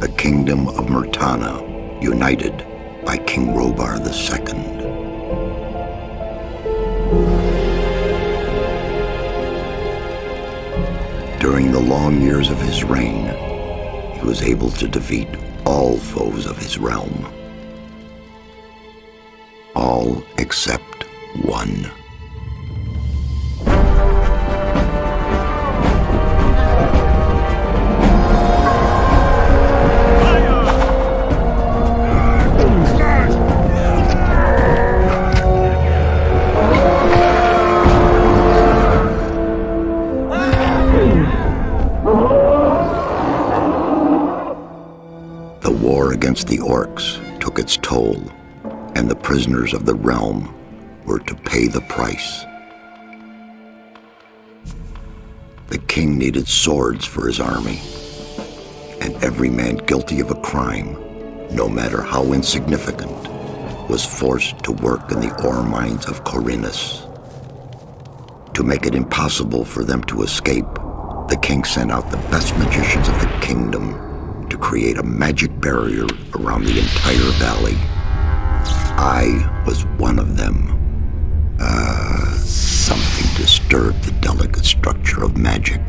the kingdom of Myrtana, united by King Robar II. During the long years of his reign, he was able to defeat all foes of his realm. All except one. The war against the orcs took its toll, and the prisoners of the realm were to pay the price. The king needed swords for his army, and every man guilty of a crime, no matter how insignificant, was forced to work in the ore mines of Khorinis. To make it impossible for them to escape, the king sent out the best magicians of the kingdom to create a magic barrier around the entire valley. I was one of them. Something disturbed the delicate structure of magic.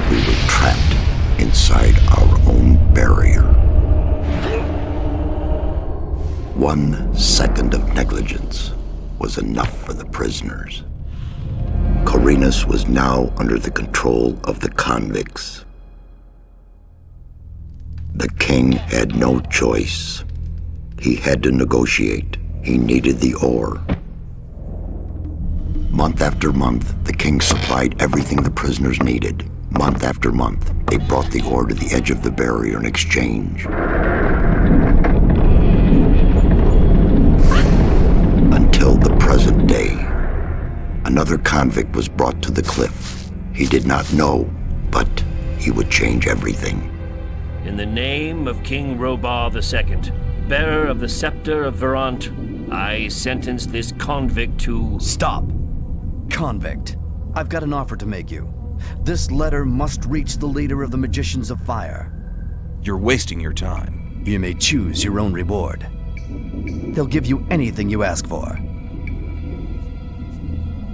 We were trapped inside our own barrier. 1 second of negligence was enough for the prisoners. Khorinis was now under the control of the convicts. The king had no choice. He had to negotiate. He needed the ore. Month after month, the king supplied everything the prisoners needed. Month after month, they brought the ore to the edge of the barrier in exchange. Until the present day, another convict was brought to the cliff. He did not know, but he would change everything. In the name of King Robar II, bearer of the scepter of Verant, I sentence this convict to... Stop! Convict, I've got an offer to make you. This letter must reach the leader of the Magicians of Fire. You're wasting your time. You may choose your own reward. They'll give you anything you ask for.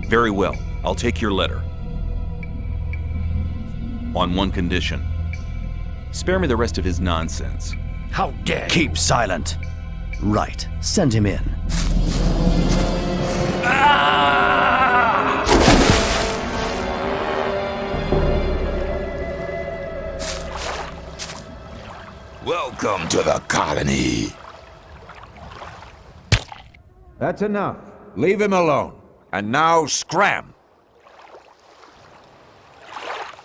Very well, I'll take your letter. On one condition. Spare me the rest of his nonsense. How dare you! Keep silent. Right, send him in. Welcome to the colony. That's enough. Leave him alone. And now scram!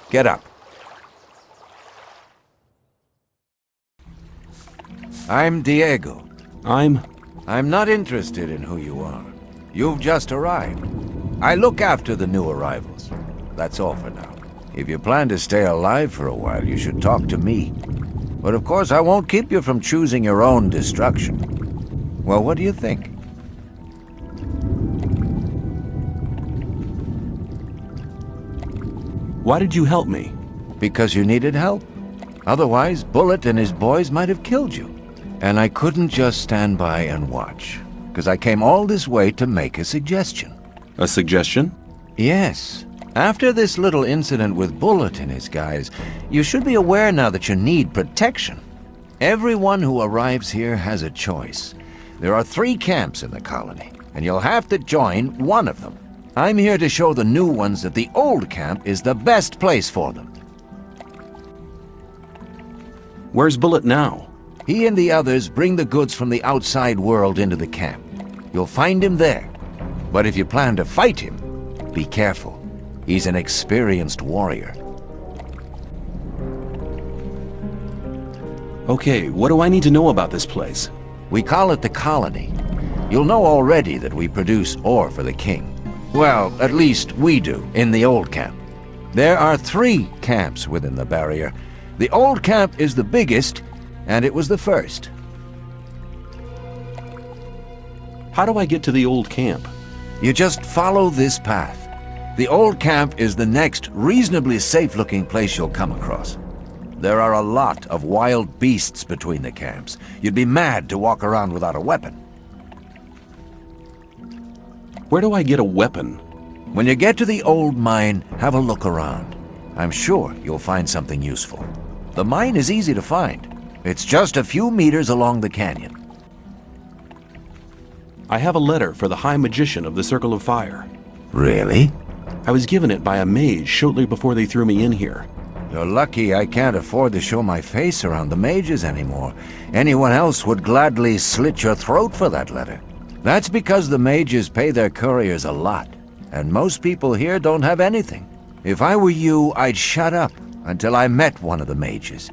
Get up. I'm Diego. I'm not interested in who you are. You've just arrived. I look after the new arrivals. That's all for now. If you plan to stay alive for a while, you should talk to me. But of course, I won't keep you from choosing your own destruction. Well, what do you think? Why did you help me? Because you needed help. Otherwise, Bullet and his boys might have killed you. And I couldn't just stand by and watch, because I came all this way to make a suggestion. A suggestion? Yes. After this little incident with Bullet and his guys, you should be aware now that you need protection. Everyone who arrives here has a choice. There are 3 camps in the colony, and you'll have to join one of them. I'm here to show the new ones that the old camp is the best place for them. Where's Bullet now? He and the others bring the goods from the outside world into the camp. You'll find him there. But if you plan to fight him, be careful. He's an experienced warrior. Okay, what do I need to know about this place? We call it the Colony. You'll know already that we produce ore for the king. Well, at least we do, in the old camp. There are 3 camps within the barrier. The old camp is the biggest, and it was the first. How do I get to the old camp? You just follow this path. The old camp is the next reasonably safe-looking place you'll come across. There are a lot of wild beasts between the camps. You'd be mad to walk around without a weapon. Where do I get a weapon? When you get to the old mine, have a look around. I'm sure you'll find something useful. The mine is easy to find. It's just a few meters along the canyon. I have a letter for the High Magician of the Circle of Fire. Really? I was given it by a mage shortly before they threw me in here. You're lucky I can't afford to show my face around the mages anymore. Anyone else would gladly slit your throat for that letter. That's because the mages pay their couriers a lot, and most people here don't have anything. If I were you, I'd shut up until I met one of the mages.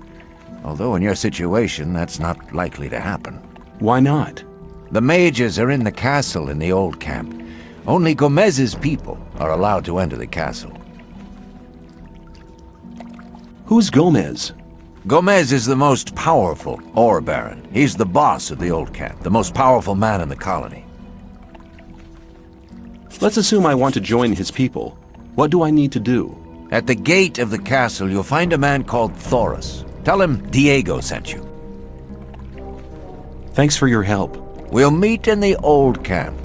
Although in your situation, that's not likely to happen. Why not? The mages are in the castle in the old camp. Only Gomez's people are allowed to enter the castle. Who's Gomez? Gomez is the most powerful ore baron. He's the boss of the old camp, the most powerful man in the colony. Let's assume I want to join his people. What do I need to do? At the gate of the castle, you'll find a man called Thoris. Tell him Diego sent you. Thanks for your help. We'll meet in the old camp.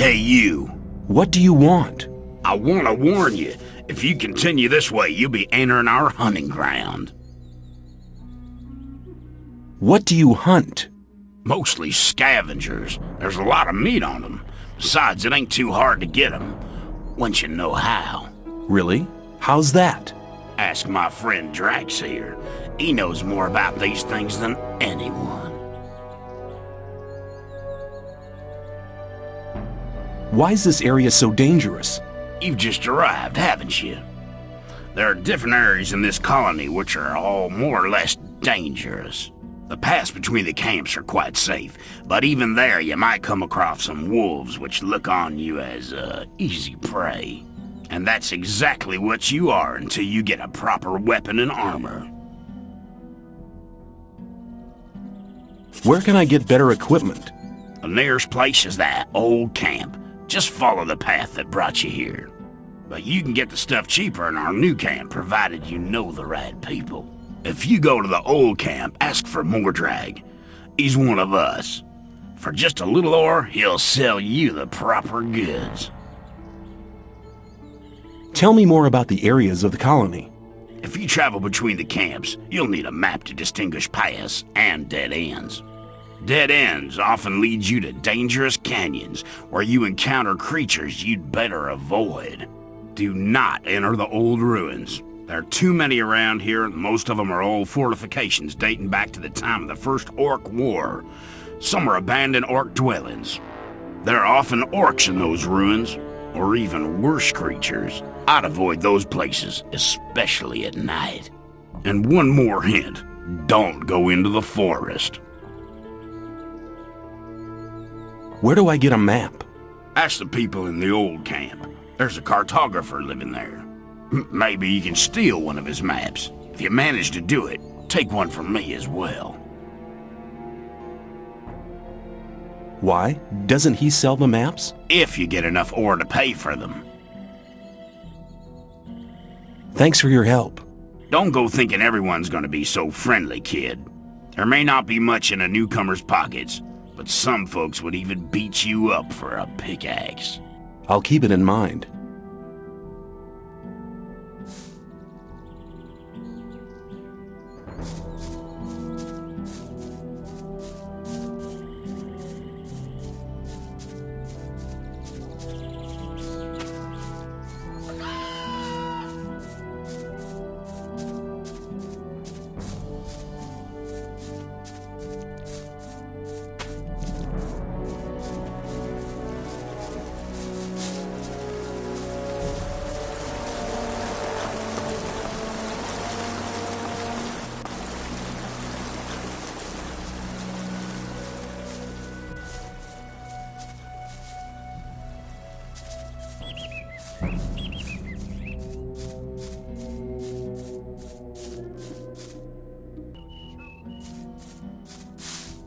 Hey, you. What do you want? I want to warn you. If you continue this way, you'll be entering our hunting ground. What do you hunt? Mostly scavengers. There's a lot of meat on them. Besides, it ain't too hard to get them, once you know how. Really? How's that? Ask my friend Drax here. He knows more about these things than anyone. Why is this area so dangerous? You've just arrived, haven't you? There are different areas in this colony which are all more or less dangerous. The paths between the camps are quite safe, but even there you might come across some wolves which look on you as easy prey. And that's exactly what you are until you get a proper weapon and armor. Where can I get better equipment? The nearest place is that old camp. Just follow the path that brought you here. But you can get the stuff cheaper in our new camp, provided you know the right people. If you go to the old camp, ask for Mordrag. He's one of us. For just a little ore, he'll sell you the proper goods. Tell me more about the areas of the colony. If you travel between the camps, you'll need a map to distinguish paths and dead ends. Dead ends often lead you to dangerous canyons where you encounter creatures you'd better avoid. Do not enter the old ruins. There are too many around here, and most of them are old fortifications dating back to the time of the First Orc War. Some are abandoned orc dwellings. There are often orcs in those ruins, or even worse creatures. I'd avoid those places, especially at night. And one more hint, don't go into the forest. Where do I get a map? Ask the people in the old camp. There's a cartographer living there. Maybe you can steal one of his maps. If you manage to do it, take one from me as well. Why? Doesn't he sell the maps? If you get enough ore to pay for them. Thanks for your help. Don't go thinking everyone's gonna be so friendly, kid. There may not be much in a newcomer's pockets, but some folks would even beat you up for a pickaxe. I'll keep it in mind.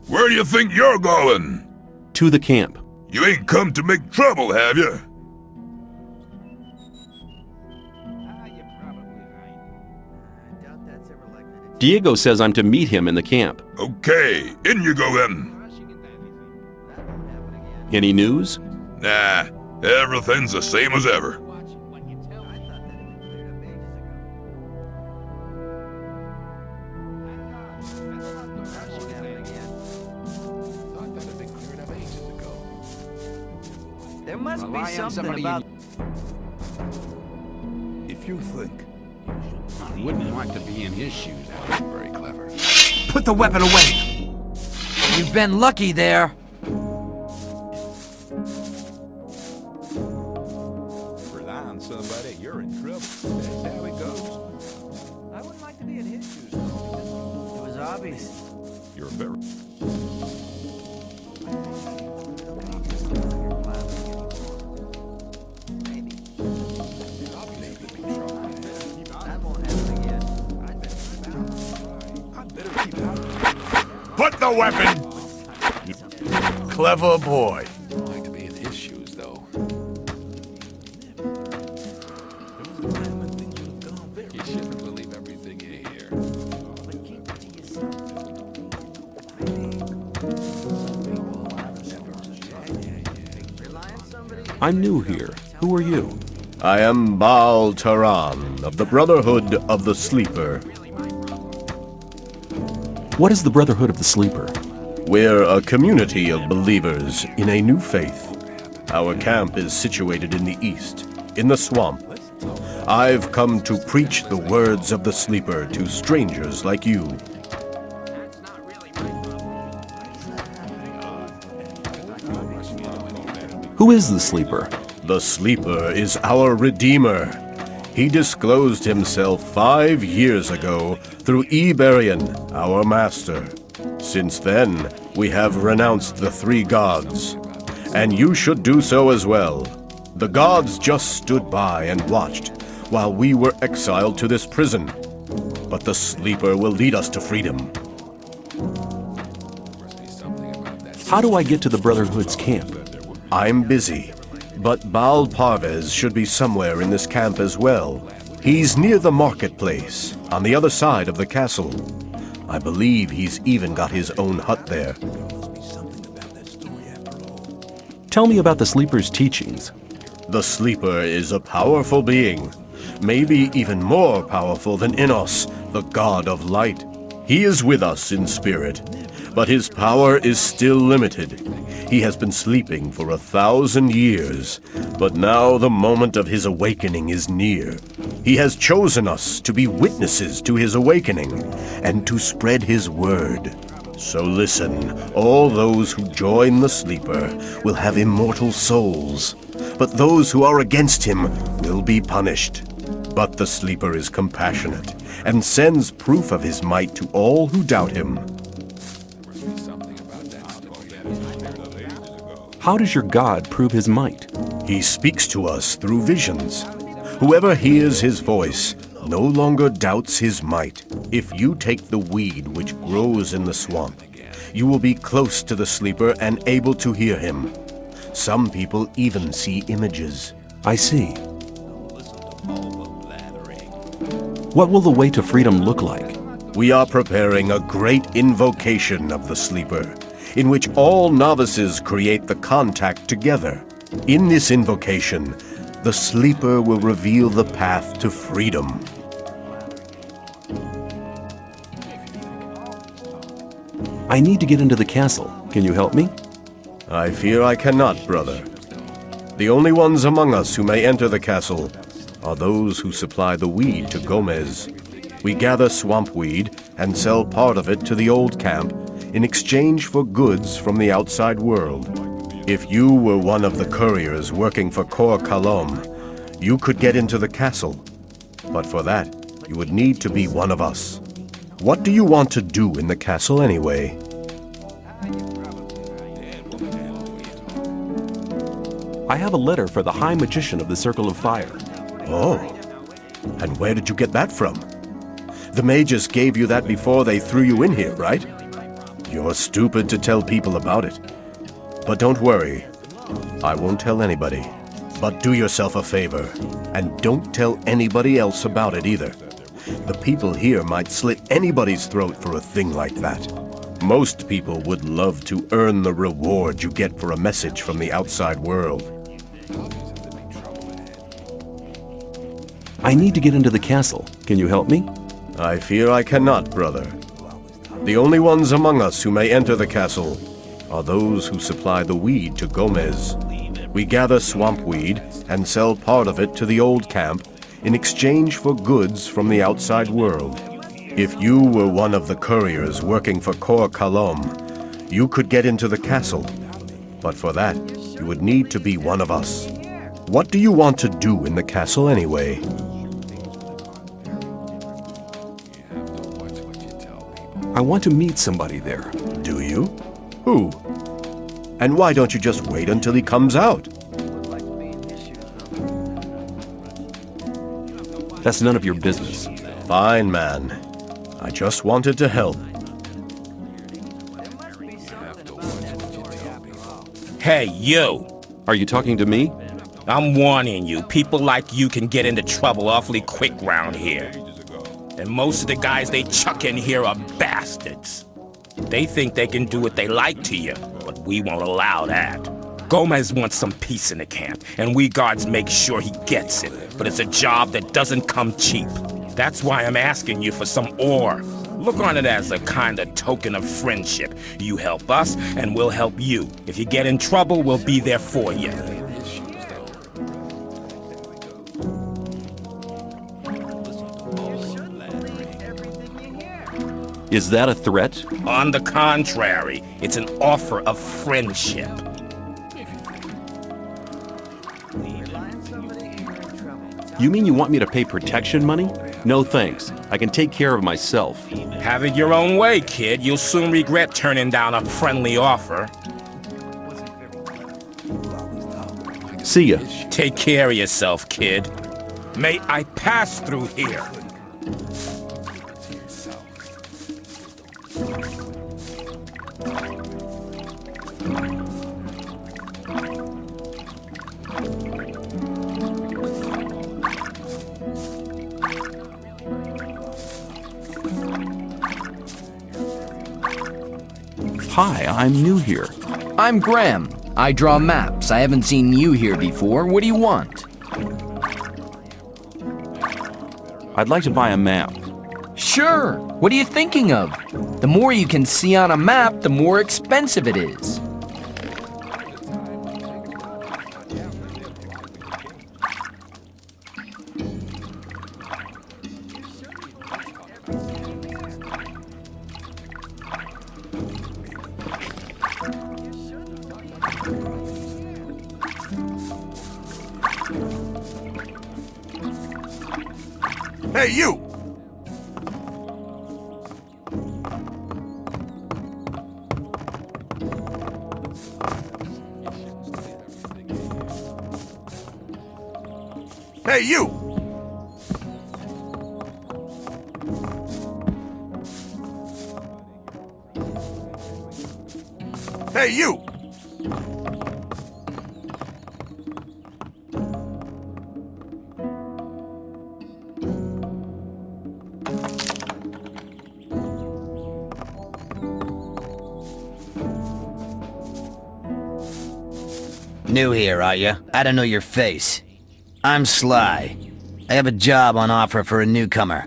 Where do you think you're going? To the camp. You ain't come to make trouble, have you? Diego says I'm to meet him in the camp. Okay, in you go then. Any news? Nah, everything's the same as ever. There must be something about... If you think I wouldn't like to be in his shoes, that was very clever. Put the weapon away! You've been lucky there. Rely on somebody, you're in trouble. That's how it goes. I wouldn't like to be in his shoes, though, because it was obvious. You're very... Put the weapon! Clever boy. I'd like to be in his shoes, though. You shouldn't believe everything you hear. I'm new here. Who are you? I am Baal Taran of the Brotherhood of the Sleeper. What is the Brotherhood of the Sleeper? We're a community of believers in a new faith. Our camp is situated in the east, in the swamp. I've come to preach the words of the Sleeper to strangers like you. Who is the Sleeper? The Sleeper is our Redeemer. He disclosed himself 5 years ago through Iberian, our master. Since then, we have renounced the 3 gods. And you should do so as well. The gods just stood by and watched while we were exiled to this prison. But the Sleeper will lead us to freedom. How do I get to the Brotherhood's camp? I'm busy, but Baal Parvez should be somewhere in this camp as well. He's near the marketplace, on the other side of the castle. I believe he's even got his own hut there. Tell me about the Sleeper's teachings. The Sleeper is a powerful being, maybe even more powerful than Innos, the god of light. He is with us in spirit, but his power is still limited. He has been sleeping for 1,000 years, but now the moment of his awakening is near. He has chosen us to be witnesses to his awakening and to spread his word. So listen, all those who join the Sleeper will have immortal souls, but those who are against him will be punished. But the Sleeper is compassionate and sends proof of his might to all who doubt him. How does your God prove his might? He speaks to us through visions. Whoever hears his voice no longer doubts his might. If you take the weed which grows in the swamp, you will be close to the Sleeper and able to hear him. Some people even see images. I see. What will the way to freedom look like? We are preparing a great invocation of the Sleeper, in which all novices create the contact together. In this invocation, the Sleeper will reveal the path to freedom. I need to get into the castle. Can you help me? I fear I cannot, brother. The only ones among us who may enter the castle are those who supply the weed to Gomez. We gather swamp weed and sell part of it to the old camp in exchange for goods from the outside world. If you were one of the couriers working for Cor Kalom, you could get into the castle. But for that, you would need to be one of us. What do you want to do in the castle anyway? I have a letter for the High Magician of the Circle of Fire. Oh, and where did you get that from? The mages gave you that before they threw you in here, right? You're stupid to tell people about it. But don't worry, I won't tell anybody. But do yourself a favor, and don't tell anybody else about it either. The people here might slit anybody's throat for a thing like that. Most people would love to earn the reward you get for a message from the outside world. I need to get into the castle. Can you help me? I fear I cannot, brother. The only ones among us who may enter the castle are those who supply the weed to Gomez. We gather swamp weed and sell part of it to the old camp in exchange for goods from the outside world. If you were one of the couriers working for Cor Kalom, you could get into the castle. But for that, you would need to be one of us. What do you want to do in the castle anyway? I want to meet somebody there. Do you? Who? And why don't you just wait until he comes out? That's none of your business. Fine, man. I just wanted to help. Hey, you! Are you talking to me? I'm warning you, people like you can get into trouble awfully quick round here. And most of the guys they chuck in here are bastards. They think they can do what they like to you, but we won't allow that. Gomez wants some peace in the camp, and we guards make sure he gets it. But it's a job that doesn't come cheap. That's why I'm asking you for some ore. Look on it as a kind of token of friendship. You help us, and we'll help you. If you get in trouble, we'll be there for you. Is that a threat? On the contrary, it's an offer of friendship. You mean you want me to pay protection money? No thanks. I can take care of myself. Have it your own way, kid. You'll soon regret turning down a friendly offer. See ya. Take care of yourself, kid. May I pass through here? Hi, I'm new here. I'm Graham. I draw maps. I haven't seen you here before. What do you want? I'd like to buy a map. Sure. What are you thinking of? The more you can see on a map, the more expensive it is. Hey, you! Hey, you! Hey, you! New here, are you? I don't know your face. I'm Sly. I have a job on offer for a newcomer.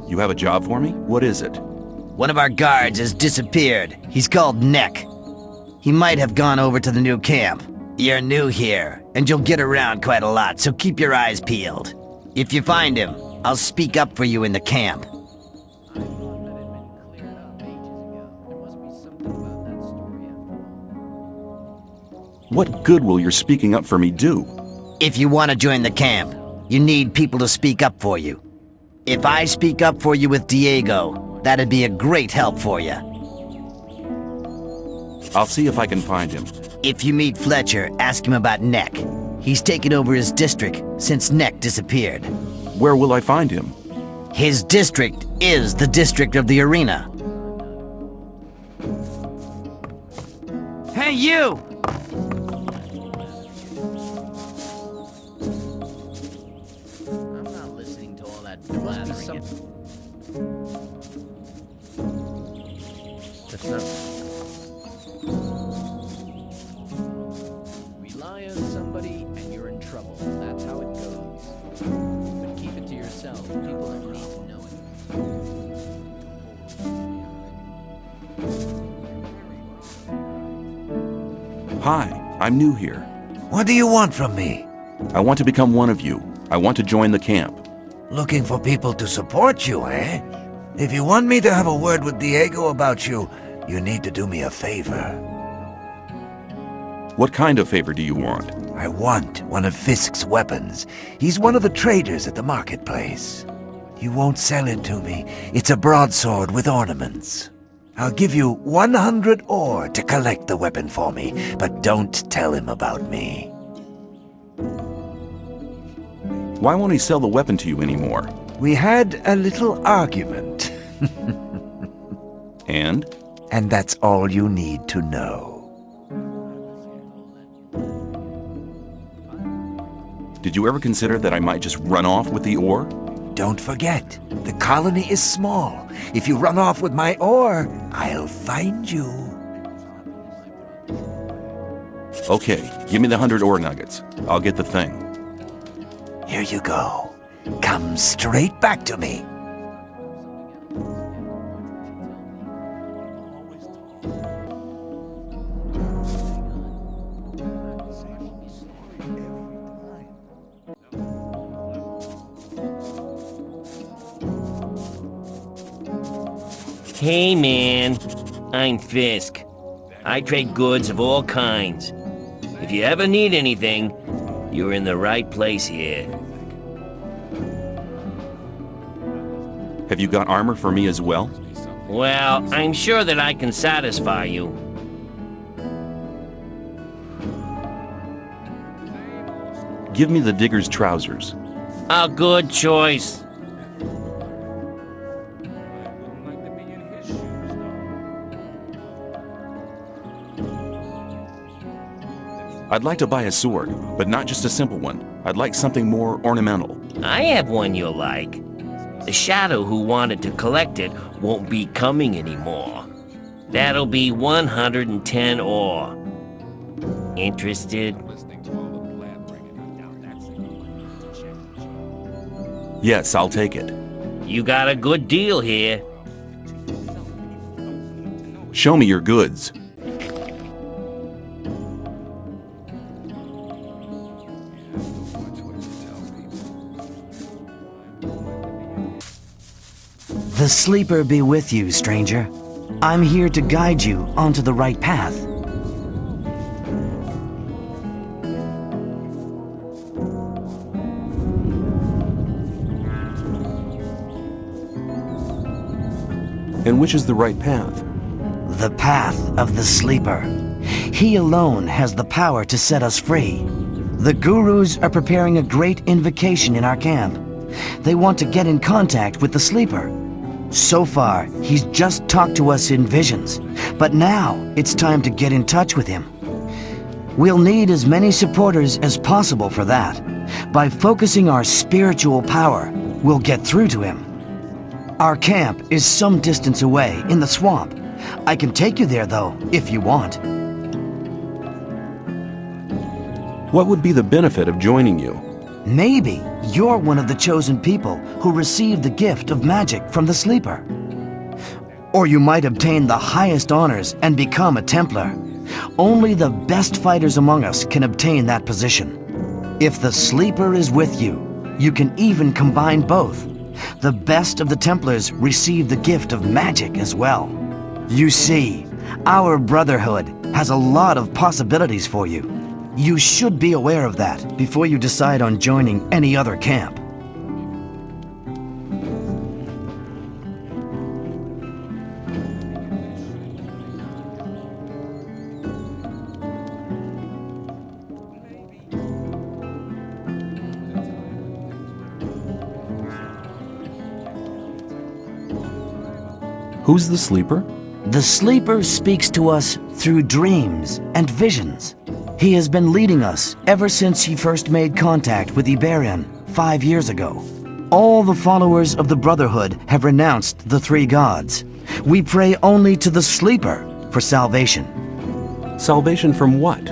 You have a job for me? What is it? One of our guards has disappeared. He's called Neck. He might have gone over to the new camp. You're new here, and you'll get around quite a lot, so keep your eyes peeled. If you find him, I'll speak up for you in the camp. What good will your speaking up for me do? If you want to join the camp, you need people to speak up for you. If I speak up for you with Diego, that'd be a great help for you. I'll see if I can find him. If you meet Fletcher, ask him about Neck. He's taken over his district since Neck disappeared. Where will I find him? His district is the district of the arena. Hey, you! I'm not listening to all that blathering. That's not... Rely on somebody and you're in trouble. That's how it goes. But keep it to yourself. People don't need to know it. Hi, I'm new here. What do you want from me? I want to become one of you. I want to join the camp. Looking for people to support you, eh? If you want me to have a word with Diego about you, you need to do me a favor. What kind of favor do you want? I want one of Fisk's weapons. He's one of the traders at the marketplace. You won't sell it to me. It's a broadsword with ornaments. I'll give you 100 ore to collect the weapon for me, but don't tell him about me. Why won't he sell the weapon to you anymore? We had a little argument. And? And that's all you need to know. Did you ever consider that I might just run off with the ore? Don't forget, the colony is small. If you run off with my ore, I'll find you. Okay, give me the 100 ore nuggets. I'll get the thing. Here you go. Come straight back to me. Hey man, I'm Fisk. I trade goods of all kinds. If you ever need anything, you're in the right place here. Have you got armor for me as well? Well, I'm sure that I can satisfy you. Give me the digger's trousers. A good choice. I'd like to buy a sword, but not just a simple one. I'd like something more ornamental. I have one you'll like. The shadow who wanted to collect it won't be coming anymore. That'll be 110 ore. Interested? Yes, I'll take it. You got a good deal here. Show me your goods. The sleeper be with you, stranger. I'm here to guide you onto the right path. And which is the right path? The path of the sleeper. He alone has the power to set us free. The gurus are preparing a great invocation in our camp. They want to get in contact with the sleeper. So far, he's just talked to us in visions, but now it's time to get in touch with him. We'll need as many supporters as possible for that. By focusing our spiritual power, we'll get through to him. Our camp is some distance away in the swamp. I can take you there, though, if you want. What would be the benefit of joining you? Maybe you're one of the chosen people who received the gift of magic from the sleeper. Or you might obtain the highest honors and become a Templar. Only the best fighters among us can obtain that position. If the sleeper is with you, you can even combine both. The best of the Templars receive the gift of magic as well. You see, our brotherhood has a lot of possibilities for you. You should be aware of that before you decide on joining any other camp. Who's the sleeper? The sleeper speaks to us through dreams and visions. He has been leading us ever since he first made contact with Iberian 5 years ago. All the followers of the Brotherhood have renounced the three gods. We pray only to the sleeper for salvation. Salvation from what?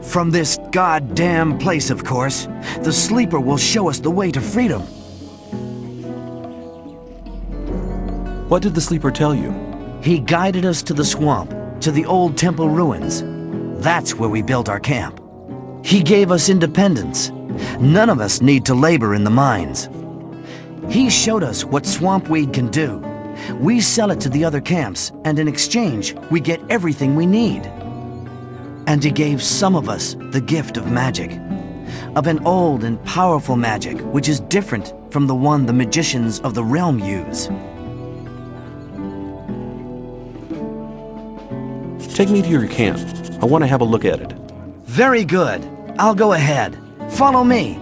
From this goddamn place, of course. The sleeper will show us the way to freedom. What did the sleeper tell you? He guided us to the swamp, to the old temple ruins. That's where we built our camp. He gave us independence. None of us need to labor in the mines. He showed us what swamp weed can do. We sell it to the other camps, and in exchange, we get everything we need. And he gave some of us the gift of magic. Of an old and powerful magic, which is different from the one the magicians of the realm use. Take me to your camp. I want to have a look at it. Very good. I'll go ahead. Follow me.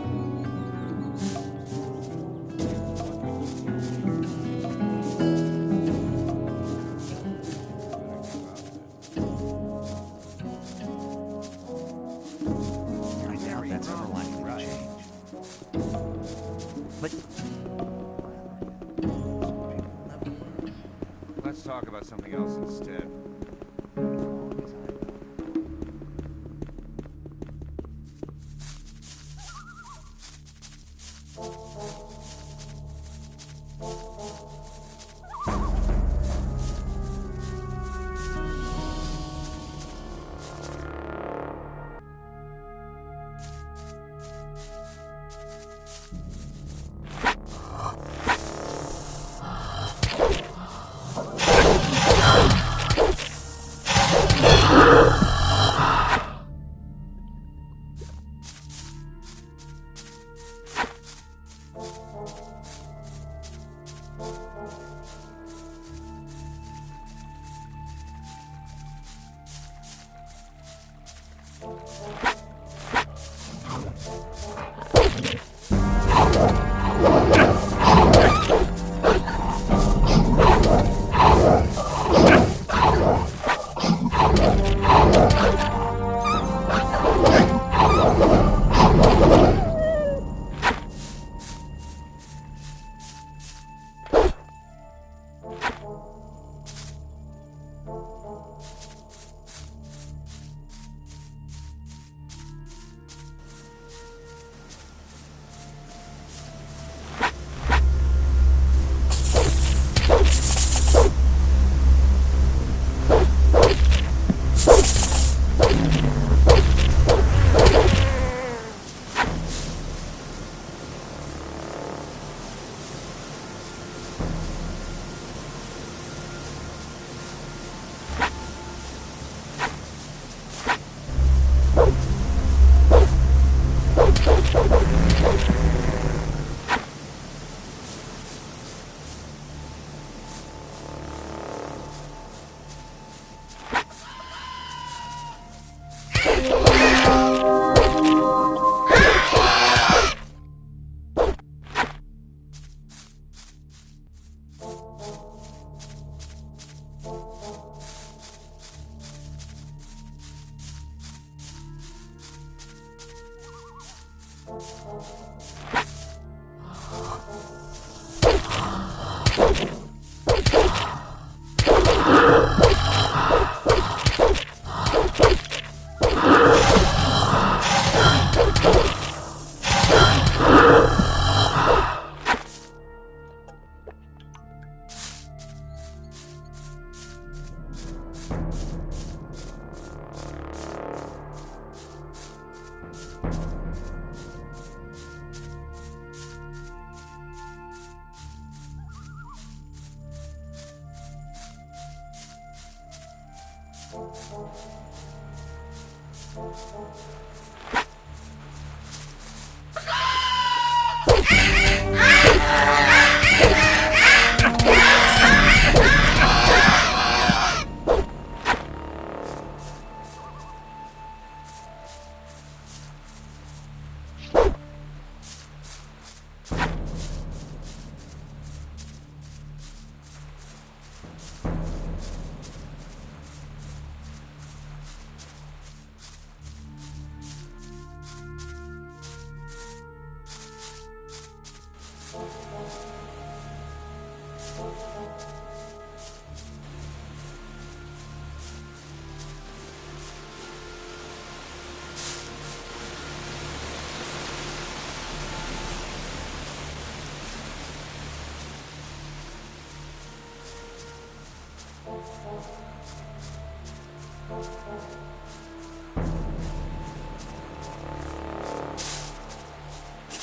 talk about something else instead.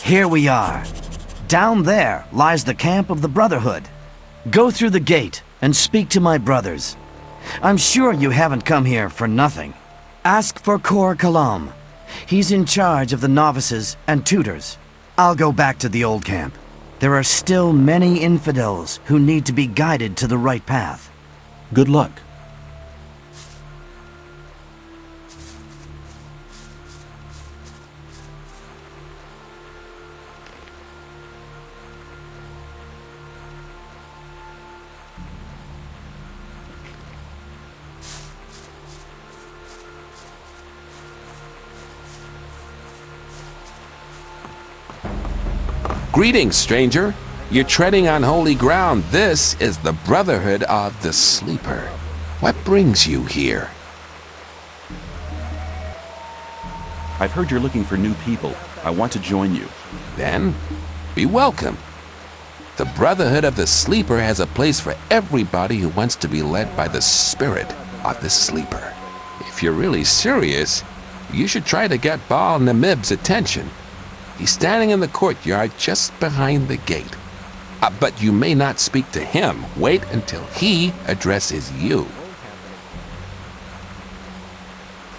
Here we are. Down there lies the camp of the Brotherhood. Go through the gate and speak to my brothers. I'm sure you haven't come here for nothing. Ask for Cor Kalam. He's in charge of the novices and tutors. I'll go back to the old camp. There are still many infidels who need to be guided to the right path. Good luck. Greetings, stranger. You're treading on holy ground. This is the Brotherhood of the Sleeper. What brings you here? I've heard you're looking for new people. I want to join you. Then, be welcome. The Brotherhood of the Sleeper has a place for everybody who wants to be led by the spirit of the Sleeper. If you're really serious, you should try to get Baal Namib's attention. He's standing in the courtyard just behind the gate. But you may not speak to him. Wait until he addresses you.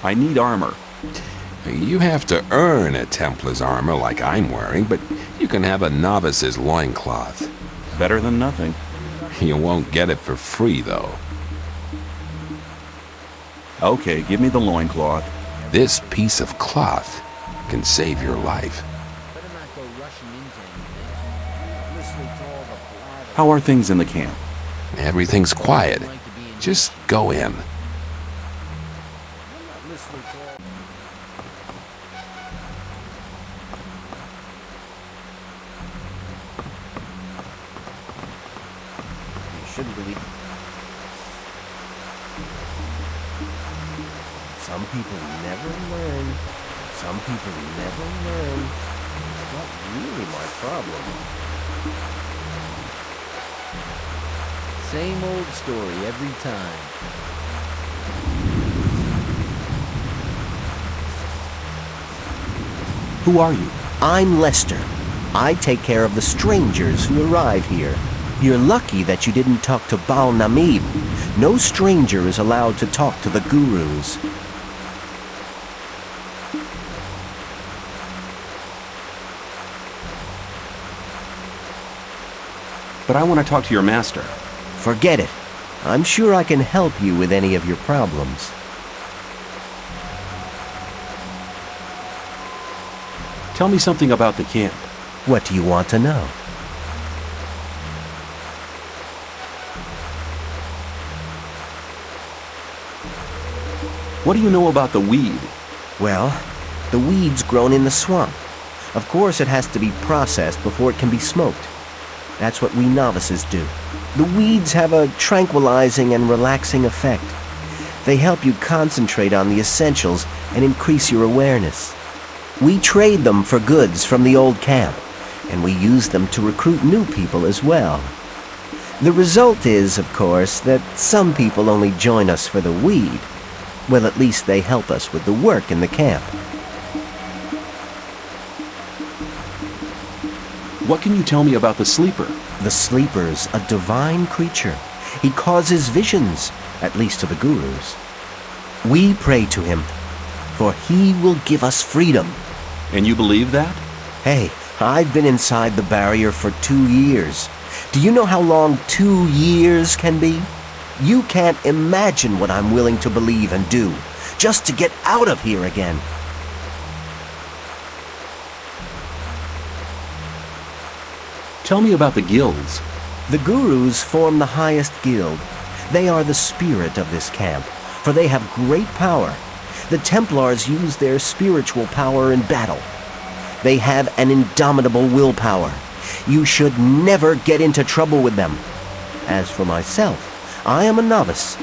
I need armor. You have to earn a Templar's armor like I'm wearing, but you can have a novice's loincloth. Better than nothing. You won't get it for free, though. Okay, give me the loincloth. This piece of cloth can save your life. How are things in the camp? Everything's quiet. Just go in. Shouldn't believe. Some people never learn. Some people never learn. It's not really my problem. Same old story every time. Who are you? I'm Lester. I take care of the strangers who arrive here. You're lucky that you didn't talk to Baal Namib. No stranger is allowed to talk to the gurus. But I want to talk to your master. Forget it. I'm sure I can help you with any of your problems. Tell me something about the camp. What do you want to know? What do you know about the weed? Well, the weed's grown in the swamp. Of course, it has to be processed before it can be smoked. That's what we novices do. The weeds have a tranquilizing and relaxing effect. They help you concentrate on the essentials and increase your awareness. We trade them for goods from the old camp, and we use them to recruit new people as well. The result is, of course, that some people only join us for the weed. Well, at least they help us with the work in the camp. What can you tell me about the Sleeper? The Sleeper's a divine creature. He causes visions, at least to the gurus. We pray to him, for he will give us freedom. And you believe that? Hey, I've been inside the barrier for 2 years. Do you know how long 2 years can be? You can't imagine what I'm willing to believe and do, just to get out of here again. Tell me about the guilds. The gurus form the highest guild. They are the spirit of this camp, for they have great power. The Templars use their spiritual power in battle. They have an indomitable willpower. You should never get into trouble with them. As for myself, I am a novice.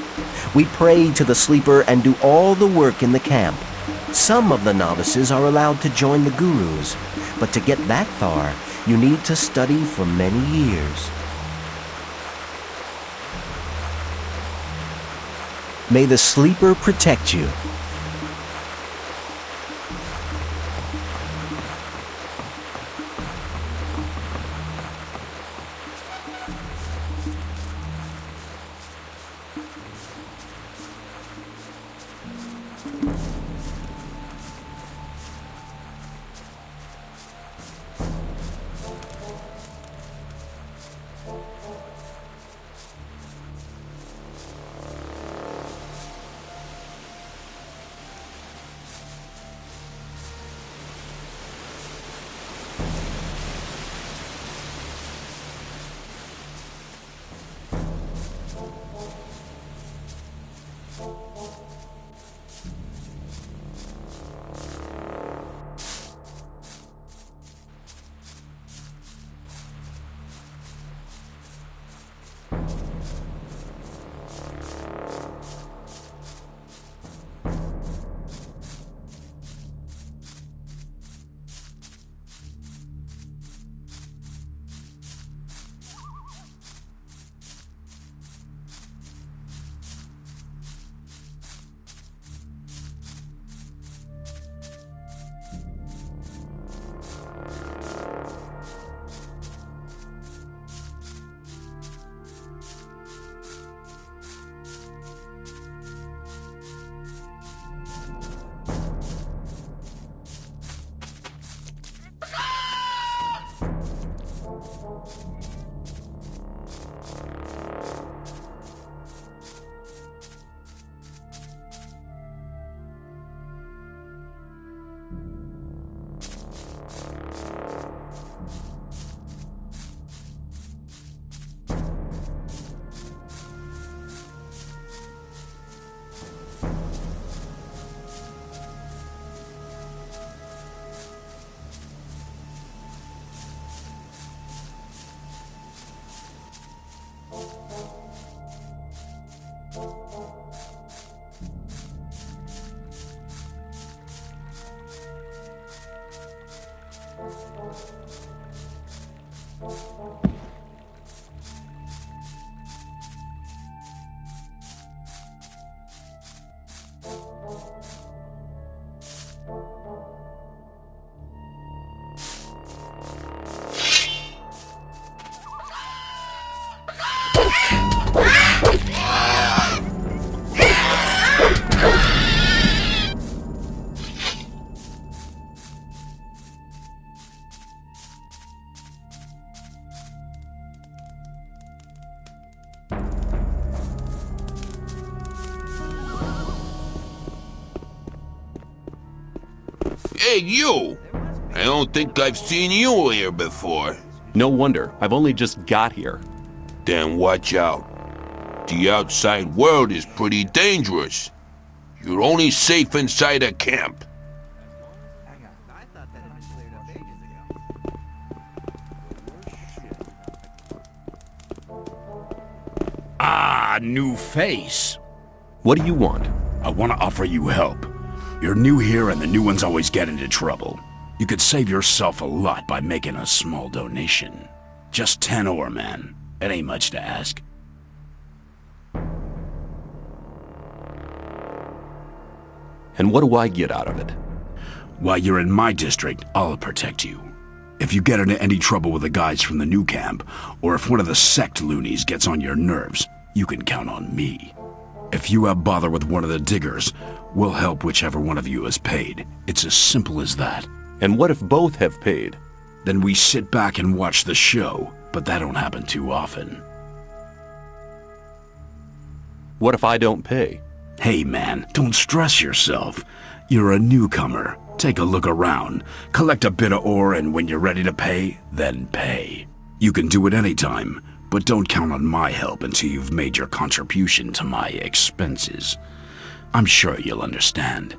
We pray to the Sleeper and do all the work in the camp. Some of the novices are allowed to join the gurus, but to get that far, you need to study for many years. May the Sleeper protect you. Hey, you! I don't think I've seen you here before. No wonder. I've only just got here. Then watch out. The outside world is pretty dangerous. You're only safe inside a camp. Ah, new face. What do you want? I want to offer you help. You're new here and the new ones always get into trouble. You could save yourself a lot by making a small donation. Just 10 ore, man. It ain't much to ask. And what do I get out of it? While you're in my district, I'll protect you. If you get into any trouble with the guys from the new camp, or if one of the sect loonies gets on your nerves, you can count on me. If you have bother with one of the diggers, we'll help whichever one of you has paid. It's as simple as that. And what if both have paid? Then we sit back and watch the show, but that don't happen too often. What if I don't pay? Hey man, don't stress yourself. You're a newcomer. Take a look around, collect a bit of ore, and when you're ready to pay, then pay. You can do it anytime, but don't count on my help until you've made your contribution to my expenses. I'm sure you'll understand.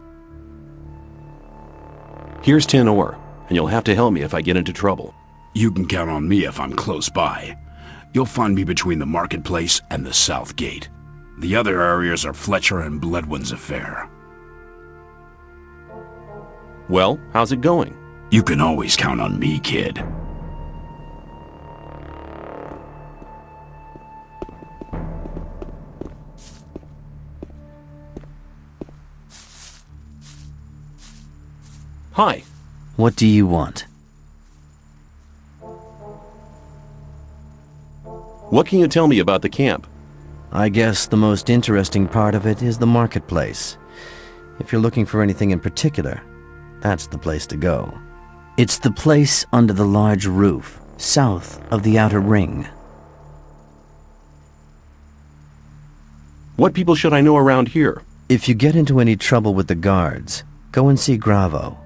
Here's 10 ore, and you'll have to help me if I get into trouble. You can count on me if I'm close by. You'll find me between the marketplace and the south gate. The other areas are Fletcher and Bloodwind's affair. Well, how's it going? You can always count on me, kid. Hi. What do you want? What can you tell me about the camp? I guess the most interesting part of it is the marketplace. If you're looking for anything in particular, that's the place to go. It's the place under the large roof, south of the outer ring. What people should I know around here? If you get into any trouble with the guards, go and see Gravo.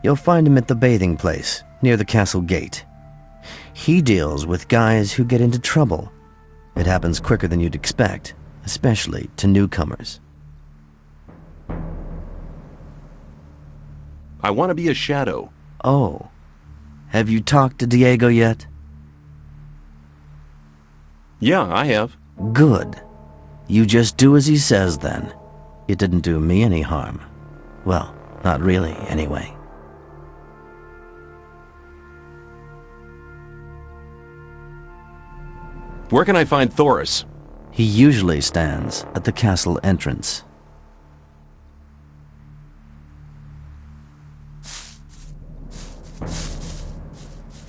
You'll find him at the bathing place, near the castle gate. He deals with guys who get into trouble. It happens quicker than you'd expect, especially to newcomers. I want to be a shadow. Oh. Have you talked to Diego yet? Yeah, I have. Good. You just do as he says then. It didn't do me any harm. Well, not really, anyway. Where can I find Thoris? He usually stands at the castle entrance.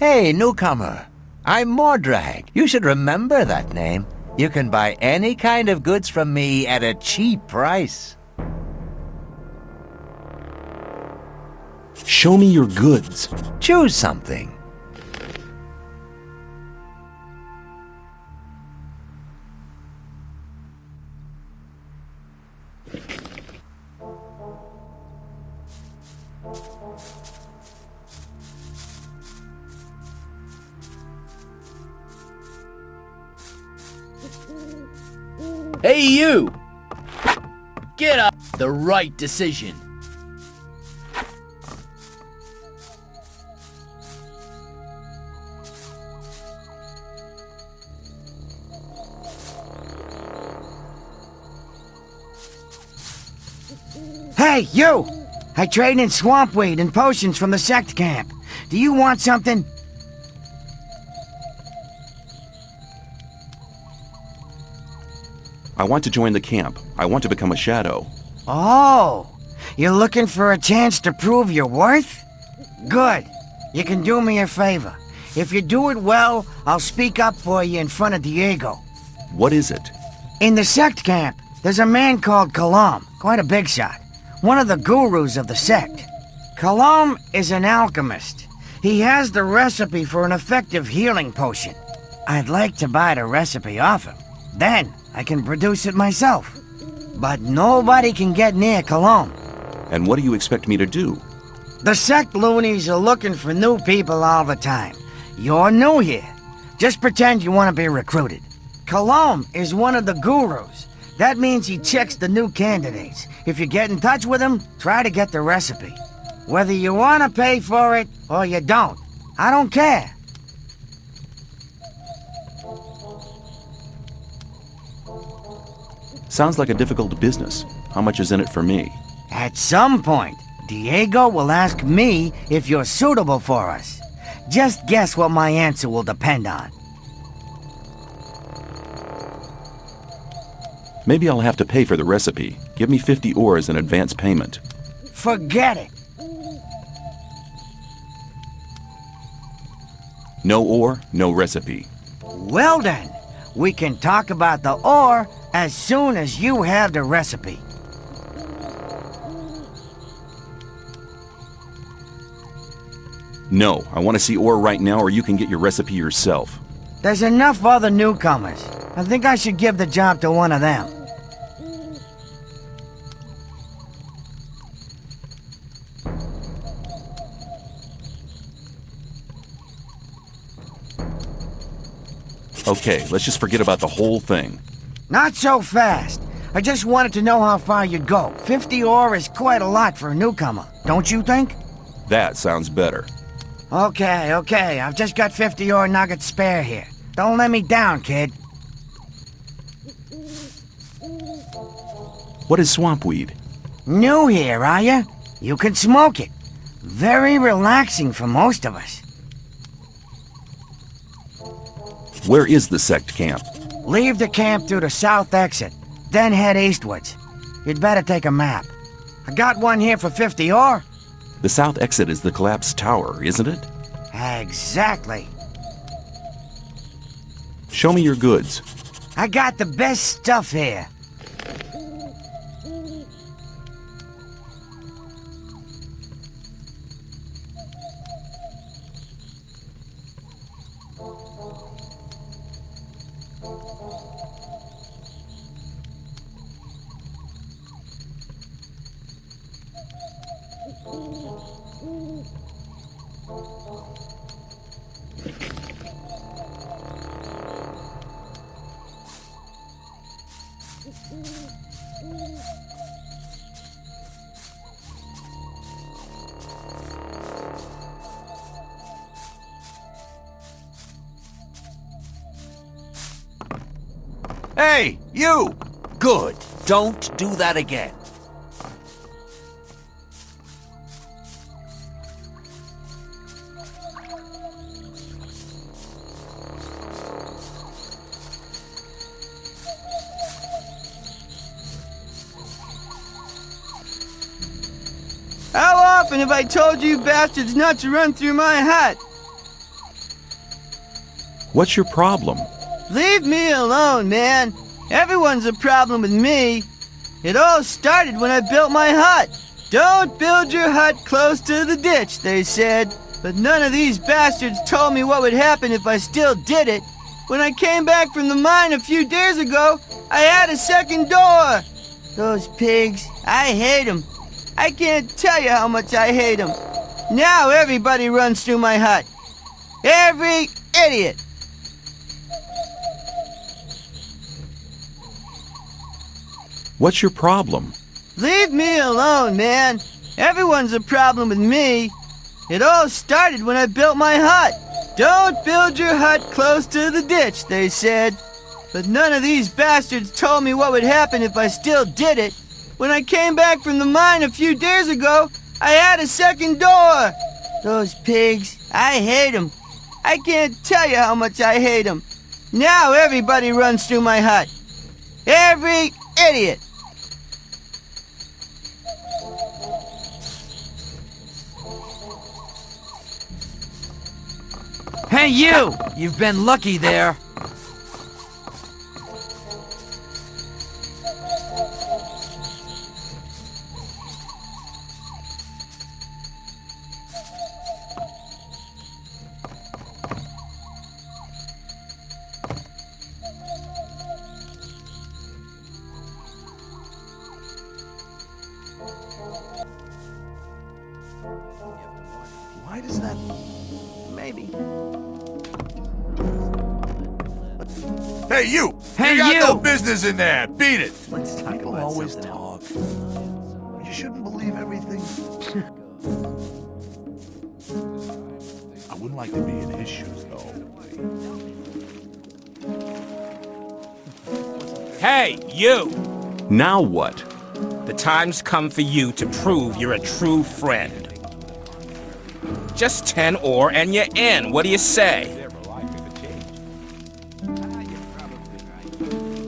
Hey, newcomer. I'm Mordrag. You should remember that name. You can buy any kind of goods from me at a cheap price. Show me your goods. Choose something. Hey, you! Get up! The right decision. Hey, you! I trade in swamp weed and potions from the sect camp. Do you want something? I want to join the camp. I want to become a shadow. Oh, you're looking for a chance to prove your worth? Good. You can do me a favor. If you do it well, I'll speak up for you in front of Diego. What is it? In the sect camp, there's a man called Kalam, quite a big shot. One of the gurus of the sect. Kalam is an alchemist. He has the recipe for an effective healing potion. I'd like to buy the recipe off him. Then, I can produce it myself. But nobody can get near Cologne. And what do you expect me to do? The sect loonies are looking for new people all the time. You're new here. Just pretend you want to be recruited. Colom is one of the gurus. That means he checks the new candidates. If you get in touch with him, try to get the recipe. Whether you want to pay for it or you don't, I don't care. Sounds like a difficult business. How much is in it for me? At some point, Diego will ask me if you're suitable for us. Just guess what my answer will depend on. Maybe I'll have to pay for the recipe. Give me 50 ore as an advance payment. Forget it. No ore, no recipe. Well then, we can talk about the ore as soon as you have the recipe. No, I want to see ore right now or you can get your recipe yourself. There's enough other newcomers. I think I should give the job to one of them. Okay, let's just forget about the whole thing. Not so fast. I just wanted to know how far you'd go. 50 ore is quite a lot for a newcomer, don't you think? That sounds better. Okay, I've just got 50 ore nuggets spare here. Don't let me down, kid. What is swampweed? New here, are you? You can smoke it. Very relaxing for most of us. Where is the sect camp? Leave the camp through the south exit, then head eastwards. You'd better take a map. I got one here for 50 ore. The south exit is the collapsed tower, isn't it? Exactly. Show me your goods. I got the best stuff here. Hey, you! Good. Don't do that again. How often have I told you bastards not to run through my hut? What's your problem? Leave me alone, man. Everyone's a problem with me. It all started when I built my hut. Don't build your hut close to the ditch, they said. But none of these bastards told me what would happen if I still did it. When I came back from the mine a few days ago, I had a second door. Those pigs, I hate them. I can't tell you how much I hate them. Now everybody runs through my hut. Every idiot. What's your problem? Leave me alone, man. Everyone's a problem with me. It all started when I built my hut. Don't build your hut close to the ditch, they said. But none of these bastards told me what would happen if I still did it. When I came back from the mine a few days ago, I had a second door. Those pigs, I hate them. I can't tell you how much I hate them. Now everybody runs through my hut. Every idiot. Hey, you! You've been lucky there. Why does that... Maybe. Hey, you! Hey, you got you! no business in there! Beat it! Let's talk People about always something talk. You shouldn't believe everything. I wouldn't like to be in his shoes, though. Hey, you! Now what? The time's come for you to prove you're a true friend. Just 10 ore and you're in. What do you say?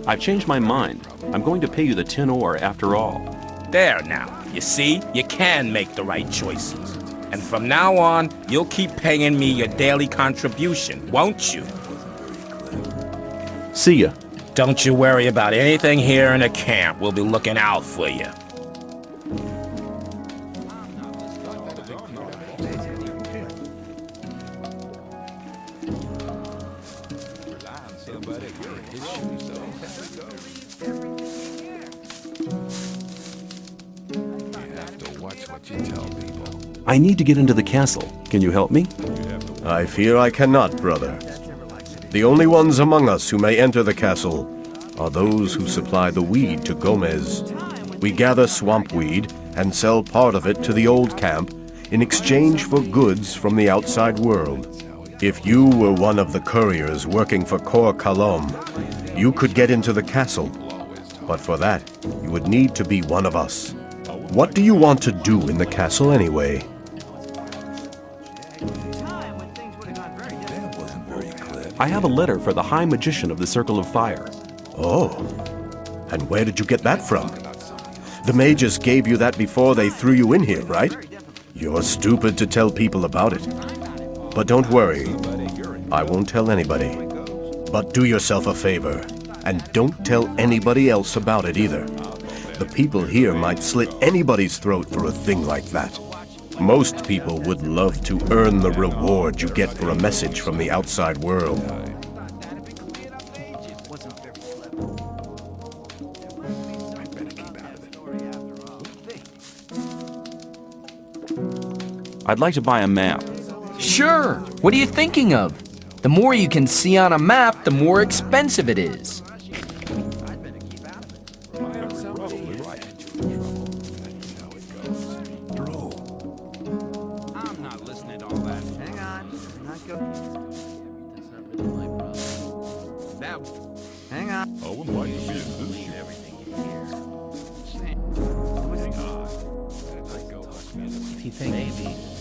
I've changed my mind. I'm going to pay you the 10 ore after all. There now. You see, you can make the right choices. And from now on, you'll keep paying me your daily contribution, won't you? See ya. Don't you worry about anything here in the camp. We'll be looking out for you. I need to get into the castle. Can you help me? I fear I cannot, brother. The only ones among us who may enter the castle are those who supply the weed to Gomez. We gather swamp weed and sell part of it to the old camp in exchange for goods from the outside world. If you were one of the couriers working for Cor Kalom, you could get into the castle. But for that, you would need to be one of us. What do you want to do in the castle anyway? I have a letter for the High Magician of the Circle of Fire. Oh, and where did you get that from? The mages gave you that before they threw you in here, right? You're stupid to tell people about it. But don't worry, I won't tell anybody. But do yourself a favor, and don't tell anybody else about it either. The people here might slit anybody's throat for a thing like that. Most people would love to earn the reward you get for a message from the outside world. I'd like to buy a map. Sure. What are you thinking of? The more you can see on a map, the more expensive it is. Hang on. I wouldn't like to be in this If you think maybe.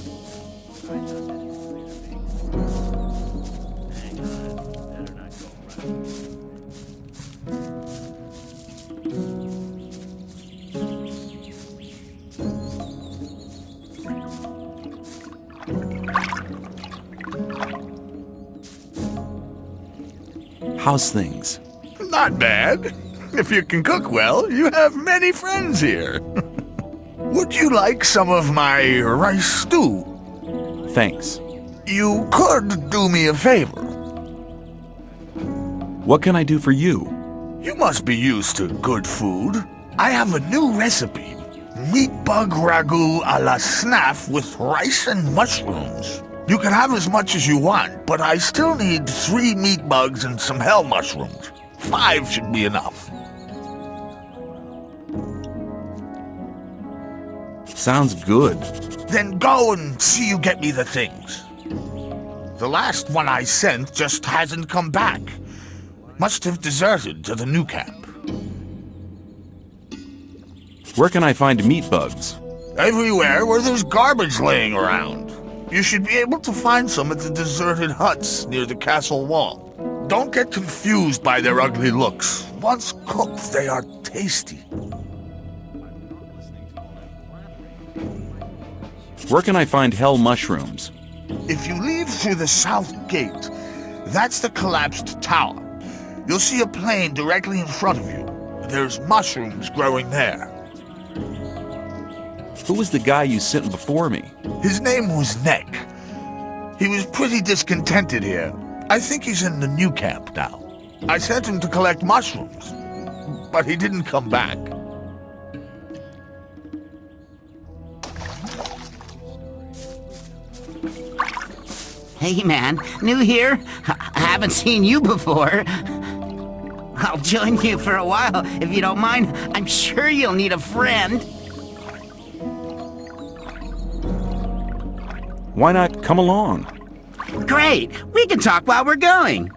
How's things? Not bad. If you can cook well, you have many friends here. Would you like some of my rice stew? Thanks. You could do me a favor. What can I do for you? You must be used to good food. I have a new recipe. Meat bug ragu a la snaff with rice and mushrooms. You can have as much as you want, but I still need 3 meat bugs and some hell mushrooms. 5 should be enough. Sounds good. Then go and see you get me the things. The last one I sent just hasn't come back. Must have deserted to the new camp. Where can I find meat bugs? Everywhere where there's garbage laying around. You should be able to find some at the deserted huts near the castle wall. Don't get confused by their ugly looks. Once cooked, they are tasty. Where can I find hell mushrooms? If you leave through the south gate, that's the collapsed tower. You'll see a plain directly in front of you. There's mushrooms growing there. Who was the guy you sent before me? His name was Neck. He was pretty discontented here. I think he's in the new camp now. I sent him to collect mushrooms, but he didn't come back. Hey man, new here? I haven't seen you before. I'll join you for a while, if you don't mind. I'm sure you'll need a friend. Why not come along? Great! We can talk while we're going.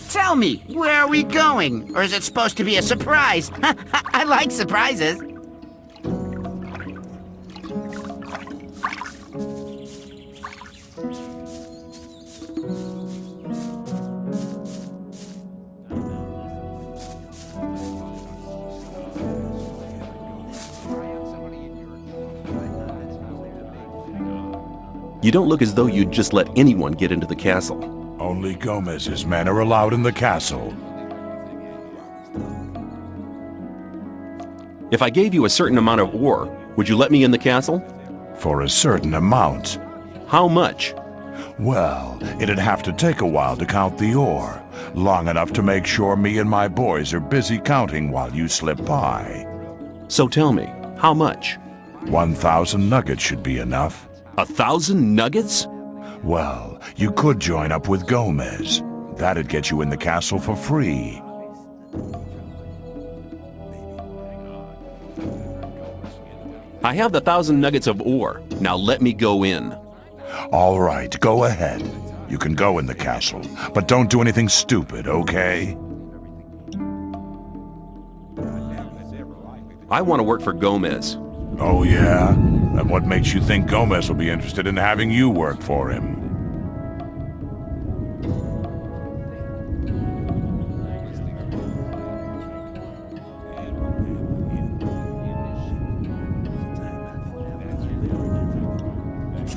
Tell me, where are we going? Or is it supposed to be a surprise? I like surprises. You don't look as though you'd just let anyone get into the castle. Only Gomez's men are allowed in the castle. If I gave you a certain amount of ore, would you let me in the castle? For a certain amount. How much? Well, it'd have to take a while to count the ore. Long enough to make sure me and my boys are busy counting while you slip by. So tell me, how much? 1,000 nuggets should be enough. 1,000 nuggets? Well, you could join up with Gomez. That'd get you in the castle for free. I have the 1,000 nuggets of ore. Now let me go in. All right, go ahead. You can go in the castle, but don't do anything stupid, okay? I want to work for Gomez. Oh, yeah? And what makes you think Gomez will be interested in having you work for him?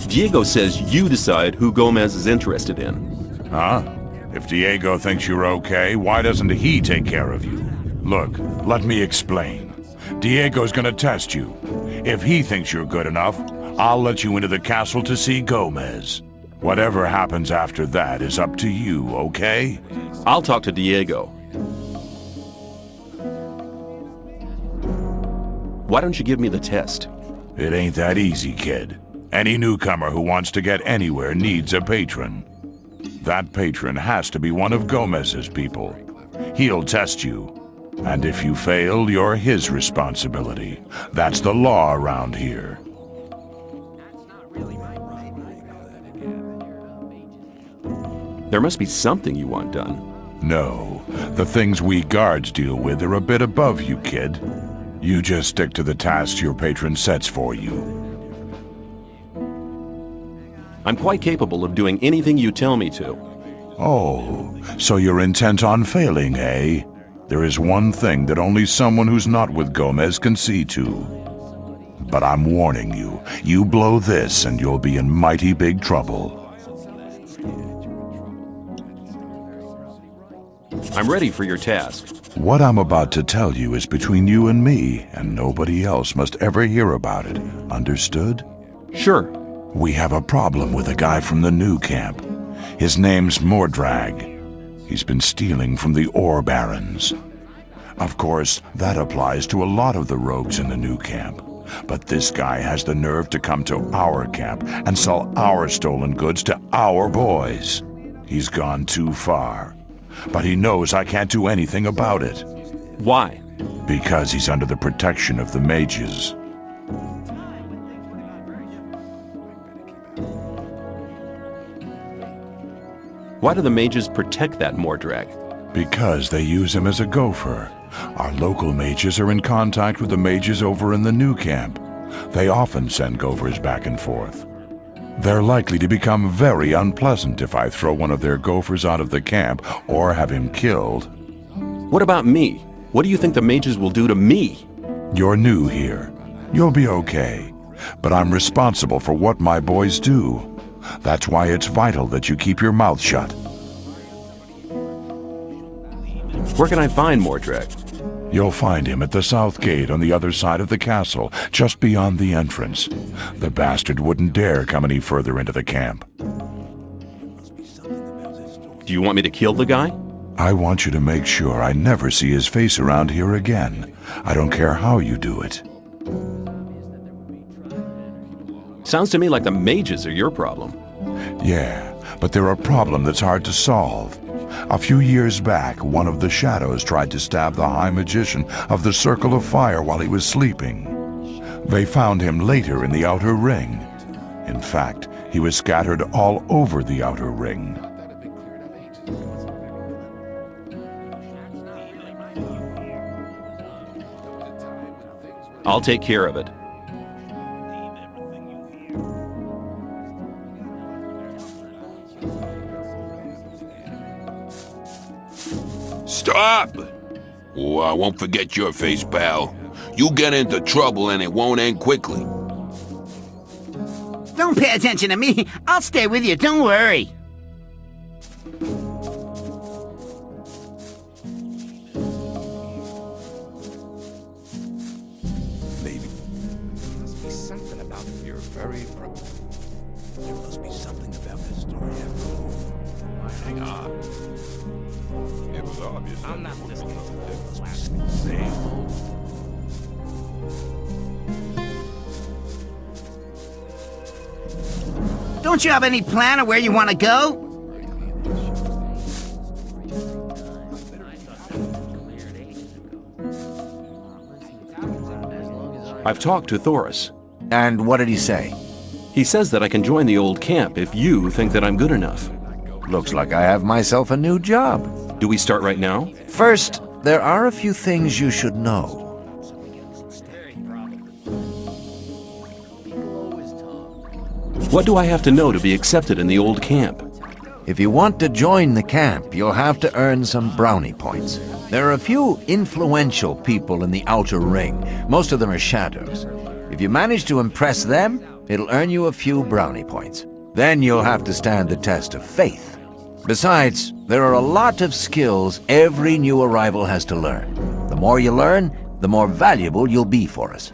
Diego says you decide who Gomez is interested in. Huh? If Diego thinks you're okay, why doesn't he take care of you? Look, let me explain. Diego's gonna test you. If he thinks you're good enough, I'll let you into the castle to see Gomez. Whatever happens after that is up to you, okay? I'll talk to Diego. Why don't you give me the test? It ain't that easy, kid. Any newcomer who wants to get anywhere needs a patron. That patron has to be one of Gomez's people. He'll test you. And if you fail, you're his responsibility. That's the law around here. There must be something you want done. No. The things we guards deal with are a bit above you, kid. You just stick to the tasks your patron sets for you. I'm quite capable of doing anything you tell me to. Oh, so you're intent on failing, eh? There is one thing that only someone who's not with Gomez can see to. But I'm warning you, you blow this and you'll be in mighty big trouble. I'm ready for your task. What I'm about to tell you is between you and me, and nobody else must ever hear about it. Understood? Sure. We have a problem with a guy from the new camp. His name's Mordrag. He's been stealing from the ore barons. Of course, that applies to a lot of the rogues in the new camp. But this guy has the nerve to come to our camp and sell our stolen goods to our boys. He's gone too far. But he knows I can't do anything about it. Why? Because he's under the protection of the mages. Why do the mages protect that Mordrag? Because they use him as a gopher. Our local mages are in contact with the mages over in the new camp. They often send gophers back and forth. They're likely to become very unpleasant if I throw one of their gophers out of the camp or have him killed. What about me? What do you think the mages will do to me? You're new here. You'll be okay. But I'm responsible for what my boys do. That's why it's vital that you keep your mouth shut. Where can I find Mordrag? You'll find him at the south gate on the other side of the castle, just beyond the entrance. The bastard wouldn't dare come any further into the camp. Do you want me to kill the guy? I want you to make sure I never see his face around here again. I don't care how you do it. Sounds to me like the mages are your problem. Yeah, but they're a problem that's hard to solve. A few years back, one of the shadows tried to stab the High Magician of the Circle of Fire while he was sleeping. They found him later in the Outer Ring. In fact, he was scattered all over the Outer Ring. I'll take care of it. Stop! Oh, I won't forget your face, pal. You get into trouble and it won't end quickly. Don't pay attention to me. I'll stay with you, don't worry. Maybe. There must be something about your very... There must be something about this story after all. Hang on. It was obvious. I'm not listening to this last same old... Don't you have any plan of where you want to go? I've talked to Thoris. And what did he say? He says that I can join the old camp if you think that I'm good enough. Looks like I have myself a new job. Do we start right now? First, there are a few things you should know. What do I have to know to be accepted in the old camp? If you want to join the camp, you'll have to earn some brownie points. There are a few influential people in the Outer Ring. Most of them are shadows. If you manage to impress them, it'll earn you a few brownie points. Then you'll have to stand the test of faith. Besides, there are a lot of skills every new arrival has to learn. The more you learn, the more valuable you'll be for us.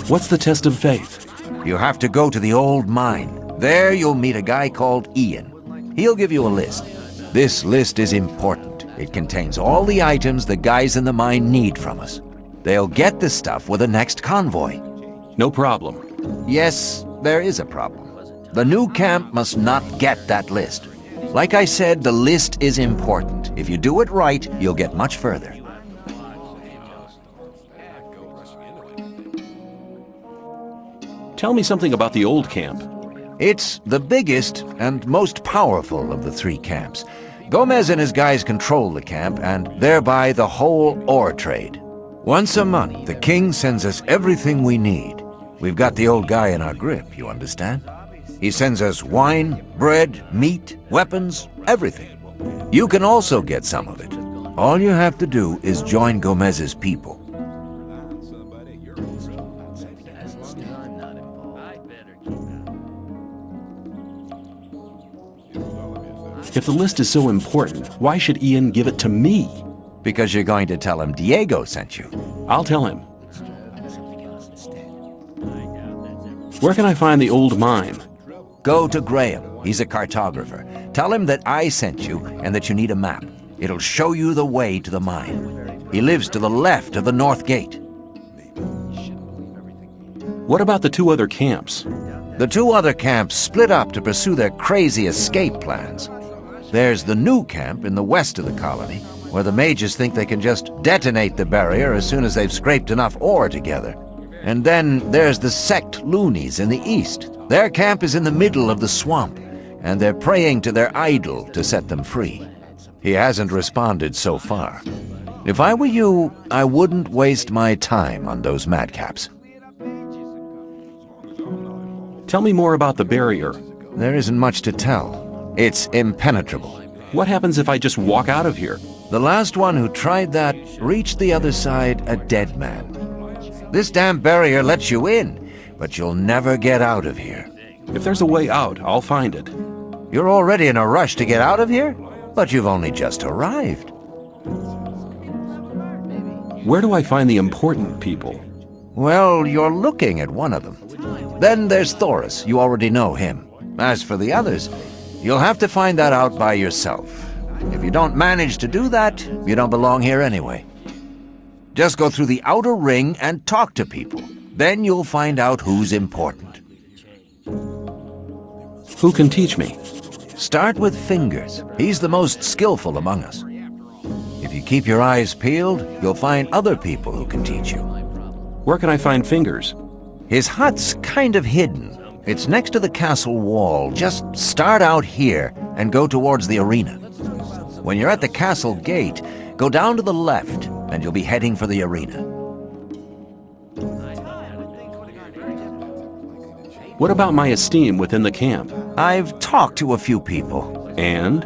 What's the test of faith? You have to go to the old mine. There you'll meet a guy called Ian. He'll give you a list. This list is important. It contains all the items the guys in the mine need from us. They'll get the stuff with the next convoy. No problem. Yes, there is a problem. The new camp must not get that list. Like I said, the list is important. If you do it right, you'll get much further. Tell me something about the old camp. It's the biggest and most powerful of the three camps. Gomez and his guys control the camp and thereby the whole ore trade. Once a month, the king sends us everything we need. We've got the old guy in our grip, you understand? He sends us wine, bread, meat, weapons, everything. You can also get some of it. All you have to do is join Gomez's people. If the list is so important, why should Ian give it to me? Because you're going to tell him Diego sent you. I'll tell him. Where can I find the old mine? Go to Graham. He's a cartographer. Tell him that I sent you and that you need a map. It'll show you the way to the mine. He lives to the left of the north gate. What about the two other camps? The two other camps split up to pursue their crazy escape plans. There's the new camp in the west of the colony, where the mages think they can just detonate the barrier as soon as they've scraped enough ore together. And then there's the sect loonies in the east. Their camp is in the middle of the swamp, and they're praying to their idol to set them free. He hasn't responded so far. If I were you, I wouldn't waste my time on those madcaps. Tell me more about the barrier. There isn't much to tell. It's impenetrable. What happens if I just walk out of here? The last one who tried that reached the other side a dead man. This damn barrier lets you in, but you'll never get out of here. If there's a way out, I'll find it. You're already in a rush to get out of here? But you've only just arrived. Where do I find the important people? Well, you're looking at one of them. Then there's Thoris. You already know him. As for the others, you'll have to find that out by yourself. If you don't manage to do that, you don't belong here anyway. Just go through the outer ring and talk to people. Then you'll find out who's important. Who can teach me? Start with Fingers. He's the most skillful among us. If you keep your eyes peeled, you'll find other people who can teach you. Where can I find Fingers? His hut's kind of hidden. It's next to the castle wall. Just start out here and go towards the arena. When you're at the castle gate, go down to the left, and you'll be heading for the arena. What about my esteem within the camp? I've talked to a few people. And?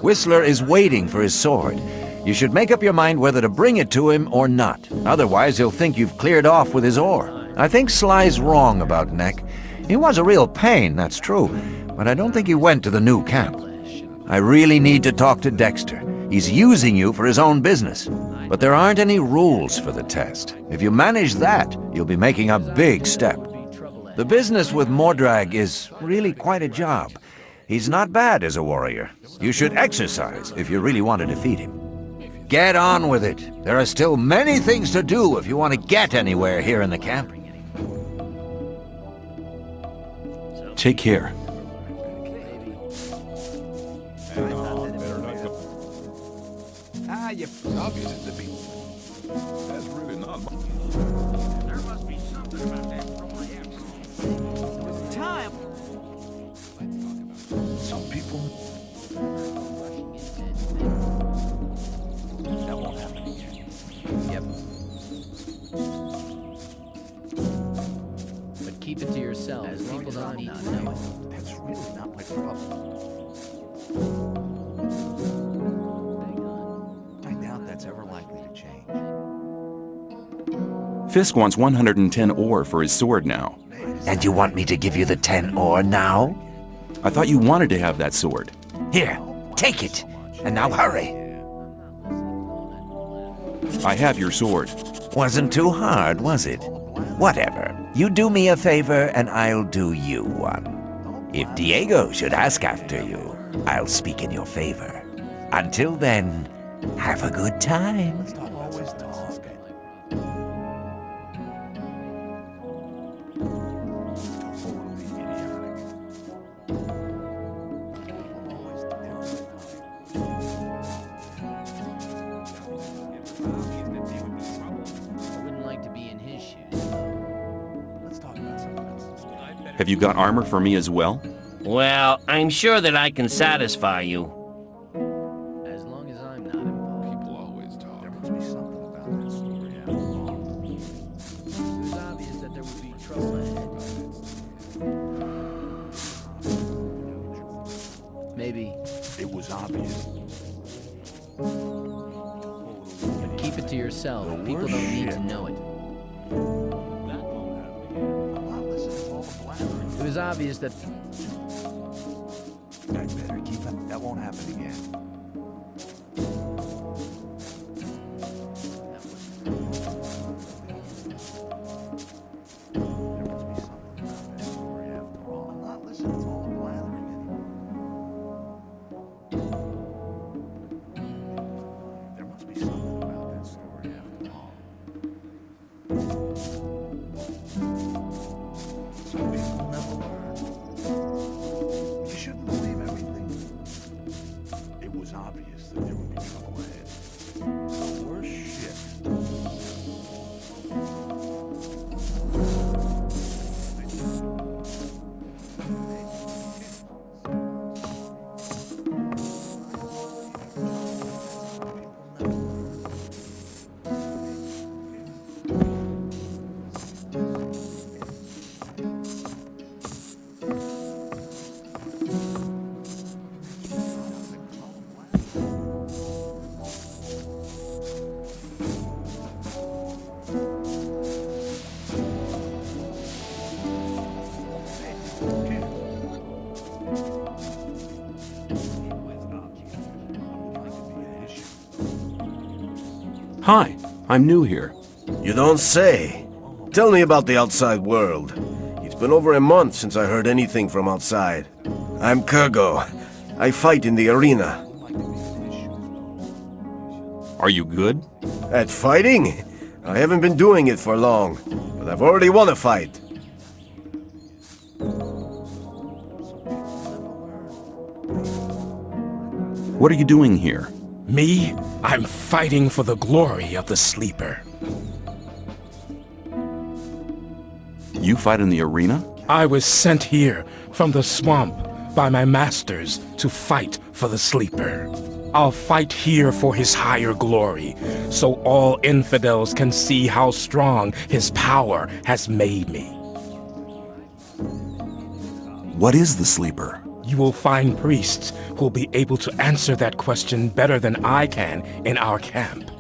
Whistler is waiting for his sword. You should make up your mind whether to bring it to him or not. Otherwise, he'll think you've cleared off with his ore. I think Sly's wrong about Neck. He was a real pain, that's true, but I don't think he went to the new camp. I really need to talk to Dexter. He's using you for his own business. But there aren't any rules for the test. If you manage that, you'll be making a big step. The business with Mordrag is really quite a job. He's not bad as a warrior. You should exercise if you really want to defeat him. Get on with it. There are still many things to do if you want to get anywhere here in the camp. Take care. It's obvious to me. That's really not much. There must be something about that Time. Some people... That won't happen again. Yep. But keep it to yourself. As people don't need to know it. That's really not my problem. I doubt that's ever likely to change. Fisk wants 110 ore for his sword now. And you want me to give you the 10 ore now? I thought you wanted to have that sword. Here, take it. And now hurry. I have your sword. Wasn't too hard, was it? Whatever. You do me a favor, and I'll do you one. If Diego should ask after you, I'll speak in your favor. Until then, have a good time. Have you got armor for me as well? Well, I'm sure that I can satisfy you. As long as I'm not involved. People always talk. There must be something about that story. It was obvious that there would be trouble ahead. Maybe. It was obvious. But keep it to yourself. People don't need to know it. It was obvious that... I better keep it. That won't happen again. Hi, I'm new here. You don't say. Tell me about the outside world. It's been over a month since I heard anything from outside. I'm Kurgo. I fight in the arena. Are you good? At fighting? I haven't been doing it for long, but I've already won a fight. What are you doing here? Me? I'm fighting for the glory of the sleeper. You fight in the arena? I was sent here from the swamp by my masters to fight for the sleeper. I'll fight here for his higher glory, so all infidels can see how strong his power has made me. What is the sleeper? You will find priests who'll be able to answer that question better than I can in our camp.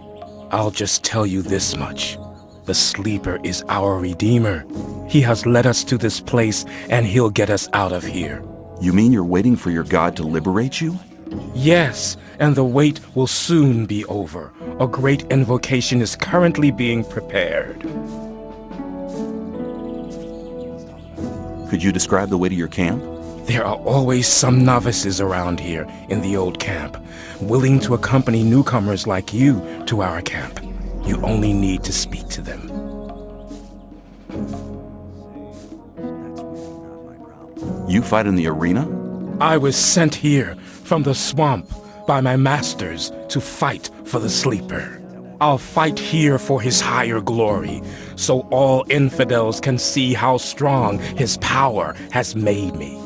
I'll just tell you this much. The sleeper is our redeemer. He has led us to this place, and he'll get us out of here. You mean you're waiting for your god to liberate you? Yes, and the wait will soon be over. A great invocation is currently being prepared. Could you describe the way to your camp? There are always some novices around here in the old camp, willing to accompany newcomers like you to our camp. You only need to speak to them. You fight in the arena? I was sent here from the swamp by my masters to fight for the sleeper. I'll fight here for his higher glory, so all infidels can see how strong his power has made me.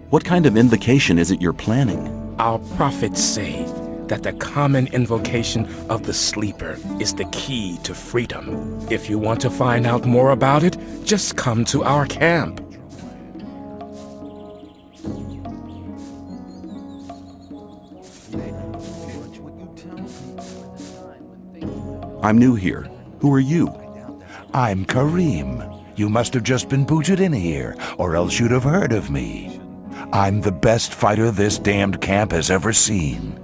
What kind of invocation is it you're planning? Our prophets say that the common invocation of the sleeper is the key to freedom. If you want to find out more about it, just come to our camp. I'm new here. Who are you? I'm Karim. You must have just been booted in here, or else you'd have heard of me. I'm the best fighter this damned camp has ever seen.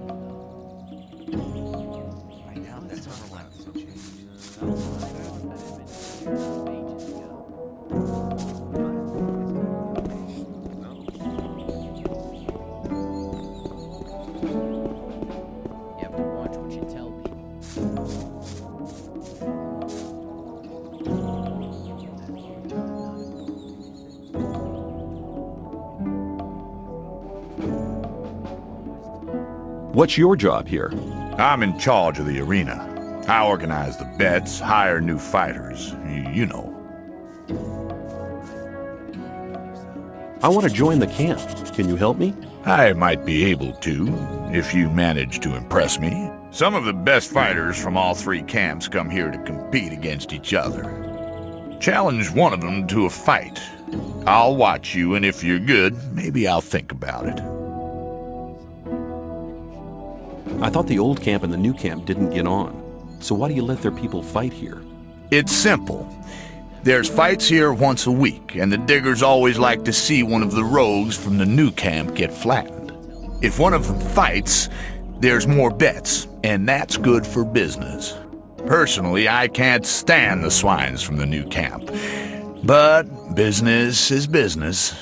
What's your job here? I'm in charge of the arena. I organize the bets, hire new fighters. You know. I want to join the camp. Can you help me? I might be able to, if you manage to impress me. Some of the best fighters from all three camps come here to compete against each other. Challenge one of them to a fight. I'll watch you, and if you're good, maybe I'll think about it. I thought the old camp and the new camp didn't get on. So why do you let their people fight here? It's simple. There's fights here once a week, and the diggers always like to see one of the rogues from the new camp get flattened. If one of them fights, there's more bets, and that's good for business. Personally, I can't stand the swines from the new camp. But business is business.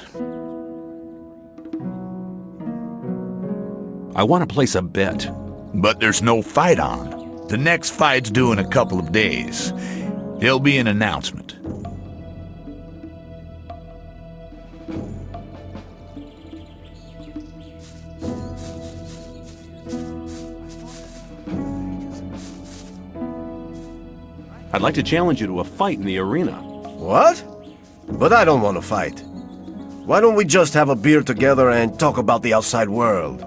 I want to place a bet. But there's no fight on. The next fight's due in a couple of days. There'll be an announcement. I'd like to challenge you to a fight in the arena. What? But I don't want to fight. Why don't we just have a beer together and talk about the outside world?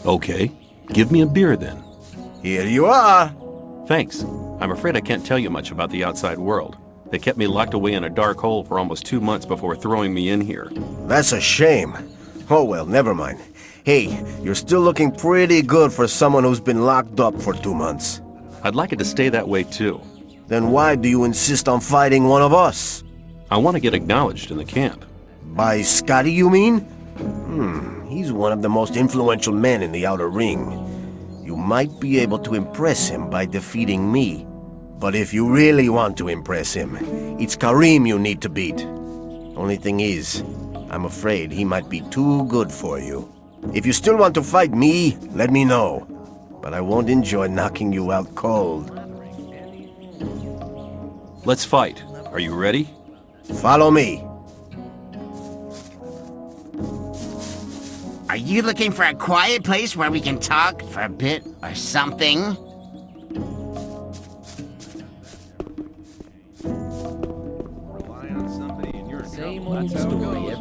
Okay, give me a beer then. Here you are. Thanks. I'm afraid I can't tell you much about the outside world. They kept me locked away in a dark hole for almost 2 months before throwing me in here. That's a shame. Oh well, never mind. Hey, you're still looking pretty good for someone who's been locked up for 2 months. I'd like it to stay that way too. Then why do you insist on fighting one of us? I want to get acknowledged in the camp. By Scotty, you mean? He's one of the most influential men in the Outer Ring. You might be able to impress him by defeating me. But if you really want to impress him, it's Karim you need to beat. Only thing is, I'm afraid he might be too good for you. If you still want to fight me, let me know. But I won't enjoy knocking you out cold. Let's fight. Are you ready? Follow me. Are you looking for a quiet place where we can talk for a bit or something?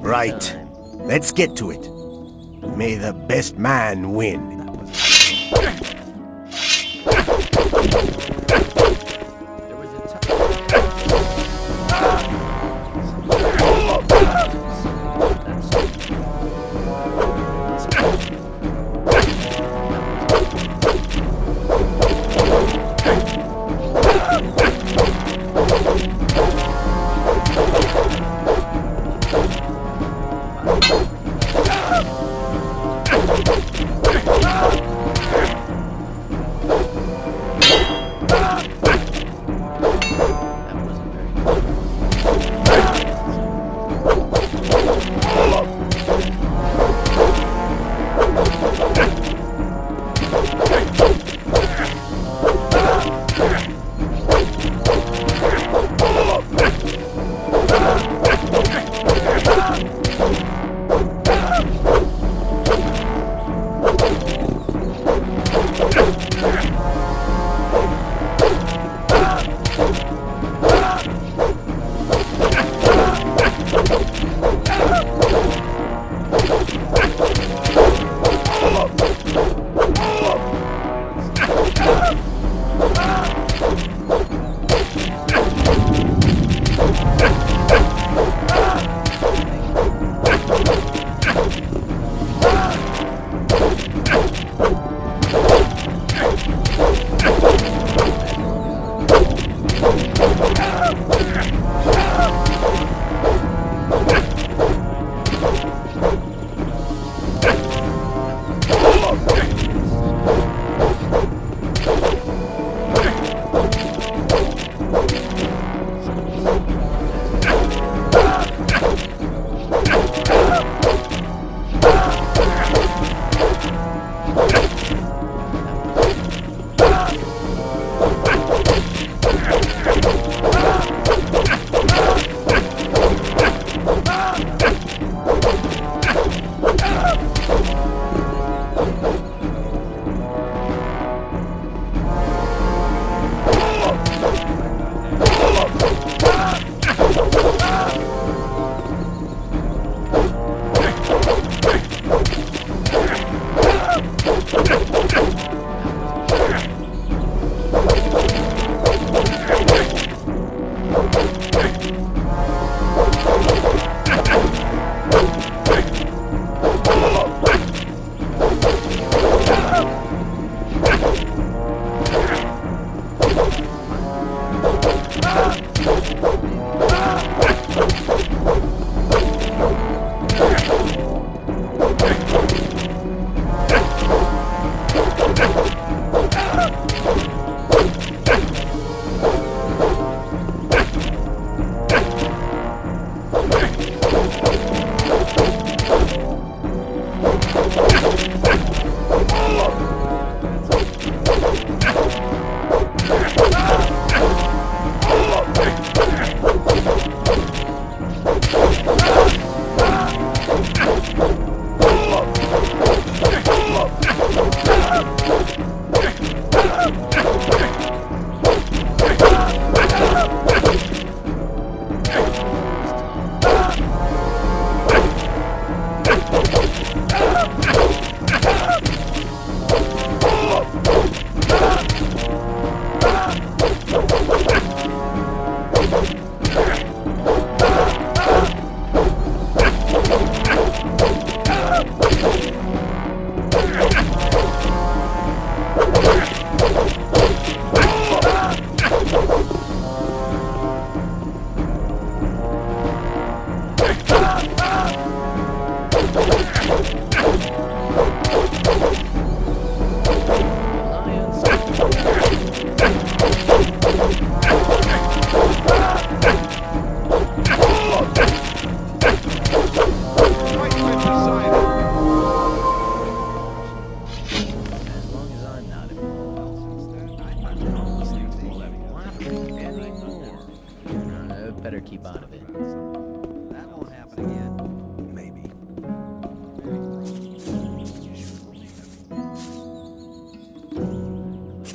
Right. Let's get to it. May the best man win.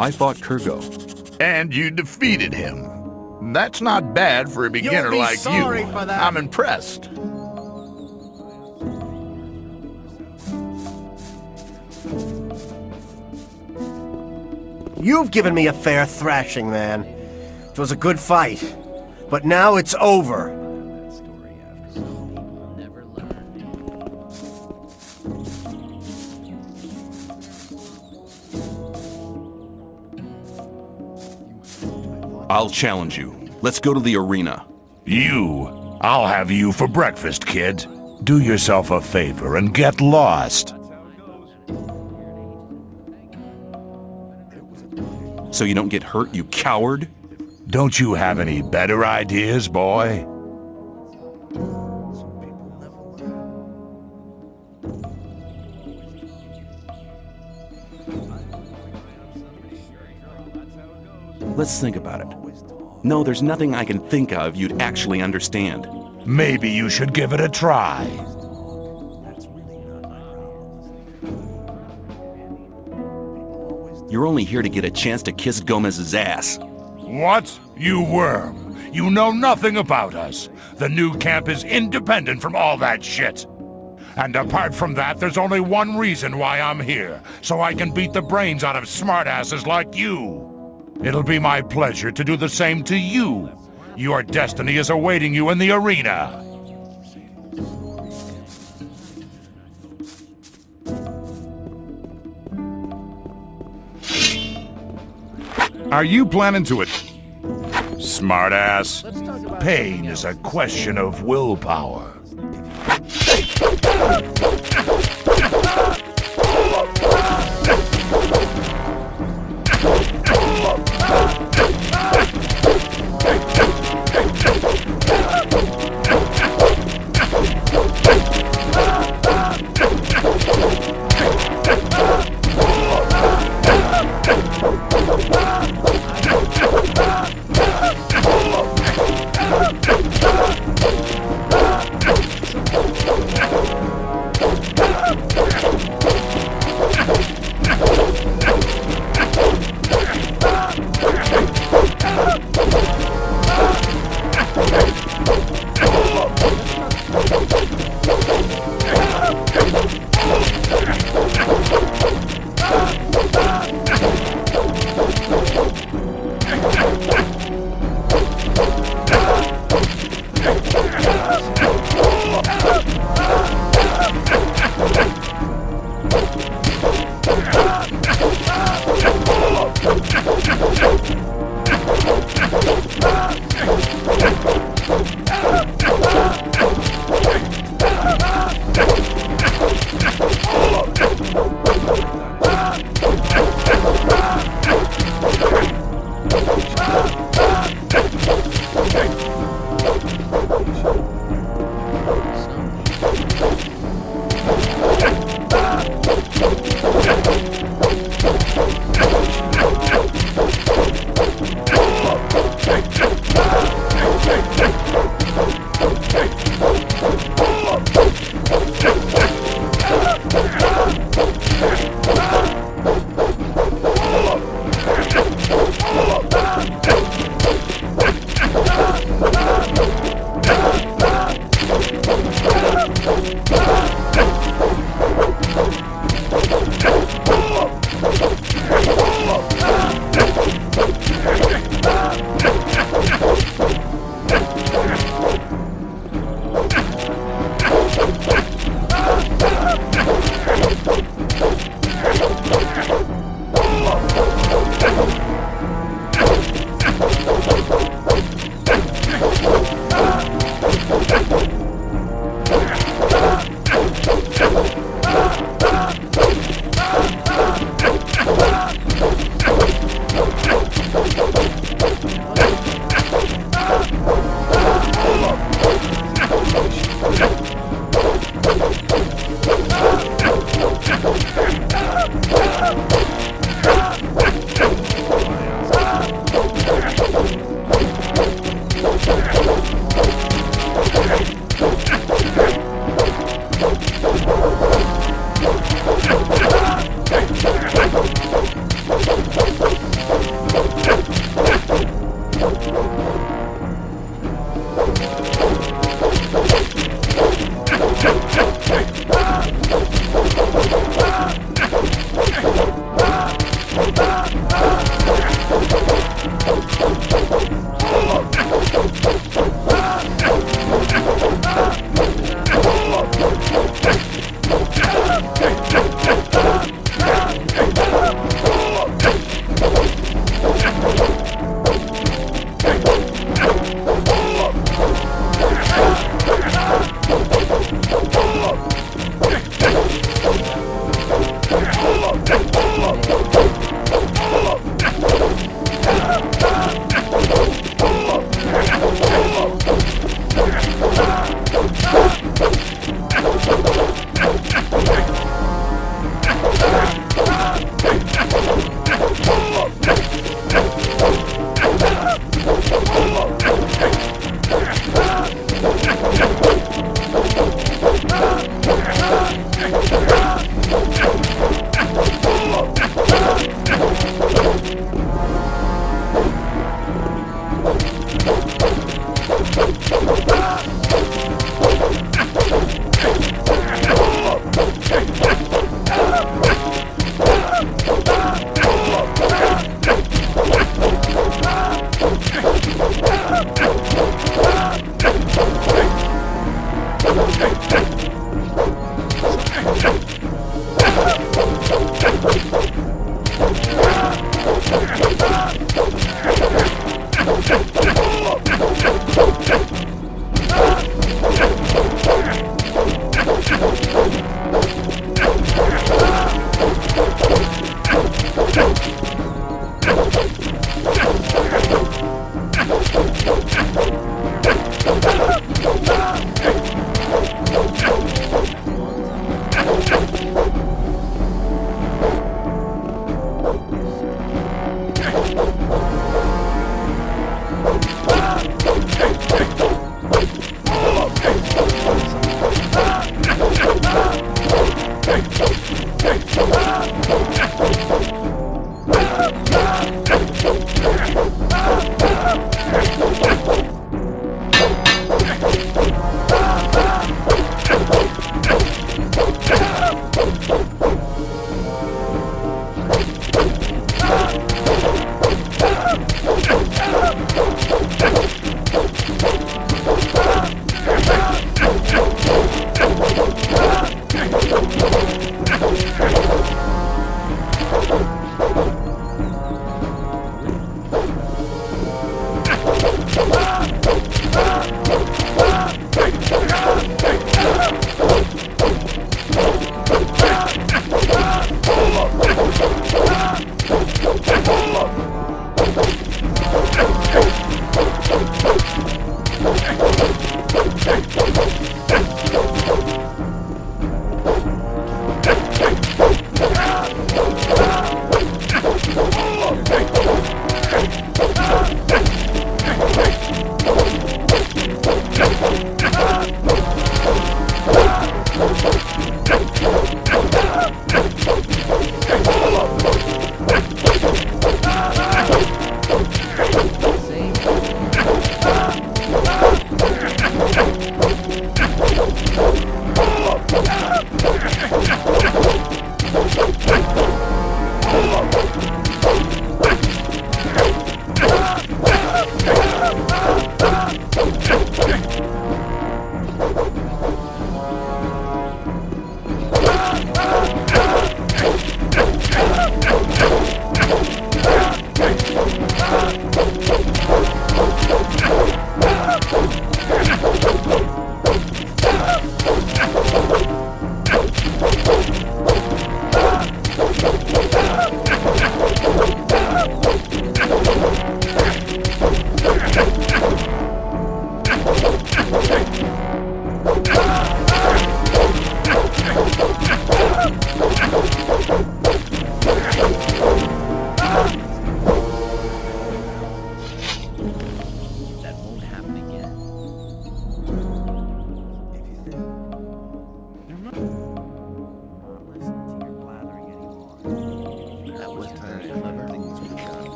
I fought Kurgo. And you defeated him. That's not bad for a beginner like you. For that. I'm impressed. You've given me a fair thrashing, man. It was a good fight. But now it's over. I'll challenge you. Let's go to the arena. You? I'll have you for breakfast, kid. Do yourself a favor and get lost. So you don't get hurt, you coward? Don't you have any better ideas, boy? Let's think about it. No, there's nothing I can think of you'd actually understand. Maybe you should give it a try. You're only here to get a chance to kiss Gomez's ass. What? You worm! You know nothing about us. The new camp is independent from all that shit. And apart from that, there's only one reason why I'm here, so I can beat the brains out of smartasses like you. It'll be my pleasure to do the same to you. Your destiny is awaiting you in the arena. Are you planning to it? Smartass. Pain is a question of willpower.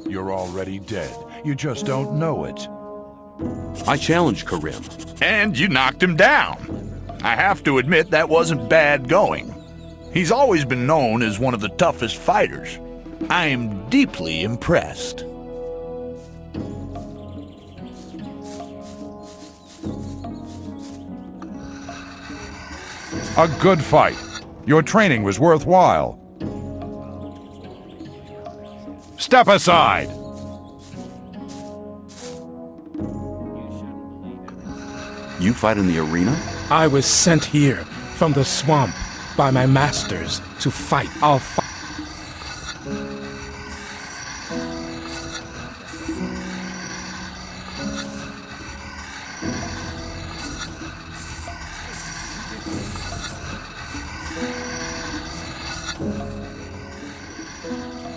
You're already dead. You just don't know it. I challenged Karim. And you knocked him down. I have to admit that wasn't bad going. He's always been known as one of the toughest fighters. I am deeply impressed. A good fight. Your training was worthwhile. Step aside! You fight in the arena? I was sent here from the swamp by my masters to fight. I'll fight.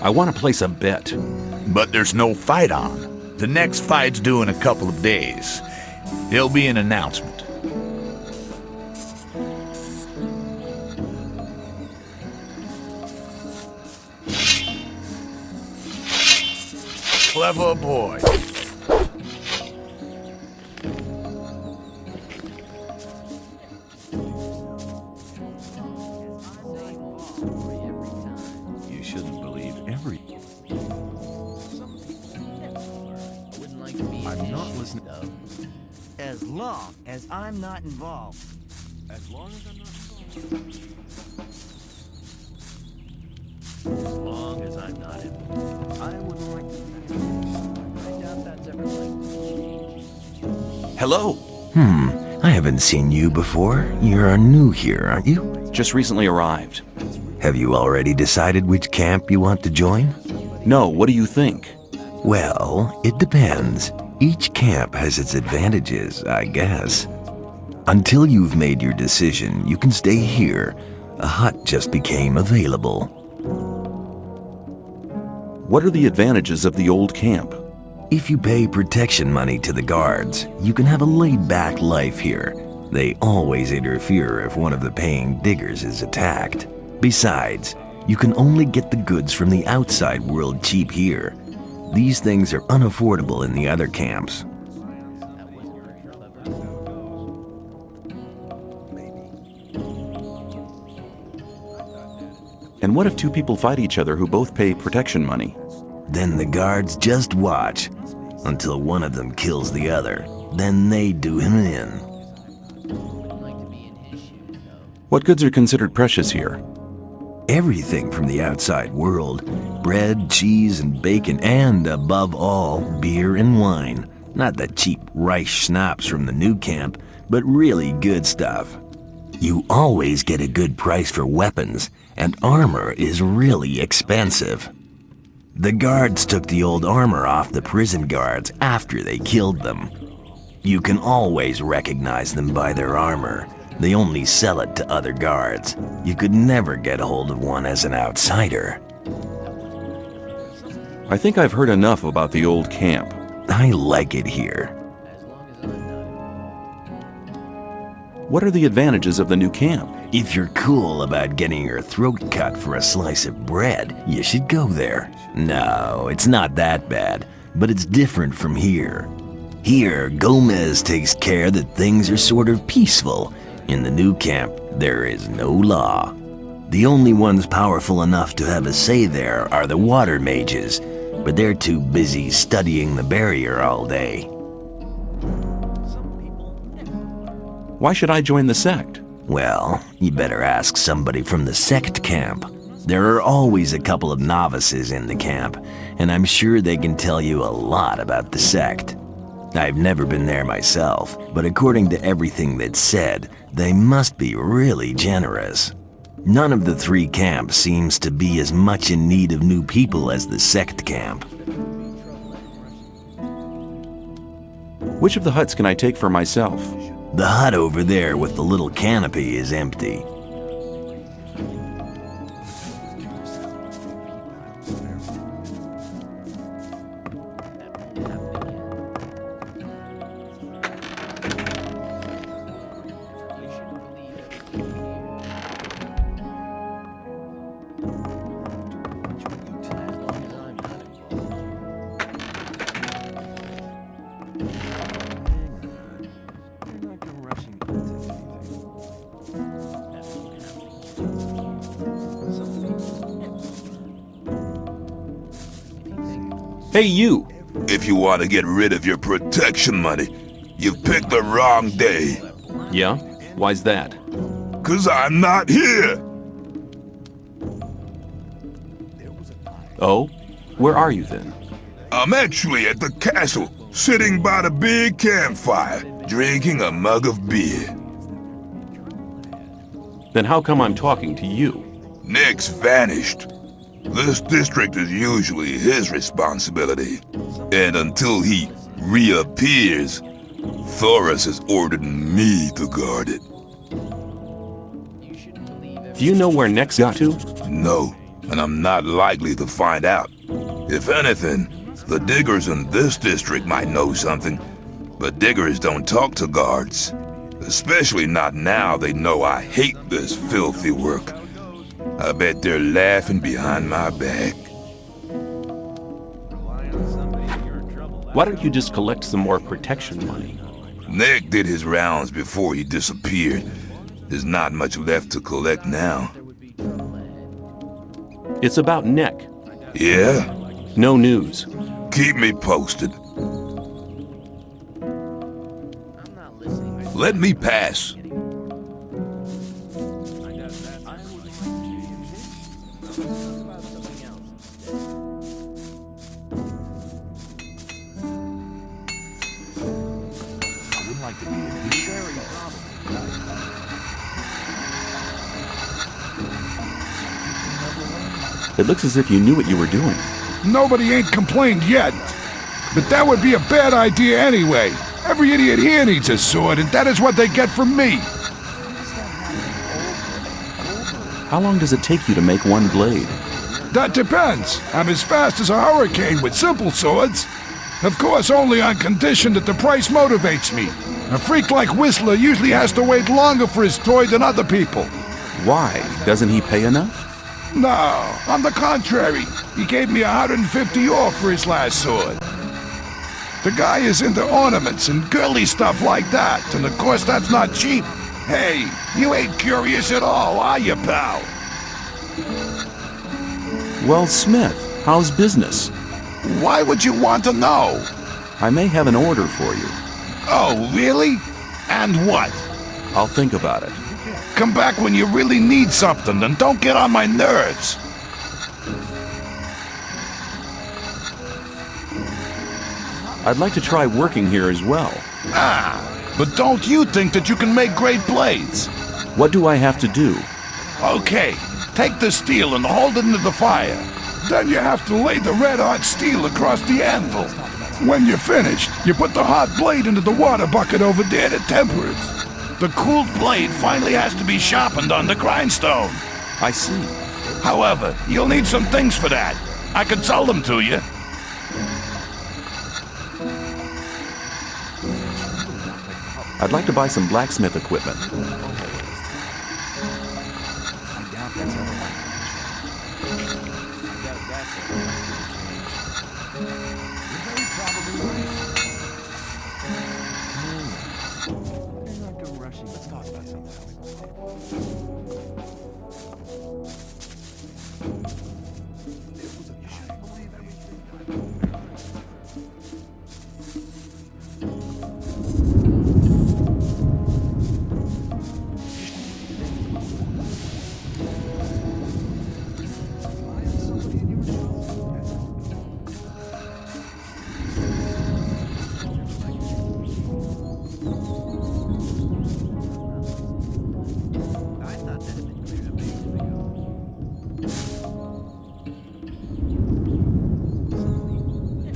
I want to place a bet. But there's no fight on. The next fight's due in a couple of days. There'll be an announcement. Clever boy. You shouldn't believe every... I'm not listening. As long as I'm not involved. As long as I'm not involved. As long as I'm not involved. I would like to... I doubt that's ever likely to change. Hello. I haven't seen you before. You're new here, aren't you? Just recently arrived. Have you already decided which camp you want to join? No, what do you think? Well, it depends. Each camp has its advantages, I guess. Until you've made your decision, you can stay here. A hut just became available. What are the advantages of the old camp? If you pay protection money to the guards, you can have a laid-back life here. They always interfere if one of the paying diggers is attacked. Besides, you can only get the goods from the outside world cheap here. These things are unaffordable in the other camps. And what if two people fight each other who both pay protection money? Then the guards just watch until one of them kills the other. Then they do him in. What goods are considered precious here? Everything from the outside world. Bread, cheese, and bacon, and above all, beer and wine. Not the cheap rice schnapps from the new camp, but really good stuff. You always get a good price for weapons, and armor is really expensive. The guards took the old armor off the prison guards after they killed them. You can always recognize them by their armor. They only sell it to other guards. You could never get a hold of one as an outsider. I think I've heard enough about the old camp. I like it here. What are the advantages of the new camp? If you're cool about getting your throat cut for a slice of bread, you should go there. No, it's not that bad, but it's different from here. Here, Gomez takes care that things are sort of peaceful. In the new camp, there is no law. The only ones powerful enough to have a say there are the water mages, but they're too busy studying the barrier all day. Why should I join the sect? Well, you better ask somebody from the sect camp. There are always a couple of novices in the camp, and I'm sure they can tell you a lot about the sect. I've never been there myself, but according to everything that's said, they must be really generous. None of the three camps seems to be as much in need of new people as the sect camp. Which of the huts can I take for myself? The hut over there with the little canopy is empty. Hey, you! If you want to get rid of your protection money, you've picked the wrong day. Yeah? Why's that? 'Cause I'm not here! Oh? Where are you then? I'm actually at the castle, sitting by the big campfire, drinking a mug of beer. Then how come I'm talking to you? Nick's vanished. This district is usually his responsibility. And until he reappears, Thoris has ordered me to guard it. Do you know where Nex got to? No, and I'm not likely to find out. If anything, the diggers in this district might know something, but diggers don't talk to guards. Especially not now they know I hate this filthy work. I bet they're laughing behind my back. Why don't you just collect some more protection money? Nick did his rounds before he disappeared. There's not much left to collect now. It's about Nick. Yeah? No news. Keep me posted. Let me pass. It looks as if you knew what you were doing. Nobody ain't complained yet. But that would be a bad idea anyway. Every idiot here needs a sword, and that is what they get from me. How long does it take you to make one blade? That depends. I'm as fast as a hurricane with simple swords. Of course, only on condition that the price motivates me. A freak like Whistler usually has to wait longer for his toy than other people. Why? Doesn't he pay enough? No, on the contrary. He gave me 150 off for his last sword. The guy is into ornaments and girly stuff like that, and of course that's not cheap. Hey, you ain't curious at all, are you, pal? Well, Smith, how's business? Why would you want to know? I may have an order for you. Oh, really? And what? I'll think about it. Come back when you really need something, and don't get on my nerves. I'd like to try working here as well. Ah, but don't you think that you can make great blades? What do I have to do? Okay, take the steel and hold it into the fire. Then you have to lay the red-hot steel across the anvil. When you're finished, you put the hot blade into the water bucket over there to temper it. The cooled blade finally has to be sharpened on the grindstone. I see. However, you'll need some things for that. I could sell them to you. I'd like to buy some blacksmith equipment.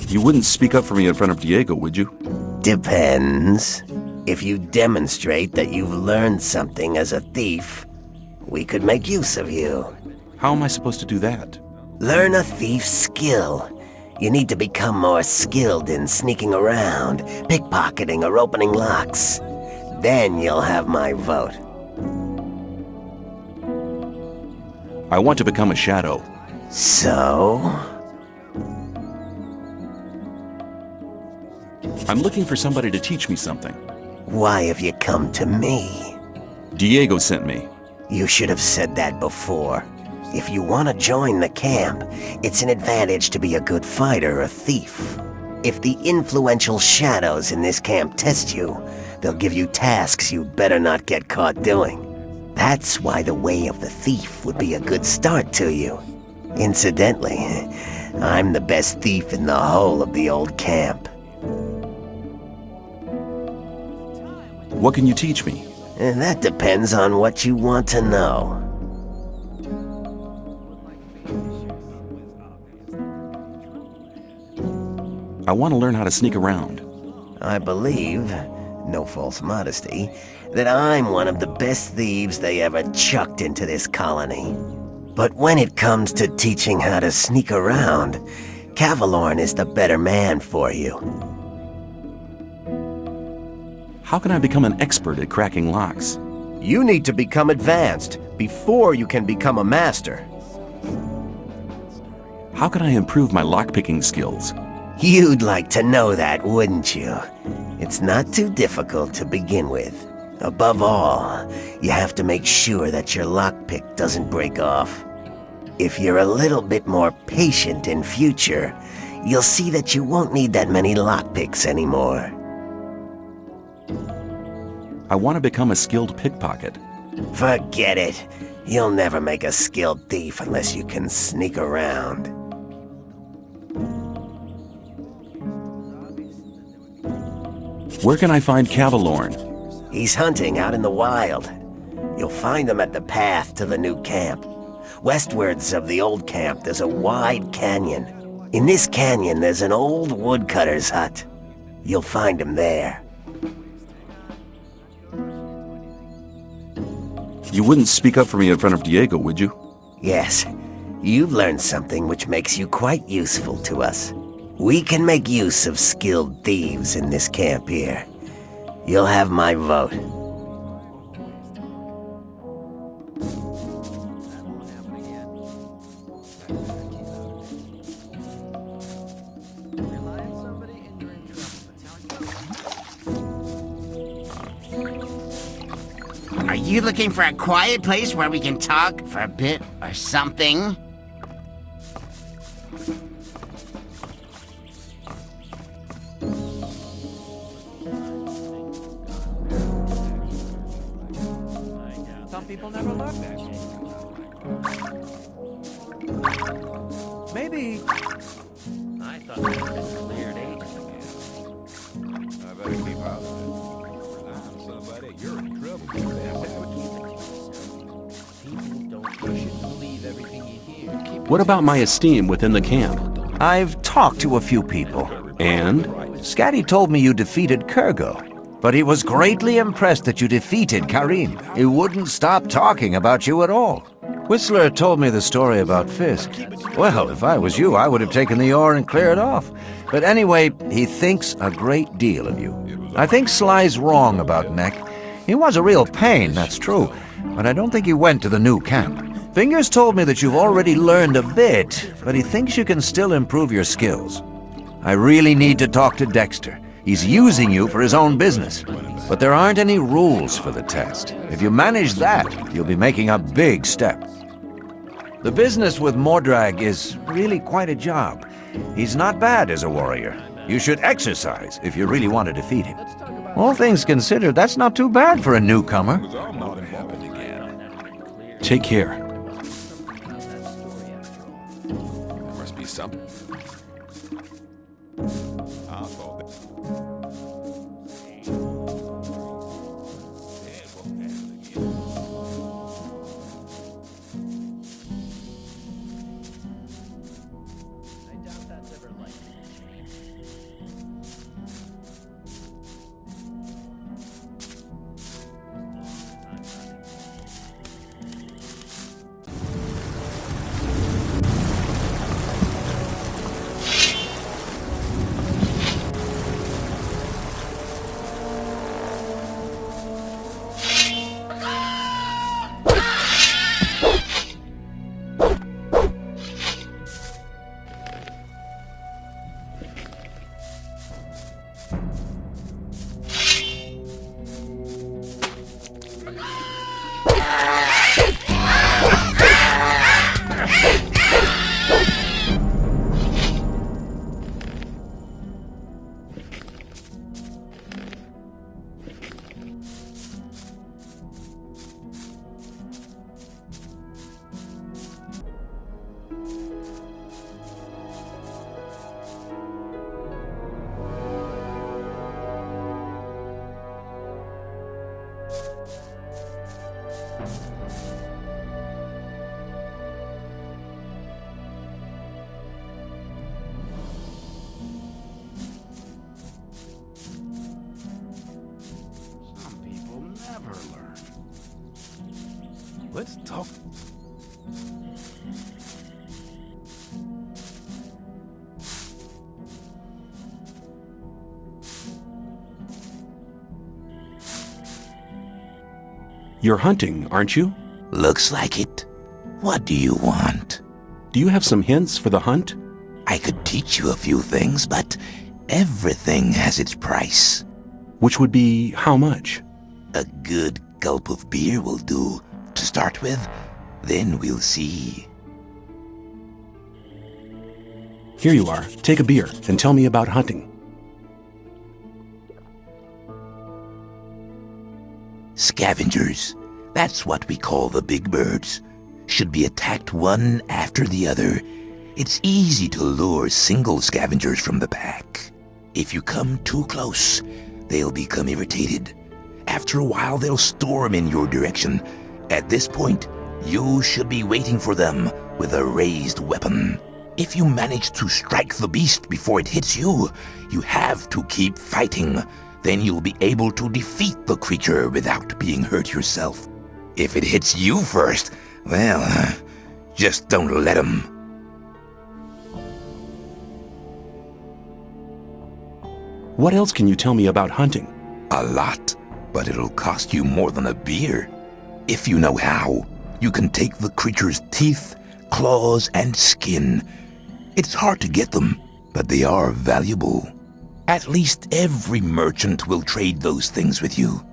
You wouldn't speak up for me in front of Diego, would you? Depends. If you demonstrate that you've learned something as a thief, we could make use of you. How am I supposed to do that? Learn a thief's skill. You need to become more skilled in sneaking around, pickpocketing, or opening locks. Then you'll have my vote. I want to become a shadow. So? I'm looking for somebody to teach me something. Why have you come to me? Diego sent me. You should have said that before. If you want to join the camp, it's an advantage to be a good fighter or thief. If the influential shadows in this camp test you, they'll give you tasks you'd better not get caught doing. That's why the way of the thief would be a good start to you. Incidentally, I'm the best thief in the whole of the old camp. What can you teach me? That depends on what you want to know. I want to learn how to sneak around. I believe, no false modesty, that I'm one of the best thieves they ever chucked into this colony. But when it comes to teaching how to sneak around, Cavalorn is the better man for you. How can I become an expert at cracking locks? You need to become advanced before you can become a master. How can I improve my lockpicking skills? You'd like to know that, wouldn't you? It's not too difficult to begin with. Above all, you have to make sure that your lockpick doesn't break off. If you're a little bit more patient in future, you'll see that you won't need that many lockpicks anymore. I want to become a skilled pickpocket. Forget it. You'll never make a skilled thief unless you can sneak around. Where can I find Cavalorn? He's hunting out in the wild. You'll find him at the path to the new camp. Westwards of the old camp, there's a wide canyon. In this canyon, there's an old woodcutter's hut. You'll find him there. You wouldn't speak up for me in front of Diego, would you? Yes. You've learned something which makes you quite useful to us. We can make use of skilled thieves in this camp here. You'll have my vote. Are you looking for a quiet place where we can talk for a bit or something? Some people never learn that. Maybe. I thought that had been cleared ages ago. I better keep out of it. Somebody, you're in trouble. People don't. You shouldn't believe everything you hear. What about my esteem within the camp? I've talked to a few people. And? Scatty told me you defeated Kurgo. But he was greatly impressed that you defeated Karim. He wouldn't stop talking about you at all. Whistler told me the story about Fisk. Well, if I was you, I would have taken the ore and cleared it off. But anyway, he thinks a great deal of you. I think Sly's wrong about Neck. He was a real pain, that's true. But I don't think he went to the new camp. Fingers told me that you've already learned a bit, but he thinks you can still improve your skills. I really need to talk to Dexter. He's using you for his own business. But there aren't any rules for the test. If you manage that, you'll be making a big step. The business with Mordrag is really quite a job. He's not bad as a warrior. You should exercise if you really want to defeat him. All things considered, that's not too bad for a newcomer. Take care. There must be something. Let's talk. You're hunting, aren't you? Looks like it. What do you want? Do you have some hints for the hunt? I could teach you a few things, but everything has its price. Which would be how much? A good gulp of beer will do to start with. Then we'll see. Here you are. Take a beer and tell me about hunting. Scavengers. That's what we call the big birds. Should be attacked one after the other. It's easy to lure single scavengers from the pack. If you come too close, they'll become irritated. After a while, they'll storm in your direction. At this point, you should be waiting for them with a raised weapon. If you manage to strike the beast before it hits you, you have to keep fighting. Then you'll be able to defeat the creature without being hurt yourself. If it hits you first, well, just don't let him. What else can you tell me about hunting? A lot, but it'll cost you more than a beer. If you know how, you can take the creature's teeth, claws, and skin. It's hard to get them, but they are valuable. At least every merchant will trade those things with you.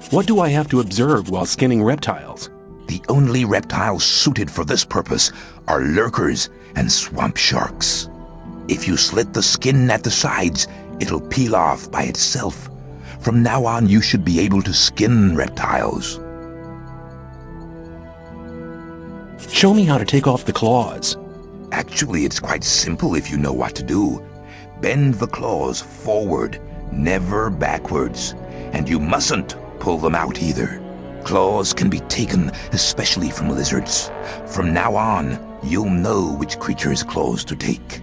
What do I have to observe while skinning reptiles? The only reptiles suited for this purpose are lurkers and swamp sharks. If you slit the skin at the sides, it'll peel off by itself. From now on, you should be able to skin reptiles. Show me how to take off the claws. Actually, it's quite simple if you know what to do. Bend the claws forward, never backwards. And you mustn't pull them out either. Claws can be taken, especially from lizards. From now on, you'll know which creature's claws to take.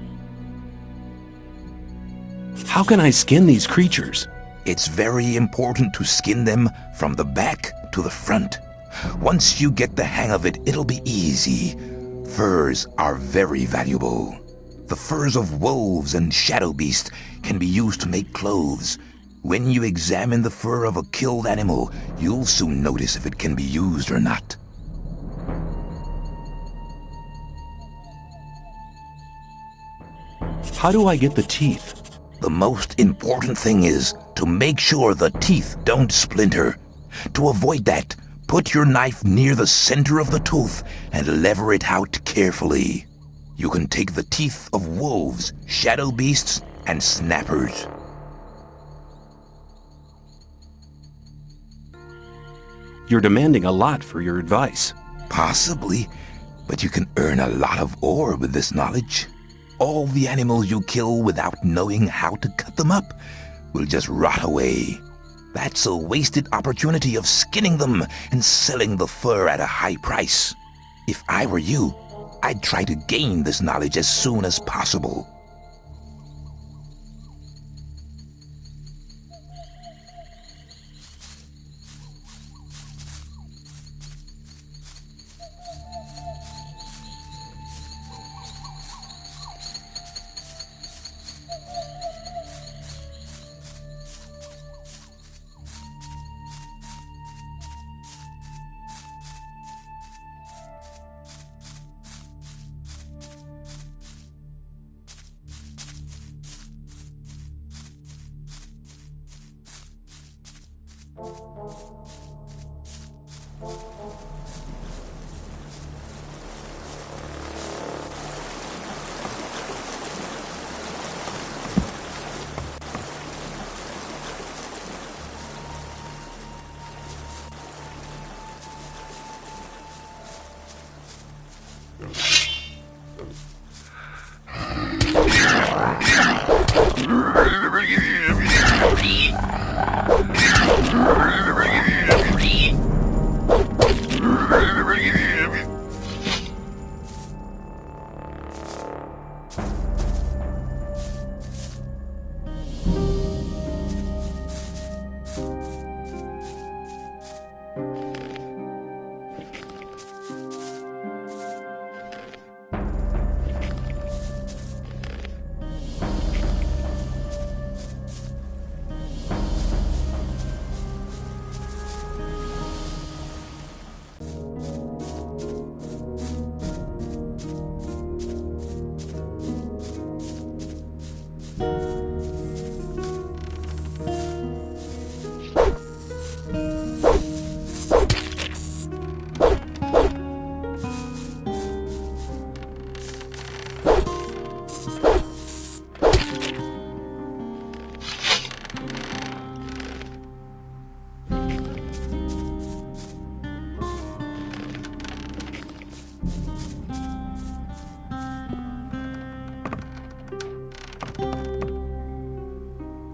How can I skin these creatures? It's very important to skin them from the back to the front. Once you get the hang of it, it'll be easy. Furs are very valuable. The furs of wolves and shadow beasts can be used to make clothes. When you examine the fur of a killed animal, you'll soon notice if it can be used or not. How do I get the teeth? The most important thing is to make sure the teeth don't splinter. To avoid that, put your knife near the center of the tooth and lever it out carefully. You can take the teeth of wolves, shadow beasts, and snappers. You're demanding a lot for your advice. Possibly, but you can earn a lot of ore with this knowledge. All the animals you kill without knowing how to cut them up will just rot away. That's a wasted opportunity of skinning them and selling the fur at a high price. If I were you, I'd try to gain this knowledge as soon as possible.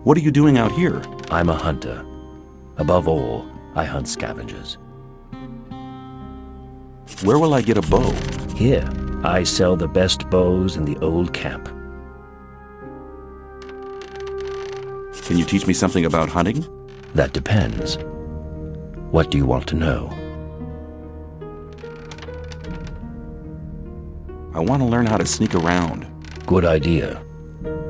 What are you doing out here? I'm a hunter. Above all, I hunt scavengers. Where will I get a bow? Here, I sell the best bows in the old camp. Can you teach me something about hunting? That depends. What do you want to know? I want to learn how to sneak around. Good idea.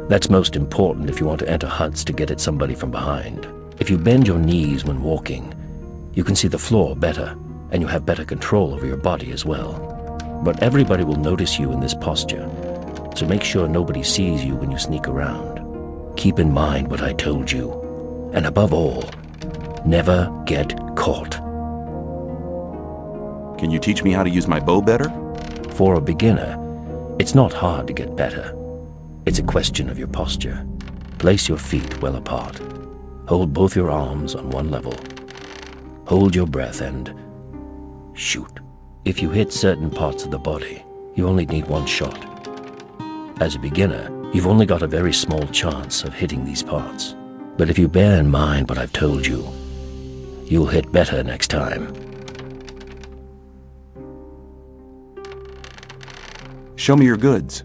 That's most important if you want to enter hunts to get at somebody from behind. If you bend your knees when walking, you can see the floor better, and you have better control over your body as well. But everybody will notice you in this posture, so make sure nobody sees you when you sneak around. Keep in mind what I told you, and above all, never get caught. Can you teach me how to use my bow better? For a beginner, it's not hard to get better. It's a question of your posture. Place your feet well apart. Hold both your arms on one level. Hold your breath and shoot. If you hit certain parts of the body, you only need one shot. As a beginner, you've only got a very small chance of hitting these parts. But if you bear in mind what I've told you, you'll hit better next time. Show me your goods.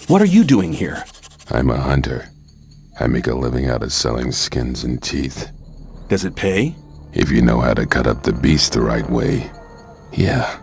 What are you doing here? I'm a hunter. I make a living out of selling skins and teeth. Does it pay? If you know how to cut up the beast the right way, yeah.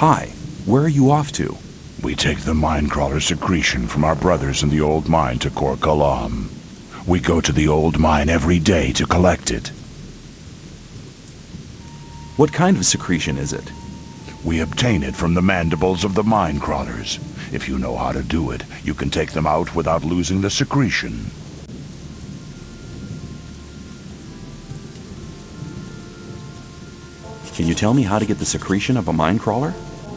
Hi. Where are you off to? We take the minecrawler secretion from our brothers in the old mine to Campamento. We go to the old mine every day to collect it. What kind of secretion is it? We obtain it from the mandibles of the minecrawlers. If you know how to do it, you can take them out without losing the secretion. Can you tell me how to get the secretion of a minecrawler?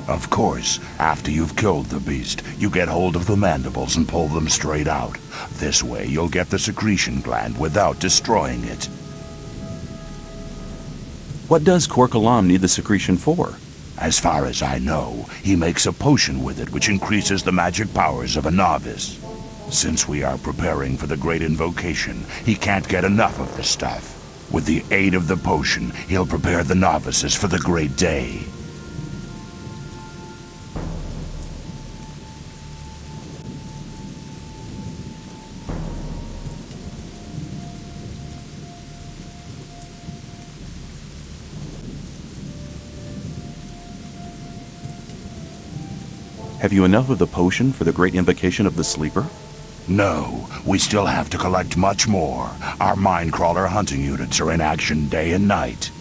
Of course. After you've killed the beast, you get hold of the mandibles and pull them straight out. This way, you'll get the secretion gland without destroying it. What does Korkalam need the secretion for? As far as I know, he makes a potion with it which increases the magic powers of a novice. Since we are preparing for the great invocation, he can't get enough of the stuff. With the aid of the potion, he'll prepare the novices for the great day. Have you enough of the potion for the great invocation of the sleeper? No, we still have to collect much more. Our minecrawler hunting units are in action day and night.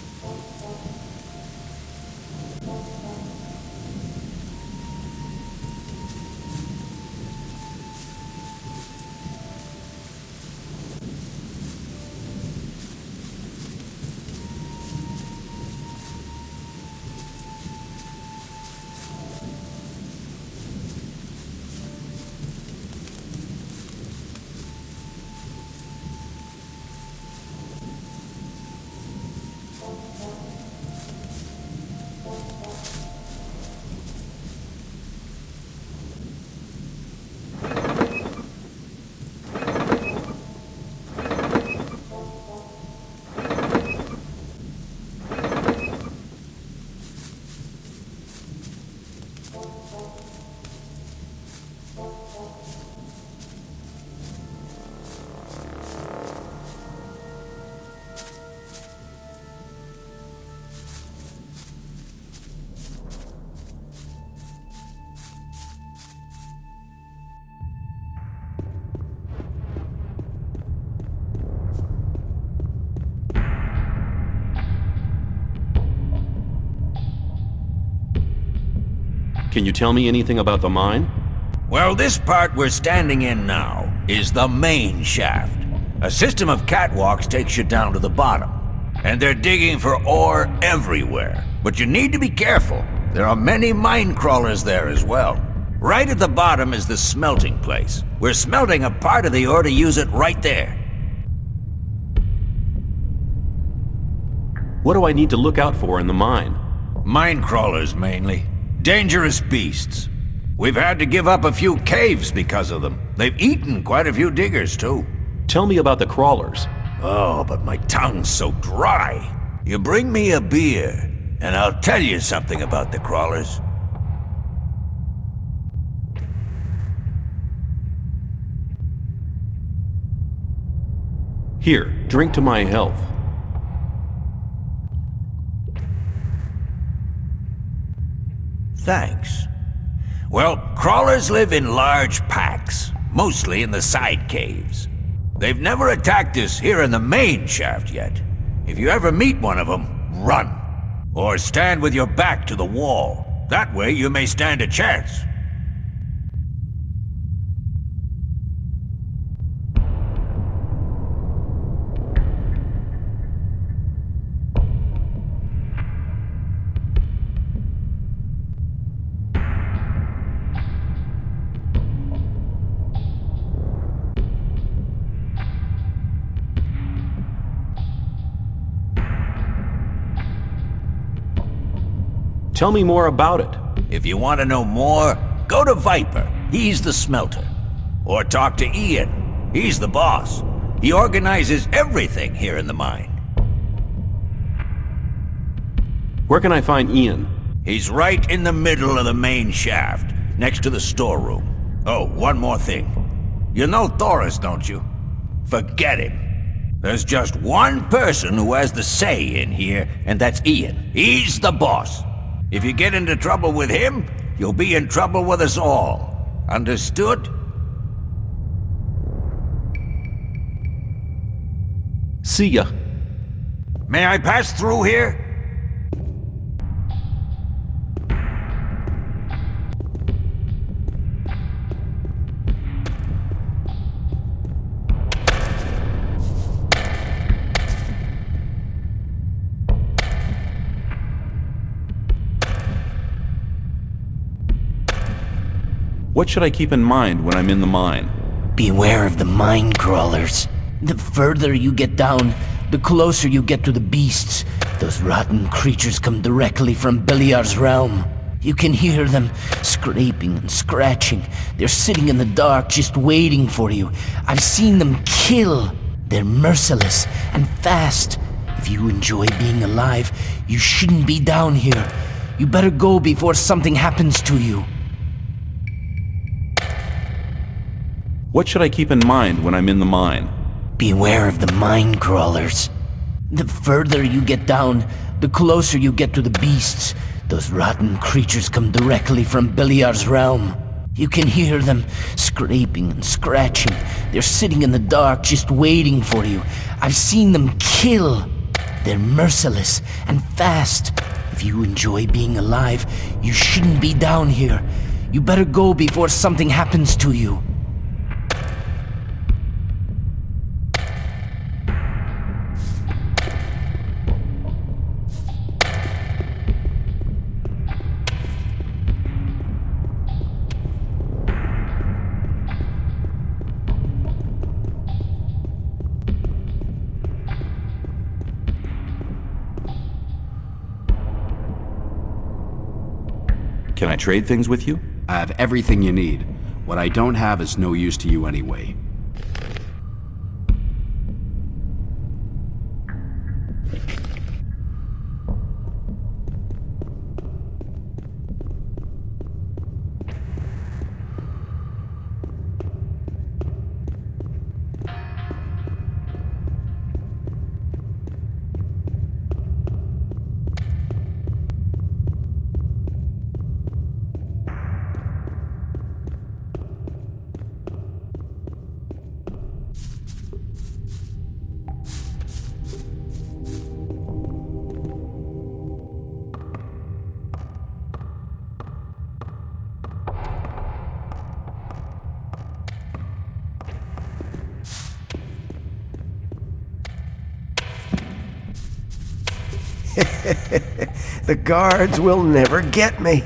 Can you tell me anything about the mine? Well, this part we're standing in now is the main shaft. A system of catwalks takes you down to the bottom. And they're digging for ore everywhere. But you need to be careful. There are many mine crawlers there as well. Right at the bottom is the smelting place. We're smelting a part of the ore to use it right there. What do I need to look out for in the mine? Mine crawlers, mainly. Dangerous beasts. We've had to give up a few caves because of them. They've eaten quite a few diggers, too. Tell me about the crawlers. Oh, but my tongue's so dry. You bring me a beer, and I'll tell you something about the crawlers. Here, drink to my health. Thanks. Well, crawlers live in large packs, mostly in the side caves. They've never attacked us here in the main shaft yet. If you ever meet one of them, run. Or stand with your back to the wall. That way you may stand a chance. Tell me more about it. If you want to know more, go to Viper. He's the smelter. Or talk to Ian. He's the boss. He organizes everything here in the mine. Where can I find Ian? He's right in the middle of the main shaft, next to the storeroom. Oh, one more thing. You know Thoris, don't you? Forget him. There's just one person who has the say in here, and that's Ian. He's the boss. If you get into trouble with him, you'll be in trouble with us all. Understood? See ya. May I pass through here? What should I keep in mind when I'm in the mine? Beware of the mine crawlers. The further you get down, the closer you get to the beasts. Those rotten creatures come directly from Beliar's realm. You can hear them scraping and scratching. They're sitting in the dark just waiting for you. I've seen them kill. They're merciless and fast. If you enjoy being alive, you shouldn't be down here. You better go before something happens to you. What should I keep in mind when I'm in the mine? Beware of the mine crawlers. The further you get down, the closer you get to the beasts. Those rotten creatures come directly from Beliar's realm. You can hear them scraping and scratching. They're sitting in the dark just waiting for you. I've seen them kill. They're merciless and fast. If you enjoy being alive, you shouldn't be down here. You better go before something happens to you. Can I trade things with you? I have everything you need. What I don't have is no use to you anyway. The guards will never get me.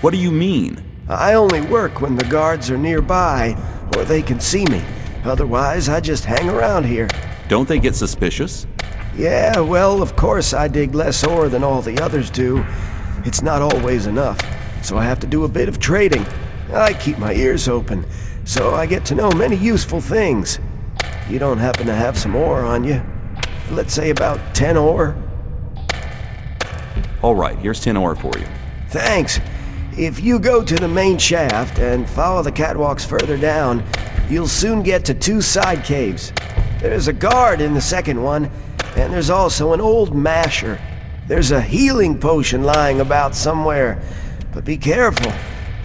What do you mean? I only work when the guards are nearby, or they can see me. Otherwise, I just hang around here. Don't they get suspicious? Yeah, well, of course I dig less ore than all the others do. It's not always enough, so I have to do a bit of trading. I keep my ears open, so I get to know many useful things. You don't happen to have some ore on you? Let's say about 10 ore? All right, here's 10 ore for you. Thanks. If you go to the main shaft and follow the catwalks further down, you'll soon get to 2 side caves. There's a guard in the second one, and there's also an old masher. There's a healing potion lying about somewhere, but be careful,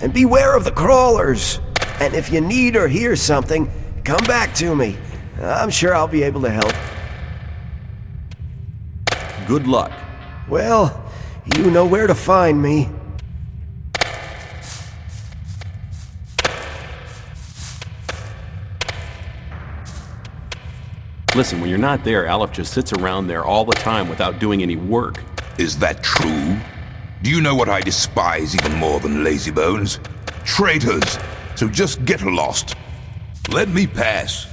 and beware of the crawlers. And if you need or hear something, come back to me. I'm sure I'll be able to help. Good luck. Well, you know where to find me. Listen, when you're not there, Aleph just sits around there all the time without doing any work. Is that true? Do you know what I despise even more than lazybones? Traitors! So just get lost. Let me pass.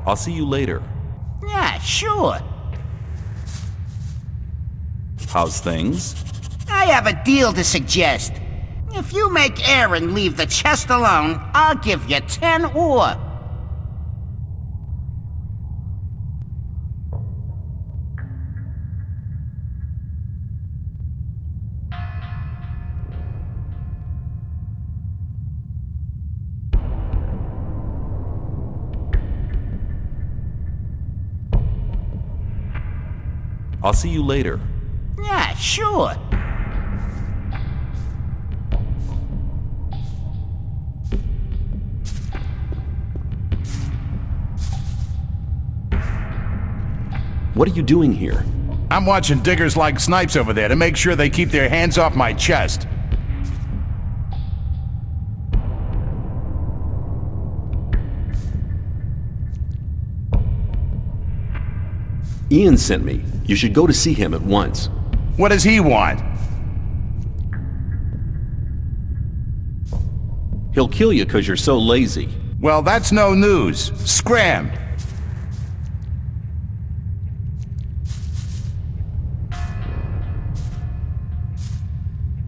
I'll see you later. Yeah, sure. How's things? I have a deal to suggest. If you make Aaron leave the chest alone, I'll give you 10 ore. I'll see you later. Yeah, sure. What are you doing here? I'm watching diggers like snipes over there to make sure they keep their hands off my chest. Ian sent me. You should go to see him at once. What does he want? He'll kill you because you're so lazy. Well, that's no news. Scram!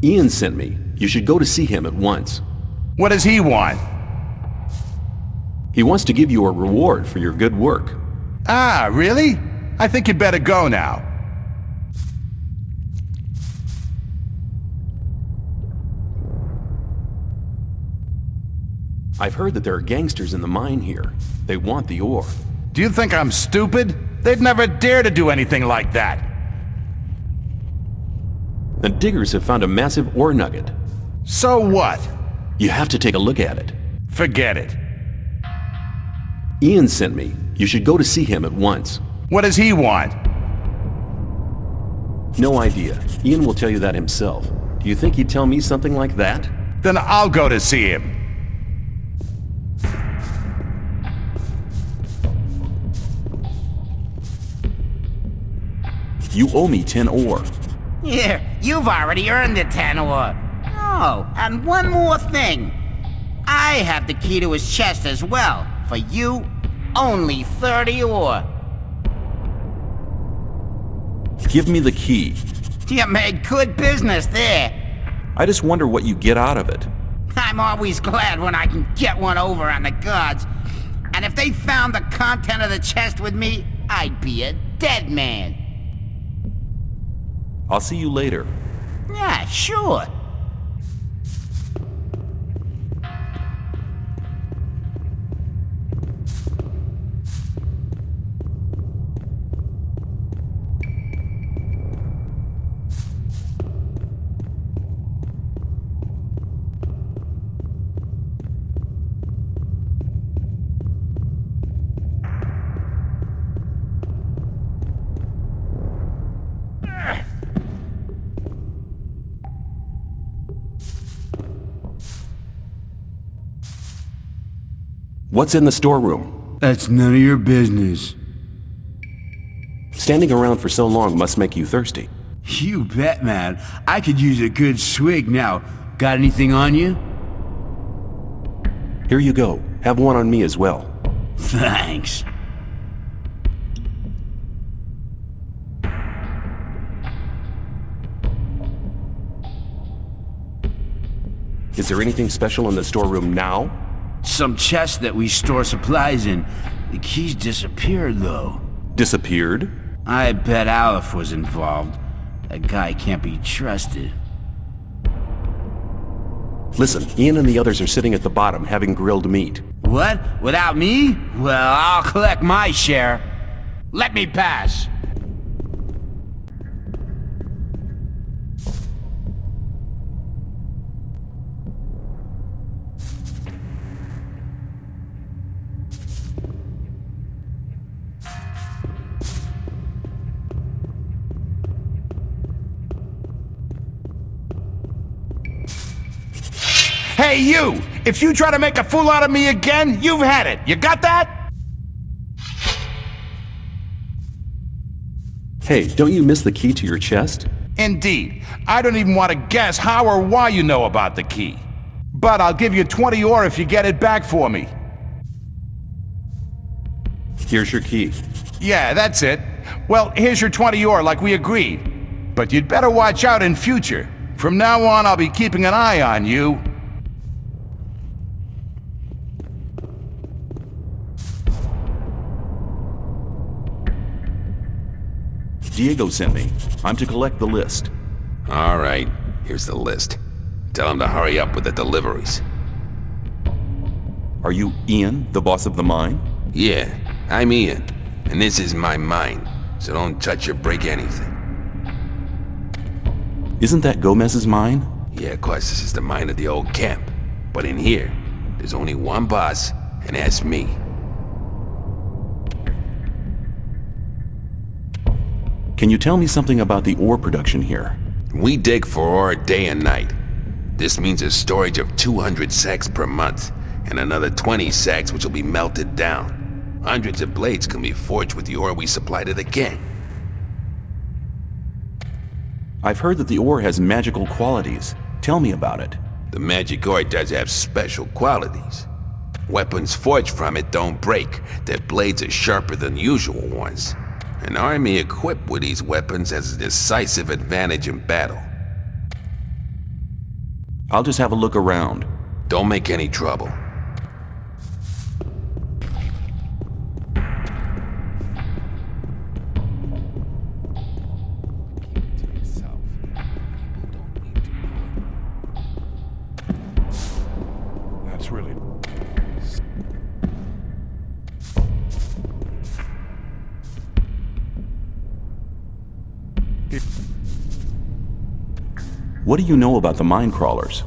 Ian sent me. You should go to see him at once. What does he want? He wants to give you a reward for your good work. Ah, really? I think you'd better go now. I've heard that there are gangsters in the mine here. They want the ore. Do you think I'm stupid? They'd never dare to do anything like that. The diggers have found a massive ore nugget. So what? You have to take a look at it. Forget it. Ian sent me. You should go to see him at once. What does he want? No idea. Ian will tell you that himself. Do you think he'd tell me something like that? Then I'll go to see him. You owe me 10 ore. Here, you've already earned the 10 ore. Oh, and one more thing. I have the key to his chest as well. For you, only 30 ore. Give me the key. You made good business there. I just wonder what you get out of it. I'm always glad when I can get one over on the gods. And if they found the content of the chest with me, I'd be a dead man. I'll see you later. Yeah, sure. What's in the storeroom? That's none of your business. Standing around for so long must make you thirsty. You bet, man. I could use a good swig now. Got anything on you? Here you go. Have one on me as well. Thanks. Is there anything special in the storeroom now? Some chest that we store supplies in. The keys disappeared, though. Disappeared? I bet Aleph was involved. That guy can't be trusted. Listen, Ian and the others are sitting at the bottom having grilled meat. What? Without me? Well, I'll collect my share. Let me pass. Hey, you! If you try to make a fool out of me again, you've had it. You got that? Hey, don't you miss the key to your chest? Indeed. I don't even want to guess how or why you know about the key. But I'll give you 20 ore if you get it back for me. Here's your key. Yeah, that's it. Well, here's your 20 ore like we agreed. But you'd better watch out in future. From now on, I'll be keeping an eye on you. Diego sent me. I'm to collect the list. All right, here's the list. Tell him to hurry up with the deliveries. Are you Ian, the boss of the mine? Yeah, I'm Ian, and this is my mine, so don't touch or break anything. Isn't that Gomez's mine? Yeah, of course, this is the mine of the old camp. But in here, there's only one boss, and that's me. Can you tell me something about the ore production here? We dig for ore day and night. This means a storage of 200 sacks per month, and another 20 sacks which will be melted down. Hundreds of blades can be forged with the ore we supply to the king. I've heard that the ore has magical qualities. Tell me about it. The magic ore does have special qualities. Weapons forged from it don't break. Their blades are sharper than usual ones. An army equipped with these weapons has a decisive advantage in battle. I'll just have a look around. Don't make any trouble. That's really... What do you know about the mine crawlers?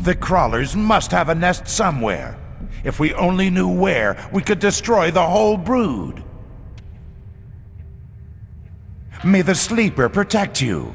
The crawlers must have a nest somewhere. If we only knew where, we could destroy the whole brood. May the sleeper protect you.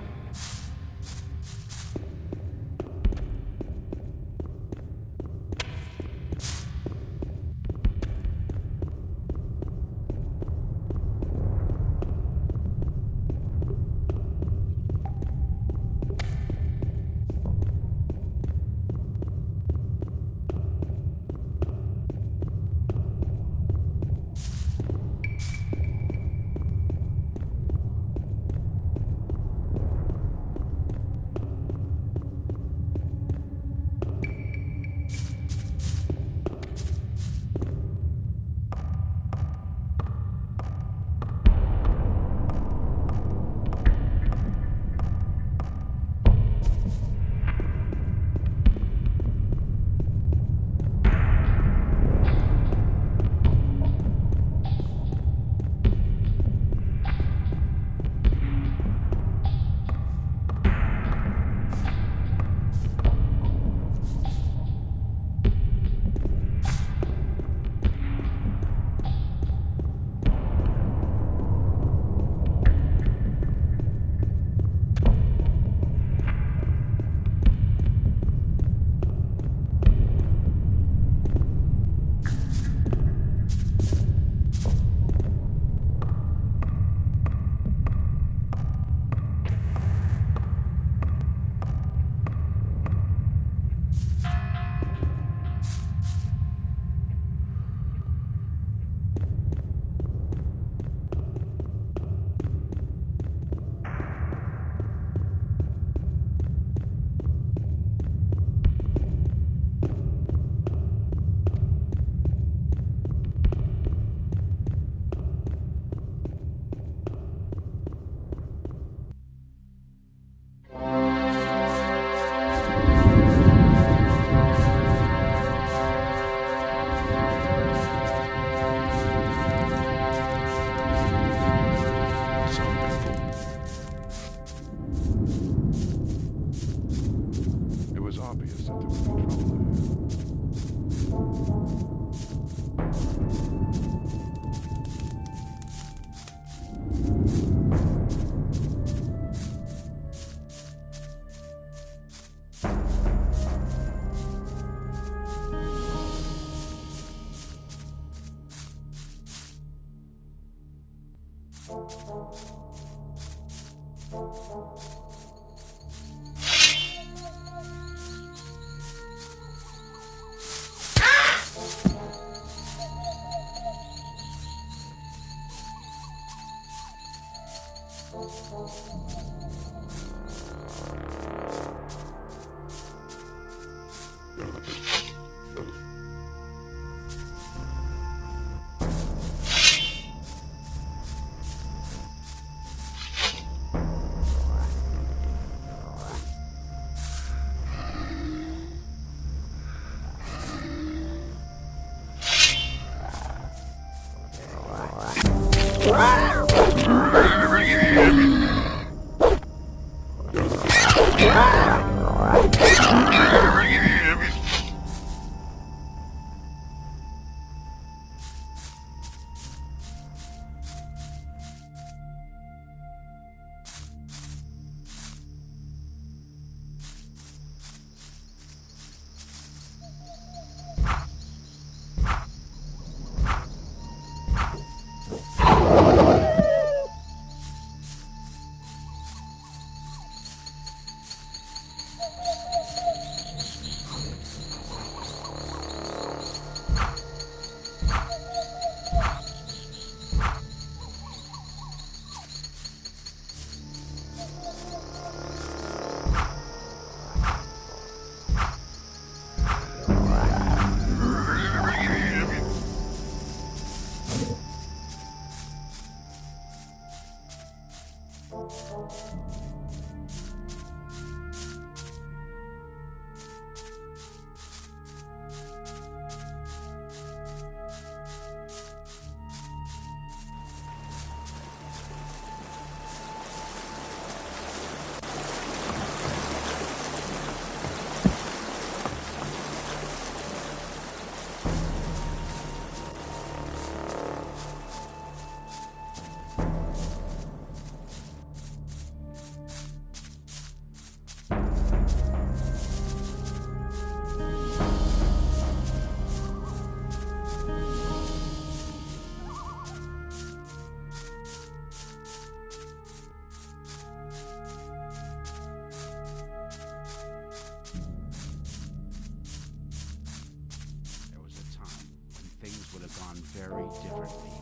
have gone very differently.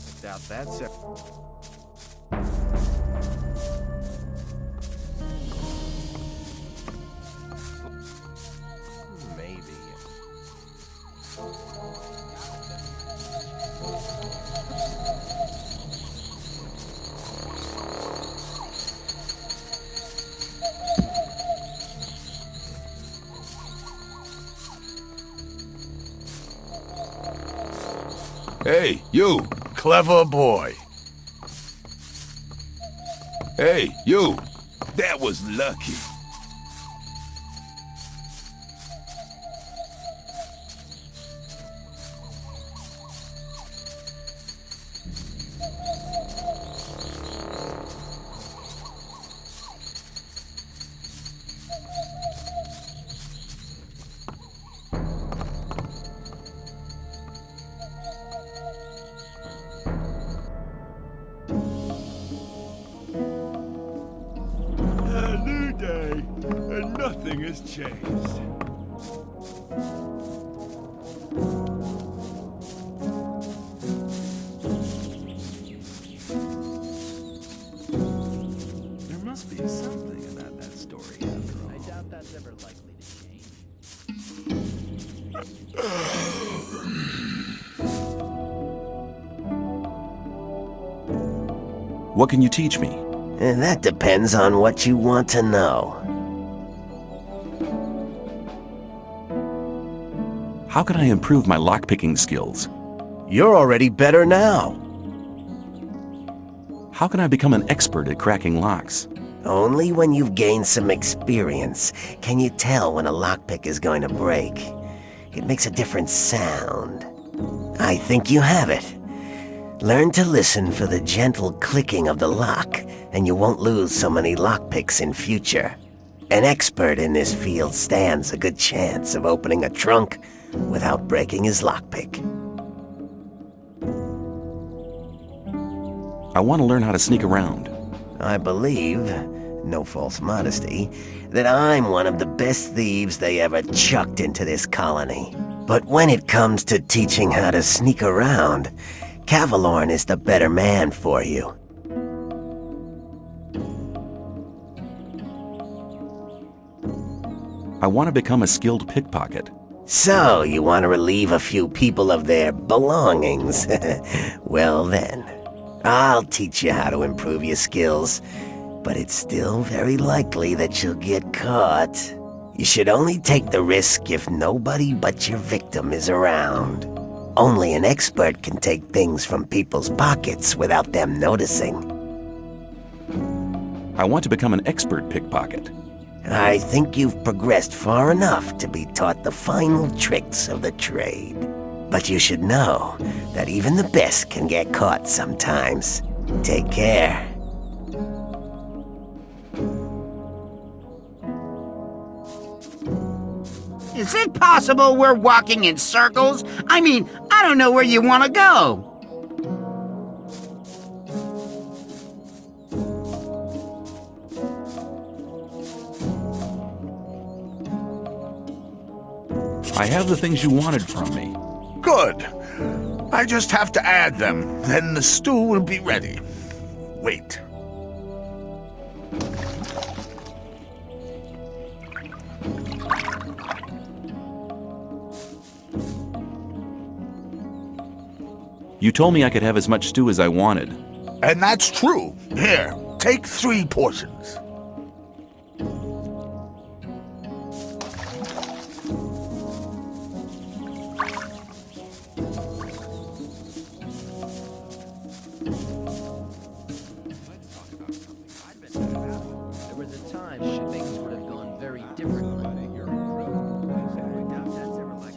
I doubt that, sir. Maybe. Hey, you! Clever boy. Hey, you! That was lucky. Nothing has changed. There must be something about that story after all. I doubt that's ever likely to change. What can you teach me? That depends on what you want to know. How can I improve my lockpicking skills? You're already better now. How can I become an expert at cracking locks? Only when you've gained some experience can you tell when a lockpick is going to break. It makes a different sound. I think you have it. Learn to listen for the gentle clicking of the lock, and you won't lose so many lockpicks in future. An expert in this field stands a good chance of opening a trunk without breaking his lockpick. I want to learn how to sneak around. I believe, no false modesty, that I'm one of the best thieves they ever chucked into this colony. But when it comes to teaching how to sneak around, Cavalorn is the better man for you. I want to become a skilled pickpocket. So, you want to relieve a few people of their belongings? Well then, I'll teach you how to improve your skills, but it's still very likely that you'll get caught. You should only take the risk if nobody but your victim is around. Only an expert can take things from people's pockets without them noticing. I want to become an expert pickpocket. I think you've progressed far enough to be taught the final tricks of the trade. But you should know that even the best can get caught sometimes. Take care. Is it possible we're walking in circles? I mean, I don't know where you want to go. I have the things you wanted from me. Good. I just have to add them, then the stew will be ready. Wait. You told me I could have as much stew as I wanted. And that's true. Here, take 3 portions.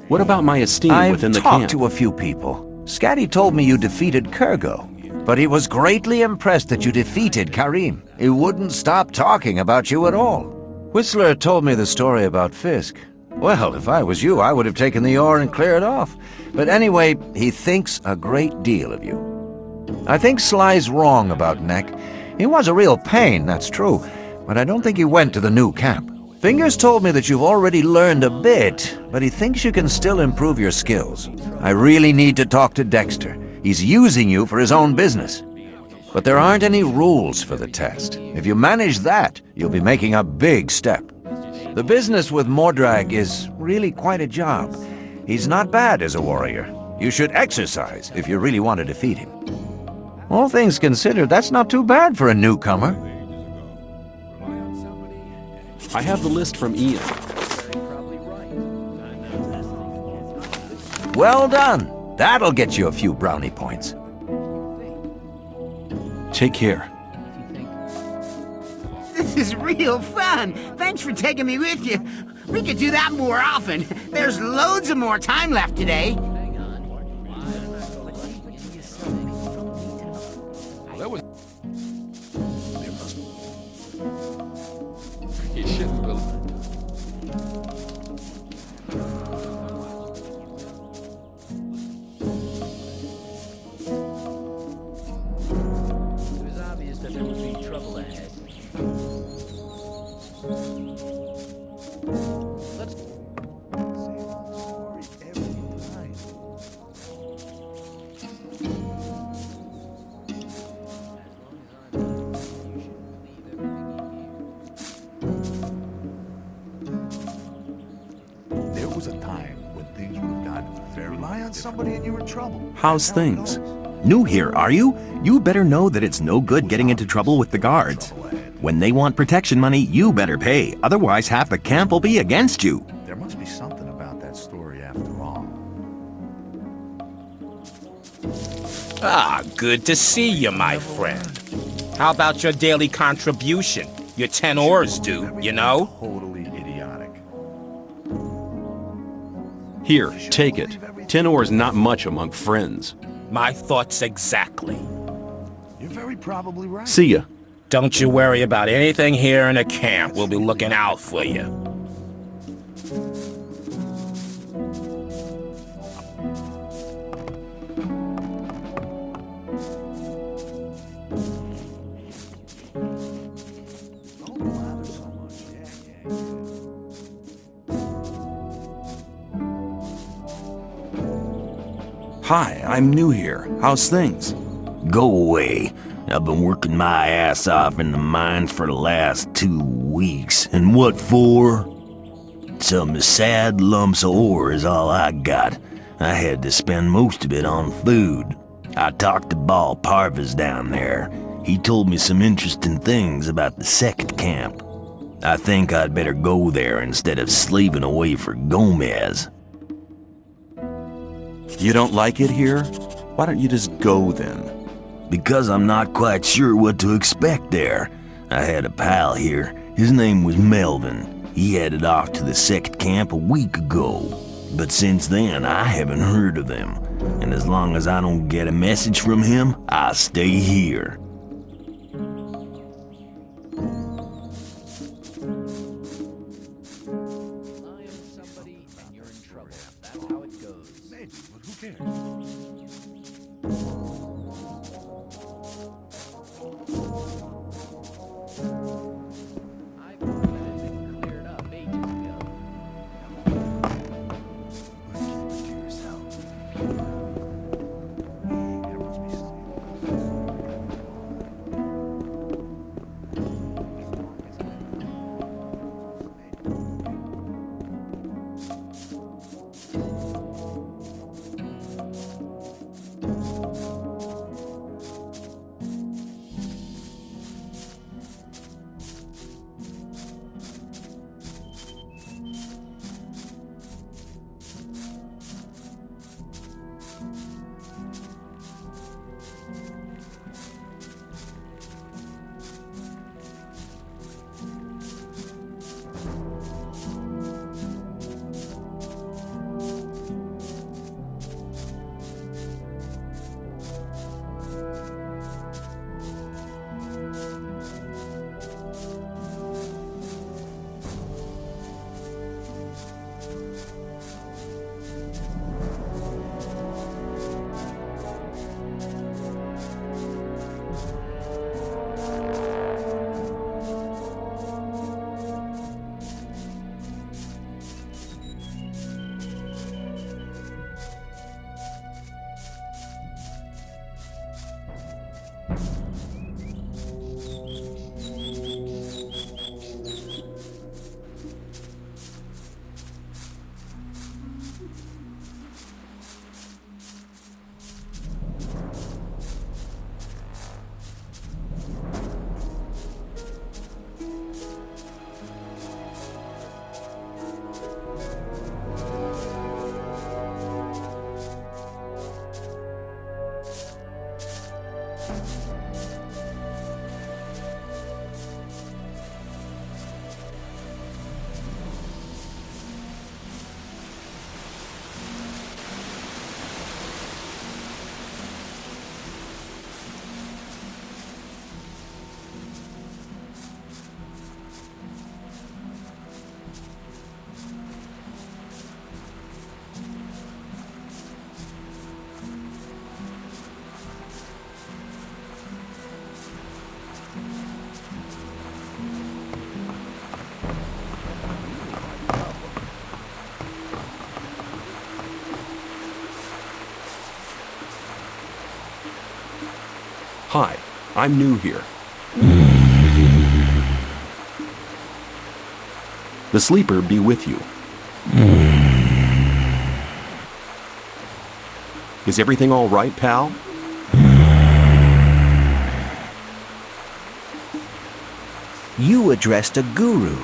What about my esteem within the camp? I've talked to a few people. Scatty told me you defeated Kurgo, but he was greatly impressed that you defeated Karim. He wouldn't stop talking about you at all. Whistler told me the story about Fisk. Well, if I was you, I would have taken the ore and cleared off. But anyway, he thinks a great deal of you. I think Sly's wrong about Neck. He was a real pain, that's true, but I don't think he went to the new camp. Fingers told me that you've already learned a bit, but he thinks you can still improve your skills. I really need to talk to Dexter. He's using you for his own business. But there aren't any rules for the test. If you manage that, you'll be making a big step. The business with Mordrag is really quite a job. He's not bad as a warrior. You should exercise if you really want to defeat him. All things considered, that's not too bad for a newcomer. I have the list from Ian. Well done. That'll get you a few brownie points. Take care. This is real fun. Thanks for taking me with you. We could do that more often. There's loads of more time left today. How's things? New here, are you? You better know that it's no good getting into trouble with the guards. When they want protection money, you better pay. Otherwise, half the camp will be against you. There must be something about that story after all. Ah, good to see you, my friend. How about your daily contribution? Your 10 ores due, you know? Totally idiotic. Here, take it. 10 ores not much among friends. My thoughts exactly. You're very probably right. See ya. Don't you worry about anything here in the camp. We'll be looking out for you. Hi, I'm new here. How's things? Go away. I've been working my ass off in the mines for the last 2 weeks. And what for? Some sad lumps of ore is all I got. I had to spend most of it on food. I talked to Ball Parvis down there. He told me some interesting things about the second camp. I think I'd better go there instead of slaving away for Gomez. You don't like it here? Why don't you just go then? Because I'm not quite sure what to expect there. I had a pal here. His name was Melvin. He headed off to the second camp a week ago. But since then, I haven't heard of him. And as long as I don't get a message from him, I'll stay here. Hi, I'm new here. The sleeper be with you. Is everything all right, pal? You addressed a guru.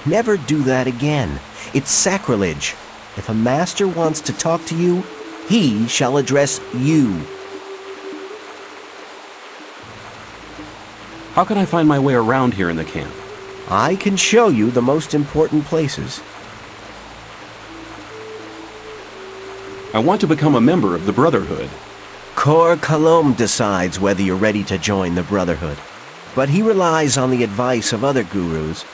Never do that again. It's sacrilege. If a master wants to talk to you, he shall address you. How can I find my way around here in the camp? I can show you the most important places. I want to become a member of the Brotherhood. Cor Kalom decides whether you're ready to join the Brotherhood. But he relies on the advice of other gurus.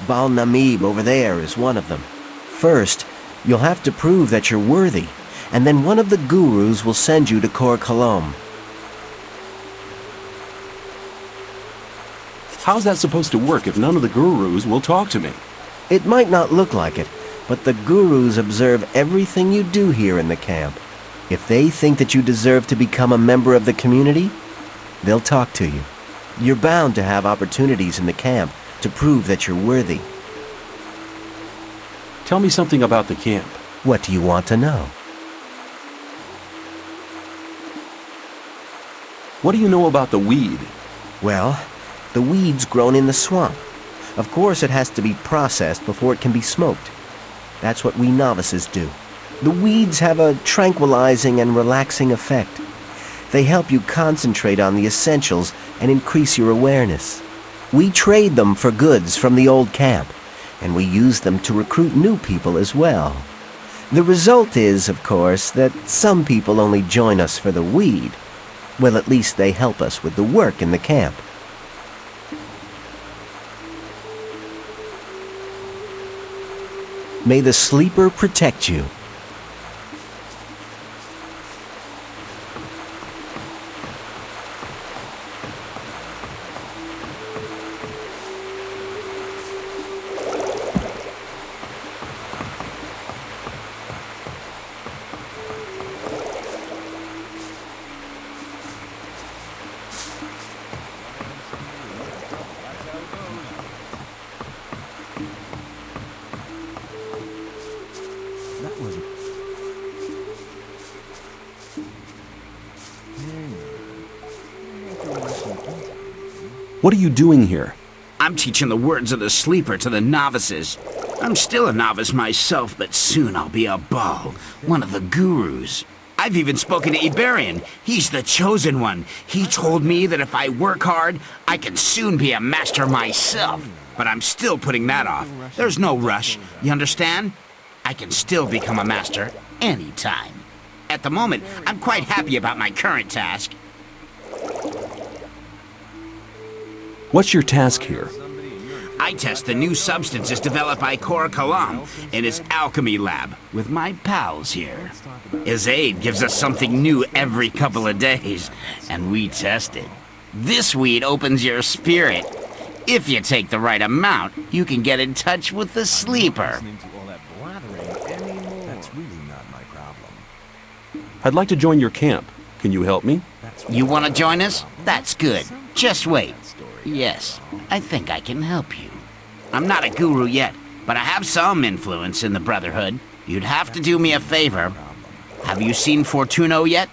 Bal Namib over there is one of them. First, you'll have to prove that you're worthy, and then one of the gurus will send you to Cor Kalom. How's that supposed to work if none of the gurus will talk to me? It might not look like it, but the gurus observe everything you do here in the camp. If they think that you deserve to become a member of the community, they'll talk to you. You're bound to have opportunities in the camp to prove that you're worthy. Tell me something about the camp. What do you want to know? What do you know about the weed? Well, the weed's grown in the swamp. Of course, it has to be processed before it can be smoked. That's what we novices do. The weeds have a tranquilizing and relaxing effect. They help you concentrate on the essentials and increase your awareness. We trade them for goods from the old camp, and we use them to recruit new people as well. The result is, of course, that some people only join us for the weed. Well, at least they help us with the work in the camp. May the sleeper protect you. What are you doing here? I'm teaching the words of the sleeper to the novices. I'm still a novice myself, but soon I'll be a Bal, one of the gurus. I've even spoken to Iberian. He's the chosen one. He told me that if I work hard, I can soon be a master myself. But I'm still putting that off. There's no rush, you understand? I can still become a master anytime. At the moment, I'm quite happy about my current task. What's your task here? I test the new substances developed by Cor Kalom in his alchemy lab with my pals here. His aide gives us something new every couple of days, and we test it. This weed opens your spirit. If you take the right amount, you can get in touch with the sleeper. I'd like to join your camp. Can you help me? You want to join us? That's good. Just wait. Yes, I think I can help you. I'm not a guru yet, but I have some influence in the Brotherhood. You'd have to do me a favor. Have you seen Fortuno yet?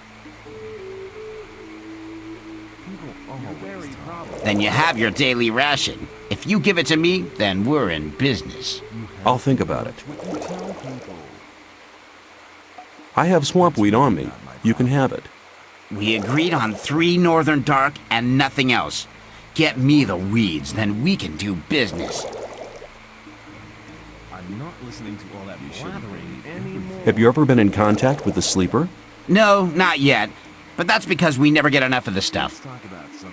Then you have your daily ration. If you give it to me, then we're in business. I'll think about it. I have swamp weed on me. You can have it. We agreed on 3 Northern Dark and nothing else. Get me the weeds, then we can do business. I'm not listening to all that blathering anymore. Have you ever been in contact with the sleeper? No, not yet. But that's because we never get enough of the stuff.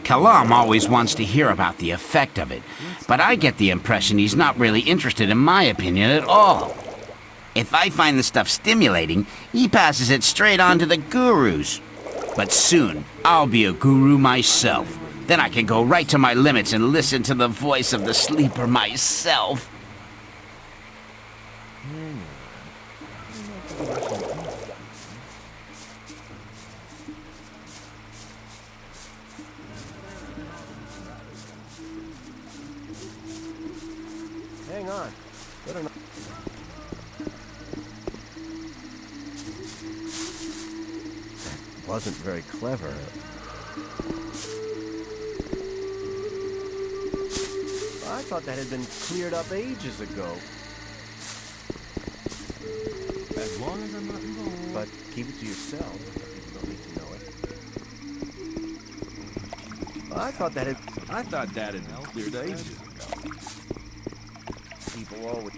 Kalam always wants to hear about the effect of it, but I get the impression he's not really interested in my opinion at all. If I find the stuff stimulating, he passes it straight on to the gurus. But soon, I'll be a guru myself. Then I can go right to my limits and listen to the voice of the sleeper myself. wasn't very clever. I thought that had been cleared up ages ago. As long as I'm not involved. But keep it to yourself. You don't need to know it. I thought that had been cleared ages ago. People always...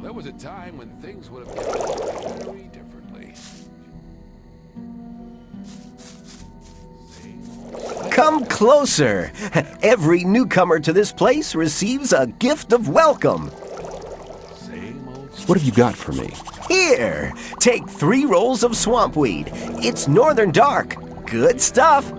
There was a time when things would have gone very differently. Come closer. Every newcomer to this place receives a gift of welcome. What have you got for me? Here, take 3 rolls of swampweed. It's northern dark. Good stuff.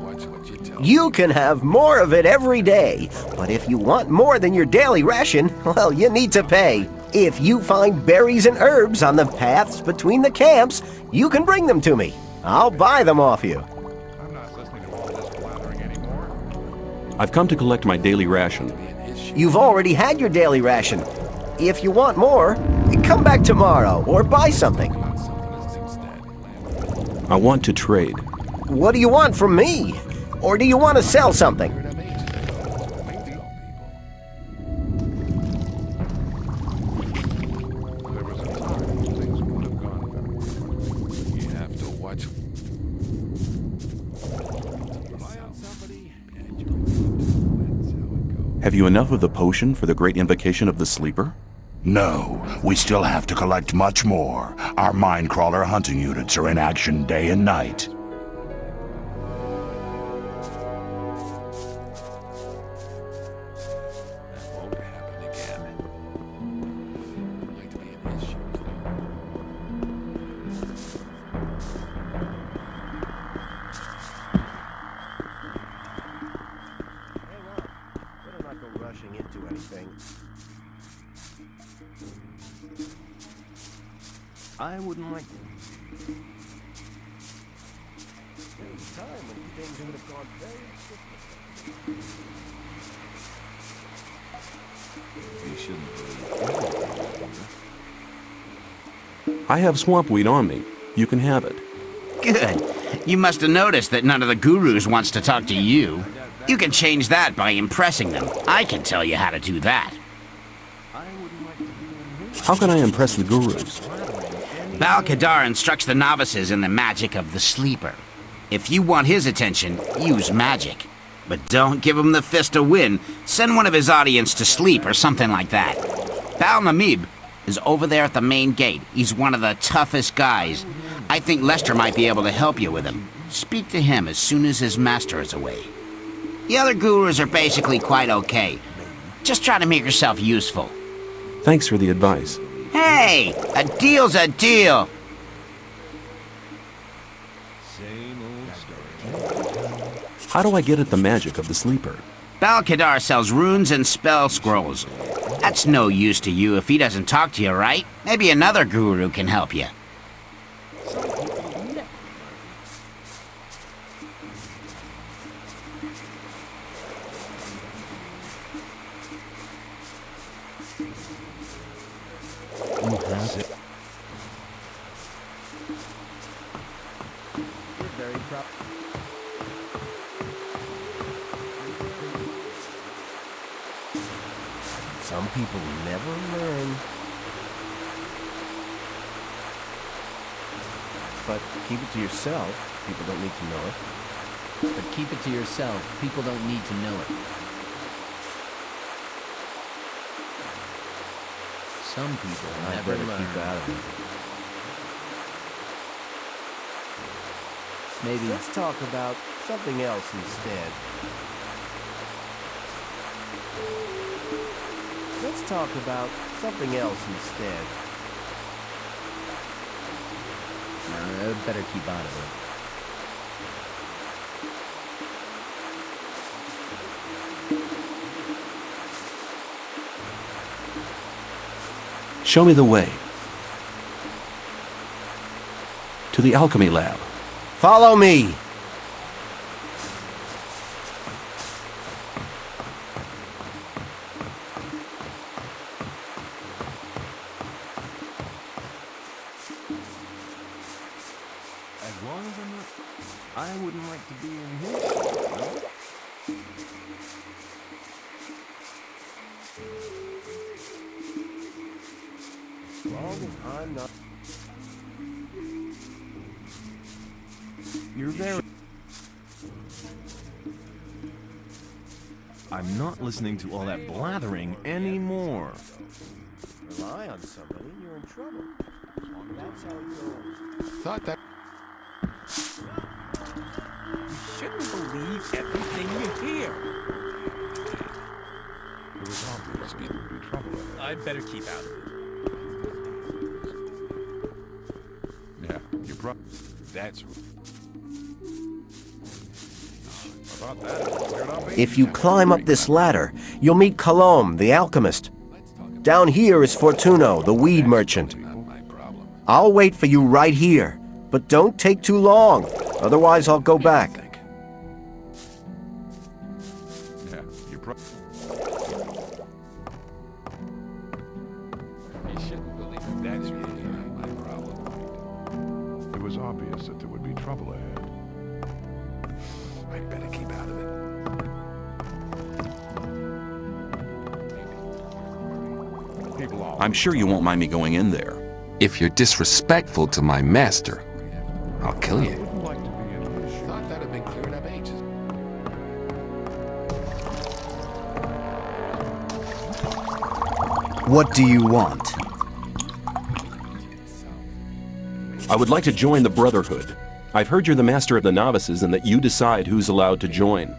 You can have more of it every day, but if you want more than your daily ration, well, you need to pay. If you find berries and herbs on the paths between the camps, you can bring them to me. I'll buy them off you. I've come to collect my daily ration. You've already had your daily ration. If you want more, come back tomorrow or buy something. I want to trade. What do you want from me? Or do you want to sell something? Have you enough of the potion for the great invocation of the sleeper? No, we still have to collect much more. Our Mindcrawler hunting units are in action day and night. I wouldn't like to. There was a time when things would have gone very quickly. I have swampweed on me. You can have it. Good. You must have noticed that none of the gurus wants to talk to you. You can change that by impressing them. I can tell you how to do that. How can I impress the gurus? Balkadar instructs the novices in the magic of the sleeper. If you want his attention, use magic. But don't give him the fist to win. Send one of his audience to sleep or something like that. Bal Namib is over there at the main gate. He's one of the toughest guys. I think Lester might be able to help you with him. Speak to him as soon as his master is away. The other gurus are basically quite okay. Just try to make yourself useful. Thanks for the advice. Hey, a deal's a deal. How do I get at the magic of the sleeper? Balkadar sells runes and spell scrolls. That's no use to you if he doesn't talk to you, right? Maybe another guru can help you. Some people never learn. But keep it to yourself. People don't need to know it. But keep it to yourself. People don't need to know it. Some people never learn. Keep out of it. Maybe. Let's talk about something else instead. Let's talk about something else instead. No, I'd better keep out of it. Show me the way. To the alchemy lab. Follow me! I wouldn't like to be in here. As long as I'm not... You're very... I'm not listening to all that blathering anymore. Rely on somebody, you're in trouble. That's how it goes. Thought that... You shouldn't believe everything you hear. It was obvious there would be trouble ahead. I'd better keep out of it. Yeah, you brought... That's... About that, if you climb up this ladder, you'll meet Colombe, the alchemist. Down here is Fortuno, the weed merchant. I'll wait for you right here, but don't take too long. Otherwise, I'll go back. Yeah, you shouldn't believe it. That's really not my problem. It was obvious that there would be trouble ahead. I'd better keep out of it. I'm sure you won't mind me going in there. If you're disrespectful to my master, I'll kill you. Thought that'd been cleared up ages. What do you want? I would like to join the Brotherhood. I've heard you're the master of the novices and that you decide who's allowed to join.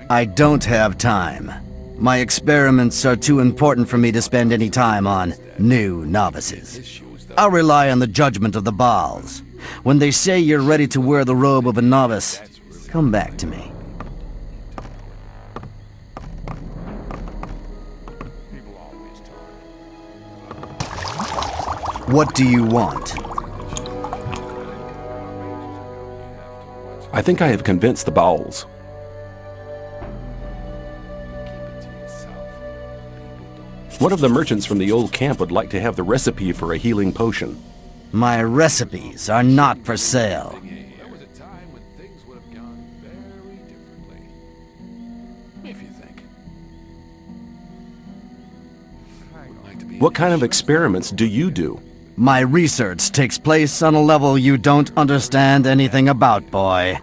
I don't have time. My experiments are too important for me to spend any time on new novices. I'll rely on the judgment of the Baals. When they say you're ready to wear the robe of a novice, come back to me. What do you want? I think I have convinced the Baals. One of the merchants from the old camp would like to have the recipe for a healing potion. My recipes are not for sale. There was a time when things would have gone very differently. If you think. What kind of experiments do you do? My research takes place on a level you don't understand anything about, boy.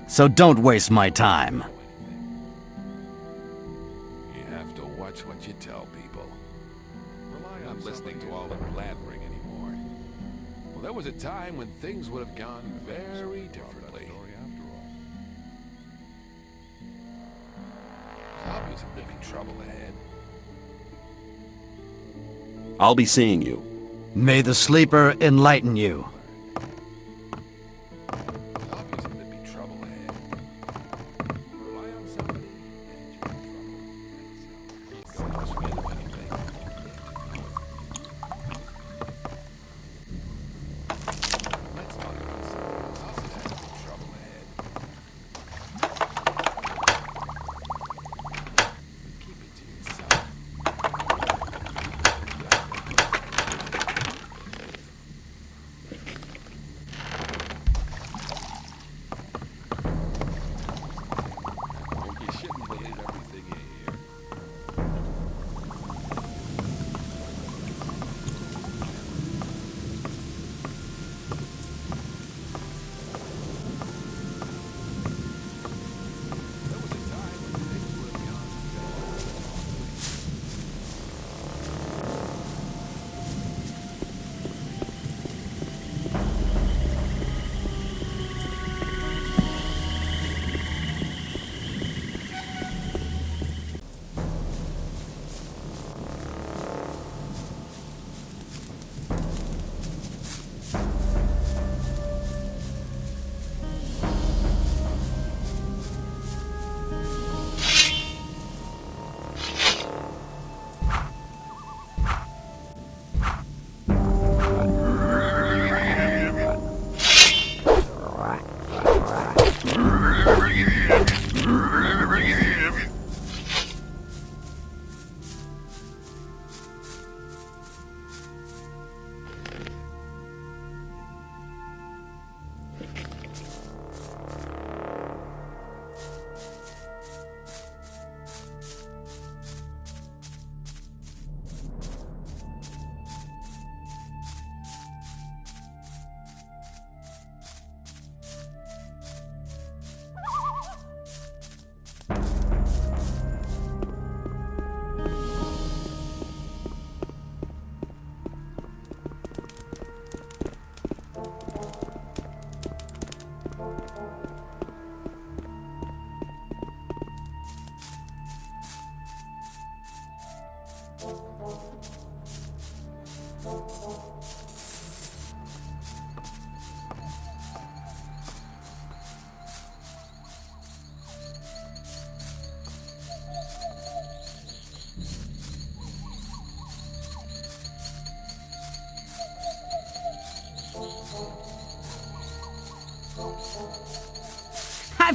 So don't waste my time. You have to watch what you tell people. Rely on listening to all the blathering anymore. Well, there was a time when things would have gone very differently. It's obvious that there'd be trouble ahead. I'll be seeing you. May the sleeper enlighten you. It's obvious that there'd be trouble ahead. Rely on somebody.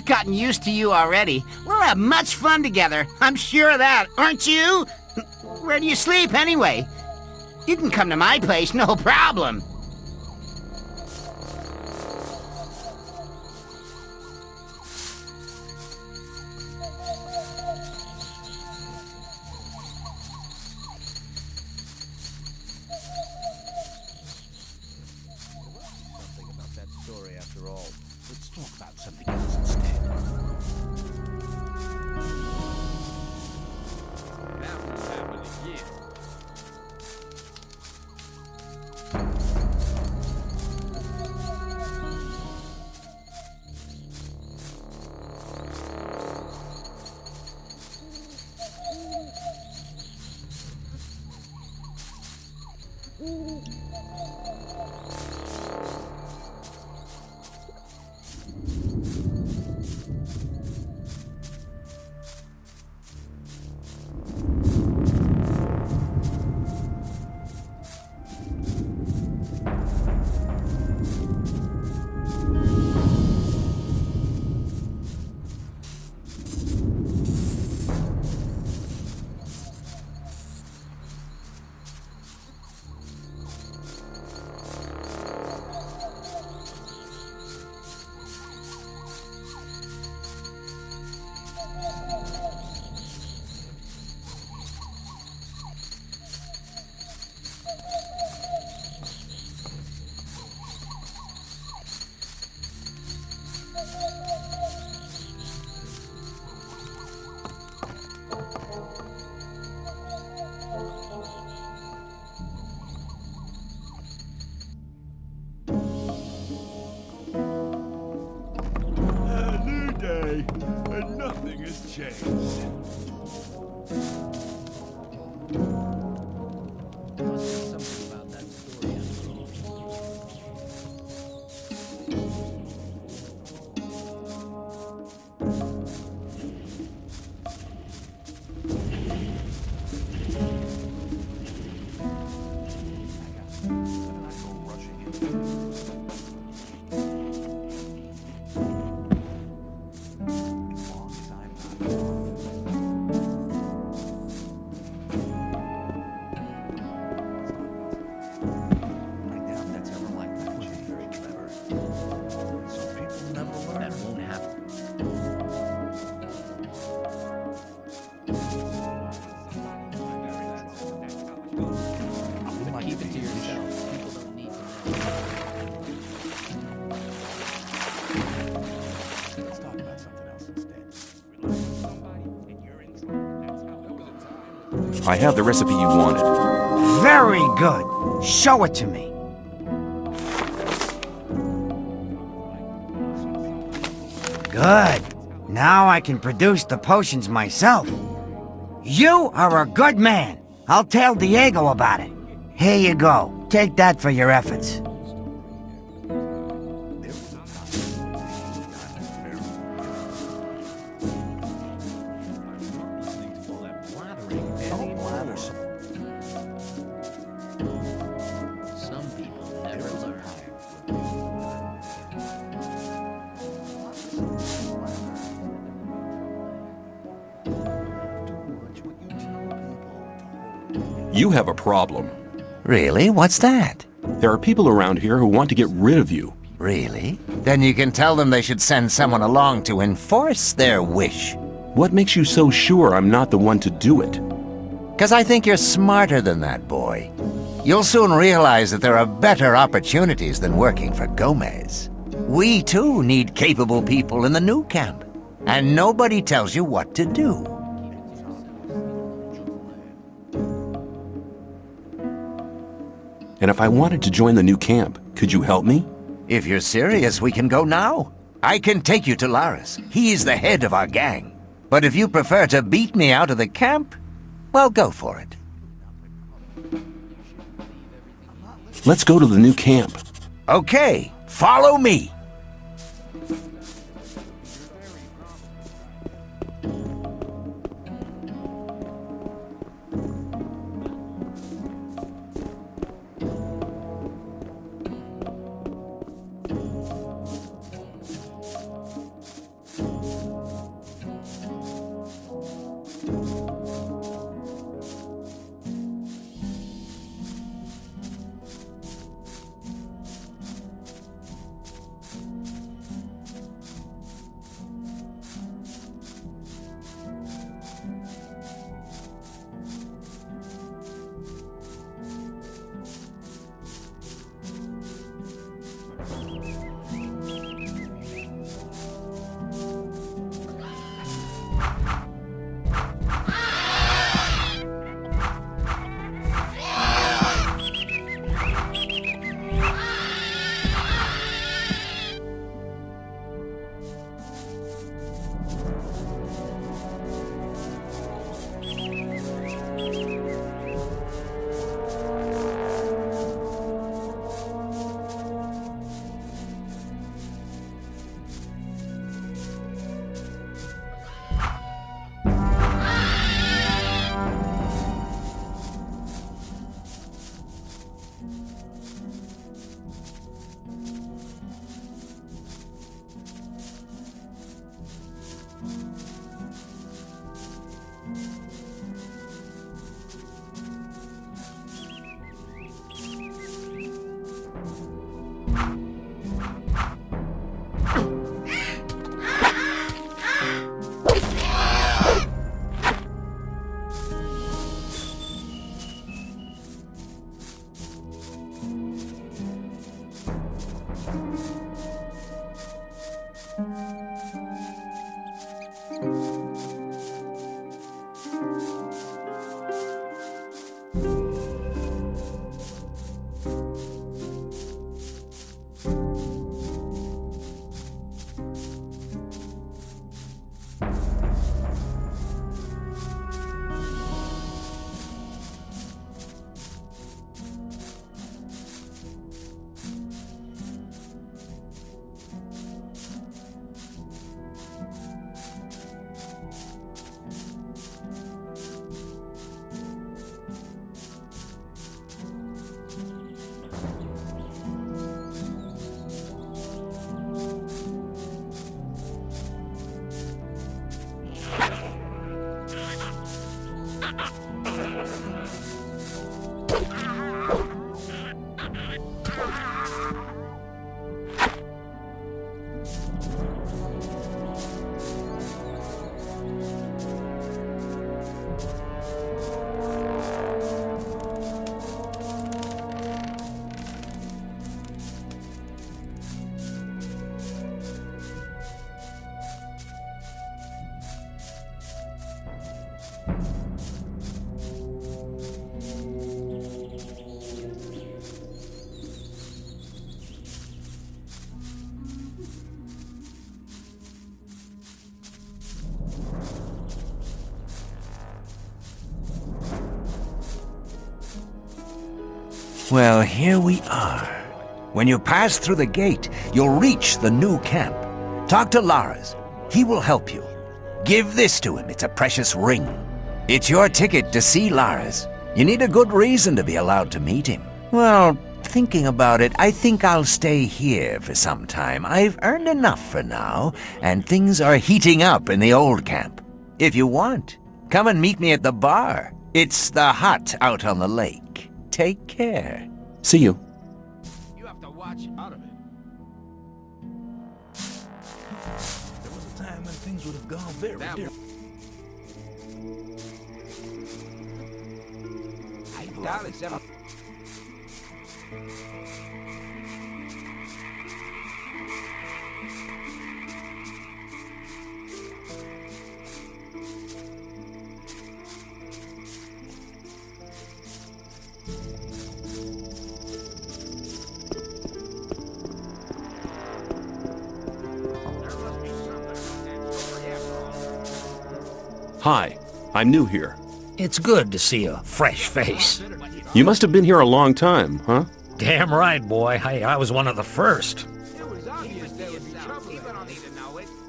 gotten used to you already. We'll have much fun together. I'm sure of that, aren't you? Where do you sleep, anyway? You can come to my place, no problem. And nothing has changed. I have the recipe you wanted. Very good. Show it to me. Good. Now I can produce the potions myself. You are a good man. I'll tell Diego about it. Here you go. Take that for your efforts. You have a problem. Really? What's that? There are people around here who want to get rid of you. Really? Then you can tell them they should send someone along to enforce their wish. What makes you so sure I'm not the one to do it? 'Cause I think you're smarter than that, boy. You'll soon realize that there are better opportunities than working for Gomez. We, too, need capable people in the new camp. And nobody tells you what to do. And if I wanted to join the new camp, could you help me? If you're serious, we can go now. I can take you to Laris. He's the head of our gang. But if you prefer to beat me out of the camp, well, go for it. Let's go to the new camp. Okay, follow me. Well, here we are. When you pass through the gate, you'll reach the new camp. Talk to Lars. He will help you. Give this to him. It's a precious ring. It's your ticket to see Lars. You need a good reason to be allowed to meet him. Well, thinking about it, I think I'll stay here for some time. I've earned enough for now, and things are heating up in the old camp. If you want, come and meet me at the bar. It's the hut out on the lake. Take care. See you. You have to watch out of it. There was a time when things would have gone very different. Hi, I'm new here. It's good to see a fresh face. You must have been here a long time, huh? Damn right, boy. I was one of the first.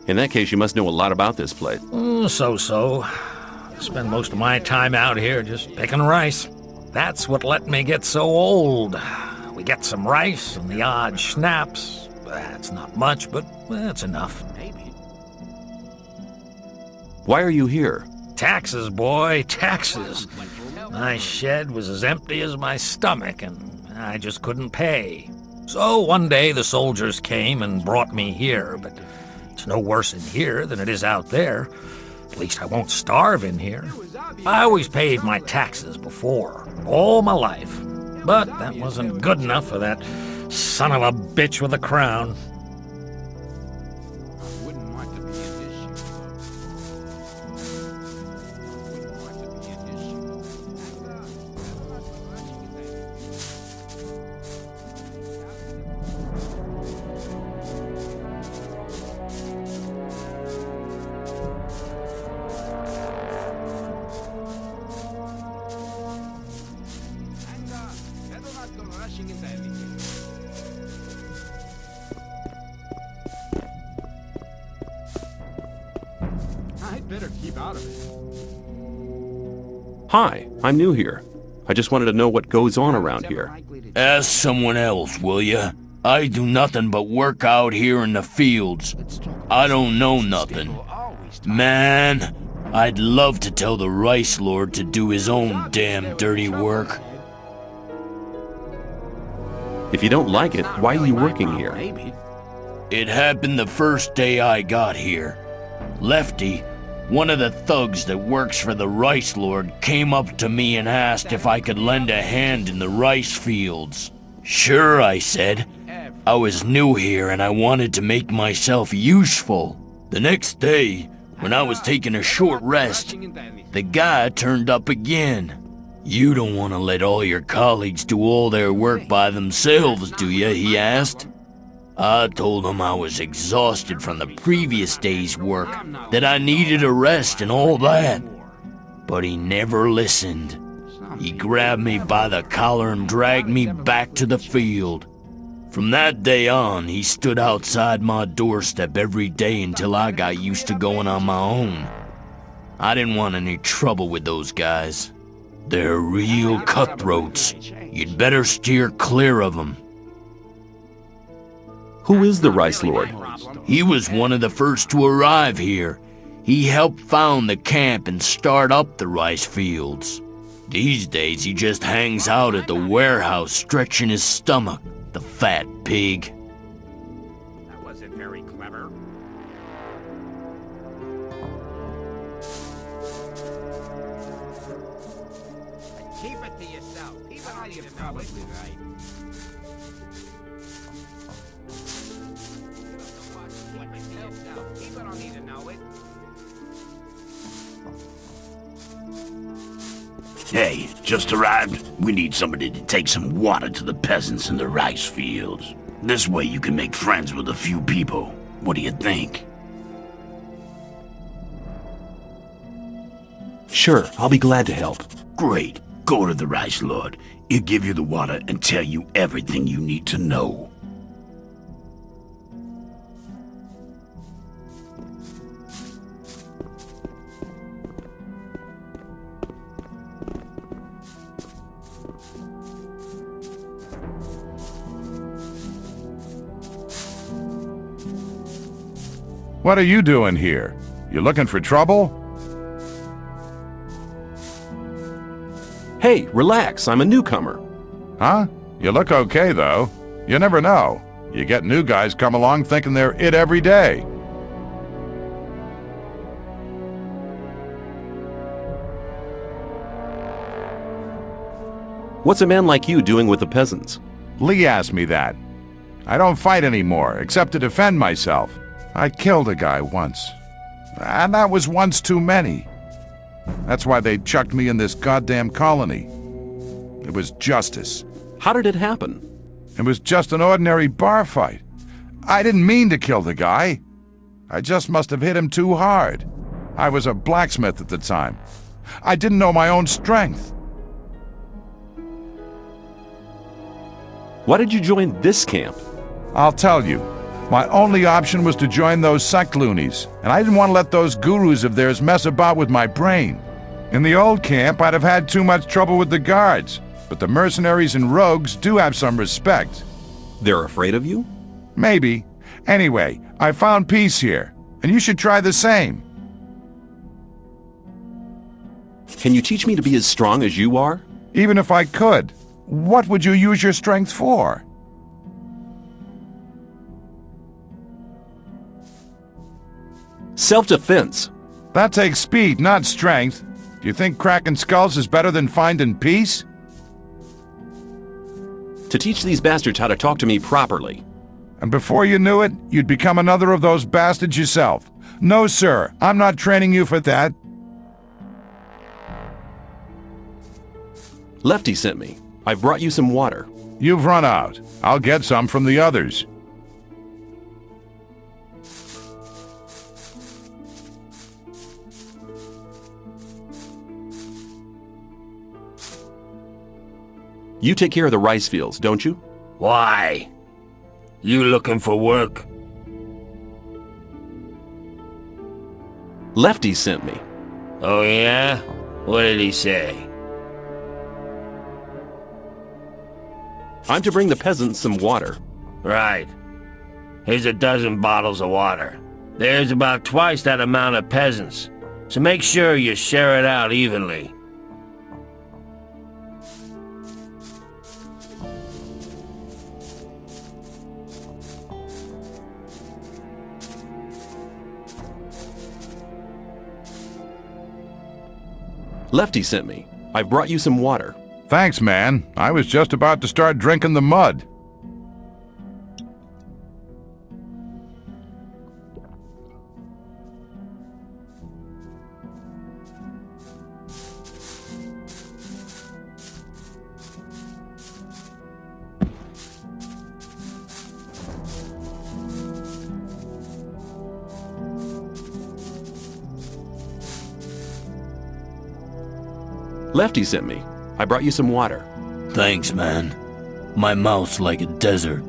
In that case, you must know a lot about this place. So-so. Spend most of my time out here just picking rice. That's what let me get so old. We get some rice and the odd schnapps. That's not much, but that's enough. Why are you here? Taxes, boy, taxes. My shed was as empty as my stomach, and I just couldn't pay. So one day the soldiers came and brought me here, but it's no worse in here than it is out there. At least I won't starve in here. I always paid my taxes before, all my life. But that wasn't good enough for that son of a bitch with a crown. I'd better keep out of it. Hi, I'm new here. I just wanted to know what goes on around here. Ask someone else, will ya? I do nothing but work out here in the fields. I don't know nothing. Man, I'd love to tell the Rice Lord to do his own damn dirty work. If you don't like it, why are you working here? It happened the first day I got here. Lefty, one of the thugs that works for the Rice Lord, came up to me and asked if I could lend a hand in the rice fields. Sure, I said. I was new here and I wanted to make myself useful. The next day, when I was taking a short rest, the guy turned up again. You don't want to let all your colleagues do all their work by themselves, do you? He asked. I told him I was exhausted from the previous day's work, that I needed a rest and all that. But he never listened. He grabbed me by the collar and dragged me back to the field. From that day on, he stood outside my doorstep every day until I got used to going on my own. I didn't want any trouble with those guys. They're real cutthroats. You'd better steer clear of them. Who is the Rice Lord? He was one of the first to arrive here. He helped found the camp and start up the rice fields. These days he just hangs out at the warehouse stretching his stomach, the fat pig. That wasn't very clever. Keep it to yourself. Keep it on your probably right. People don't need to know it. Hey, just arrived. We need somebody to take some water to the peasants in the rice fields. This way you can make friends with a few people. What do you think? Sure, I'll be glad to help. Great. Go to the rice lord. He'll give you the water and tell you everything you need to know. What are you doing here? You looking for trouble? Hey, relax, I'm a newcomer. Huh? You look okay, though. You never know. You get new guys come along thinking they're it every day. What's a man like you doing with the peasants? Lee asked me that. I don't fight anymore, except to defend myself. I killed a guy once. And that was once too many. That's why they chucked me in this goddamn colony. It was justice. How did it happen? It was just an ordinary bar fight. I didn't mean to kill the guy. I just must have hit him too hard. I was a blacksmith at the time. I didn't know my own strength. Why did you join this camp? I'll tell you. My only option was to join those sect loonies, and I didn't want to let those gurus of theirs mess about with my brain. In the old camp, I'd have had too much trouble with the guards, but the mercenaries and rogues do have some respect. They're afraid of you? Maybe. Anyway, I found peace here, and you should try the same. Can you teach me to be as strong as you are? Even if I could, what would you use your strength for? Self-defense. That takes speed, not strength. Do you think cracking skulls is better than finding peace? To teach these bastards how to talk to me properly. And before you knew it, you'd become another of those bastards yourself. No, sir, I'm not training you for that. Lefty sent me. I've brought you some water. You've run out. I'll get some from the others. You take care of the rice fields, don't you? Why? You looking for work? Lefty sent me. Oh yeah? What did he say? I'm to bring the peasants some water. Right. Here's a dozen bottles of water. There's about twice that amount of peasants, so make sure you share it out evenly. Lefty sent me. I've brought you some water. Thanks, man. I was just about to start drinking the mud. Lefty sent me. I brought you some water. Thanks, man. My mouth's like a desert.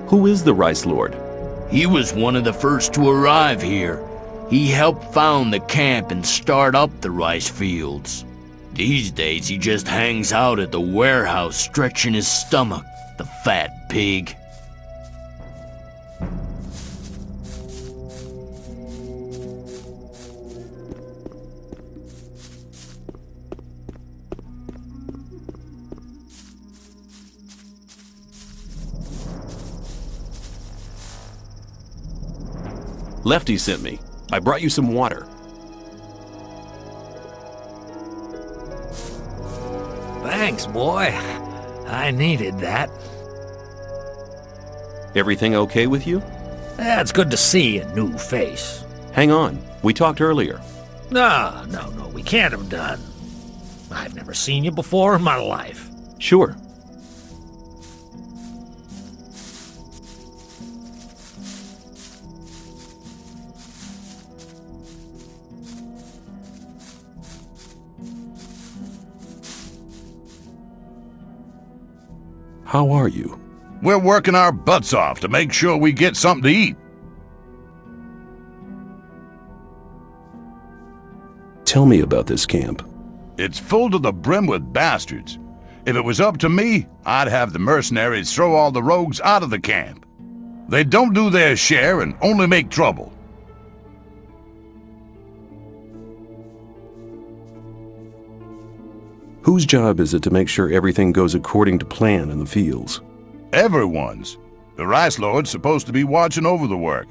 Who is the Rice Lord? He was one of the first to arrive here. He helped found the camp and start up the rice fields. These days he just hangs out at the warehouse stretching his stomach, the fat pig. Lefty sent me. I brought you some water. Thanks, boy. I needed that. Everything okay with you? Yeah, it's good to see a new face. Hang on. We talked earlier. No, we can't have done. I've never seen you before in my life. Sure. How are you? We're working our butts off to make sure we get something to eat. Tell me about this camp. It's full to the brim with bastards. If it was up to me, I'd have the mercenaries throw all the rogues out of the camp. They don't do their share and only make trouble. Whose job is it to make sure everything goes according to plan in the fields? Everyone's. The Rice Lord's supposed to be watching over the work.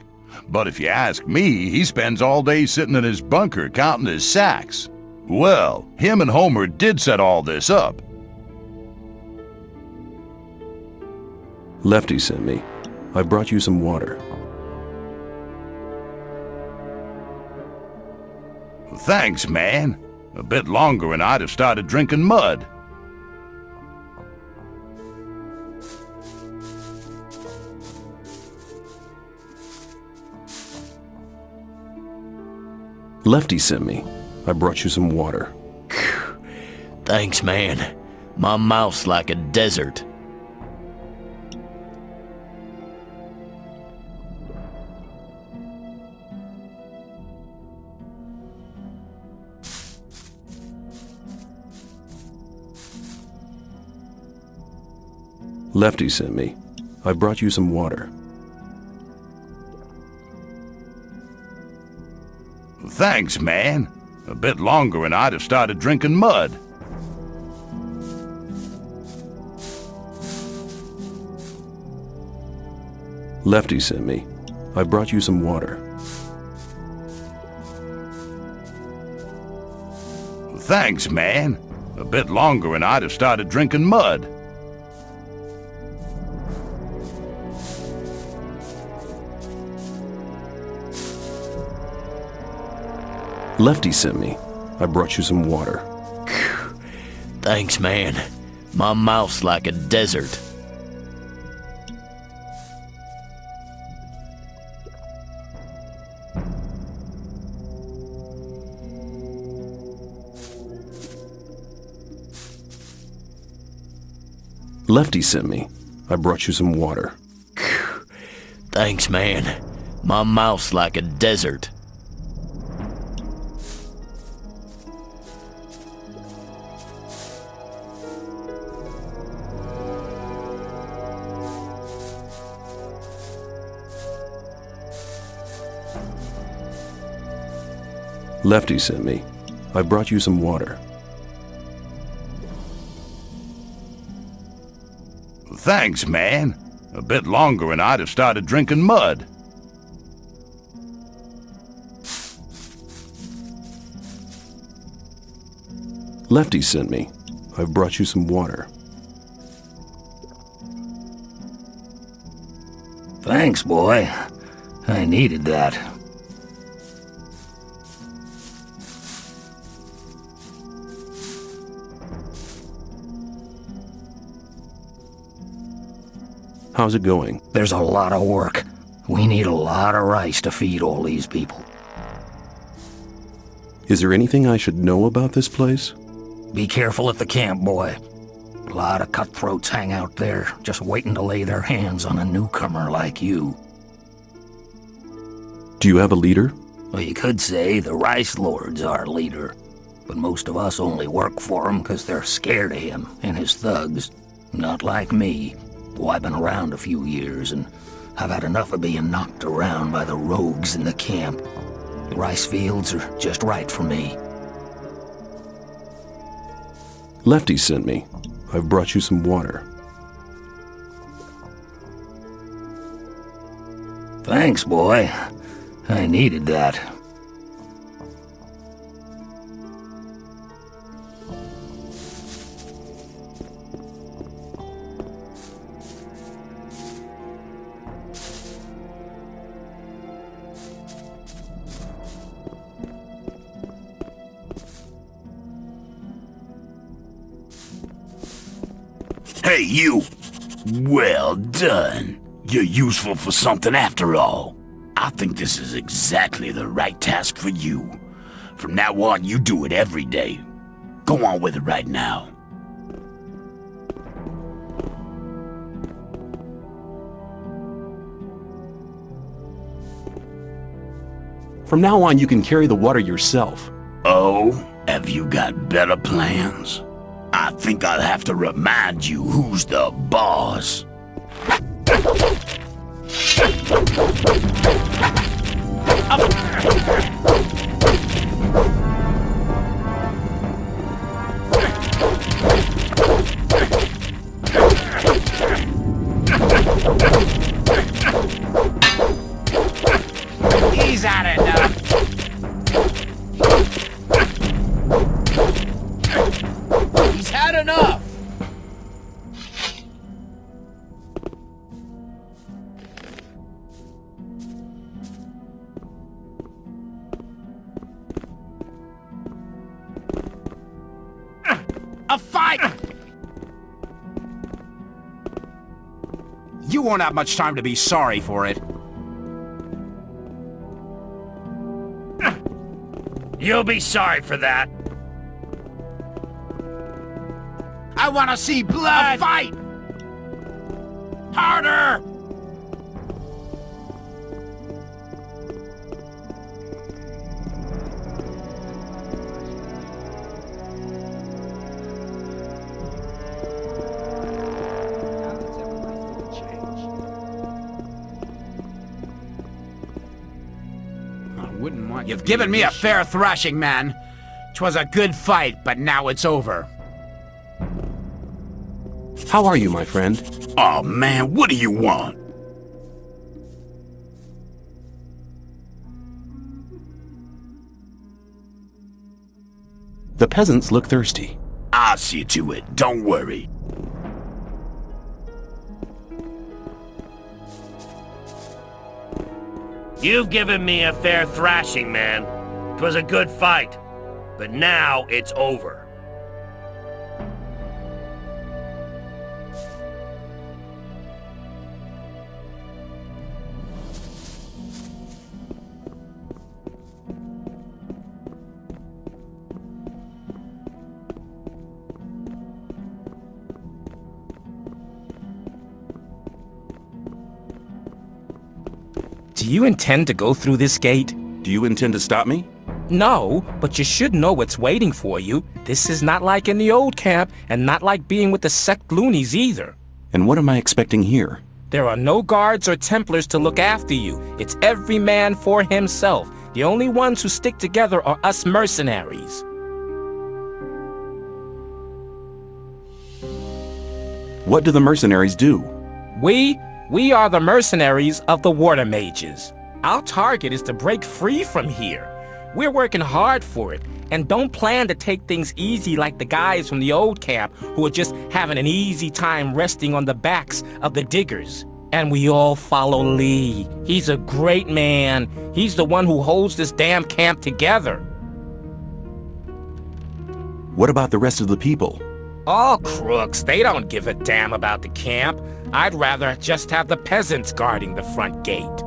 But if you ask me, he spends all day sitting in his bunker counting his sacks. Well, him and Homer did set all this up. Lefty sent me. I brought you some water. Thanks, man. A bit longer and I'd have started drinking mud. Lefty sent me. I brought you some water. Thanks, man. My mouth's like a desert. Lefty sent me. I brought you some water. Thanks, man. A bit longer and I'd have started drinking mud. Lefty sent me. I brought you some water. Thanks, man. A bit longer and I'd have started drinking mud. Lefty sent me. I brought you some water. Thanks, man. My mouth's like a desert. Lefty sent me. I brought you some water. Thanks, man. My mouth's like a desert. Lefty sent me. I brought you some water. Thanks, man. A bit longer and I'd have started drinking mud. Lefty sent me. I've brought you some water. Thanks, boy. I needed that. How's it going? There's a lot of work. We need a lot of rice to feed all these people. Is there anything I should know about this place? Be careful at the camp, boy. A lot of cutthroats hang out there, just waiting to lay their hands on a newcomer like you. Do you have a leader? Well, you could say the Rice Lord's our leader. but most of us only work for him because they're scared of him and his thugs. Not like me. Well, I've been around a few years, and I've had enough of being knocked around by the rogues in the camp. The rice fields are just right for me. Lefty sent me. I've brought you some water. Thanks, boy. I needed that. Hey, you! Well done. You're useful for something after all. I think this is exactly the right task for you. From now on, you do it every day. Go on with it right now. From now on, you can carry the water yourself. Oh, have you got better plans? I think I'll have to remind you who's the boss. He's had enough. He's had enough! A fight! You won't have much time to be sorry for it. You'll be sorry for that. I want to see blood! A fight! Harder! You've given me a fair thrashing, man. 'Twas a good fight, but now it's over. How are you, my friend? Oh man, what do you want? The peasants look thirsty. I'll see to it, don't worry. You've given me a fair thrashing, man. 'Twas a good fight, but now it's over. Do you intend to go through this gate? Do you intend to stop me? No, but you should know what's waiting for you. This is not like in the old camp, and not like being with the sect loonies either. And what am I expecting here? There are no guards or Templars to look after you. It's every man for himself. The only ones who stick together are us mercenaries. What do the mercenaries do? We are the mercenaries of the water mages. Our target is to break free from here. We're working hard for it, and don't plan to take things easy like the guys from the old camp who are just having an easy time resting on the backs of the diggers. And we all follow Lee. He's a great man. He's the one who holds this damn camp together. What about the rest of the people? All crooks. They don't give a damn about the camp. I'd rather just have the peasants guarding the front gate.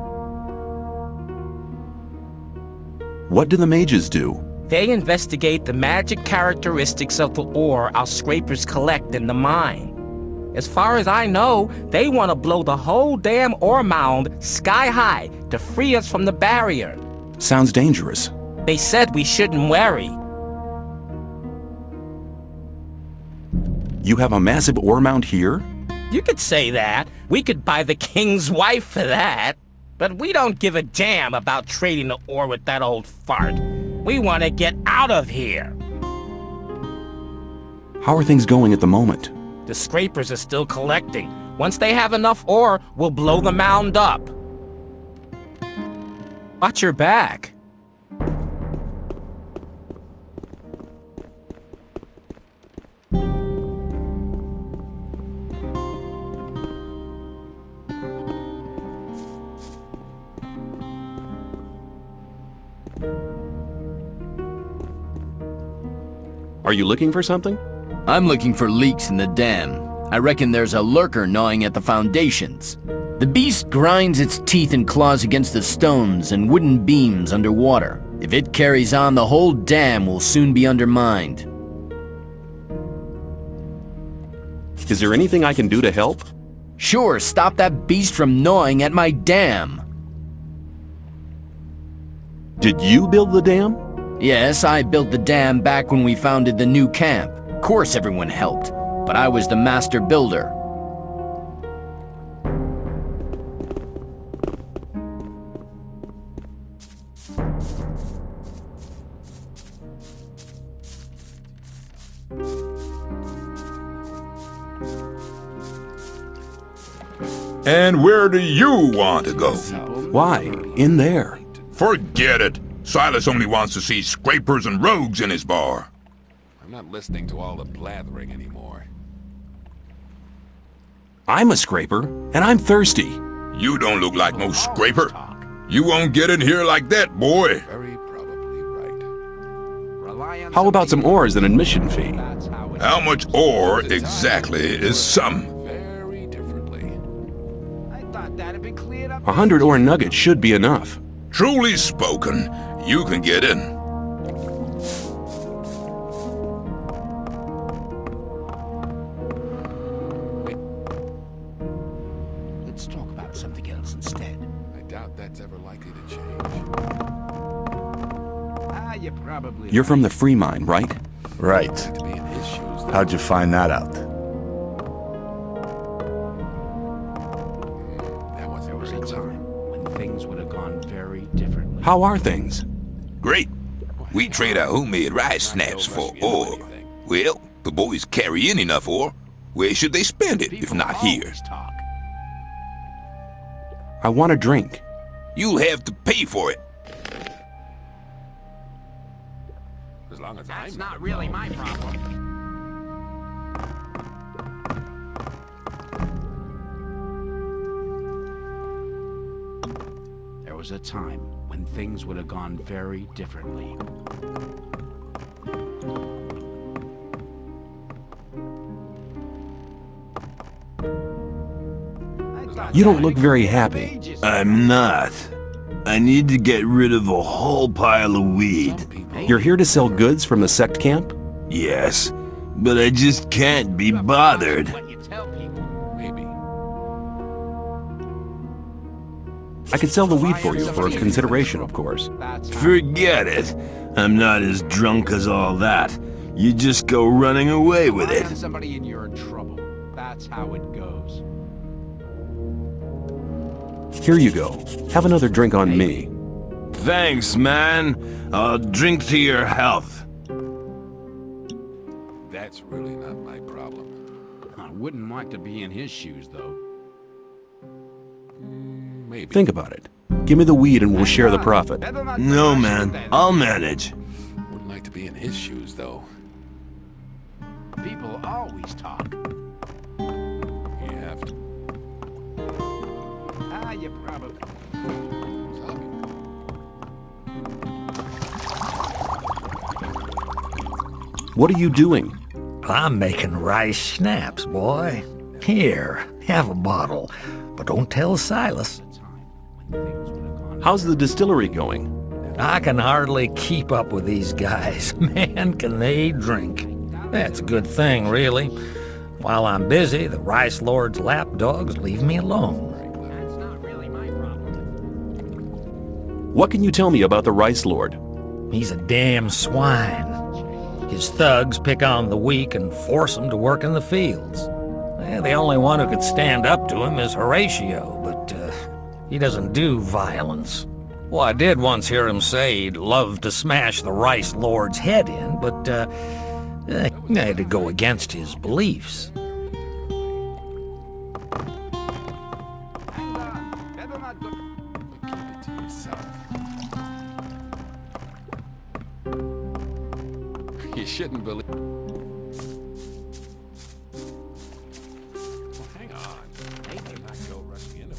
What do the mages do? They investigate the magic characteristics of the ore our scrapers collect in the mine. As far as I know, they want to blow the whole damn ore mound sky high to free us from the barrier. Sounds dangerous. They said we shouldn't worry. You have a massive ore mound here? You could say that. We could buy the king's wife for that. But we don't give a damn about trading the ore with that old fart. We want to get out of here. How are things going at the moment? The scrapers are still collecting. Once they have enough ore, we'll blow the mound up. Watch your back. Are you looking for something? I'm looking for leaks in the dam. I reckon there's a lurker gnawing at the foundations. The beast grinds its teeth and claws against the stones and wooden beams underwater. If it carries on, the whole dam will soon be undermined. Is there anything I can do to help? Sure, stop that beast from gnawing at my dam. Did you build the dam? Yes, I built the dam back when we founded the new camp. Of course everyone helped, but I was the master builder. And where do you want to go? Why? In there. Forget it. Silas only wants to see scrapers and rogues in his bar. I'm not listening to all the blathering anymore. I'm a scraper, and I'm thirsty. You don't look like no scraper. You won't get in here like that, boy. Very probably right. How about some ores and admission fee? How much ore exactly is some? Very differently. I thought that'd been cleared up. 100 ore nuggets should be enough. Truly spoken, you can get in. Let's talk about something else instead. I doubt that's ever likely to change. You probably... You're from the free mine, right? Right. To be in his shoes, though. How'd you find that out? That wasn't There was very a clever. time when things would have gone very differently. How are things? Great. We trade our homemade rice snaps for ore. Well, the boys carry in enough ore. Where should they spend it, if not here? Talk. I want a drink. You'll have to pay for it. As long as That's I'm not really my problem. There was a time when things would have gone very differently. You don't look very happy. I'm not. I need to get rid of a whole pile of weed. You're here to sell goods from the sect camp? Yes, but I just can't be bothered. maybe. I could sell the weed for you for a consideration, of course. Forget it. I'm not as drunk as all that. You just go running away with it. Somebody and you're in trouble. That's how it goes. Here you go. Have another drink on me. Thanks, man. I'll drink to your health. That's really not my problem. I wouldn't like to be in his shoes, though. Maybe. Think about it. Give me the weed and we'll share the profit. No, man. I'll manage. Wouldn't like to be in his shoes, though. People always talk. You have to. You probably... What are you doing? I'm making rice schnapps, boy. Here, have a bottle. But don't tell Silas. How's the distillery going? I can hardly keep up with these guys. Man, can they drink. That's a good thing, really. While I'm busy, the Rice Lord's lapdogs leave me alone. What can you tell me about the Rice Lord? He's a damn swine. His thugs pick on the weak and force them to work in the fields. The only one who could stand up to him is Horatio, but he doesn't do violence. Well, I did once hear him say he'd love to smash the Rice Lord's head in, but I had to go against his beliefs. You shouldn't believe... Hang on. They may not go rushing into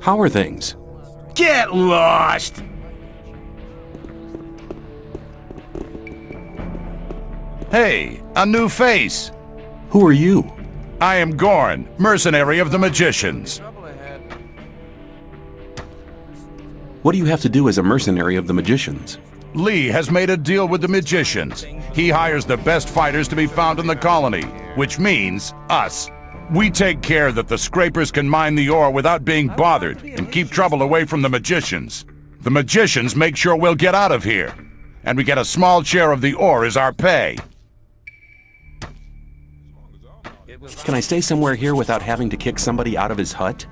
How are things? Get lost! Hey, a new face! Who are you? I am Gorn, mercenary of the magicians. What do you have to do as a mercenary of the magicians? Lee has made a deal with the magicians. He hires the best fighters to be found in the colony, which means us. We take care that the scrapers can mine the ore without being bothered and keep trouble away from the magicians. The magicians make sure we'll get out of here, and we get a small share of the ore as our pay. Can I stay somewhere here without having to kick somebody out of his hut?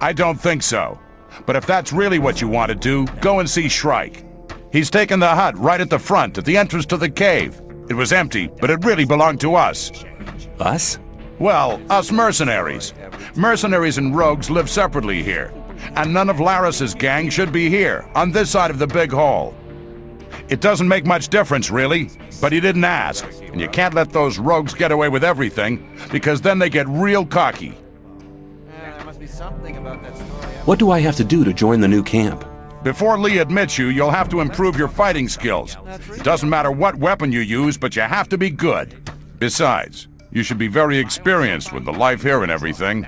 I don't think so. But if that's really what you want to do, go and see Shrike. He's taken the hut right at the front, at the entrance to the cave. It was empty, but it really belonged to us. Us? Well, us mercenaries. Mercenaries and rogues live separately here. And none of Laris's gang should be here, on this side of the big hall. It doesn't make much difference, really, but he didn't ask. And you can't let those rogues get away with everything, because then they get real cocky. There must be something about that story. What do I have to do to join the new camp? Before Lee admits you, you'll have to improve your fighting skills. It doesn't matter what weapon you use, but you have to be good. Besides, you should be very experienced with the life here and everything.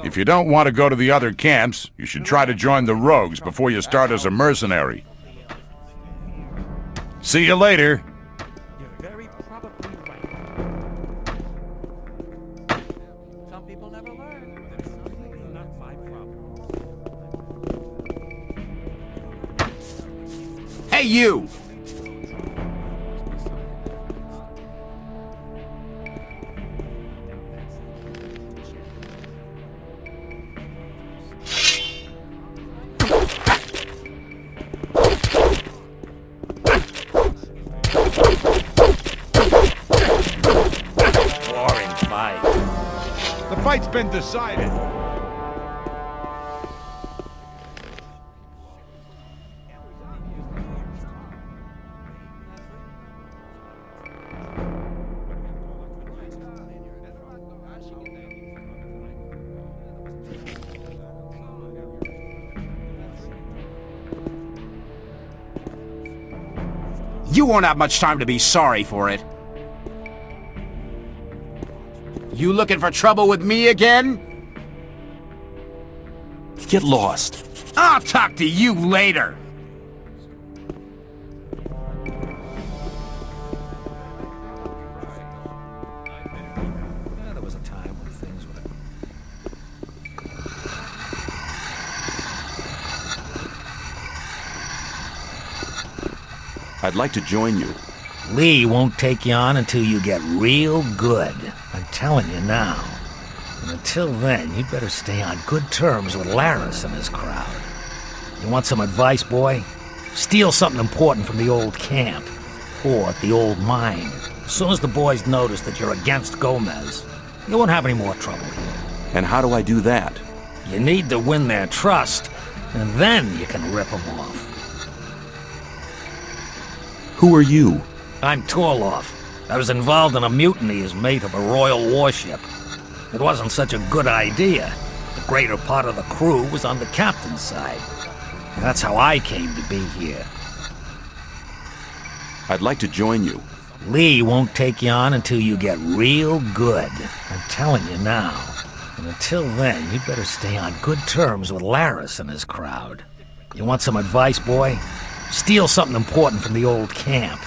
If you don't want to go to the other camps, you should try to join the rogues before you start as a mercenary. See you later. You're very probably right. Some people never learn. There's something not my problem. Hey, you! Boring fight. The fight's been decided. You won't have much time to be sorry for it. You looking for trouble with me again? Get lost. I'll talk to you later. There was a time when things were... I'd like to join you. Lee won't take you on until you get real good. I'm telling you now. And until then, you'd better stay on good terms with Laris and his crowd. You want some advice, boy? Steal something important from the old camp, or the old mine. As soon as the boys notice that you're against Gomez, you won't have any more trouble here. And how do I do that? You need to win their trust, and then you can rip them off. Who are you? I'm Torloff. I was involved in a mutiny as mate of a royal warship. It wasn't such a good idea. The greater part of the crew was on the captain's side. That's how I came to be here. I'd like to join you. Lee won't take you on until you get real good. I'm telling you now. And until then, you better stay on good terms with Laris and his crowd. You want some advice, boy? Steal something important from the old camp,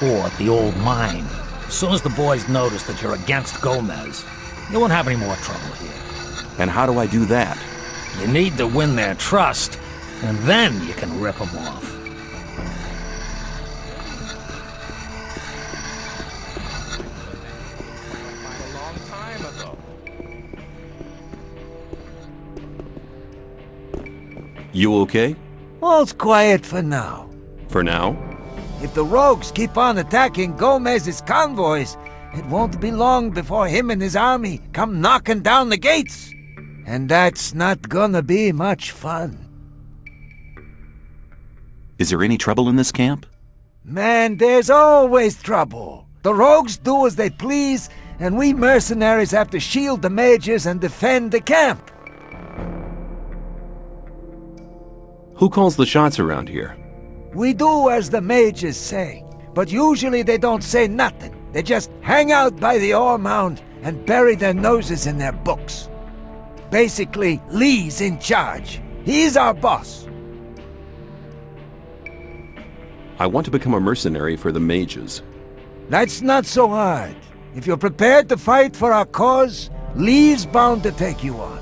or the old mine. As soon as the boys notice that you're against Gomez, you won't have any more trouble here. And how do I do that? You need to win their trust, and then you can rip them off. You okay? All's quiet for now. For now? If the rogues keep on attacking Gomez's convoys, it won't be long before him and his army come knocking down the gates. And that's not gonna be much fun. Is there any trouble in this camp? Man, there's always trouble. The rogues do as they please, and we mercenaries have to shield the mages and defend the camp. Who calls the shots around here? We do as the mages say, but usually they don't say nothing. They just hang out by the ore mound and bury their noses in their books. Basically, Lee's in charge. He's our boss. I want to become a mercenary for the mages. That's not so hard. If you're prepared to fight for our cause, Lee's bound to take you on.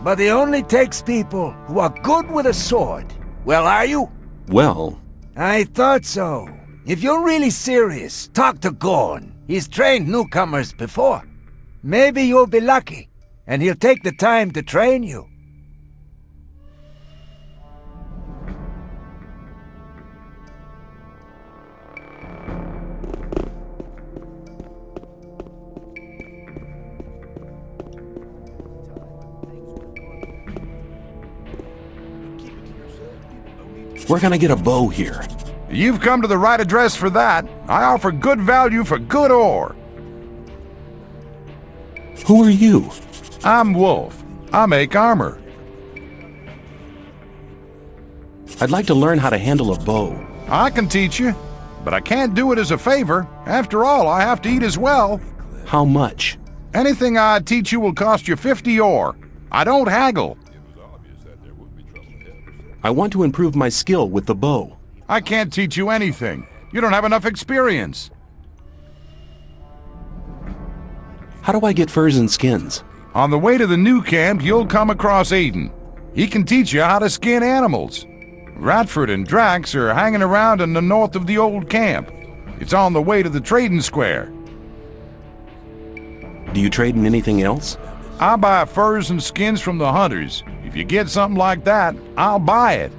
But he only takes people who are good with a sword. Well, are you? Well... I thought so. If you're really serious, talk to Gorn. He's trained newcomers before. Maybe you'll be lucky, and he'll take the time to train you. Where can I get a bow here? You've come to the right address for that. I offer good value for good ore. Who are you? I'm Wolf. I make armor. I'd like to learn how to handle a bow. I can teach you, but I can't do it as a favor. After all, I have to eat as well. How much? Anything I teach you will cost you 50 ore. I don't haggle. I want to improve my skill with the bow. I can't teach you anything. You don't have enough experience. How do I get furs and skins? On the way to the new camp, you'll come across Aiden. He can teach you how to skin animals. Ratford and Drax are hanging around in the north of the old camp. It's on the way to the trading square. Do you trade in anything else? I buy furs and skins from the hunters. If you get something like that, I'll buy it.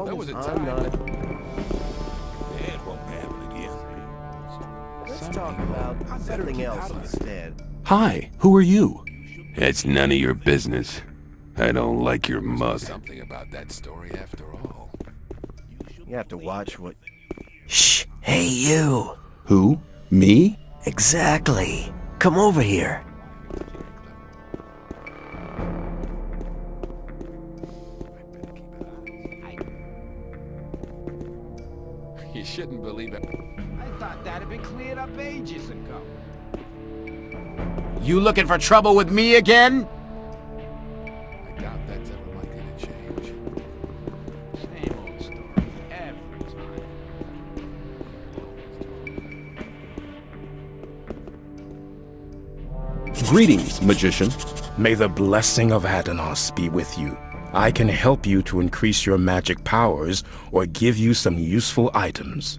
That was a time. It won't happen again. Let's talk about something else instead. Hi, who are you? It's none of your business. I don't like your mug. Something about that story after all. You have to watch what... Shh! Hey, you! Who? Me? Exactly. Come over here. You shouldn't believe it. I thought that had been cleared up ages ago. You looking for trouble with me again? I doubt that's ever likely to change. Same old story every time. Greetings, magician. May the blessing of Adanos be with you. I can help you to increase your magic powers or give you some useful items.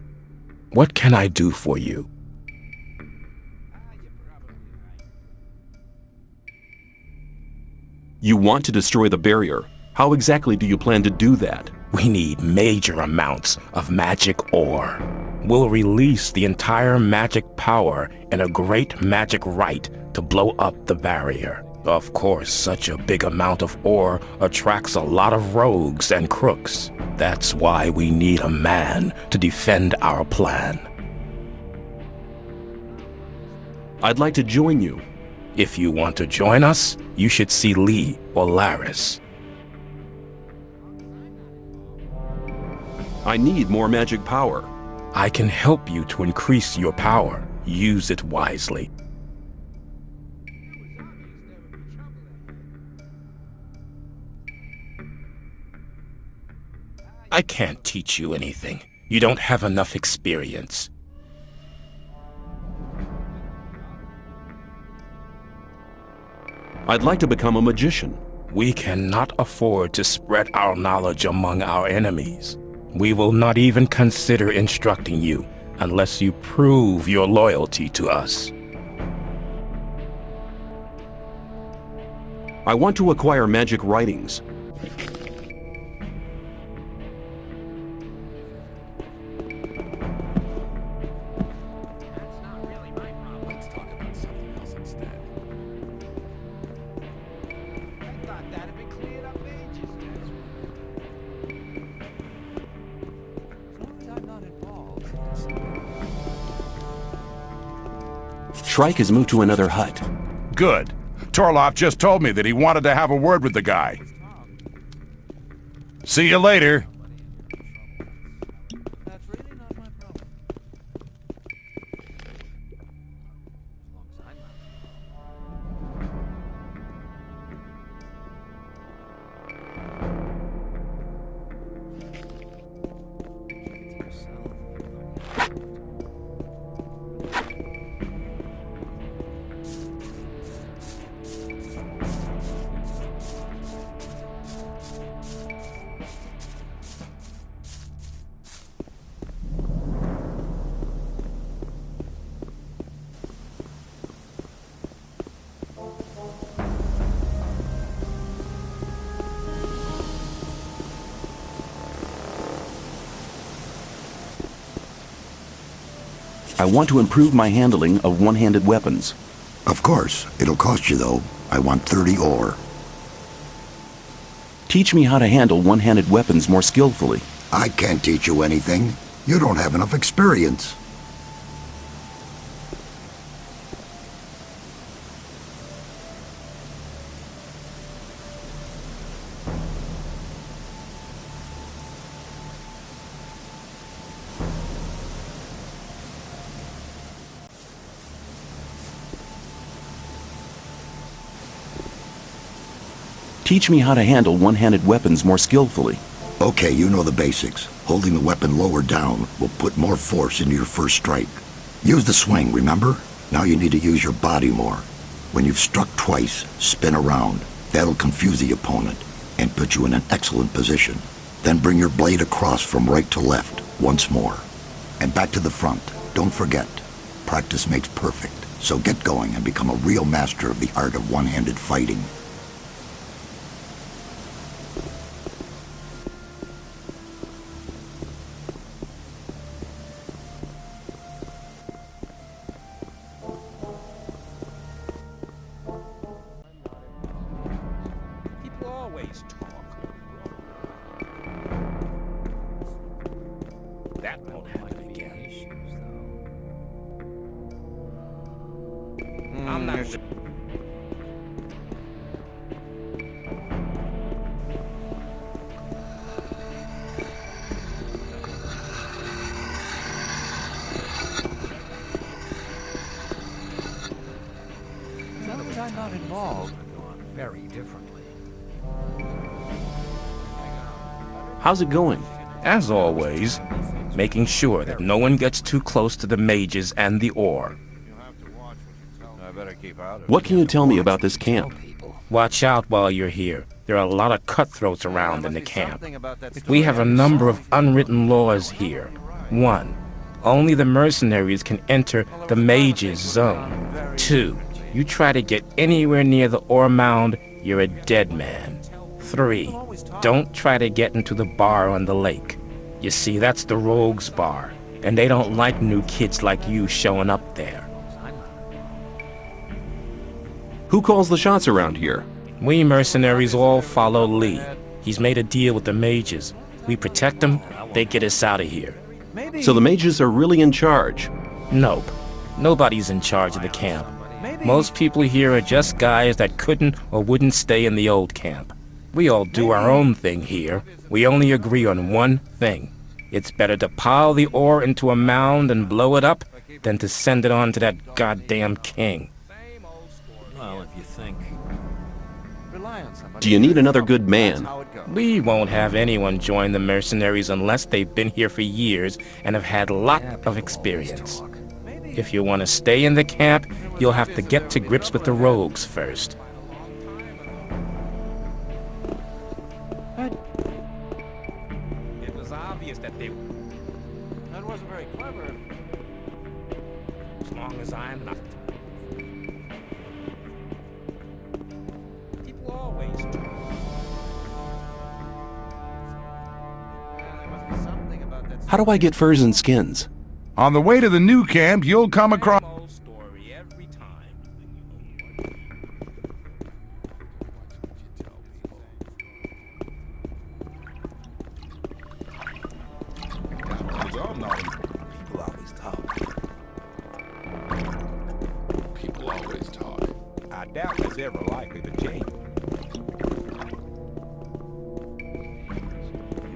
What can I do for you? You want to destroy the barrier. How exactly do you plan to do that? We need major amounts of magic ore. We'll release the entire magic power in a great magic rite to blow up the barrier. Of course, such a big amount of ore attracts a lot of rogues and crooks. That's why we need a man to defend our plan. I'd like to join you. If you want to join us, you should see Lee or Laris. I need more magic power. I can help you to increase your power. Use it wisely. I can't teach you anything. You don't have enough experience. I'd like to become a magician. We cannot afford to spread our knowledge among our enemies. We will not even consider instructing you unless you prove your loyalty to us. I want to acquire magic writings. Shrike has moved to another hut. Good. Torloff just told me that he wanted to have a word with the guy. See you later. I want to improve my handling of one-handed weapons. Of course. It'll cost you, though. I want 30 ore. Teach me how to handle one-handed weapons more skillfully. I can't teach you anything. You don't have enough experience. Teach me how to handle one-handed weapons more skillfully. Okay, you know the basics. Holding the weapon lower down will put more force into your first strike. Use the swing, remember? Now you need to use your body more. When you've struck twice, spin around. That'll confuse the opponent and put you in an excellent position. Then bring your blade across from right to left once more. And back to the front. Don't forget, practice makes perfect. So get going and become a real master of the art of one-handed fighting. I'm not involved, very differently. How's it going? As always, making sure that no one gets too close to the mages and the ore. I better keep out of What can you tell me about this camp? Watch out while you're here. There are a lot of cutthroats around in the camp. We have a number of unwritten laws here. 1. Only the mercenaries can enter the mage's zone. 2. You try to get anywhere near the ore mound, you're a dead man. 3. Don't try to get into the bar on the lake. You see, that's the rogues bar, and they don't like new kids like you showing up there. Who calls the shots around here? We mercenaries all follow Lee. He's made a deal with the mages. We protect them, they get us out of here. So the mages are really in charge? Nope. Nobody's in charge of the camp. Most people here are just guys that couldn't or wouldn't stay in the old camp. We all do our own thing here. We only agree on one thing. It's better to pile the ore into a mound and blow it up than to send it on to that goddamn king. Well, if you think... Do you need another good man? We won't have anyone join the mercenaries unless they've been here for years and have had a lot of experience. If you want to stay in the camp, you'll have to get to grips with the rogues first. It was obvious that they... That wasn't very clever. As long as I'm not... People always talk. How do I get furs and skins? On the way to the new camp, you'll come across... People always talk. I doubt it's ever likely to change.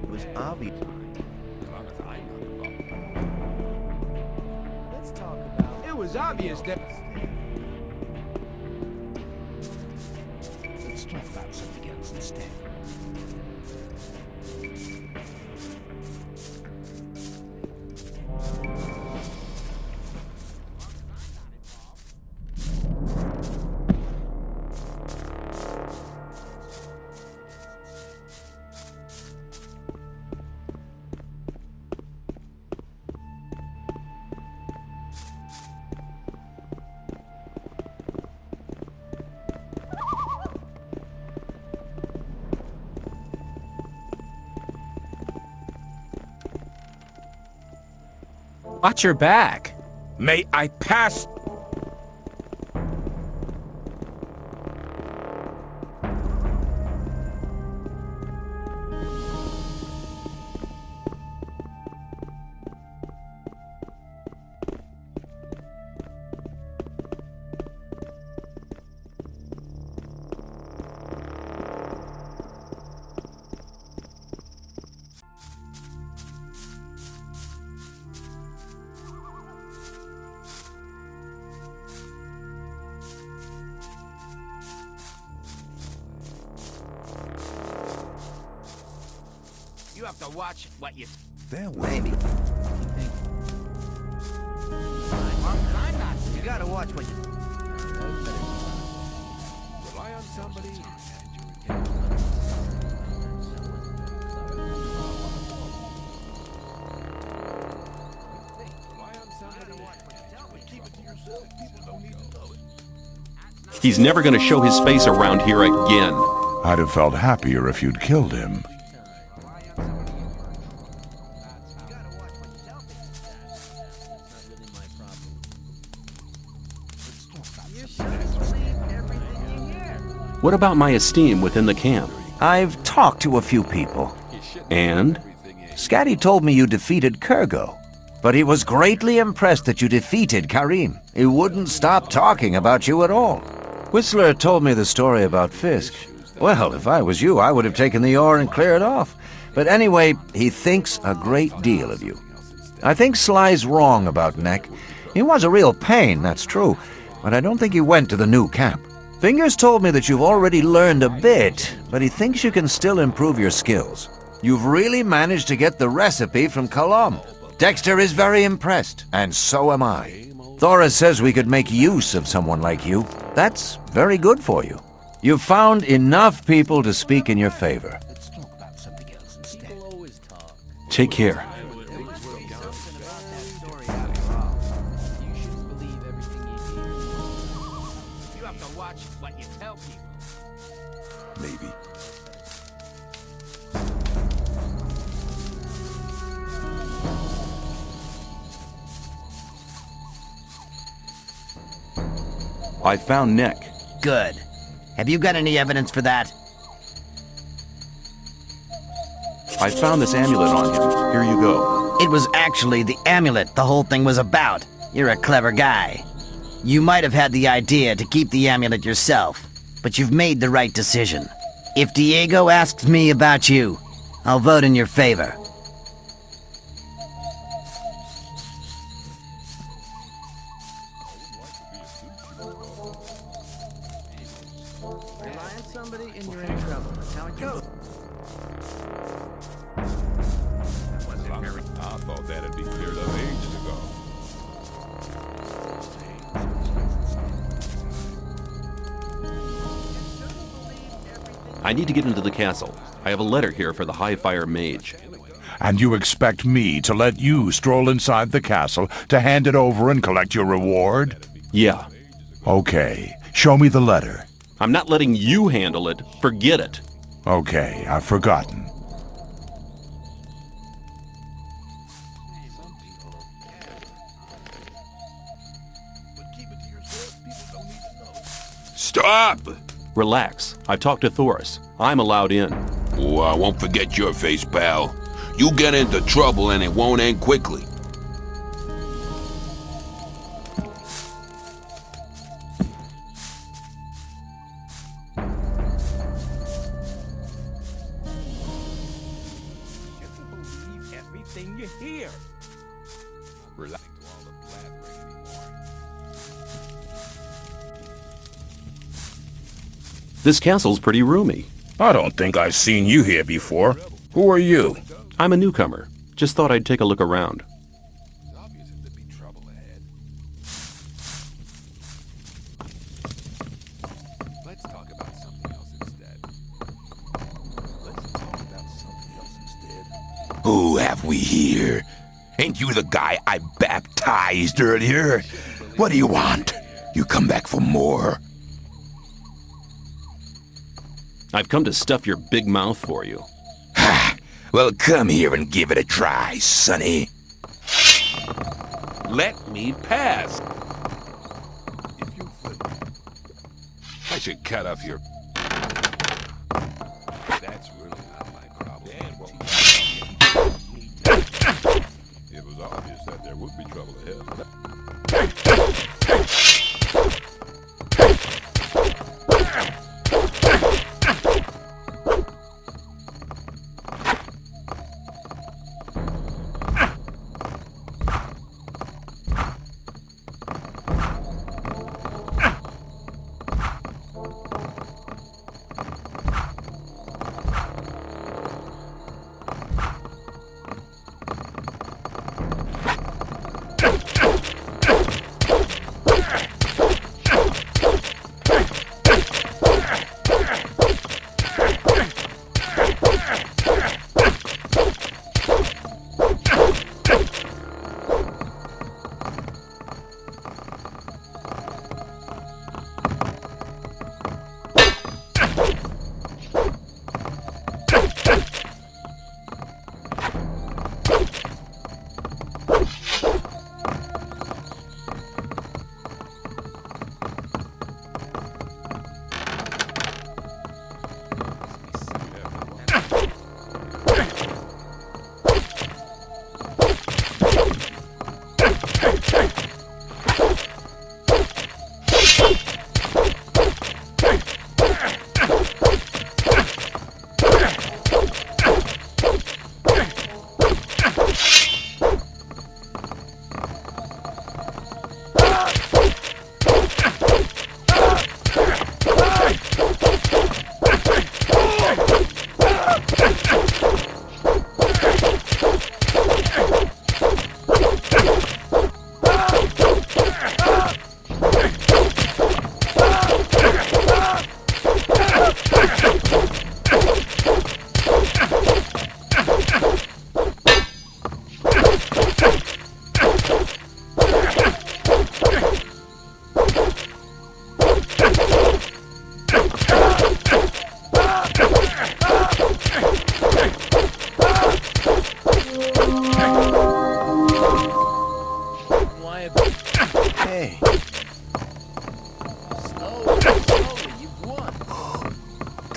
It was obvious. It was obvious that... Let's talk about something else instead. Watch your back. May I pass? You have to watch what you... There maybe. You gotta watch what you... Rely on somebody. He's never going to show his face around here again. I'd have felt happier if you'd killed him. What about my esteem within the camp? I've talked to a few people. And? Scatty told me you defeated Kurgo, but he was greatly impressed that you defeated Karim. He wouldn't stop talking about you at all. Whistler told me the story about Fisk. Well, if I was you, I would have taken the ore and cleared off. But anyway, he thinks a great deal of you. I think Sly's wrong about Neck. He was a real pain, that's true, but I don't think he went to the new camp. Fingers told me that you've already learned a bit, but he thinks you can still improve your skills. You've really managed to get the recipe from Colom. Dexter is very impressed, and so am I. Thora says we could make use of someone like you. That's very good for you. You've found enough people to speak in your favor. Take care. Maybe. I found Neck. Good. Have you got any evidence for that? I found this amulet on him. Here you go. It was actually the amulet the whole thing was about. You're a clever guy. You might have had the idea to keep the amulet yourself, but you've made the right decision. If Diego asks me about you, I'll vote in your favor. Rely on somebody and you're in trouble. That's how it goes. I thought that'd be cleared up ages ago. I need to get into the castle. I have a letter here for the High Fire Mage. And you expect me to let you stroll inside the castle to hand it over and collect your reward? Yeah. Okay, show me the letter. I'm not letting you handle it. Forget it. Okay, I've forgotten. Stop! Relax. I've talked to Thoris. I'm allowed in. Oh, I won't forget your face, pal. You get into trouble and it won't end quickly. Everything you hear. Relax. This castle's pretty roomy. I don't think I've seen you here before. Who are you? I'm a newcomer. Just thought I'd take a look around. Let's talk about something else instead. Who have we here? Ain't you the guy I baptized earlier? What do you want? You come back for more? I've come to stuff your big mouth for you. Well, come here and give it a try, sonny. Let me pass. I should cut off your... That's really not my problem. It was obvious that there would be trouble ahead.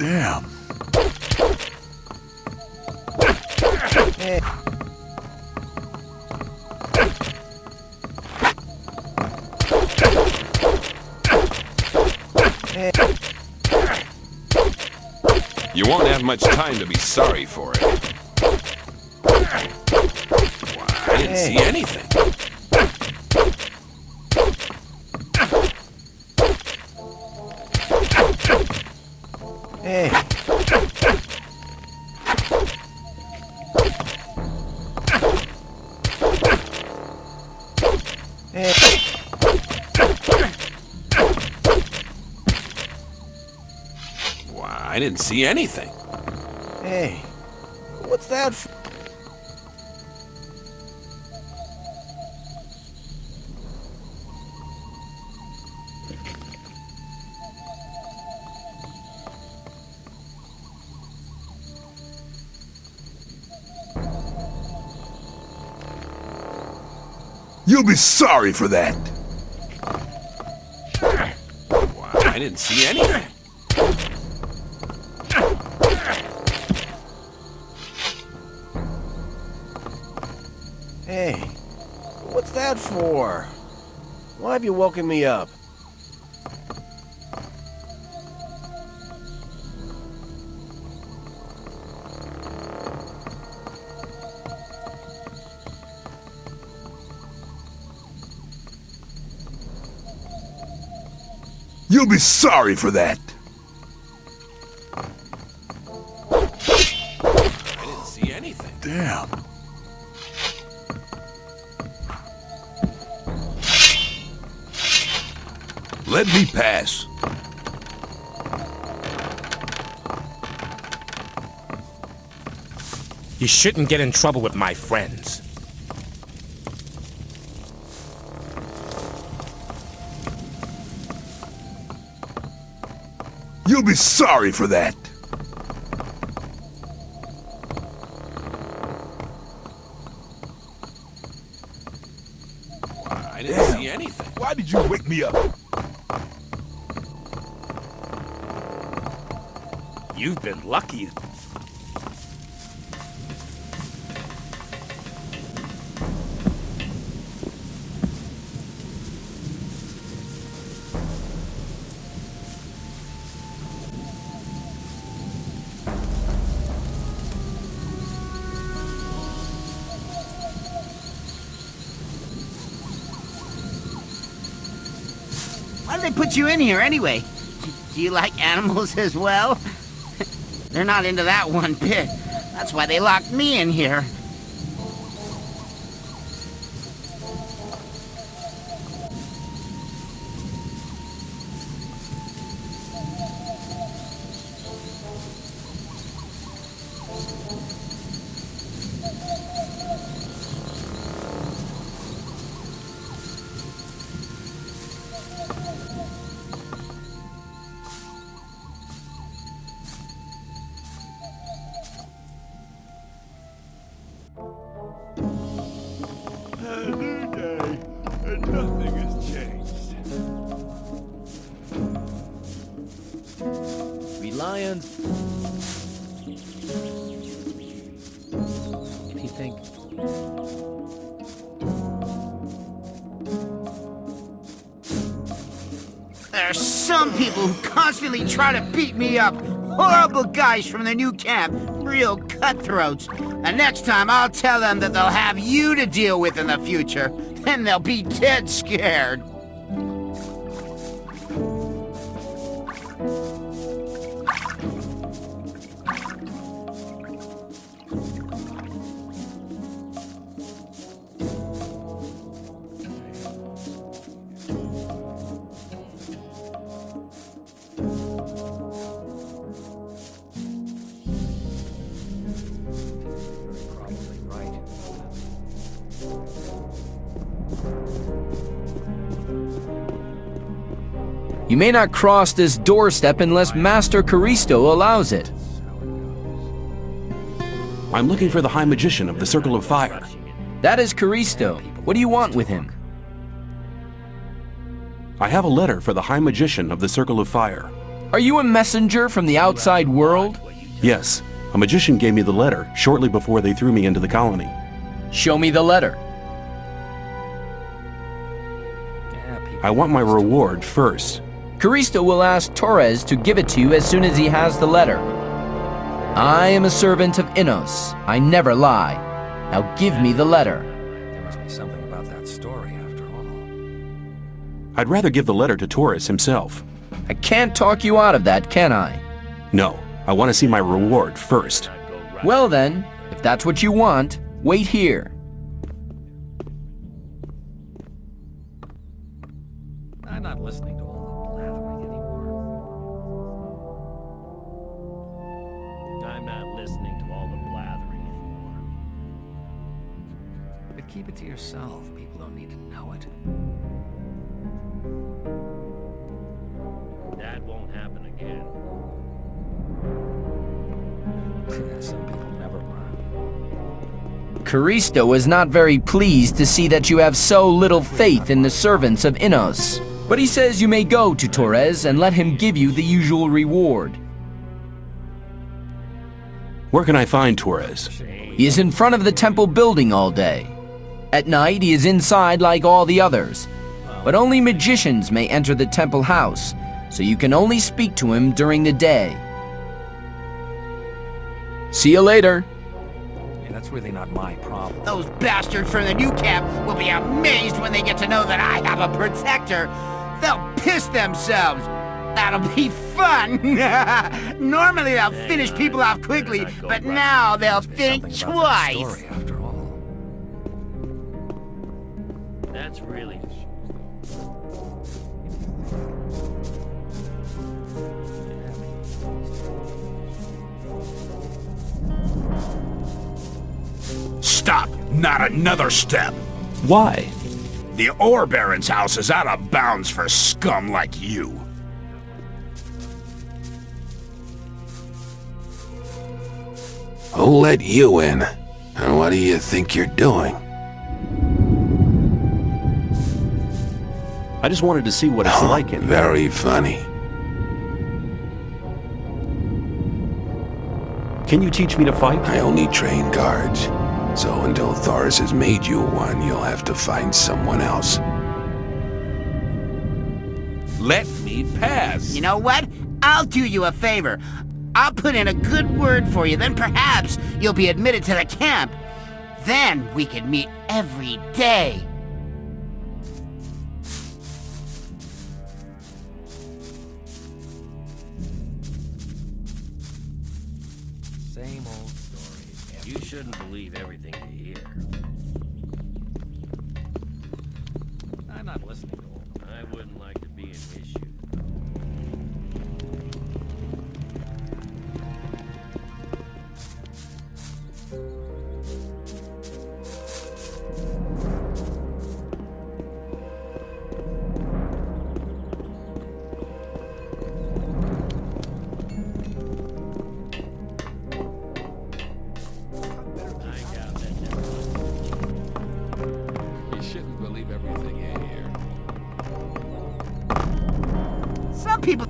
Damn. You won't have much time to be sorry for it. Why, I didn't see anything. Hey. Why, I didn't see anything. Hey, what's that for? You'll be sorry for that. Why, I didn't see anything. Hey, what's that for? Why have you woken me up? You'll be sorry for that. I didn't see anything. Damn. Let me pass. You shouldn't get in trouble with my friends. You'll be sorry for that. Why, I didn't see anything. Why did you wake me up? You've been lucky. Why did they put you in here anyway? Do you like animals as well? They're not into that one bit. That's why they locked me in here. Nothing has changed. We lions. If you think. There are some people who constantly try to beat me up. Horrible guys from the new camp. Real cutthroats. And next time I'll tell them that they'll have you to deal with in the future. Then they'll be dead scared. You may not cross this doorstep unless Master Caristo allows it. I'm looking for the High Magician of the Circle of Fire. That is Caristo. What do you want with him? I have a letter for the High Magician of the Circle of Fire. Are you a messenger from the outside world? Yes. A magician gave me the letter shortly before they threw me into the colony. Show me the letter. I want my reward first. Caristo will ask Torres to give it to you as soon as he has the letter. I am a servant of Innos. I never lie. Now give me the letter. There must be something about that story after all. I'd rather give the letter to Torres himself. I can't talk you out of that, can I? No, I want to see my reward first. Well then, if that's what you want, wait here. I'm not listening to all the blathering anymore. I'm not listening to all the blathering anymore. But keep it to yourself. People don't need to know it. That won't happen again. Some people never learn. Caristo is not very pleased to see that you have so little faith in the servants of Innos. But he says you may go to Torres and let him give you the usual reward. Where can I find Torres? He is in front of the temple building all day. At night, he is inside like all the others. But only magicians may enter the temple house, so you can only speak to him during the day. See you later. Yeah, that's really not my problem. Those bastards from the new camp will be amazed when they get to know that I have a protector. They'll piss themselves. That'll be fun. Normally they'll finish people off quickly, but now they'll think twice. After all. That's really... Stop! Not another step! Why? The Ore Baron's house is out of bounds for scum like you. Who let you in? And what do you think you're doing? I just wanted to see what it's like in here. Very funny. Can you teach me to fight? I only train guards. So until Thoris has made you one, you'll have to find someone else. Let me pass. You know what? I'll do you a favor. I'll put in a good word for you, then perhaps you'll be admitted to the camp. Then we could meet every day. Same old story. You shouldn't believe everything you hear. I'm not listening to all. I wouldn't like to be an issue. Some people...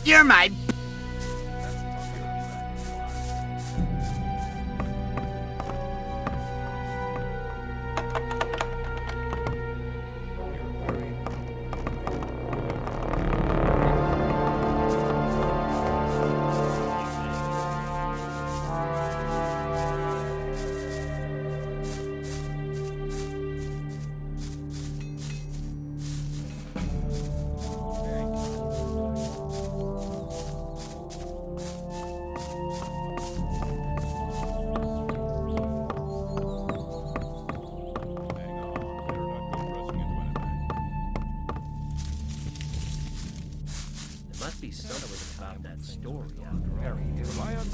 You're my...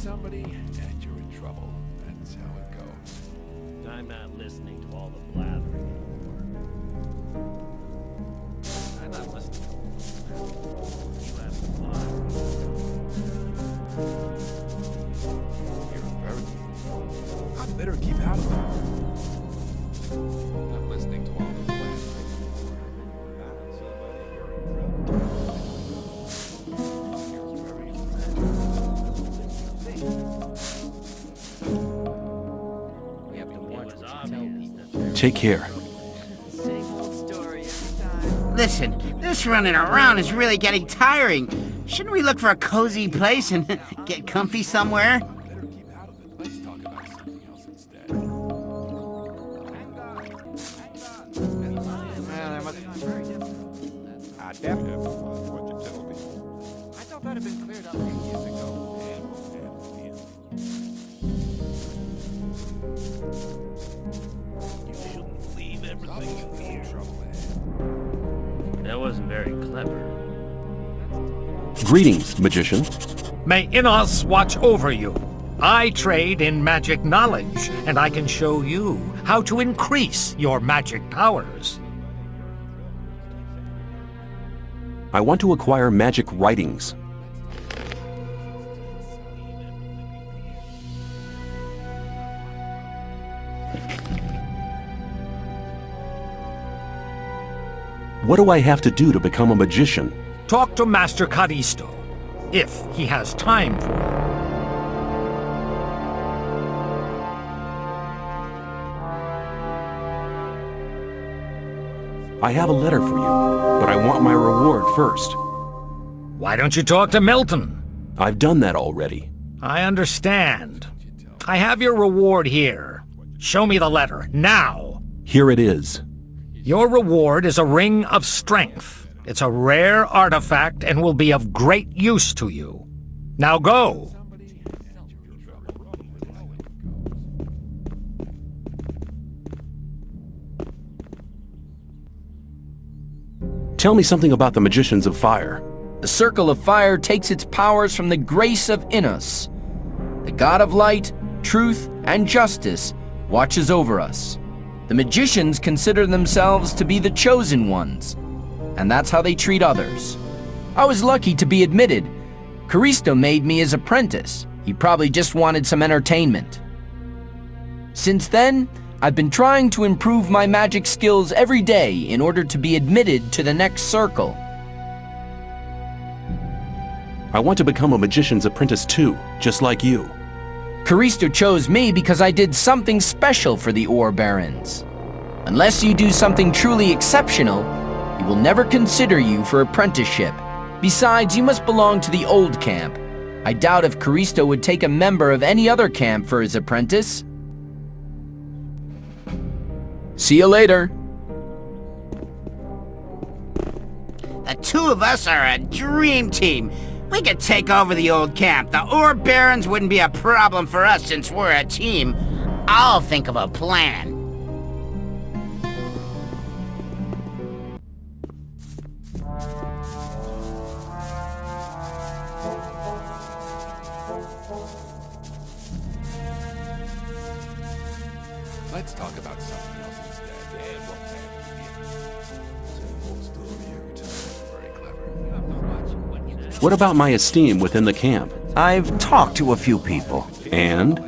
somebody and you're in trouble. That's how it goes. I'm not listening to all the blathering anymore. I'm not listening to all the You have to lie. You're a bird. I better keep out of it. Not listening to all the Take care. Listen, this running around is really getting tiring. Shouldn't we look for a cozy place and get comfy somewhere? I definitely what you told me. I thought that had been cleared up 8 years ago. You shouldn't believe everything you hear. That wasn't very clever. Greetings, magician. May Innos watch over you. I trade in magic knowledge, and I can show you how to increase your magic powers. I want to acquire magic writings. What do I have to do to become a magician? Talk to Master Caristo, if he has time for you. I have a letter for you, but I want my reward first. Why don't you talk to Milton? I've done that already. I understand. I have your reward here. Show me the letter, now. Here it is. Your reward is a ring of strength. It's a rare artifact and will be of great use to you. Now go. Tell me something about the magicians of fire. The Circle of Fire takes its powers from the grace of Innos. The God of Light, Truth, and Justice watches over us. The magicians consider themselves to be the chosen ones, and that's how they treat others. I was lucky to be admitted. Caristo made me his apprentice. He probably just wanted some entertainment. Since then, I've been trying to improve my magic skills every day in order to be admitted to the next circle. I want to become a magician's apprentice too, just like you. Caristo chose me because I did something special for the Ore Barons. Unless you do something truly exceptional, he will never consider you for apprenticeship. Besides, you must belong to the old camp. I doubt if Caristo would take a member of any other camp for his apprentice. See you later. The two of us are a dream team. We could take over the old camp. The Ore Barons wouldn't be a problem for us since we're a team. I'll think of a plan. Let's talk about something else instead. And what happened here? Same old story every time. Very clever. What about my esteem within the camp? I've talked to a few people. And?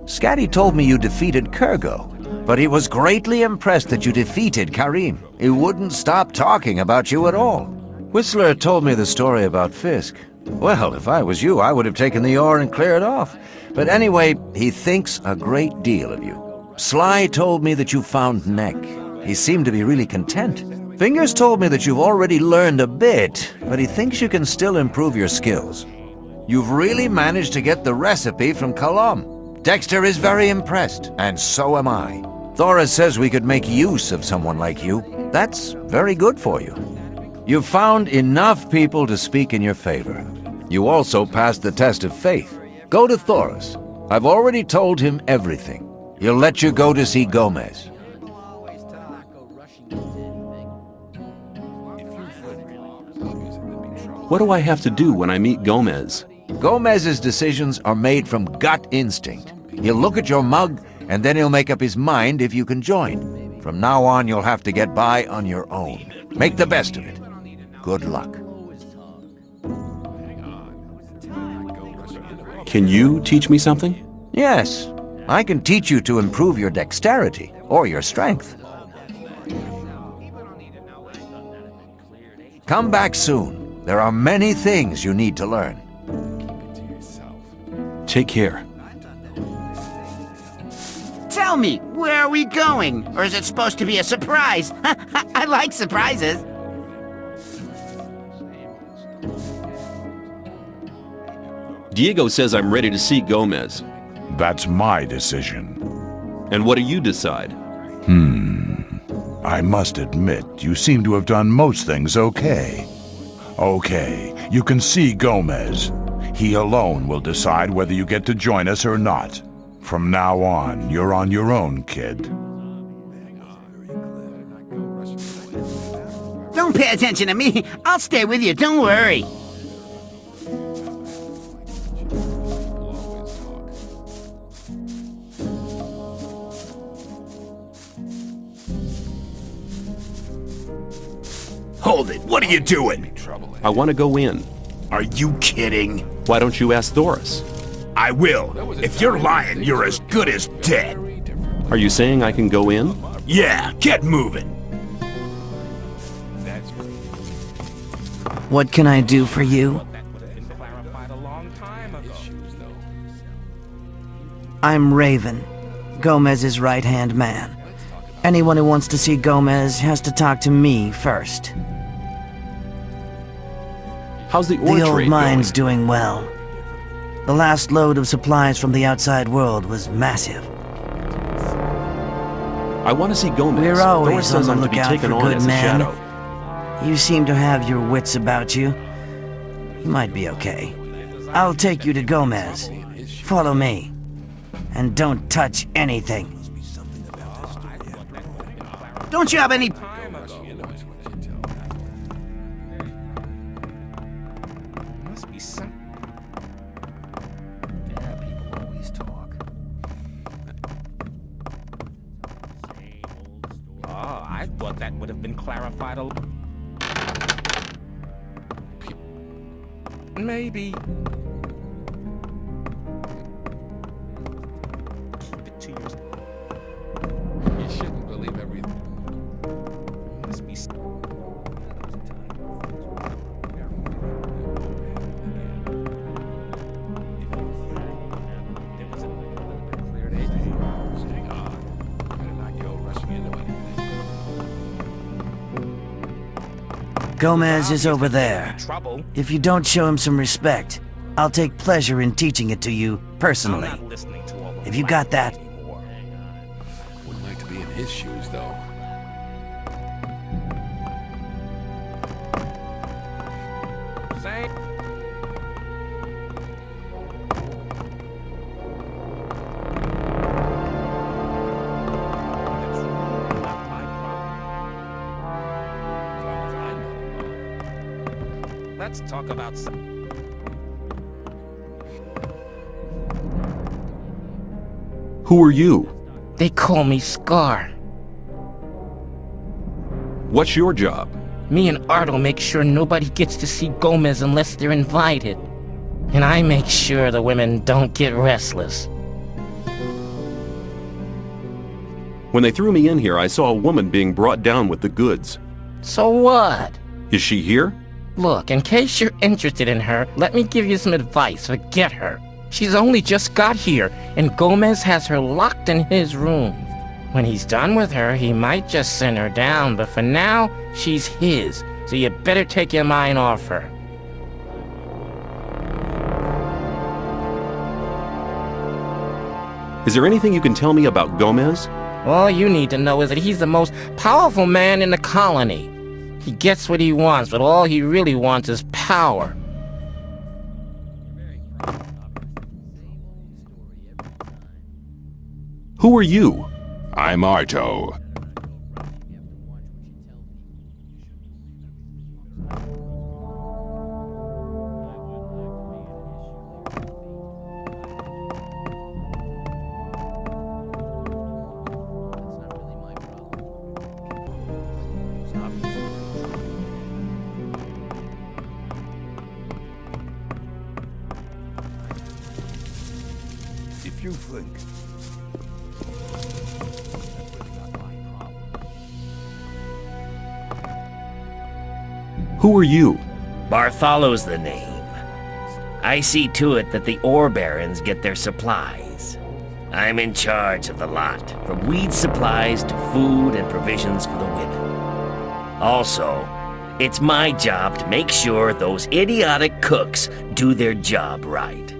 Scatty told me you defeated Kurgo, but he was greatly impressed that you defeated Karim. He wouldn't stop talking about you at all. Whistler told me the story about Fisk. Well, if I was you, I would have taken the ore and cleared off. But anyway, he thinks a great deal of you. Sly told me that you found Neck. He seemed to be really content. Fingers told me that you've already learned a bit, but he thinks you can still improve your skills. You've really managed to get the recipe from Colom. Dexter is very impressed, and so am I. Thora says we could make use of someone like you. That's very good for you. You've found enough people to speak in your favor. You also passed the test of faith. Go to Thoris. I've already told him everything. He'll let you go to see Gomez. What do I have to do when I meet Gomez? Gomez's decisions are made from gut instinct. He'll look at your mug, and then he'll make up his mind if you can join. From now on, you'll have to get by on your own. Make the best of it. Good luck. Can you teach me something? Yes, I can teach you to improve your dexterity or your strength. Come back soon. There are many things you need to learn. Take care. Tell me, where are we going? Or is it supposed to be a surprise? I like surprises. Diego says I'm ready to see Gomez. That's my decision. And what do you decide? I must admit, you seem to have done most things okay. Okay, you can see Gomez. He alone will decide whether you get to join us or not. From now on, you're on your own, kid. Don't pay attention to me. I'll stay with you, don't worry. Hold it, what are you doing? I want to go in. Are you kidding? Why don't you ask Doris? I will. If you're lying, you're as good as dead. Are you saying I can go in? Yeah, get moving. What can I do for you? I'm Raven, Gomez's right-hand man. Anyone who wants to see Gomez has to talk to me first. How's the ore The old trade mine's going? doing well. The last load of supplies from the outside world was massive. I want to see Gomez. We're Doris always on says the I'm to be lookout taken for on good as a men. shadow. You seem to have your wits about you. You might be okay. I'll take you to Gomez. Follow me. And don't touch anything. Don't you have any... Must be some... Yeah, people always talk. Oh, I thought that would have been clarified a... Maybe... Keep it to yourself. You shouldn't believe everything. Must be... Gomez is over there. If you don't show him some respect, I'll take pleasure in teaching it to you personally. Have you got that? Wouldn't like to be in his shoes, though. Let's talk about some... Who are you? They call me Scar. What's your job? Me and Ardo make sure nobody gets to see Gomez unless they're invited. And I make sure the women don't get restless. When they threw me in here, I saw a woman being brought down with the goods. So what? Is she here? Look, in case you're interested in her, let me give you some advice. Forget her. She's only just got here, and Gomez has her locked in his room. When he's done with her, he might just send her down, but for now, she's his, so you better take your mind off her. Is there anything you can tell me about Gomez? All you need to know is that he's the most powerful man in the colony. He gets what he wants, but all he really wants is power. Who are you? I'm Arto. you think? Who are you? Bartholow's the name. I see to it that the ore barons get their supplies. I'm in charge of the lot, from weed supplies to food and provisions for the women. Also, it's my job to make sure those idiotic cooks do their job right.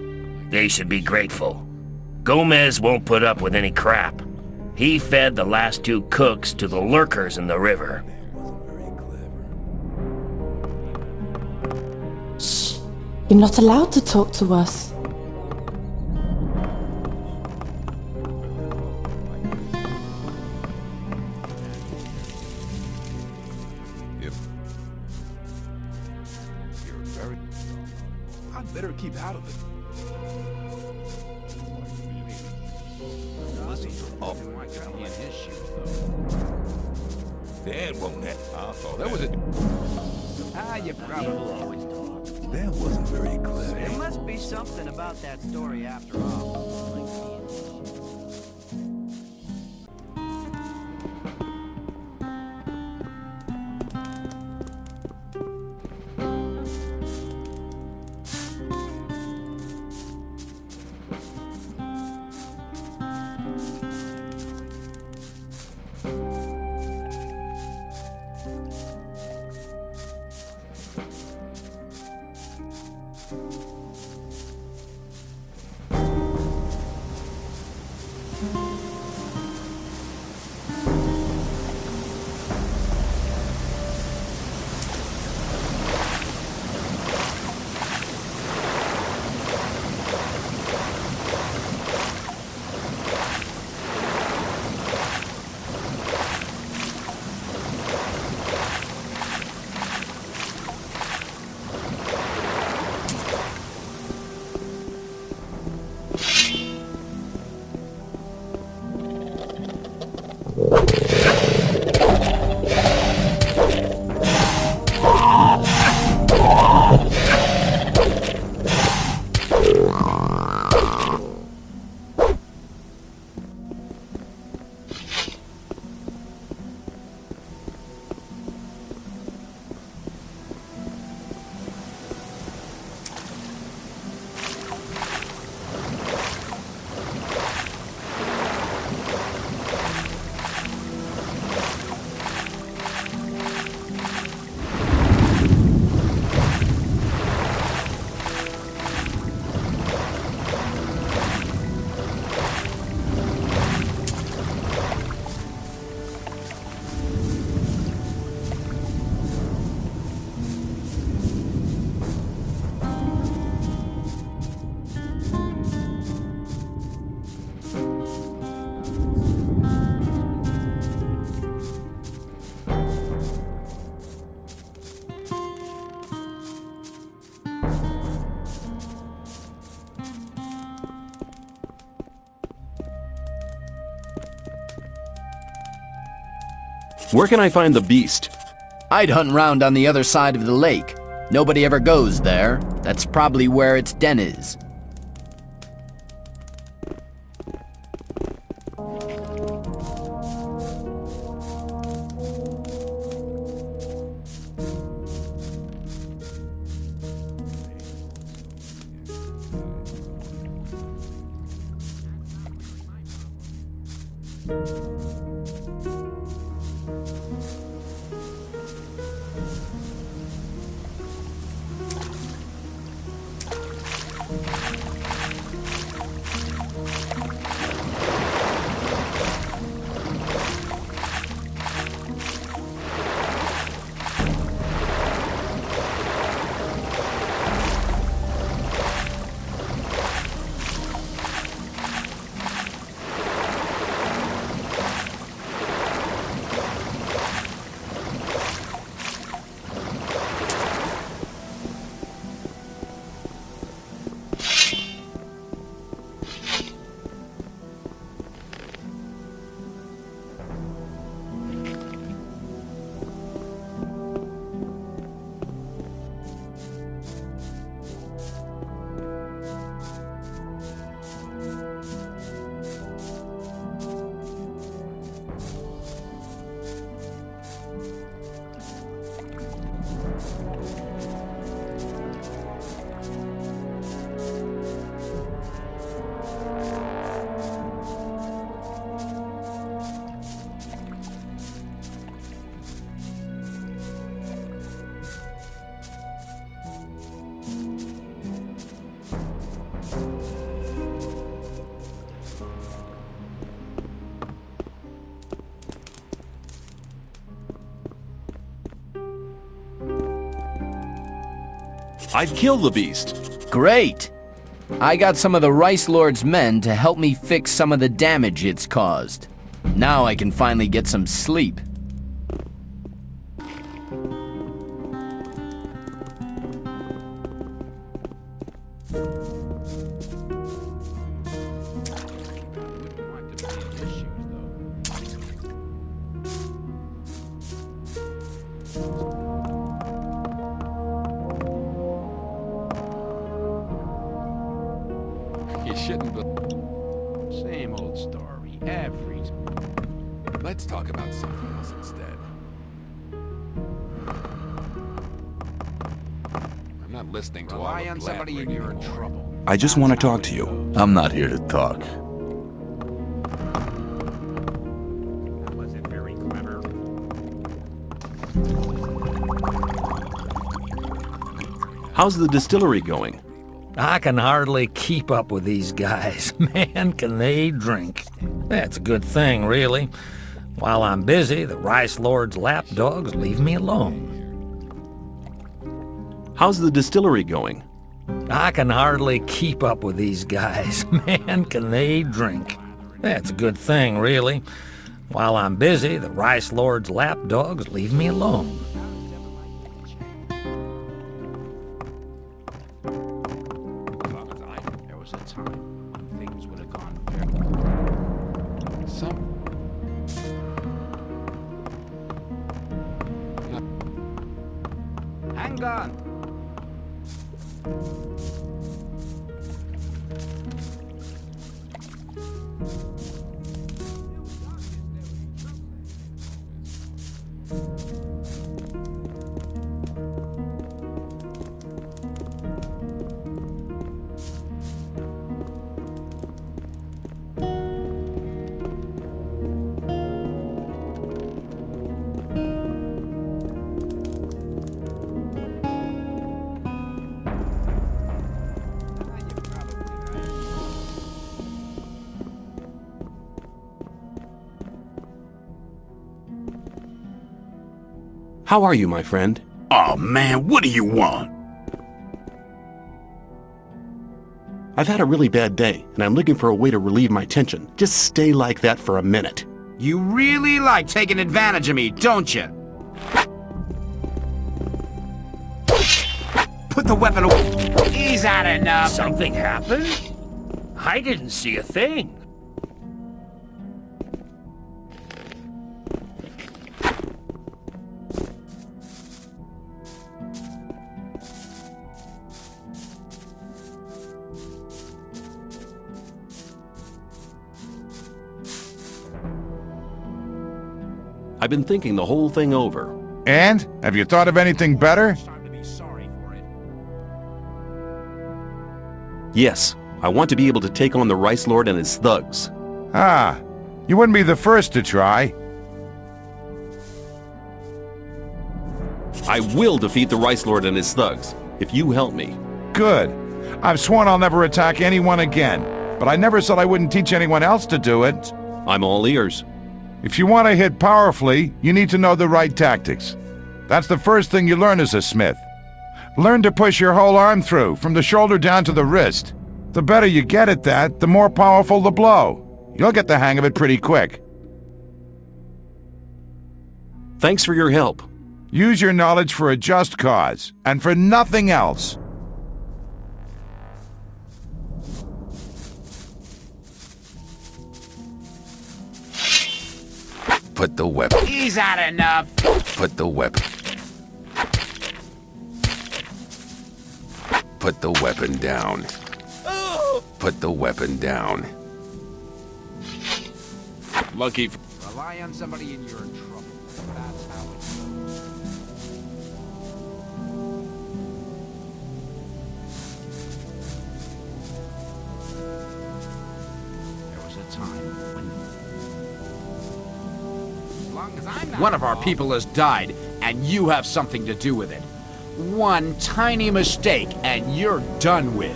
They should be grateful. Gomez won't put up with any crap. He fed the last 2 cooks to the lurkers in the river. Shh. You're not allowed to talk to us. I'd better keep out of it. Dad won't have. Oh, that was it. You probably always talk. That wasn't very clever. There must be something about that story after all. Where can I find the beast? I'd hunt round on the other side of the lake. Nobody ever goes there. That's probably where its den is. I'd kill the beast. Great! I got some of the Rice Lord's men to help me fix some of the damage it's caused. Now I can finally get some sleep. You shouldn't be... Same old story, every time. Let's talk about something else instead. I'm not listening to all the on somebody and you're in trouble. I just want to talk to you. I'm not here to talk. Wasn't very clever. How's the distillery going? I can hardly keep up with these guys. Man, can they drink. That's a good thing, really. While I'm busy, the Rice Lord's lapdogs leave me alone. How's the distillery going? I can hardly keep up with these guys. Man, can they drink. That's a good thing, really. While I'm busy, the Rice Lord's lapdogs leave me alone. There was a time when things would have gone very... Hang on. How are you, my friend? Oh man, what do you want? I've had a really bad day, and I'm looking for a way to relieve my tension. Just stay like that for a minute. You really like taking advantage of me, don't you? Put the weapon away. He's had enough. Something happened? I didn't see a thing. I've been thinking the whole thing over. And? Have you thought of anything better? Yes, I want to be able to take on the Rice Lord and his thugs. Ah, you wouldn't be the first to try. I will defeat the Rice Lord and his thugs, if you help me. Good. I've sworn I'll never attack anyone again, but I never said I wouldn't teach anyone else to do it. I'm all ears. If you want to hit powerfully, you need to know the right tactics. That's the first thing you learn as a smith. Learn to push your whole arm through, from the shoulder down to the wrist. The better you get at that, the more powerful the blow. You'll get the hang of it pretty quick. Thanks for your help. Use your knowledge for a just cause, and for nothing else. Put the weapon. He's had enough. Put the weapon. Put the weapon down. Put the weapon down. Lucky. Rely on somebody and you're in trouble. That's how it goes. There was a time when... One of our people has died, and you have something to do with it. One tiny mistake, and you're done with.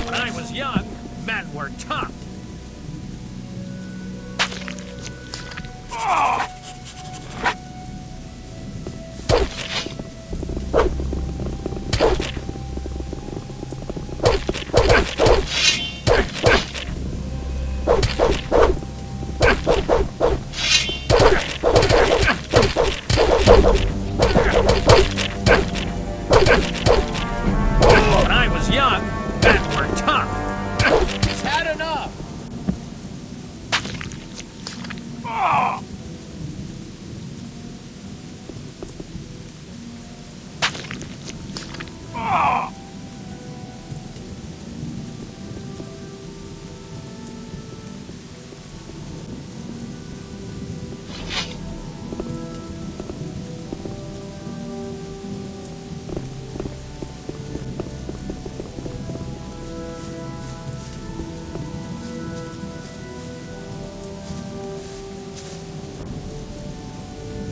When I was young, men were tough.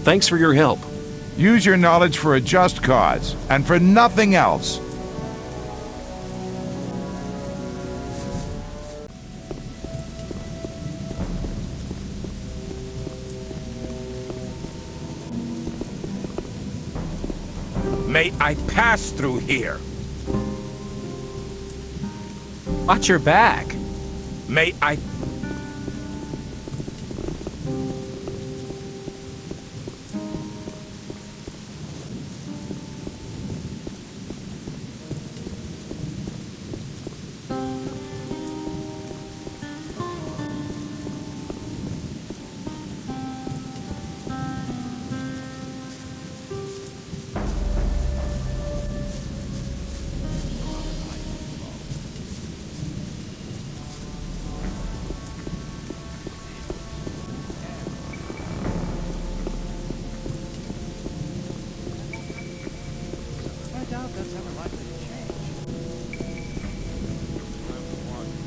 Thanks for your help. Use your knowledge for a just cause, and for nothing else. May I pass through here? Watch your back. May I...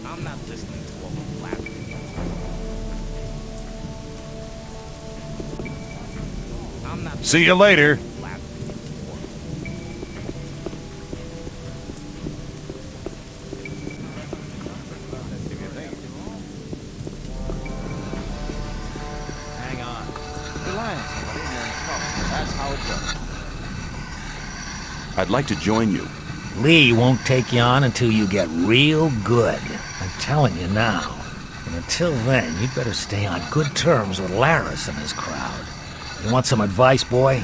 I'm not listening to what we're flapping. I'm not. See you later. Hang on. Relax, buddy. You're in trouble. That's how it goes. I'd like to join you. Lee won't take you on until you get real good. I'm telling you now. And until then, you'd better stay on good terms with Laris and his crowd. You want some advice, boy?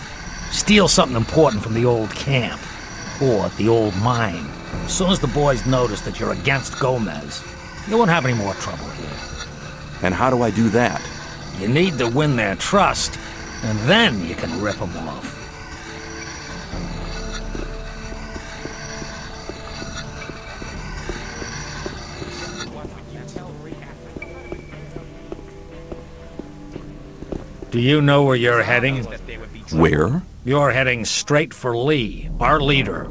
Steal something important from the old camp. Or the old mine. As soon as the boys notice that you're against Gomez, you won't have any more trouble here. And how do I do that? You need to win their trust, and then you can rip them off. Do you know where you're heading? Where? You're heading straight for Lee, our leader.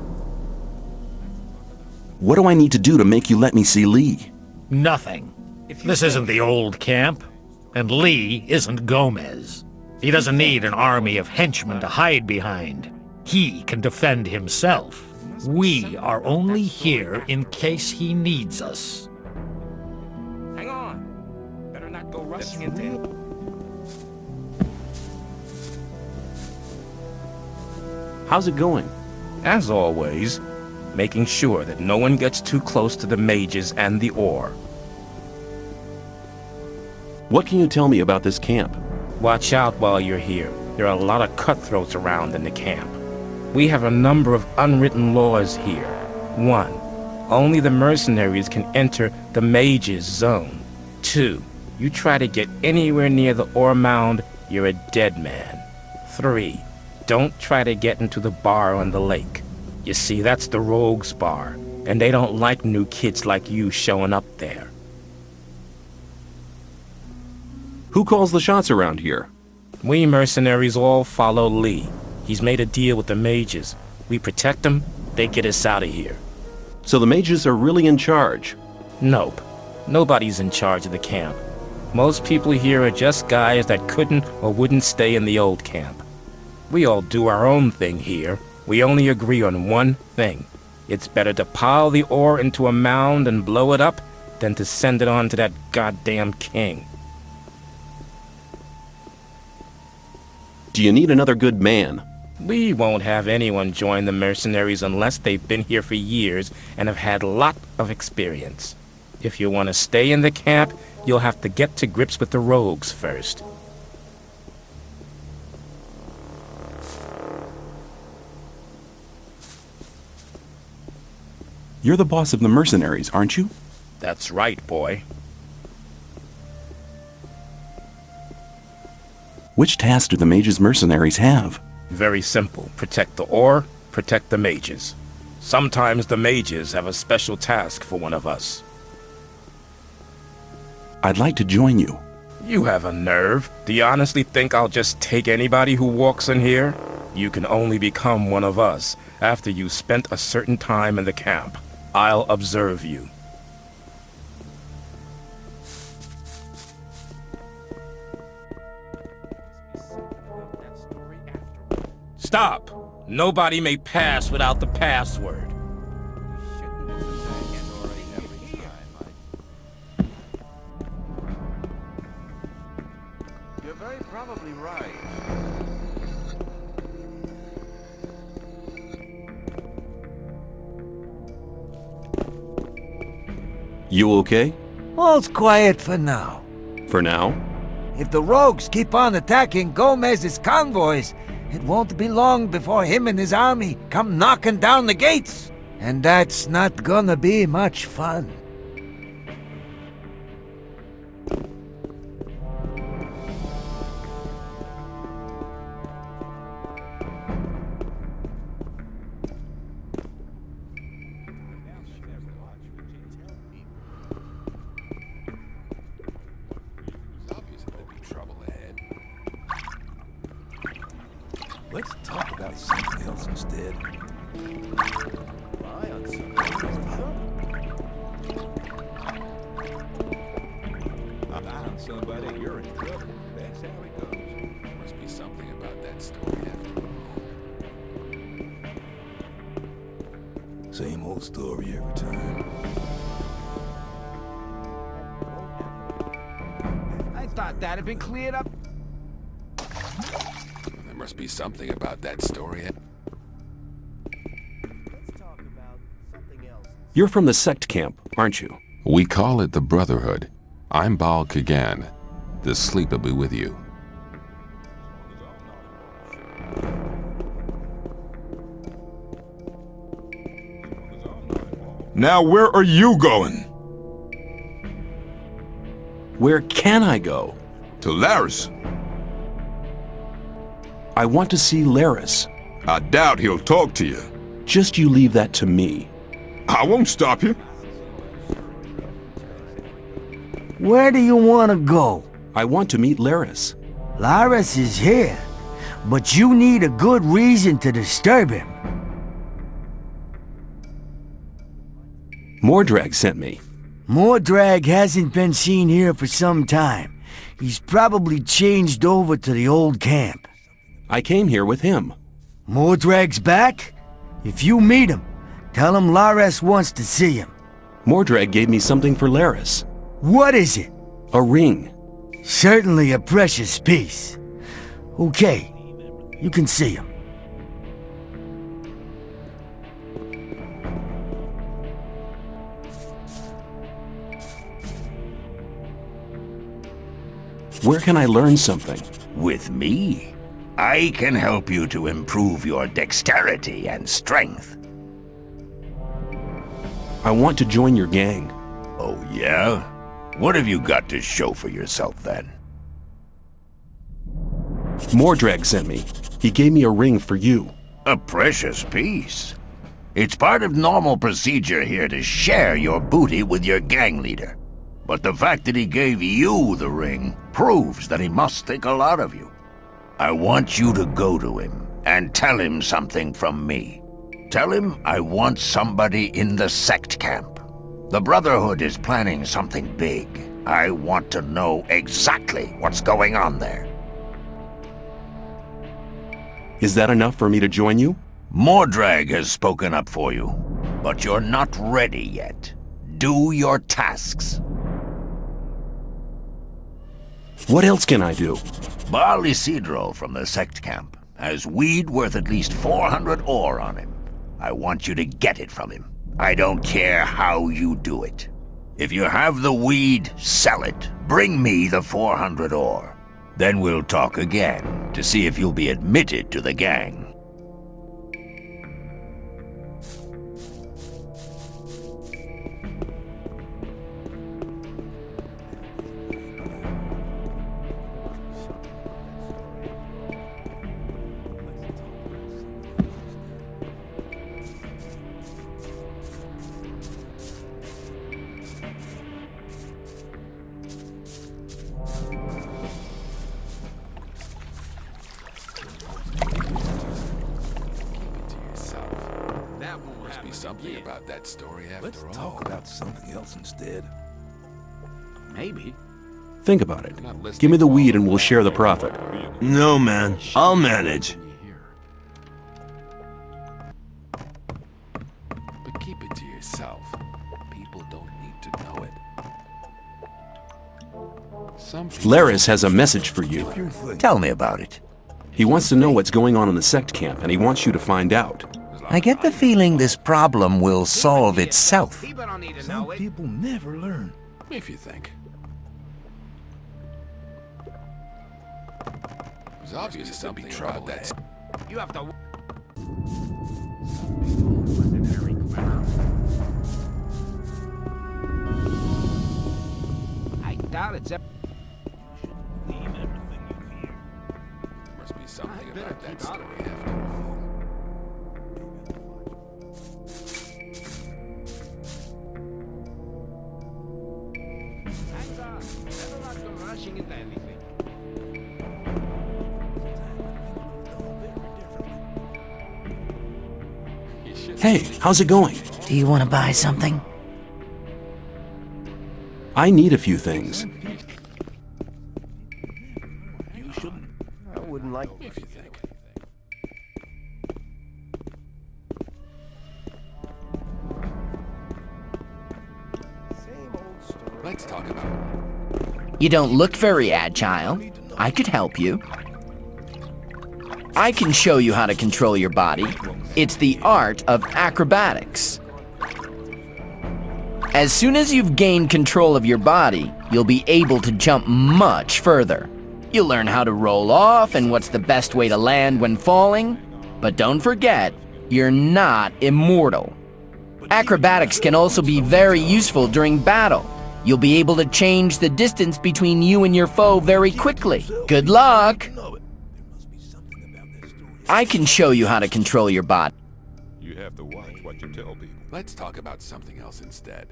What do I need to do to make you let me see Lee? Nothing. This isn't the old camp, and Lee isn't Gomez. He doesn't need an army of henchmen to hide behind. He can defend himself. We are only here in case he needs us. Hang on. Better not go rushing into it. How's it going? As always, making sure that no one gets too close to the mages and the ore. What can you tell me about this camp? Watch out while you're here. There are a lot of cutthroats around in the camp. We have a number of unwritten laws here. 1. Only the mercenaries can enter the mages' zone. 2. You try to get anywhere near the ore mound, you're a dead man. 3. Don't try to get into the bar on the lake. You see, that's the rogues' bar, and they don't like new kids like you showing up there. Who calls the shots around here? We mercenaries all follow Lee. He's made a deal with the mages. We protect them, they get us out of here. So the mages are really in charge? Nope. Nobody's in charge of the camp. Most people here are just guys that couldn't or wouldn't stay in the old camp. We all do our own thing here. We only agree on one thing. It's better to pile the ore into a mound and blow it up than to send it on to that goddamn king. Do you need another good man? We won't have anyone join the mercenaries unless they've been here for years and have had a lot of experience. If you want to stay in the camp, you'll have to get to grips with the rogues first. You're the boss of the mercenaries, aren't you? That's right, boy. Which task do the mages' mercenaries have? Very simple. Protect the ore, protect the mages. Sometimes the mages have a special task for one of us. I'd like to join you. You have a nerve. Do you honestly think I'll just take anybody who walks in here? You can only become one of us after you've spent a certain time in the camp. I'll observe you. Stop! Nobody may pass without the password. You're very probably right. You okay? All's quiet for now. For now? If the rogues keep on attacking Gomez's convoys, it won't be long before him and his army come knocking down the gates. And that's not gonna be much fun. Let's talk about something else instead. Somebody, you're in trouble. That's how it goes. Must be something about that story after all. Same old story every time. I thought that had been cleared up. There must be something about that story. You're from the sect camp, aren't you? We call it the Brotherhood. I'm Baal Kagan. The sleep will be with you. Now where are you going? Where can I go? To Laris. I want to see Laris. I doubt he'll talk to you. Just you leave that to me. I won't stop you. Where do you want to go? I want to meet Laris. Laris is here, but you need a good reason to disturb him. Mordrag sent me. Mordrag hasn't been seen here for some time. He's probably changed over to the old camp. I came here with him. Mordrag's back? If you meet him, tell him Laris wants to see him. Mordrag gave me something for Laris. What is it? A ring. Certainly a precious piece. Okay, you can see him. Where can I learn something? With me? I can help you to improve your dexterity and strength. I want to join your gang. Oh, yeah? What have you got to show for yourself, then? Mordrag sent me. He gave me a ring for you. A precious piece. It's part of normal procedure here to share your booty with your gang leader. But the fact that he gave you the ring proves that he must think a lot of you. I want you to go to him and tell him something from me. Tell him I want somebody in the sect camp. The Brotherhood is planning something big. I want to know exactly what's going on there. Is that enough for me to join you? Mordrag has spoken up for you, but you're not ready yet. Do your tasks. What else can I do? Baal Isidro from the sect camp has weed worth at least 400 ore on him. I want you to get it from him. I don't care how you do it. If you have the weed, sell it. Bring me the 400 ore. Then we'll talk again to see if you'll be admitted to the gang. Something about that story after all. Let's talk about something else instead. Maybe. Think about it. Give me the weed and we'll share the profit. No, man. I'll manage. myself. People don't need to know it. Laris has a message for you. Tell me about it. He wants to know what's going on in the sect camp, and he wants you to find out. I get the feeling this problem will solve itself. Some people never learn. If you think. There's obviously something about that. You have to... I doubt it's... Must be something about that story after all. Hey, how's it going? Do you want to buy something? I need a few things. I wouldn't like if you think. Let's talk about it. You don't look very agile. I could help you. I can show you how to control your body. It's the art of acrobatics. As soon as you've gained control of your body, you'll be able to jump much further. You'll learn how to roll off and what's the best way to land when falling. But don't forget, you're not immortal. Acrobatics can also be very useful during battle. You'll be able to change the distance between you and your foe very quickly. Good luck! I can show you how to control your body. You have to watch what you tell people. Let's talk about something else instead.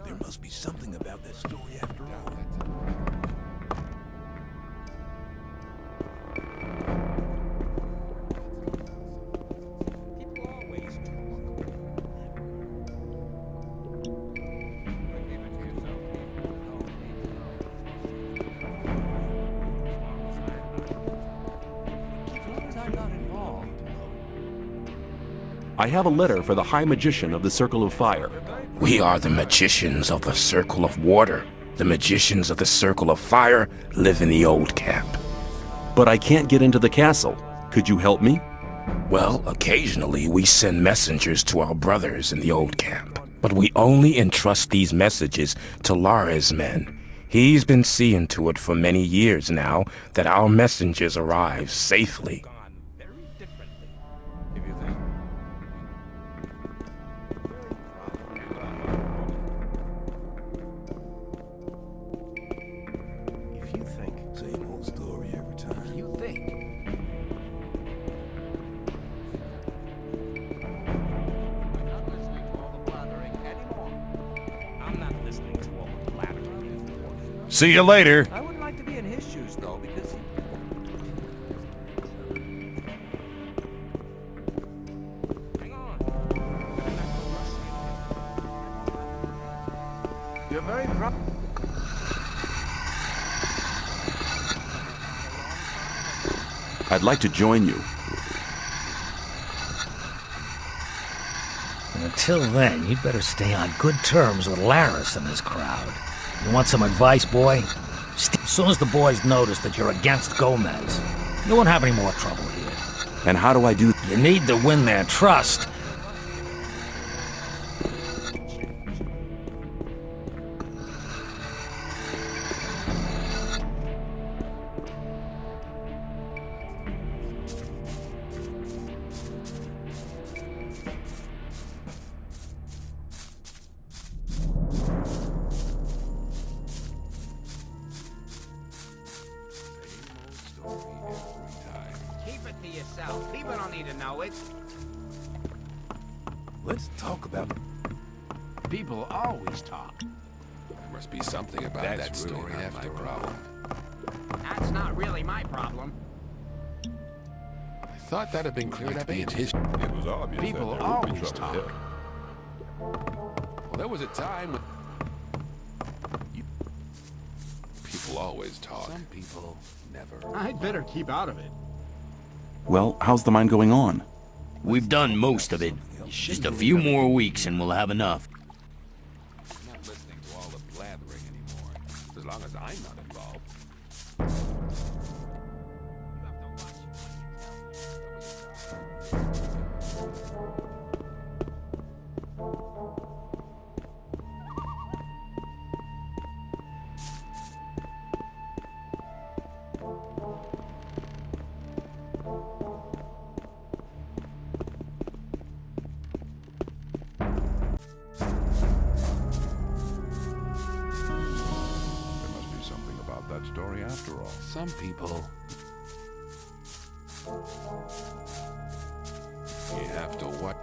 There must be something about that story after all. I have a letter for the High Magician of the Circle of Fire. We are the magicians of the Circle of Water. The magicians of the Circle of Fire live in the old camp. But I can't get into the castle. Could you help me? Well, occasionally we send messengers to our brothers in the old camp. But we only entrust these messages to Lara's men. He's been seeing to it for many years now that our messengers arrive safely. See you later. I wouldn't like to be in his shoes, though, because he... Hang on. You're very proud. I'd like to join you. And until then, you'd better stay on good terms with Laris and his crowd. You want some advice, boy? As soon as the boys notice that you're against Gomez, you won't have any more trouble here. And how do I do? You need to win their trust. People don't need to know it. Let's talk about it. People always talk. There must be something about that story after all. That's not really my problem. I thought that had been cleared up in history. It was obvious. People always talk. Well, there was a time when people always talk. Some people never. I'd better keep out of it. Well, how's the mine going on? We've done most of it. Just a few more weeks and we'll have enough. I'm not listening to all the blathering anymore, as long as I'm not involved. That story after all. Some people... You have to what?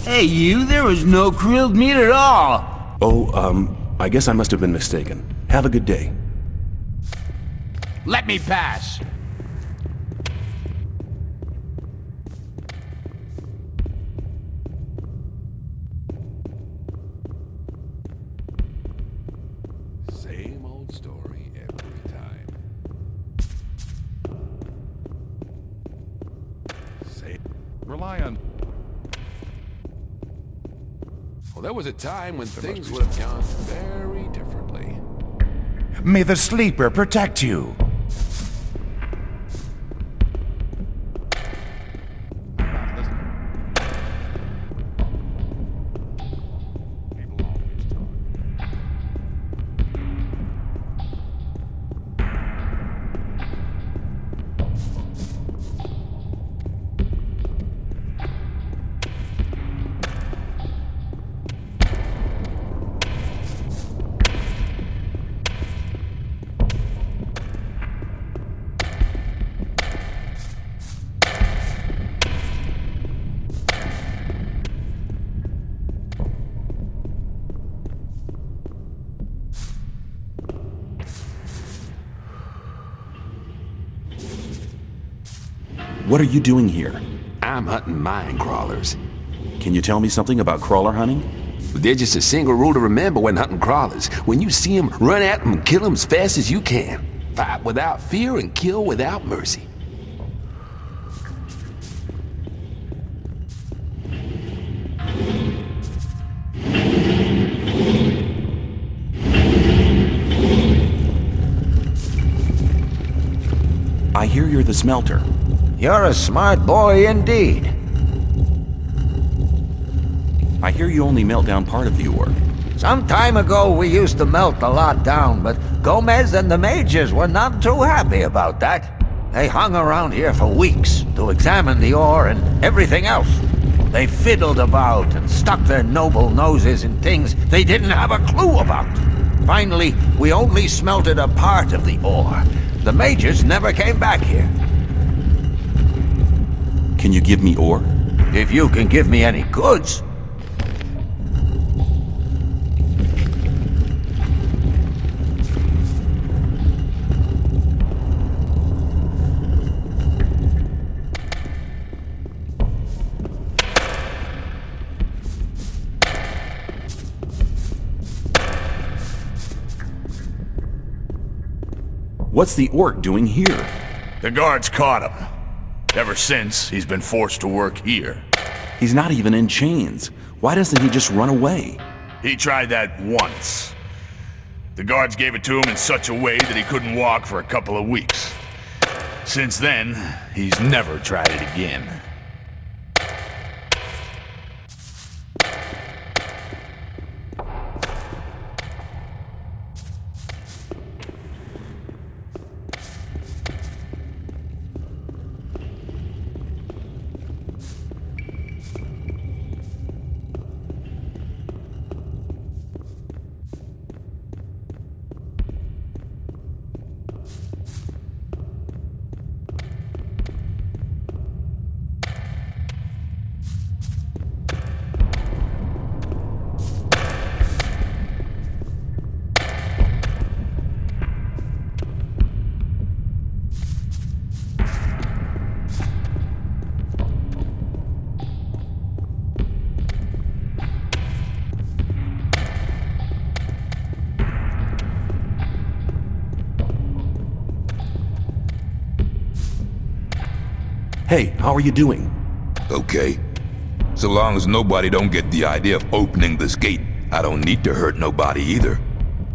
Hey, you, there was no grilled meat at all. Oh, I guess I must have been mistaken. Have a good day. Let me pass. Same old story every time. Rely on... Well, there was a time when things would have gone very differently. May the sleeper protect you. What are you doing here? I'm hunting mine crawlers. Can you tell me something about crawler hunting? There's just a single rule to remember when hunting crawlers. When you see them, run at them and kill them as fast as you can. Fight without fear and kill without mercy. I hear you're the smelter. You're a smart boy indeed. I hear you only melt down part of the ore. Some time ago, we used to melt a lot down, but Gomez and the mages were not too happy about that. They hung around here for weeks to examine the ore and everything else. They fiddled about and stuck their noble noses in things they didn't have a clue about. Finally, we only smelted a part of the ore. The mages never came back here. Can you give me ore? If you can give me any goods. What's the orc doing here? The guards caught him. Ever since, he's been forced to work here. He's not even in chains. Why doesn't he just run away? He tried that once. The guards gave it to him in such a way that he couldn't walk for a couple of weeks. Since then, he's never tried it again. Hey, how are you doing? Okay. So long as nobody don't get the idea of opening this gate, I don't need to hurt nobody either.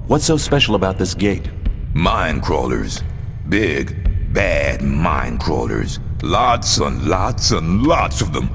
What's so special about this gate? Mine crawlers. Big, bad mine crawlers. Lots and lots and lots of them.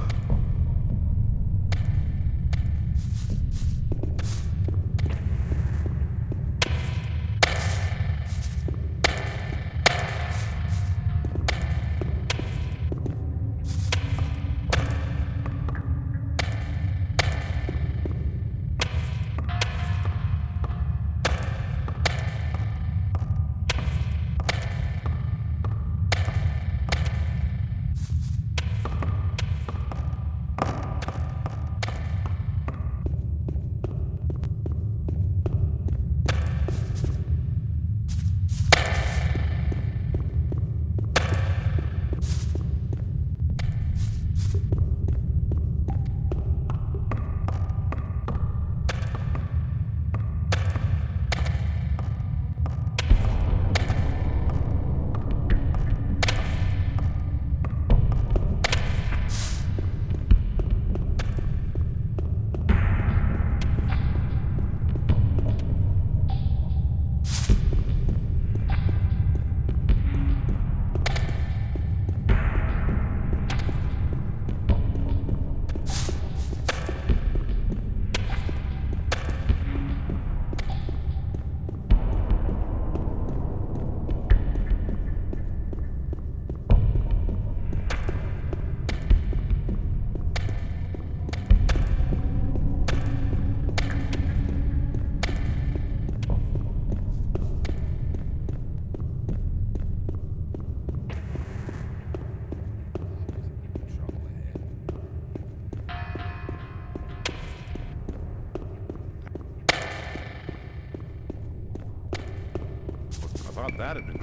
thought that had been...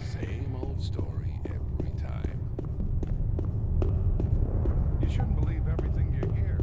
Same old story every time. You shouldn't believe everything you hear.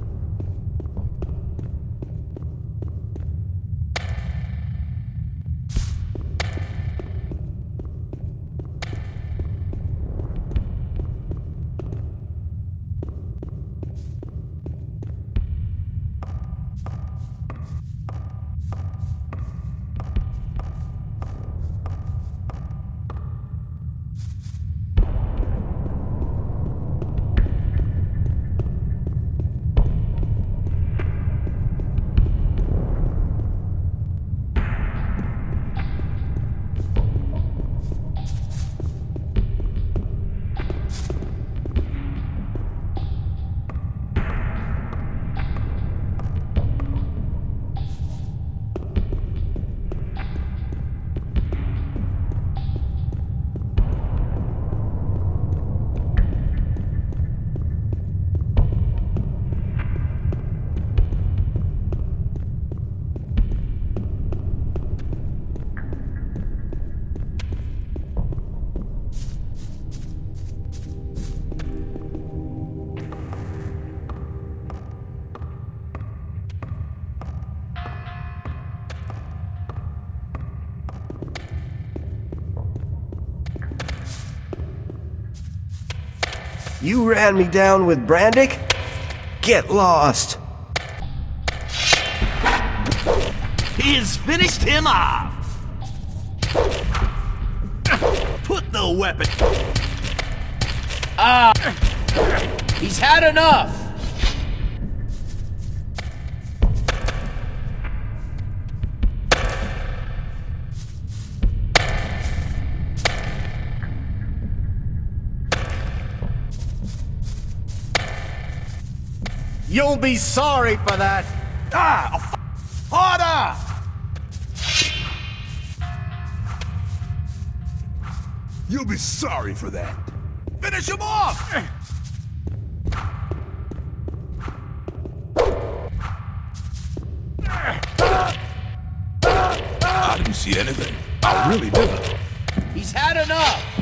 You ran me down with Brandick? Get lost! He's finished him off! Put the weapon... He's had enough! You'll be sorry for that! Harder! You'll be sorry for that. Finish him off! I didn't see anything. I really didn't. He's had enough!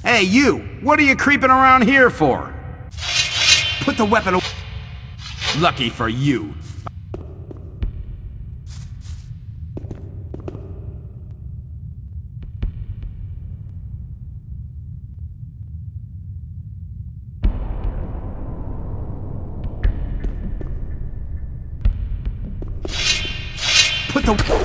Hey, you! What are you creeping around here for? Put the weapon away. Lucky for you. Put the...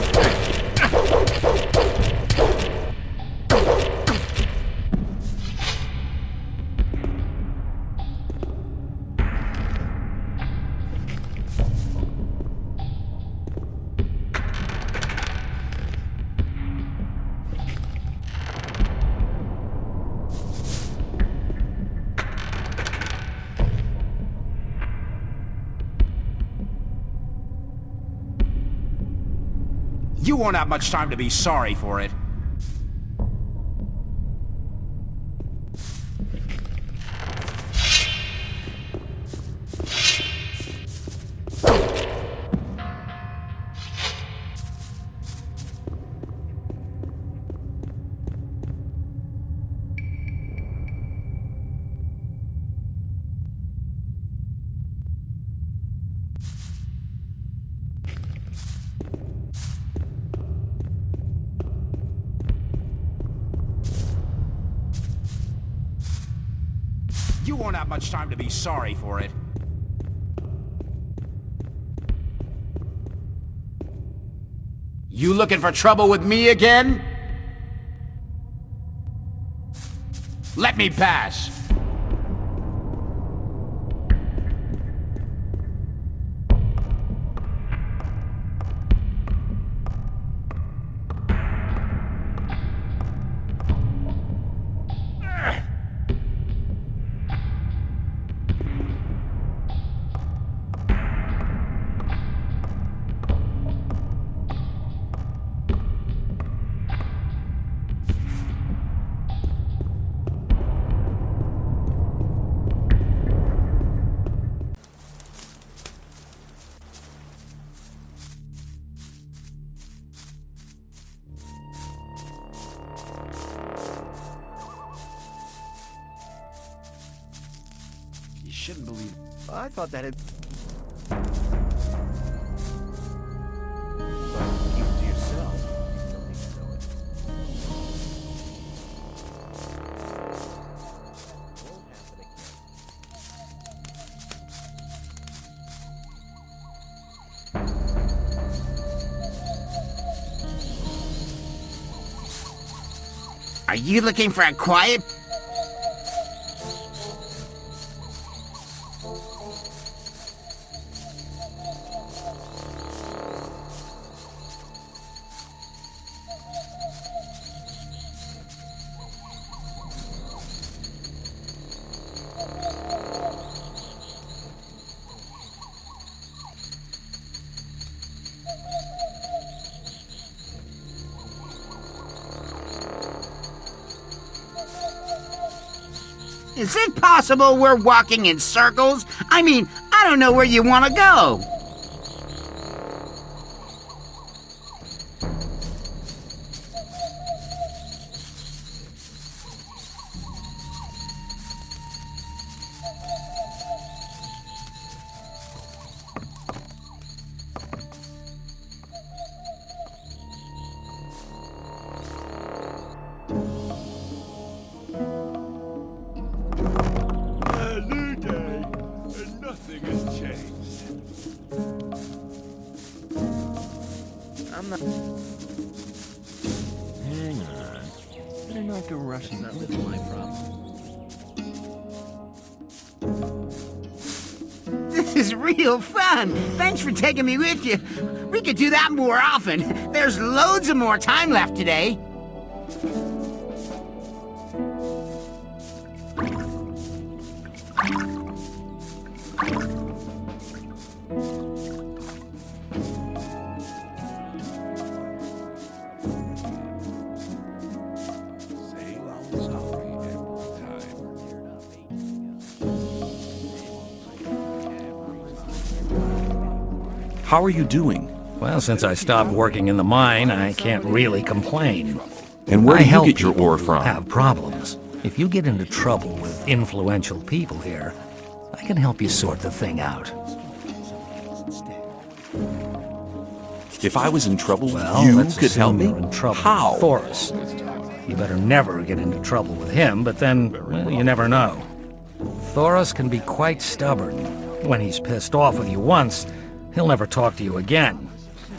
You won't have much time to be sorry for it. You won't have much time to be sorry for it. You looking for trouble with me again? Let me pass. shouldn't believe. I thought that had... Keep it to yourself. Are you looking for a quiet... Is it possible we're walking in circles? I mean, I don't know where you want to go. Hang on. Better not go rushing. That was my problem. This is real fun. Thanks for taking me with you. We could do that more often. There's loads of more time left today. How are you doing? Well, since I stopped working in the mine, I can't really complain. And where do you help get your people ore who from? Have problems. If you get into trouble with influential people here, I can help you sort the thing out. If I was in trouble, Well, you let's could help assume me? you're in trouble How? with Thoris. You better never get into trouble with him, but then, well, you never know. Thoris can be quite stubborn. When he's pissed off with you once, he'll never talk to you again.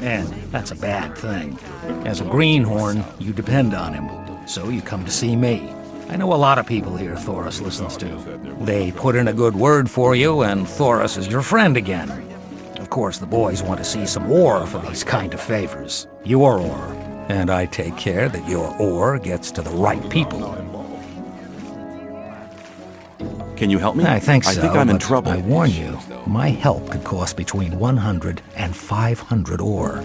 And that's a bad thing. As a greenhorn, you depend on him, so you come to see me. I know a lot of people here Thoris listens to. They put in a good word for you, and Thoris is your friend again. Of course, the boys want to see some ore for these kind of favors. Your ore. And I take care that your ore gets to the right people. Can you help me? I think so, I think I'm in but trouble. I warn you, my help could cost between 100 and 500 ore.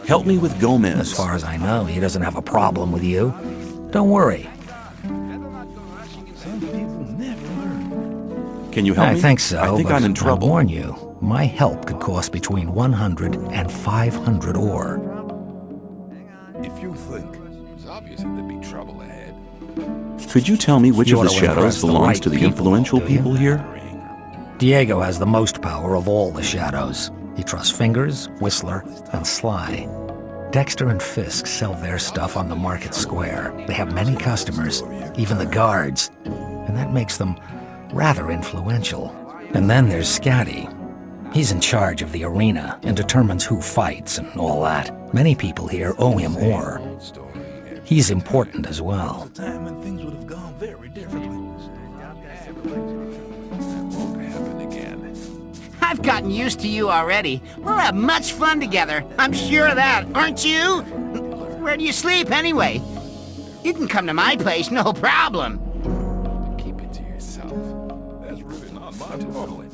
Help me with Gomez. As far as I know, he doesn't have a problem with you. Don't worry. Can you help me? I think so, I think but I'm in trouble. I warn you, my help could cost between 100 and 500 ore. If you think, it's obvious that there'd be trouble ahead. Could you tell me which You of the ought to impress shadows the belongs right to the people, influential do you? people here? Diego has the most power of all the shadows. He trusts Fingers, Whistler, and Sly. Dexter and Fisk sell their stuff on the market square. They have many customers, even the guards, and that makes them rather influential. And then there's Scatty. He's in charge of the arena and determines who fights and all that. Many people here owe him ore. He's important as well. Time when things would have gone very differently. I've gotten used to you already. We'll have much fun together. I'm sure of that, aren't you? Where do you sleep anyway? You can come to my place, no problem. Keep it to yourself. That's really not my problem.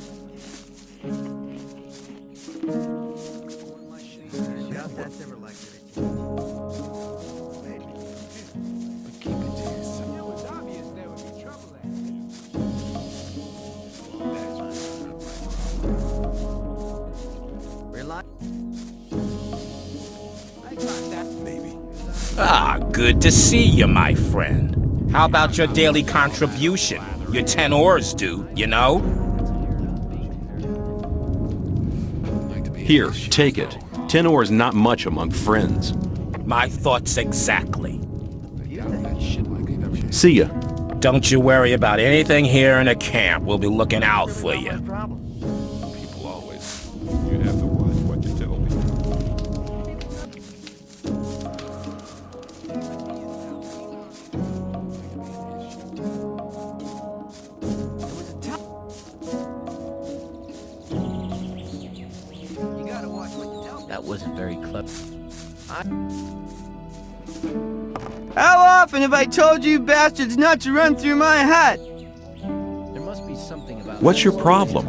Ah, good to see you, my friend. How about your daily contribution? Your 10 oars do, you know? Here, take it. 10 oars not much among friends. My thoughts exactly. See ya. Don't you worry about anything here in the camp. We'll be looking out for you. People always. You have to watch what you tell That wasn't very clever. How often have I told you bastards not to run through my hut? There must be something about... What's your problem?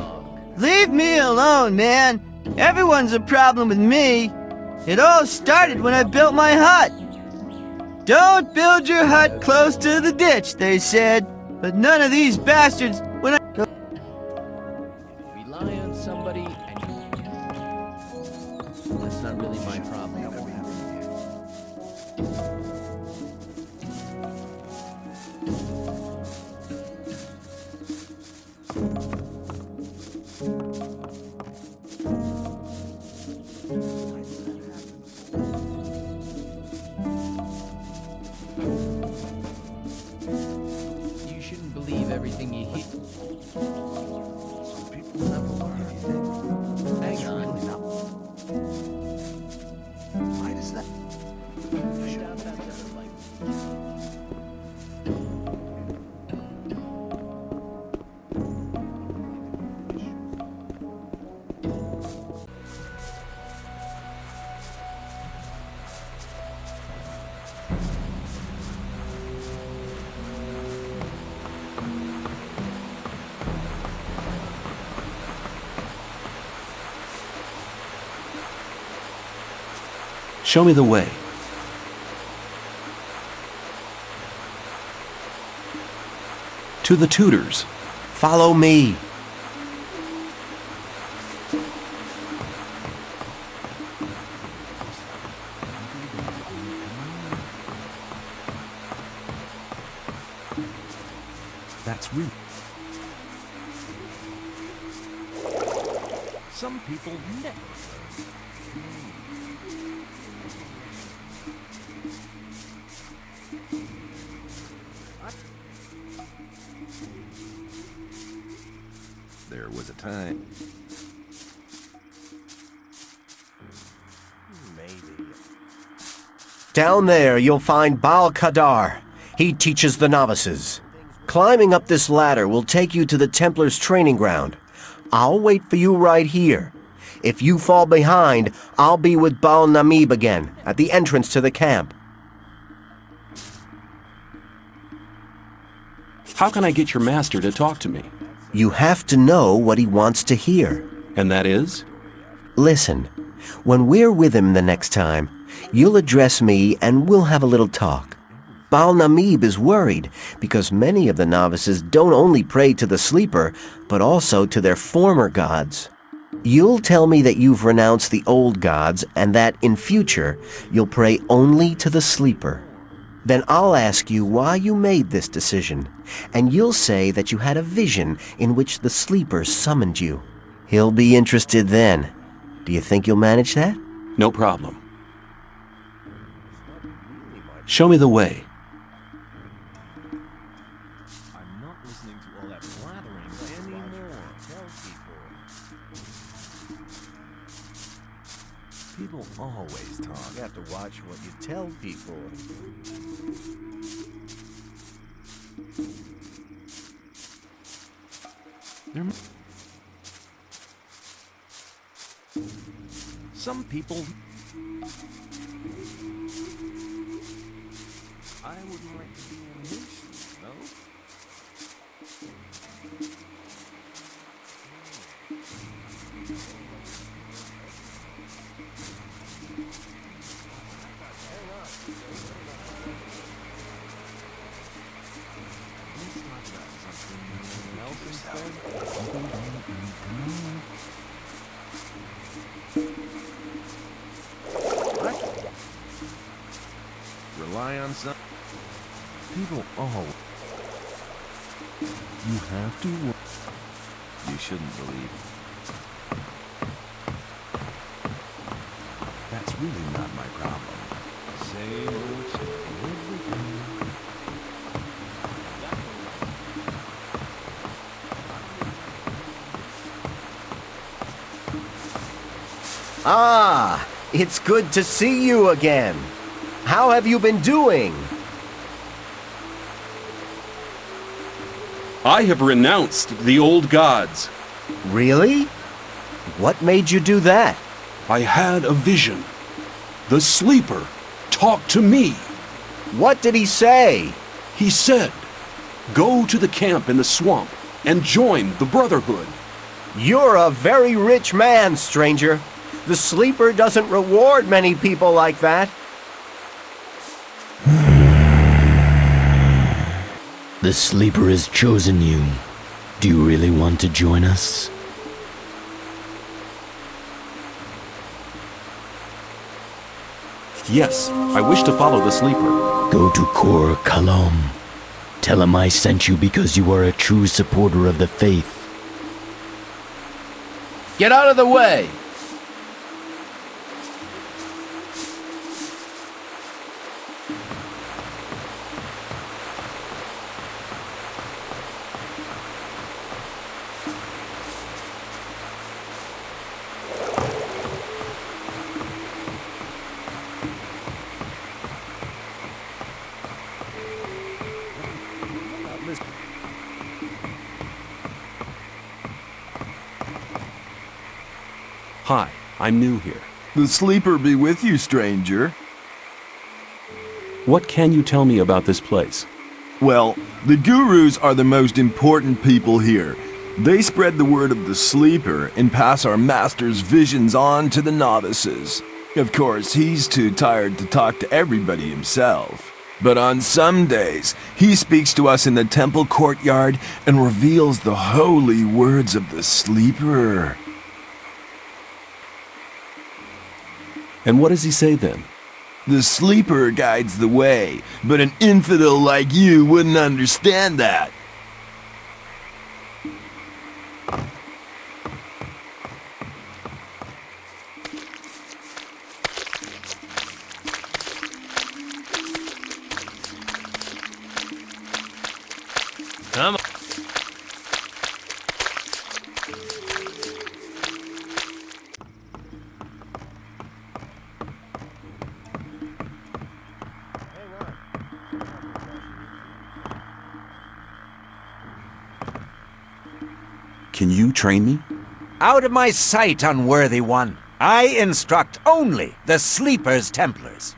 Leave me alone, man. Everyone's a problem with me. It all started when I built my hut. Don't build your hut close to the ditch, they said. But none of these bastards, when I... Rely on somebody and... That's not really my problem. You shouldn't believe everything you hear. Hang on. Why does that... Show me the way. To the tutors. Follow me. That's rude. Some people never. There was a time. Maybe. Down there, you'll find Baal Kadar. He teaches the novices. Climbing up this ladder will take you to the Templars' training ground. I'll wait for you right here. If you fall behind, I'll be with Baal Namib again, at the entrance to the camp. How can I get your master to talk to me? You have to know what he wants to hear. And that is? Listen, when we're with him the next time, you'll address me and we'll have a little talk. Baal Namib is worried because many of the novices don't only pray to the sleeper, but also to their former gods. You'll tell me that you've renounced the old gods and that in future you'll pray only to the sleeper. Then I'll ask you why you made this decision, and you'll say that you had a vision in which the sleeper summoned you. He'll be interested then. Do you think you'll manage that? No problem. Show me the way. I'm not listening to all that blathering anymore. People always talk. You have to watch what you tell people. Some people... I wouldn't like to be a nuisance, no? Rely on some... People always... You have to... You shouldn't believe it. That's really not my problem. Same old story every time. Ah, it's good to see you again. How have you been doing? I have renounced the old gods. Really? What made you do that? I had a vision. The sleeper talked to me. What did he say? He said, go to the camp in the swamp and join the Brotherhood. You're a very rich man, stranger. The sleeper doesn't reward many people like that. The sleeper has chosen you. Do you really want to join us? Yes, I wish to follow the sleeper. Go to Kor Kalom. Tell him I sent you because you are a true supporter of the faith. Get out of the way! Hi, I'm new here. The sleeper be with you, stranger. What can you tell me about this place? Well, the gurus are the most important people here. They spread the word of the sleeper and pass our master's visions on to the novices. Of course, he's too tired to talk to everybody himself. But on some days, he speaks to us in the temple courtyard and reveals the holy words of the sleeper. And what does he say then? The sleeper guides the way, but an infidel like you wouldn't understand that. Come on. Can you train me? Out of my sight, unworthy one. I instruct only the Sleeper's Templars.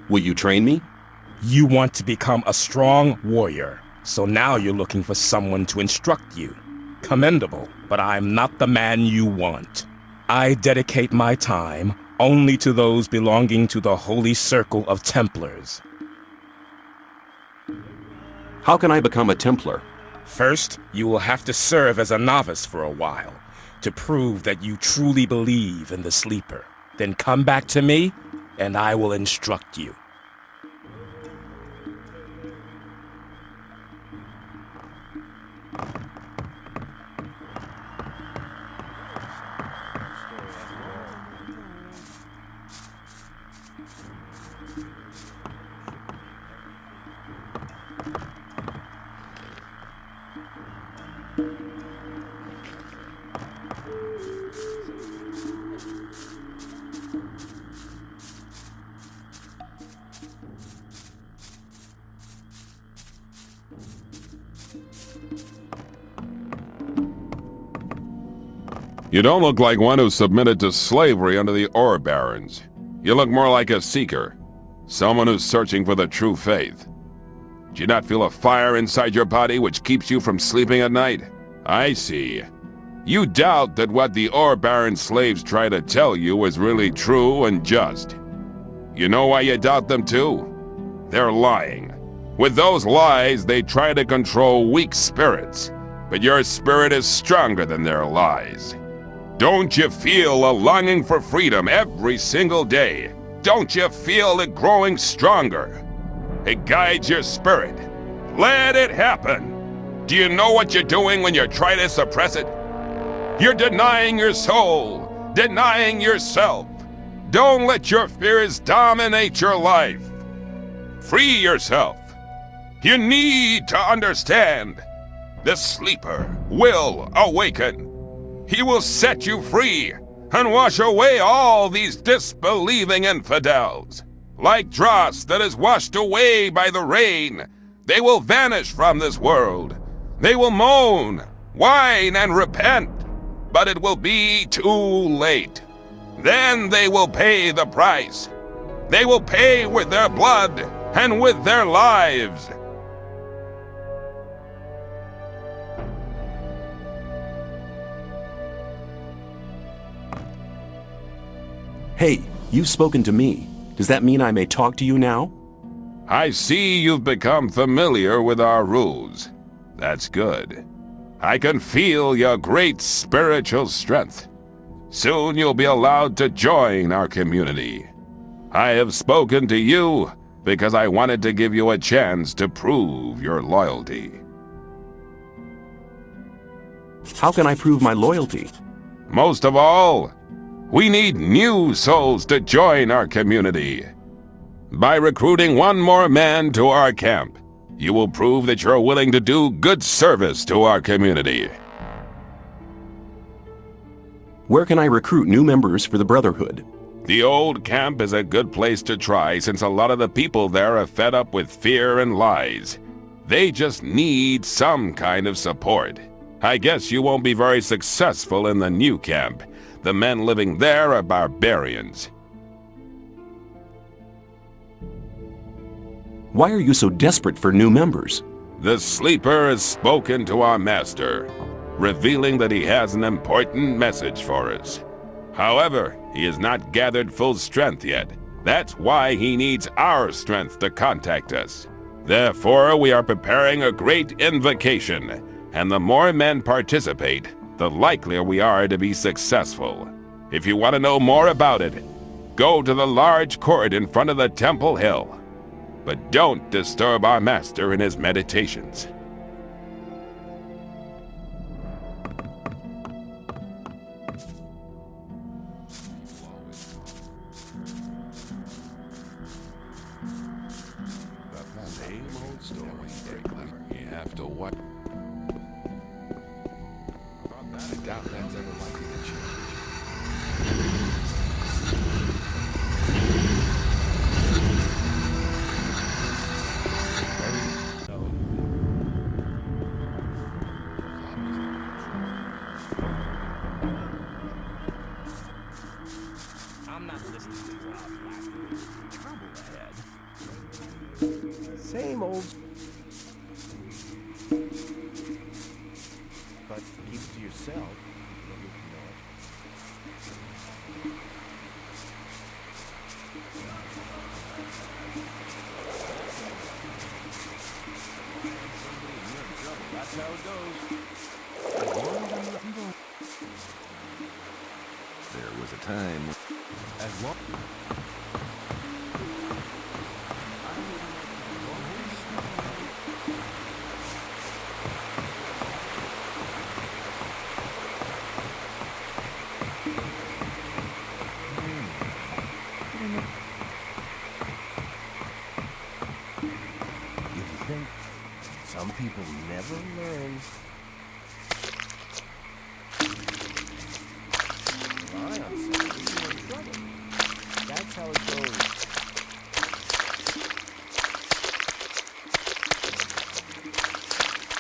Will you train me? You want to become a strong warrior, so now you're looking for someone to instruct you. Commendable, but I'm not the man you want. I dedicate my time only to those belonging to the Holy Circle of Templars. How can I become a Templar? First, you will have to serve as a novice for a while, to prove that you truly believe in the Sleeper. Then come back to me, and I will instruct you. You don't look like one who submitted to slavery under the ore barons. You look more like a seeker. Someone who's searching for the true faith. Do you not feel a fire inside your body which keeps you from sleeping at night? I see. You doubt that what the ore baron slaves try to tell you is really true and just. You know why you doubt them too? They're lying. With those lies, they try to control weak spirits. But your spirit is stronger than their lies. Don't you feel a longing for freedom every single day? Don't you feel it growing stronger? It guides your spirit. Let it happen. Do you know what you're doing when you try to suppress it? You're denying your soul, denying yourself. Don't let your fears dominate your life. Free yourself. You need to understand. The sleeper will awaken. He will set you free and wash away all these disbelieving infidels. Like dross that is washed away by the rain, they will vanish from this world. They will moan, whine, and repent, but it will be too late. Then they will pay the price. They will pay with their blood and with their lives. Hey, you've spoken to me. Does that mean I may talk to you now? I see you've become familiar with our rules. That's good. I can feel your great spiritual strength. Soon you'll be allowed to join our community. I have spoken to you because I wanted to give you a chance to prove your loyalty. How can I prove my loyalty? Most of all, we need new souls to join our community. By recruiting one more man to our camp, you will prove that you're willing to do good service to our community. Where can I recruit new members for the Brotherhood? The old camp is a good place to try since a lot of the people there are fed up with fear and lies. They just need some kind of support. I guess you won't be very successful in the new camp. The men living there are barbarians. Why are you so desperate for new members? The sleeper has spoken to our master, revealing that he has an important message for us. However, he has not gathered full strength yet. That's why he needs our strength to contact us. Therefore, we are preparing a great invocation, and the more men participate, the likelier we are to be successful. If you want to know more about it, go to the large court in front of the Temple Hill. But don't disturb our master in his meditations. Same old story. Very clever. You have to what? I doubt that's ever likely to change. I'm not listening to trouble ahead. Same old. But keep it to yourself. Nobody can know it. That's how it goes. There was a time. As long. Some people never learn. Rely on somebody, you're in trouble. That's how it goes.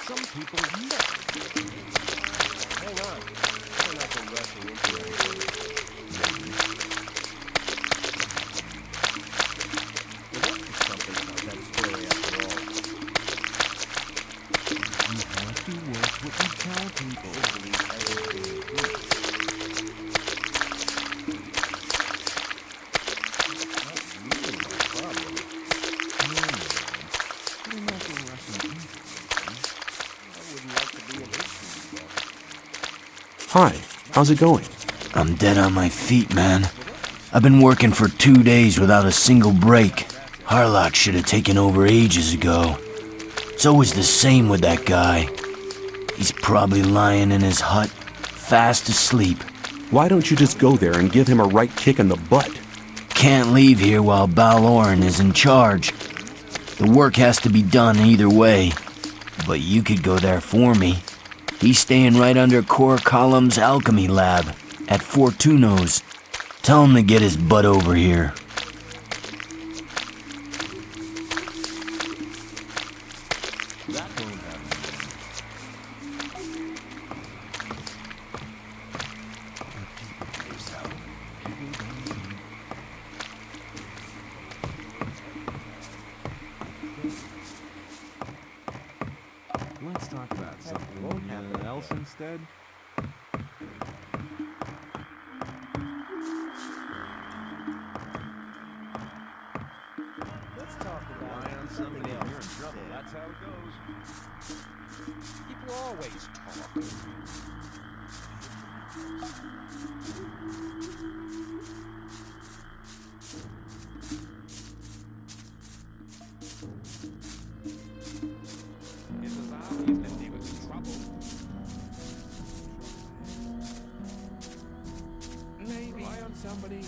Some people never do. Hang on. We're not been rushing into anything. There must be something about that story after all. You have to work what you tell people. Believe everything you do. That's really my problem. You're not been rushing into anything. I wouldn't like to be an issue, but... Hi, how's it going? I'm dead on my feet, man. I've been working for 2 days without a single break. Harlock should have taken over ages ago. It's always the same with that guy. He's probably lying in his hut, fast asleep. Why don't you just go there and give him a right kick in the butt? Can't leave here while Baloran is in charge. The work has to be done either way. But you could go there for me. He's staying right under Core Column's alchemy lab at Fortuno's. Tell him to get his butt over here. Let's talk about something else instead. Let's talk about something else. You're in trouble. That's how it goes. People always talk. Somebody.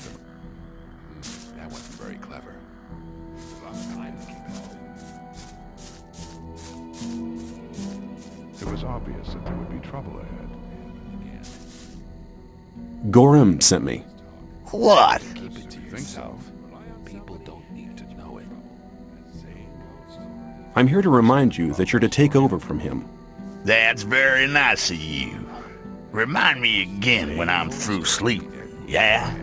That wasn't very clever. It was obvious that there would be trouble ahead. Gorham sent me. What? Keep it to yourself. People don't need to know it. I'm here to remind you that you're to take over from him. That's very nice of you. Remind me again when I'm through sleeping, yeah?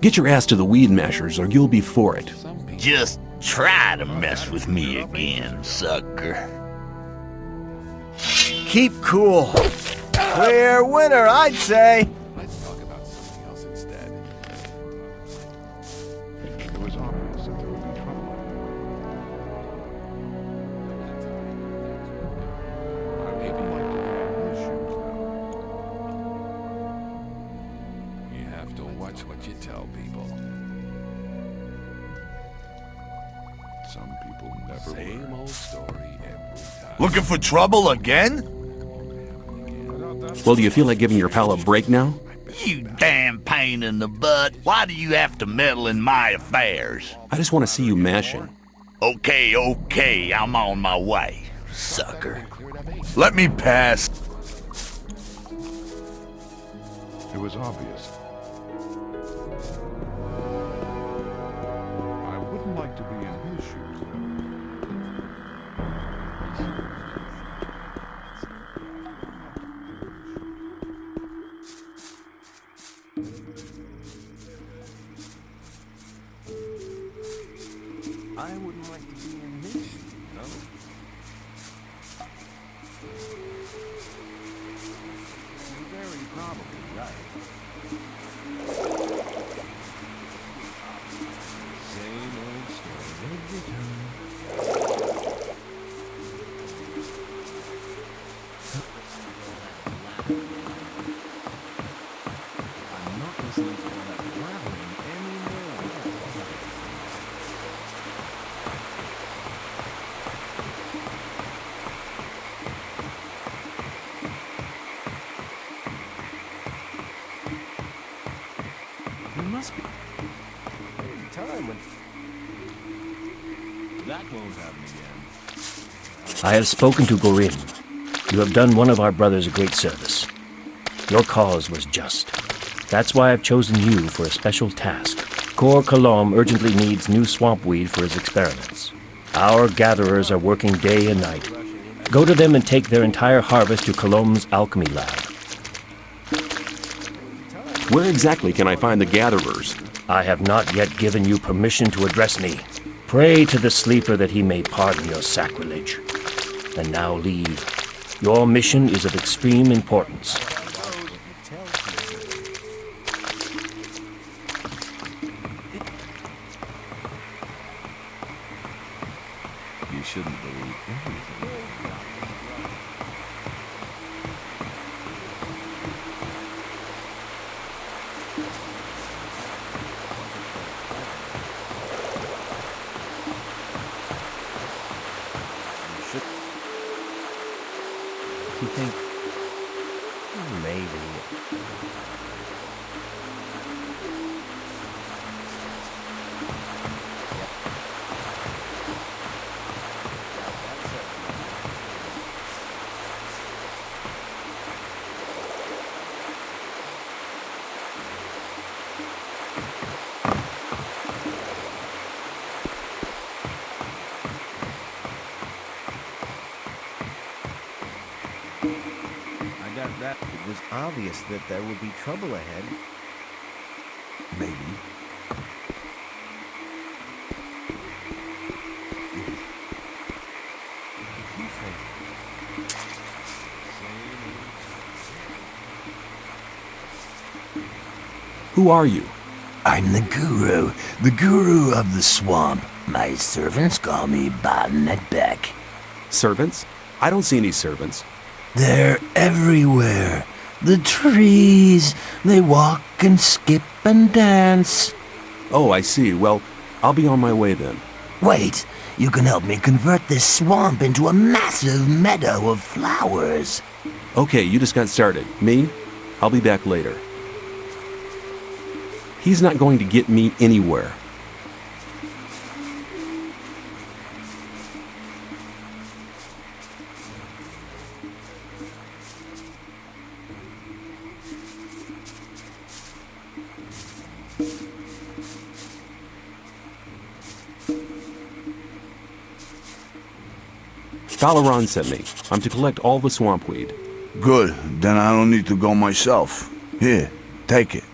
Get your ass to the weed mashers or you'll be for it. Just try to mess with me again, sucker. Keep cool. Clear winner, I'd say. Let's talk about something else instead. It was obvious that there would be trouble ahead. I maybe like to be in his shoes, though. You have to watch what you tell people. Some people never Same old story every time. Looking for trouble again? Well, do you feel like giving your pal a break now? You damn pain in the butt. Why do you have to meddle in my affairs? I just want to see you mashing. Okay, I'm on my way, sucker. Let me pass. It was obvious. I wouldn't like to be in his shoes, though. I wouldn't like to be in his shoes, no? You're very probably right. Same old story every time. I'm not listening to all that blabbering anymore. There must be time when that won't happen again. I have spoken to Gorin. You have done one of our brothers a great service. Your cause was just. That's why I've chosen you for a special task. Cor Colom urgently needs new swamp weed for his experiments. Our gatherers are working day and night. Go to them and take their entire harvest to Colom's alchemy lab. Where exactly can I find the gatherers? I have not yet given you permission to address me. Pray to the sleeper that he may pardon your sacrilege. And now leave. Your mission is of extreme importance. You shouldn't believe everything. Maybe. It was obvious that there would be trouble ahead. Maybe. Who are you? I'm the guru of the swamp. My servants call me Bonnet Beck. Servants? I don't see any servants. They're everywhere. The trees, they walk and skip and dance. Oh, I see. Well, I'll be on my way then. Wait, you can help me convert this swamp into a massive meadow of flowers. Okay, you just got started. Me? I'll be back later. He's not going to get me anywhere. Balleron sent me. I'm to collect all the swamp weed. Good, then I don't need to go myself. Here, take it.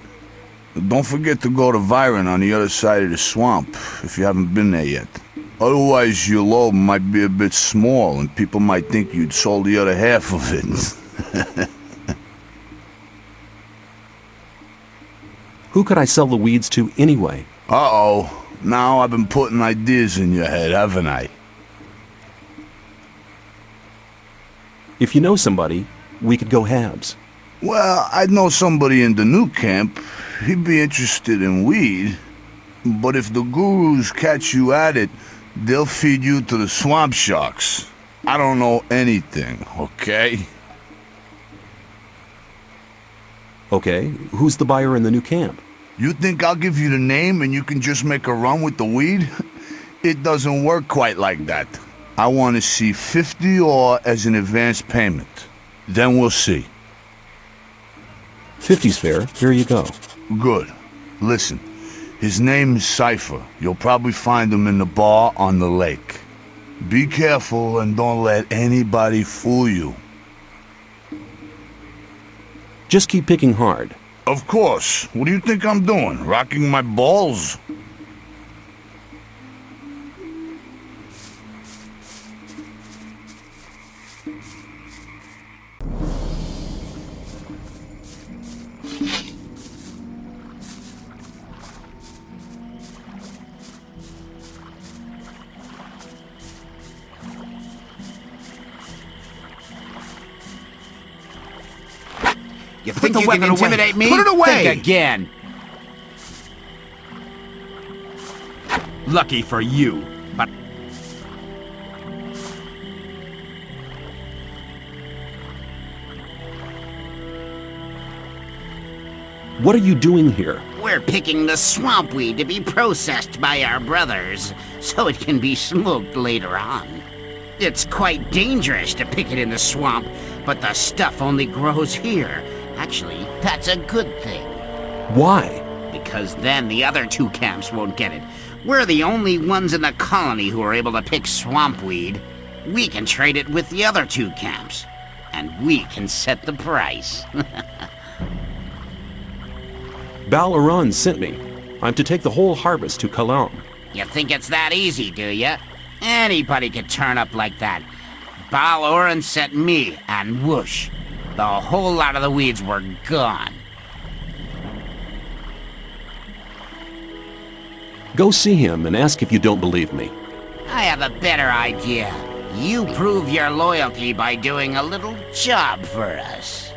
Don't forget to go to Viren on the other side of the swamp, if you haven't been there yet. Otherwise, your load might be a bit small, and people might think you'd sold the other half of it. Who could I sell the weeds to anyway? Uh-oh. Now I've been putting ideas in your head, haven't I? If you know somebody, we could go halves. Well, I'd know somebody in the new camp. He'd be interested in weed. But if the gurus catch you at it, they'll feed you to the swamp sharks. I don't know anything, okay? Okay, who's the buyer in the new camp? You think I'll give you the name and you can just make a run with the weed? It doesn't work quite like that. I want to see 50 ore as an advance payment. Then we'll see. 50's fair. Here you go. Good. Listen, his name is Cypher. You'll probably find him in the bar on the lake. Be careful and don't let anybody fool you. Just keep picking hard. Of course. What do you think I'm doing? Rocking my balls? You think you can intimidate me? Put it away! Think again! Lucky for you, but... What are you doing here? We're picking the swamp weed to be processed by our brothers, so it can be smoked later on. It's quite dangerous to pick it in the swamp, but the stuff only grows here. Actually, that's a good thing. Why? Because then the other two camps won't get it. We're the only ones in the colony who are able to pick swamp weed. We can trade it with the other two camps. And we can set the price. Balleron sent me. I'm to take the whole harvest to Colonia. You think it's that easy, do you? Anybody could turn up like that. Balleron sent me, and whoosh. The whole lot of the weeds were gone. Go see him and ask if you don't believe me. I have a better idea. You prove your loyalty by doing a little job for us.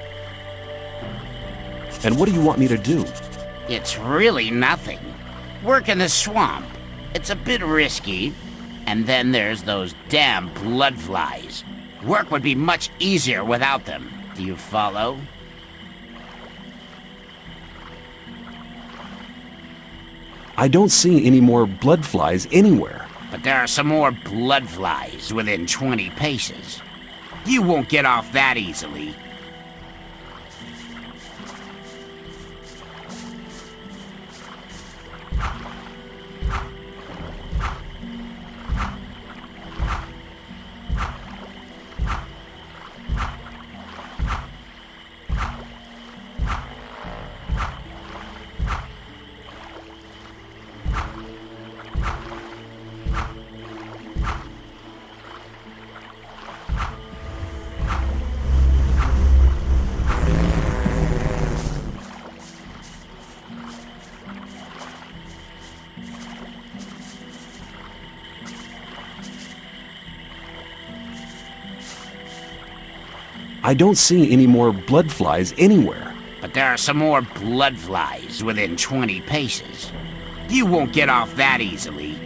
And what do you want me to do? It's really nothing. Work in the swamp. It's a bit risky. And then there's those damn bloodflies. Work would be much easier without them. Do you follow? I don't see any more blood flies anywhere. But there are some more blood flies within 20 paces. You won't get off that easily. I don't see any more blood flies anywhere. But there are some more blood flies within 20 paces. You won't get off that easily.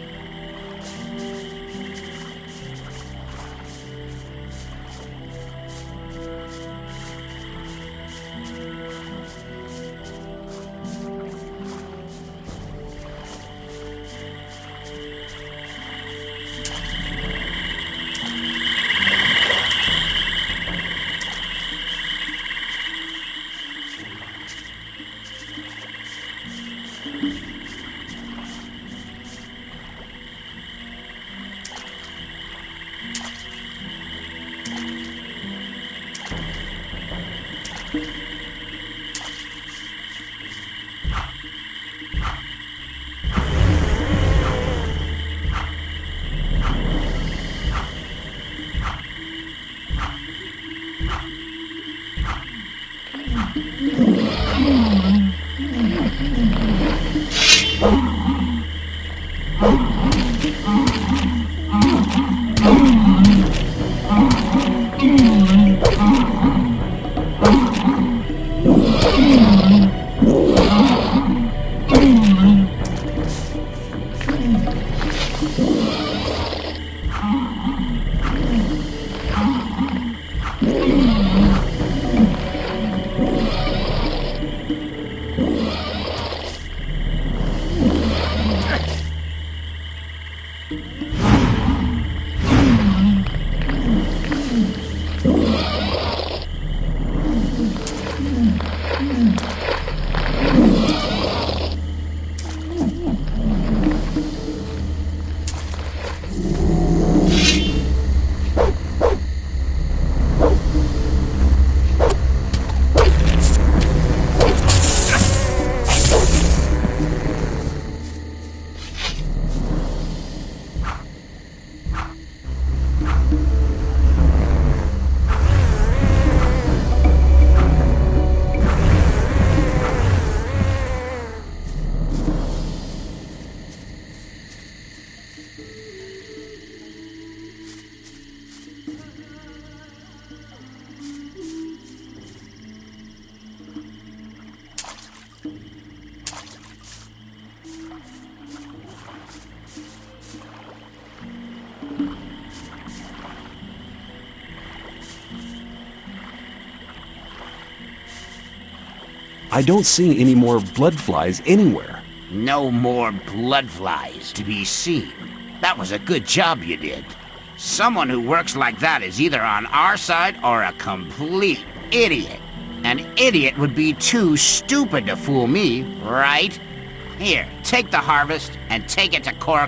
I don't see any more blood flies anywhere. No more blood flies to be seen. That was a good job you did. Someone who works like that is either on our side or a complete idiot. An idiot would be too stupid to fool me, right? Here, take the harvest and take it to Cor.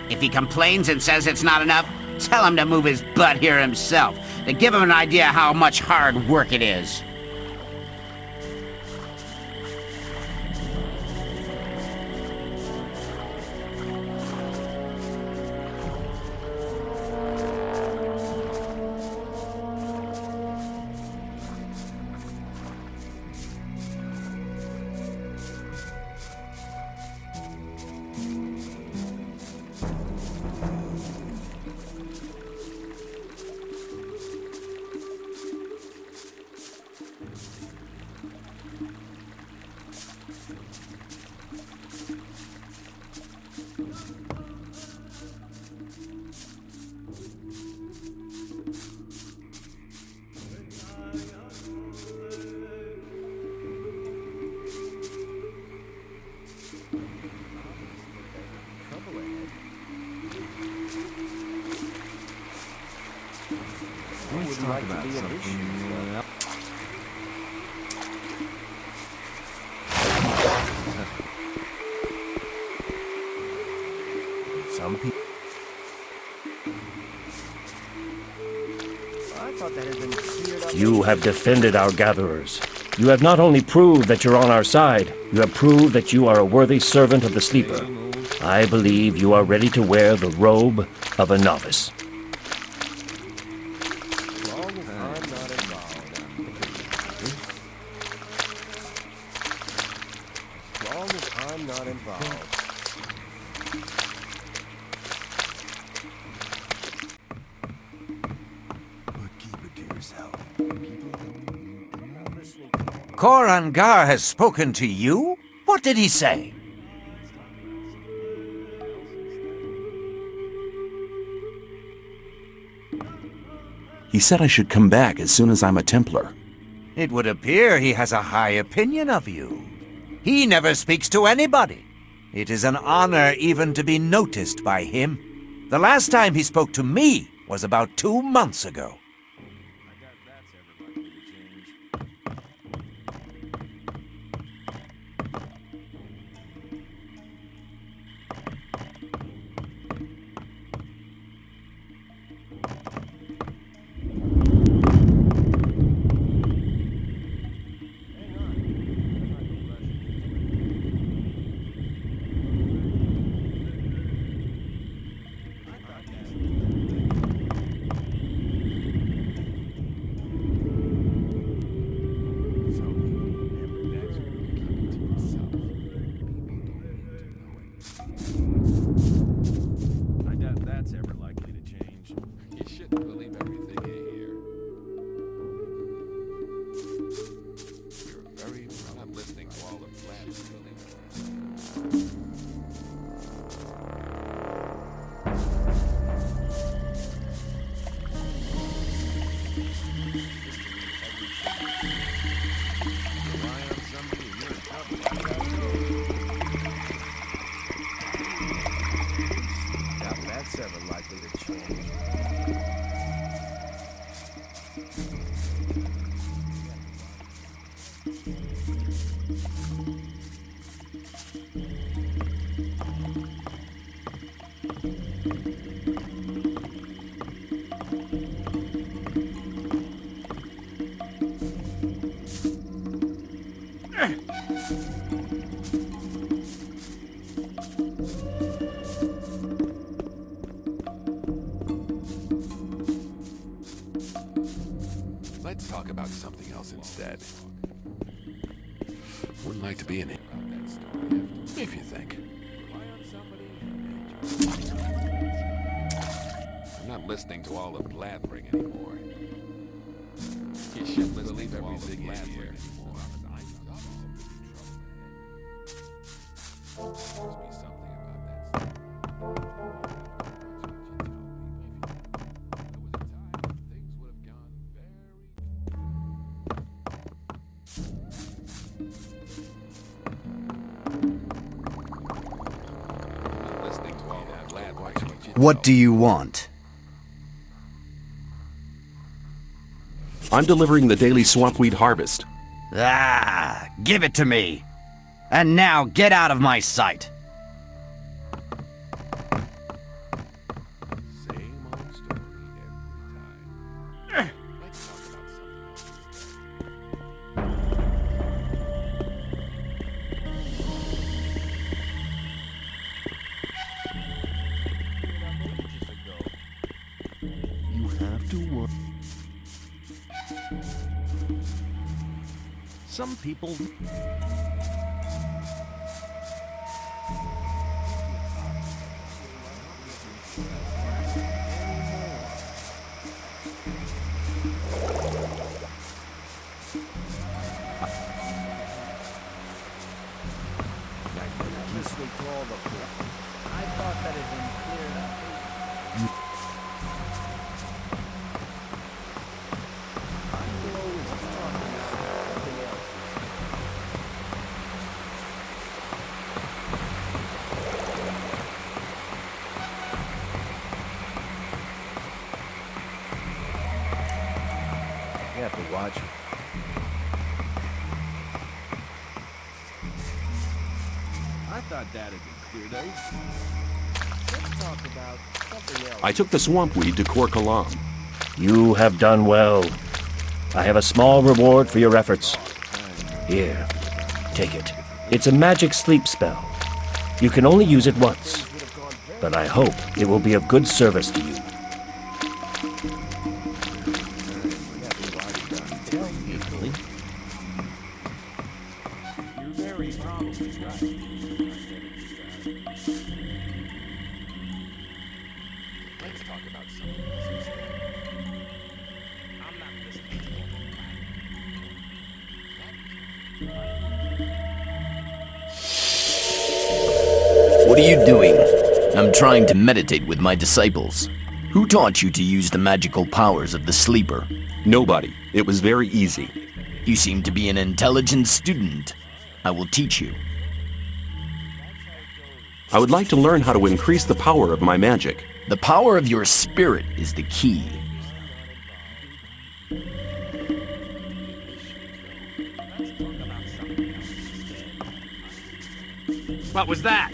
If he complains and says it's not enough, tell him to move his butt here himself, to give him an idea how much hard work it is. talk about something. Some people. I thought that had been cleared up. You have defended our gatherers. You have not only proved that you're on our side, you have proved that you are a worthy servant of the Sleeper. I believe you are ready to wear the robe of a novice. Korangar has spoken to you? What did he say? He said I should come back as soon as I'm a Templar. It would appear he has a high opinion of you. He never speaks to anybody. It is an honor even to be noticed by him. The last time he spoke to me was about 2 months ago. Let's talk about something else instead. Wouldn't like to be in it. If you think. I'm not listening to all the blathering anymore. You should believe everything in here. What do you want? I'm delivering the daily swampweed harvest. Ah, give it to me. And now get out of my sight. Some people... I thought that had been cleared up. I took the swamp weed to Kalam. You have done well. I have a small reward for your efforts. Here, take it. It's a magic sleep spell. You can only use it once, but I hope it will be of good service to you. What are you doing? I'm trying to meditate with my disciples. Who taught you to use the magical powers of the sleeper? Nobody. It was very easy. You seem to be an intelligent student. I will teach you. I would like to learn how to increase the power of my magic. The power of your spirit is the key. What was that?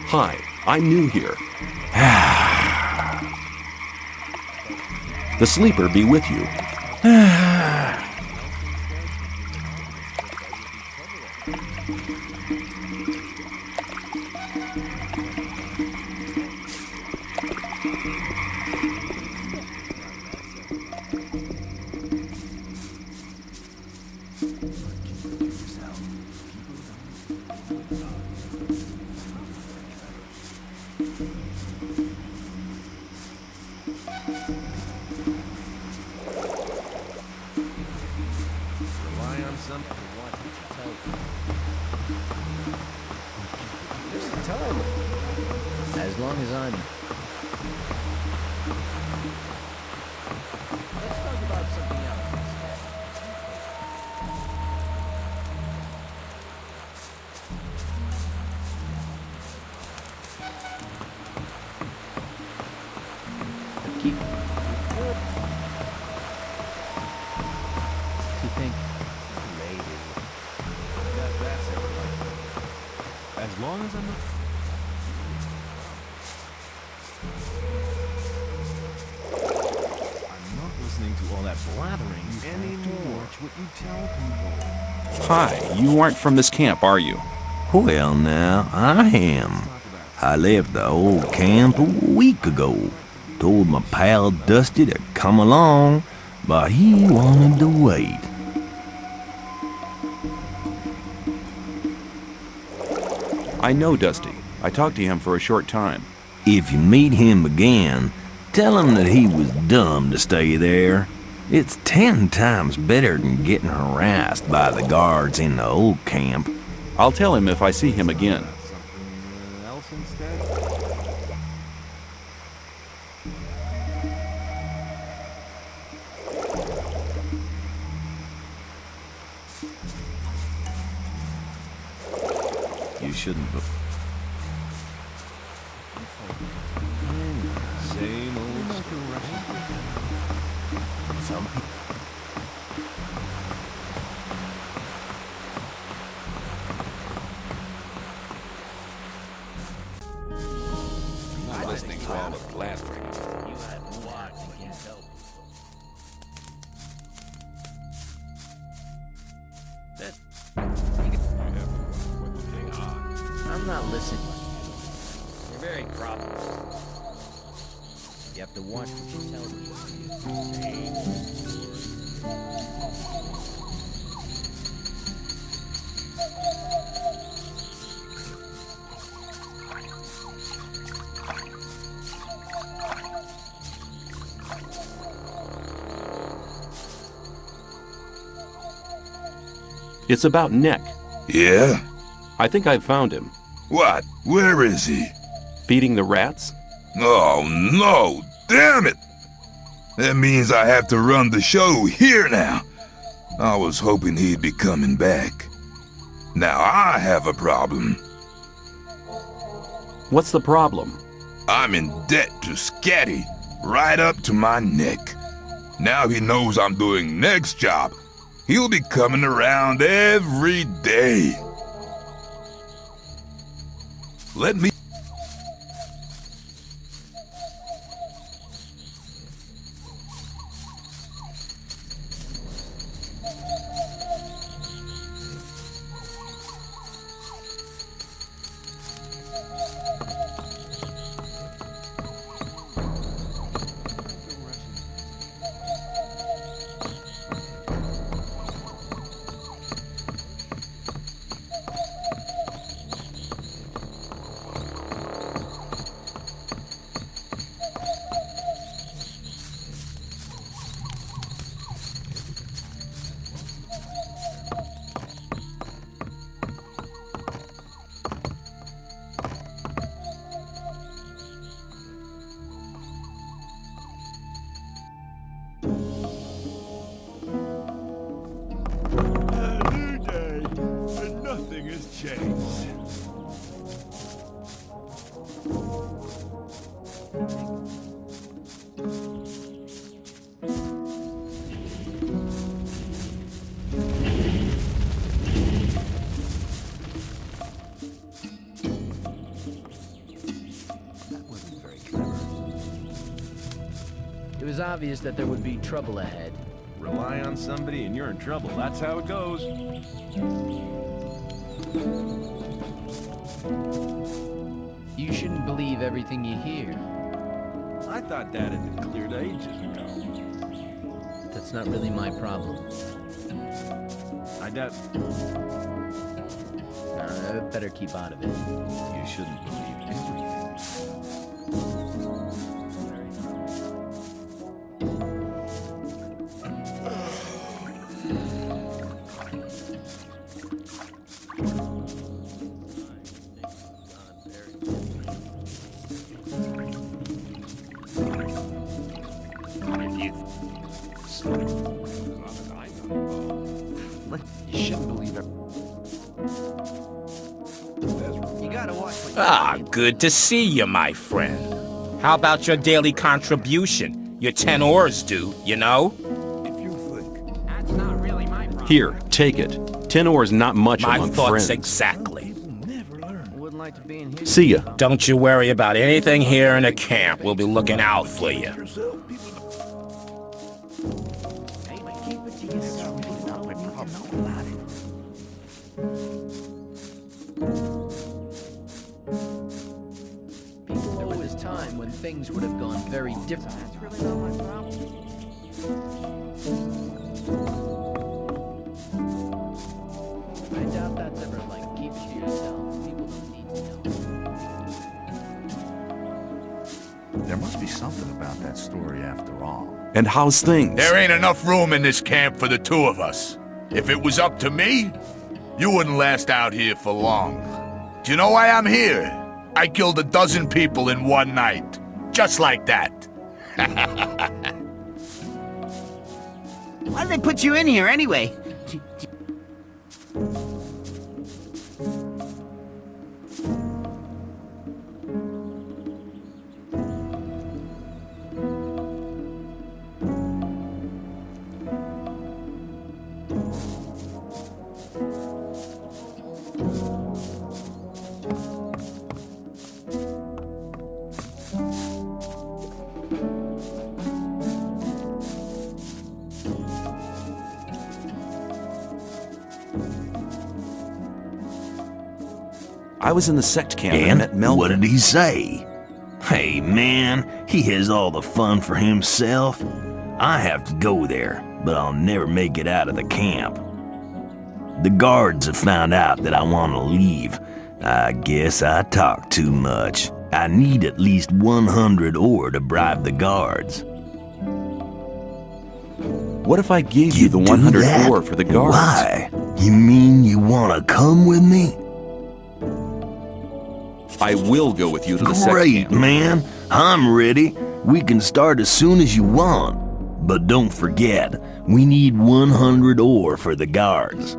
Hi, I'm new here. The sleeper be with you. As long as I'm... Let's talk about something else instead. Keep... What do you think? Maybe. That's it. As long as I'm not... to all that blathering anymore. Watch what you tell people. Hi, you aren't from this camp, are you? Well, now, I am. I left the old camp a week ago. Told my pal Dusty to come along, but he wanted to wait. I know Dusty. I talked to him for a short time. If you meet him again, tell him that he was dumb to stay there. It's 10 times better than getting harassed by the guards in the old camp. I'll tell him if I see him again. You shouldn't be. Same old story. Some people. I'm not listening to all the blathering. I'm not listening. You're very proper. You have to watch what you tell me. It's about Nick. Yeah? I think I've found him. What? Where is he? Feeding the rats? Oh, no! Damn it! That means I have to run the show here now. I was hoping he'd be coming back. Now I have a problem. What's the problem? I'm in debt to Scatty, right up to my neck. Now he knows I'm doing Nick's job. He'll be coming around every day. Let me... It was obvious that there would be trouble ahead. Rely on somebody and you're in trouble. That's how it goes. You shouldn't believe everything you hear. I thought that had been cleared ages ago. That's not really my problem. I doubt... I better keep out of it. You shouldn't believe everything. Good to see you, my friend. How about your daily contribution? Your 10 ores due, you know? If you think... That's not really my problem. Here, take it. 10 ores not much My among thoughts friends. exactly. Wouldn't like to be in here. See ya. Don't you worry about anything here in the camp. We'll be looking out for you. There was a time when things would have gone very different. That's really not my problem. I doubt that's ever like keep it to yourself. People don't need to know. There must be something about that story after all. And how's things? There ain't enough room in this camp for the two of us. If it was up to me, you wouldn't last out here for long. Do you know why I'm here? I killed 12 people in one night. Just like that. Why did they put you in here anyway? I was in the sect camp and met Melvin. What did he say? Hey, man, he has all the fun for himself. I have to go there, but I'll never make it out of the camp. The guards have found out that I want to leave. I guess I talk too much. I need at least 100 ore to bribe the guards. What if I gave you the 100 ore for the guards? Why? You mean you wanna come with me? I will go with you to the second Great, camp. man. I'm ready. We can start as soon as you want. But don't forget, we need 100 ore for the guards.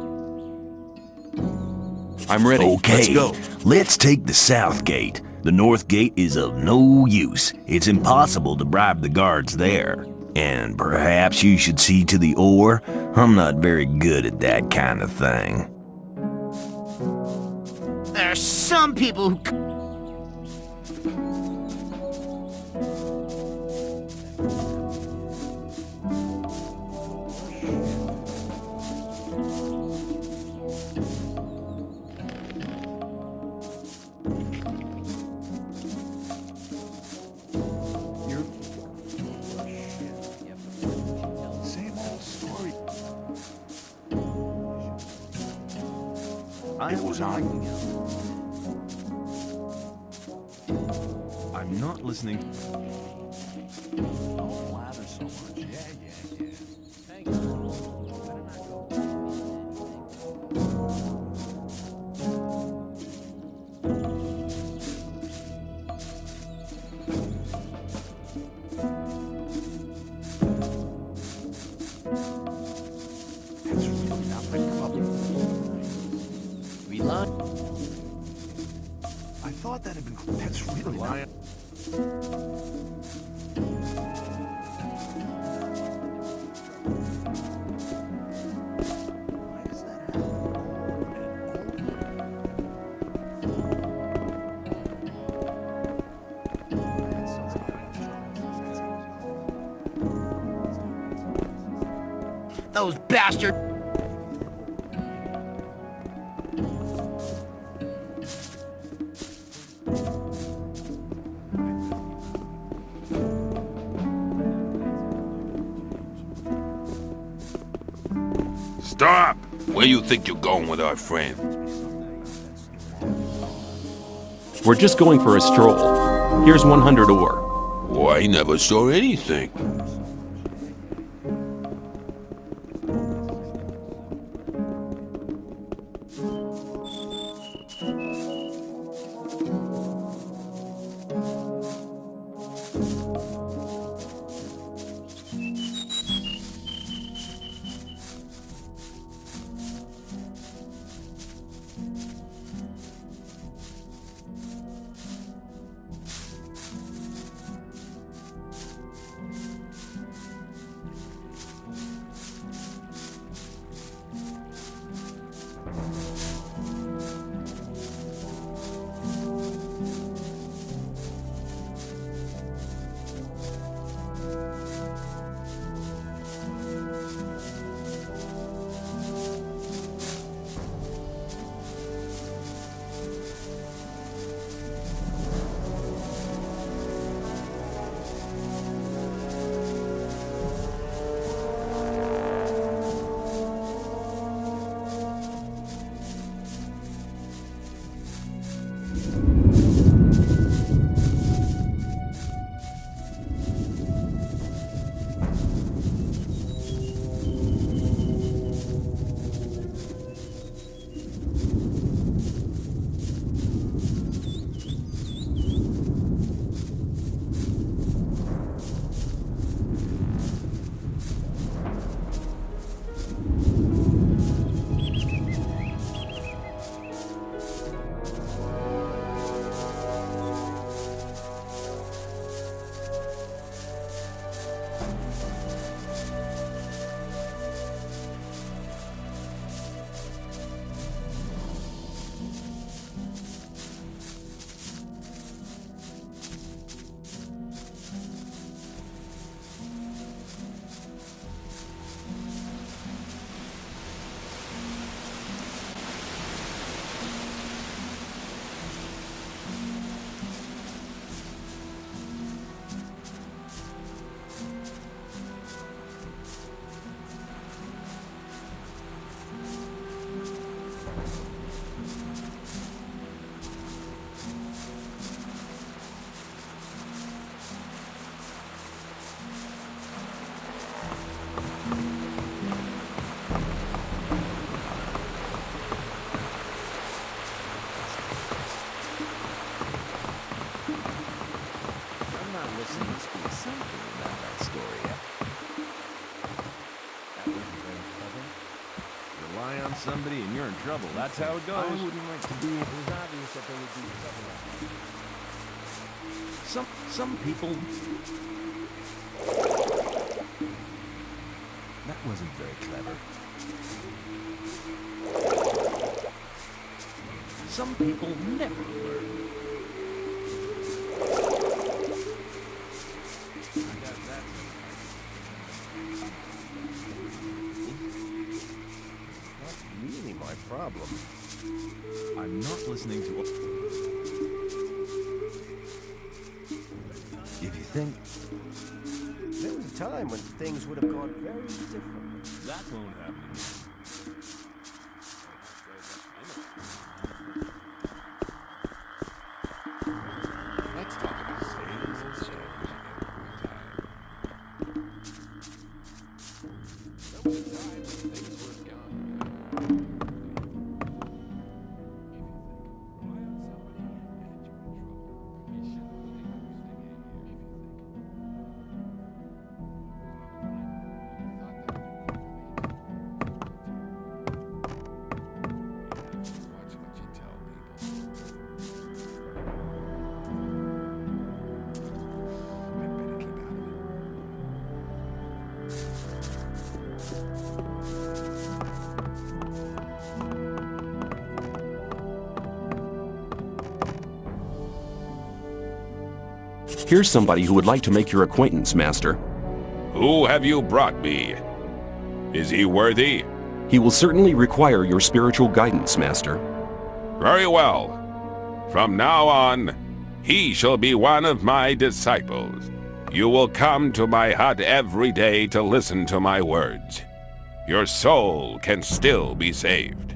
I'm ready. Okay, Let's go. let's take the south gate. The north gate is of no use. It's impossible to bribe the guards there. And perhaps you should see to the ore. I'm not very good at that kind of thing. There are some people who... It was on. I'm not listening. Don't blather so much. Yeah. Thank That's really not the cover. I thought that had been... That's really not... Those bastards... Stop! Where you think you're going with our friend? We're just going for a stroll. Here's 100 ore. Oh, I never saw anything. Rely on somebody and you're in trouble. That's how it goes. I wouldn't like to be. It was obvious that they would be trouble. Some people. That wasn't very clever. Some people never learn. That's really my problem. I'm not listening to. If you think There was a time when things would have gone very differently. That won't happen again. Let's talk about sayings and stories again. There was a time when things were gone. Here's somebody who would like to make your acquaintance, Master. Who have you brought me? Is he worthy? He will certainly require your spiritual guidance, Master. Very well. From now on, he shall be one of my disciples. You will come to my hut every day to listen to my words. Your soul can still be saved.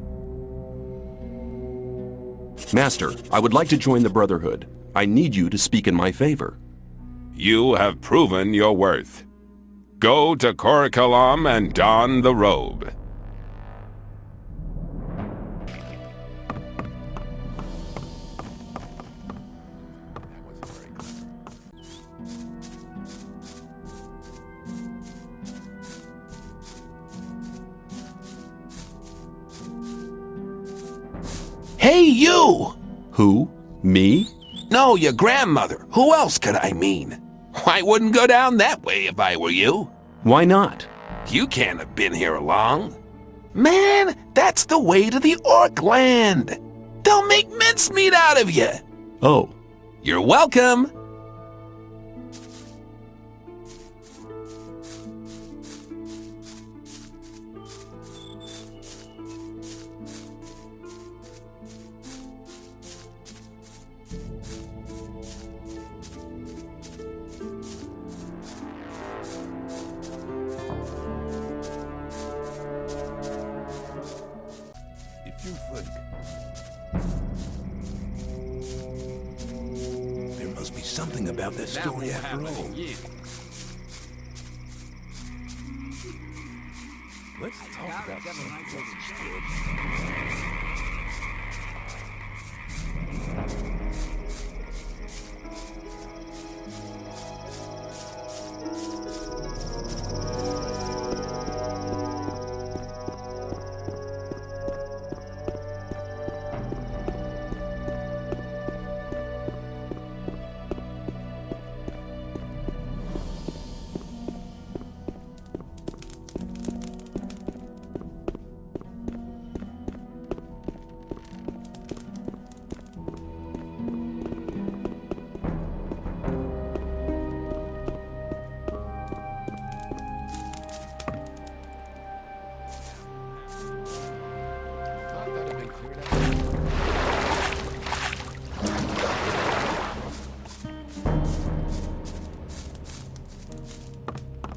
Master, I would like to join the Brotherhood. I need you to speak in my favor. You have proven your worth. Go to Campamento and don the robe. Hey, you! Who? Me? No, your grandmother. Who else could I mean? I wouldn't go down that way if I were you. Why not? You can't have been here long. Man, that's the way to the orc land. They'll make mincemeat out of you. Oh. You're welcome. If you think there must be something about that story after all. Let's talk about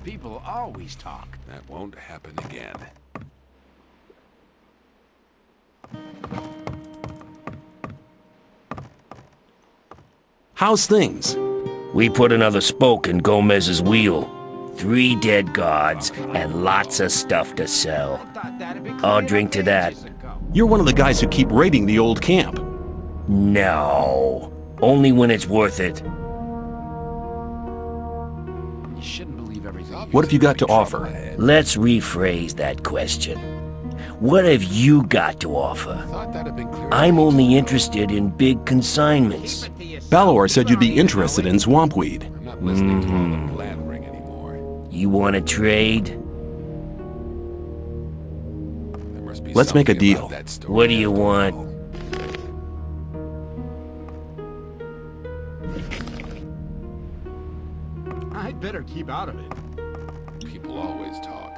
People always talk. That won't happen again. How's things? We put another spoke in Gomez's wheel. 3 dead gods and lots of stuff to sell. I'll drink to that. You're one of the guys who keep raiding the old camp. No. Only when it's worth it. You shouldn't believe everything you What have you got to offer? Let's rephrase that question. What have you got to offer? I'm only interested in big consignments. Balor said you'd be interested in swampweed. You want to trade? Let's make a deal. What do you want? I'd better keep out of it. People always talk.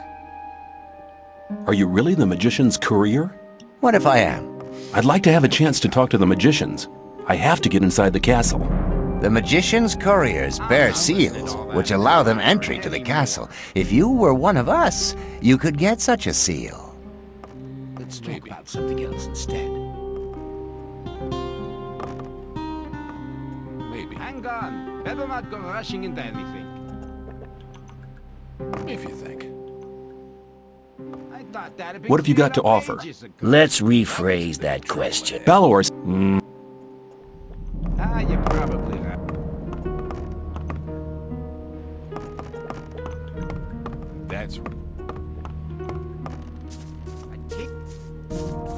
Are you really the magician's courier? What if I am? I'd like to have a chance to talk to the magicians. I have to get inside the castle. The magician's couriers bear seals, which allow them entry to the castle. If you were one of us, you could get such a seal. Let's talk about something else instead. Maybe. Hang on. Better not go rushing into anything. If you think. I thought that'd be What have you got to cleared up offer? ages ago. Let's rephrase that question. Balor's... You probably have. That's right.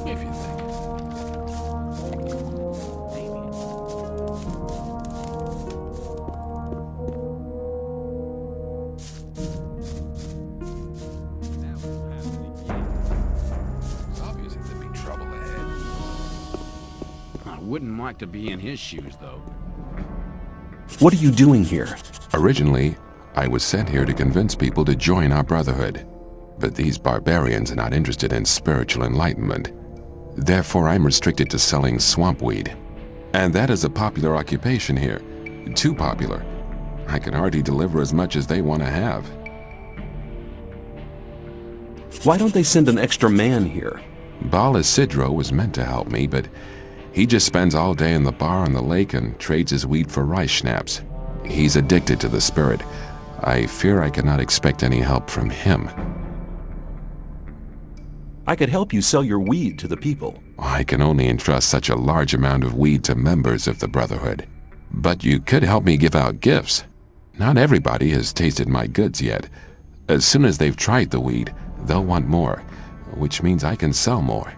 If you think. It's obvious that there'd be trouble ahead. I wouldn't like to be in his shoes, though. What are you doing here? Originally, I was sent here to convince people to join our brotherhood. But these barbarians are not interested in spiritual enlightenment. Therefore, I'm restricted to selling swampweed. And that is a popular occupation here. Too popular. I can hardly deliver as much as they want to have. Why don't they send an extra man here? Baal Isidro was meant to help me, but he just spends all day in the bar on the lake and trades his weed for rice schnapps. He's addicted to the spirit. I fear I cannot expect any help from him. I could help you sell your weed to the people. I can only entrust such a large amount of weed to members of the Brotherhood. But you could help me give out gifts. Not everybody has tasted my goods yet. As soon as they've tried the weed, they'll want more, which means I can sell more.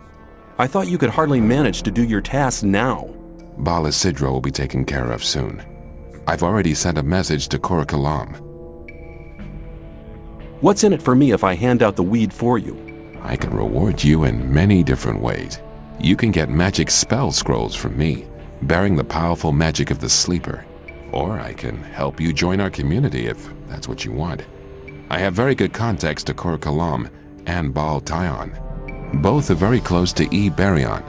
I thought you could hardly manage to do your tasks now. Baal Isidro will be taken care of soon. I've already sent a message to Kalam. What's in it for me if I hand out the weed for you? I can reward you in many different ways. You can get magic spell scrolls from me, bearing the powerful magic of the sleeper. Or I can help you join our community if that's what you want. I have very good contacts to Kalam and Baal Tyon. Both are very close to E. Baryon,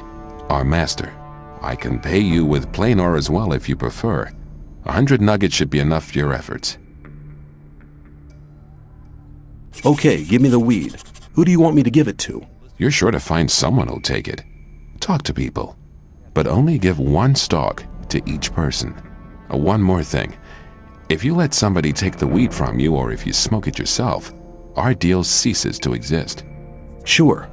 our master. I can pay you with plain ore as well if you prefer. 100 nuggets should be enough for your efforts. Okay, give me the weed. Who do you want me to give it to? You're sure to find someone who'll take it. Talk to people, but only give one stalk to each person. One more thing. If you let somebody take the weed from you or if you smoke it yourself, our deal ceases to exist. Sure.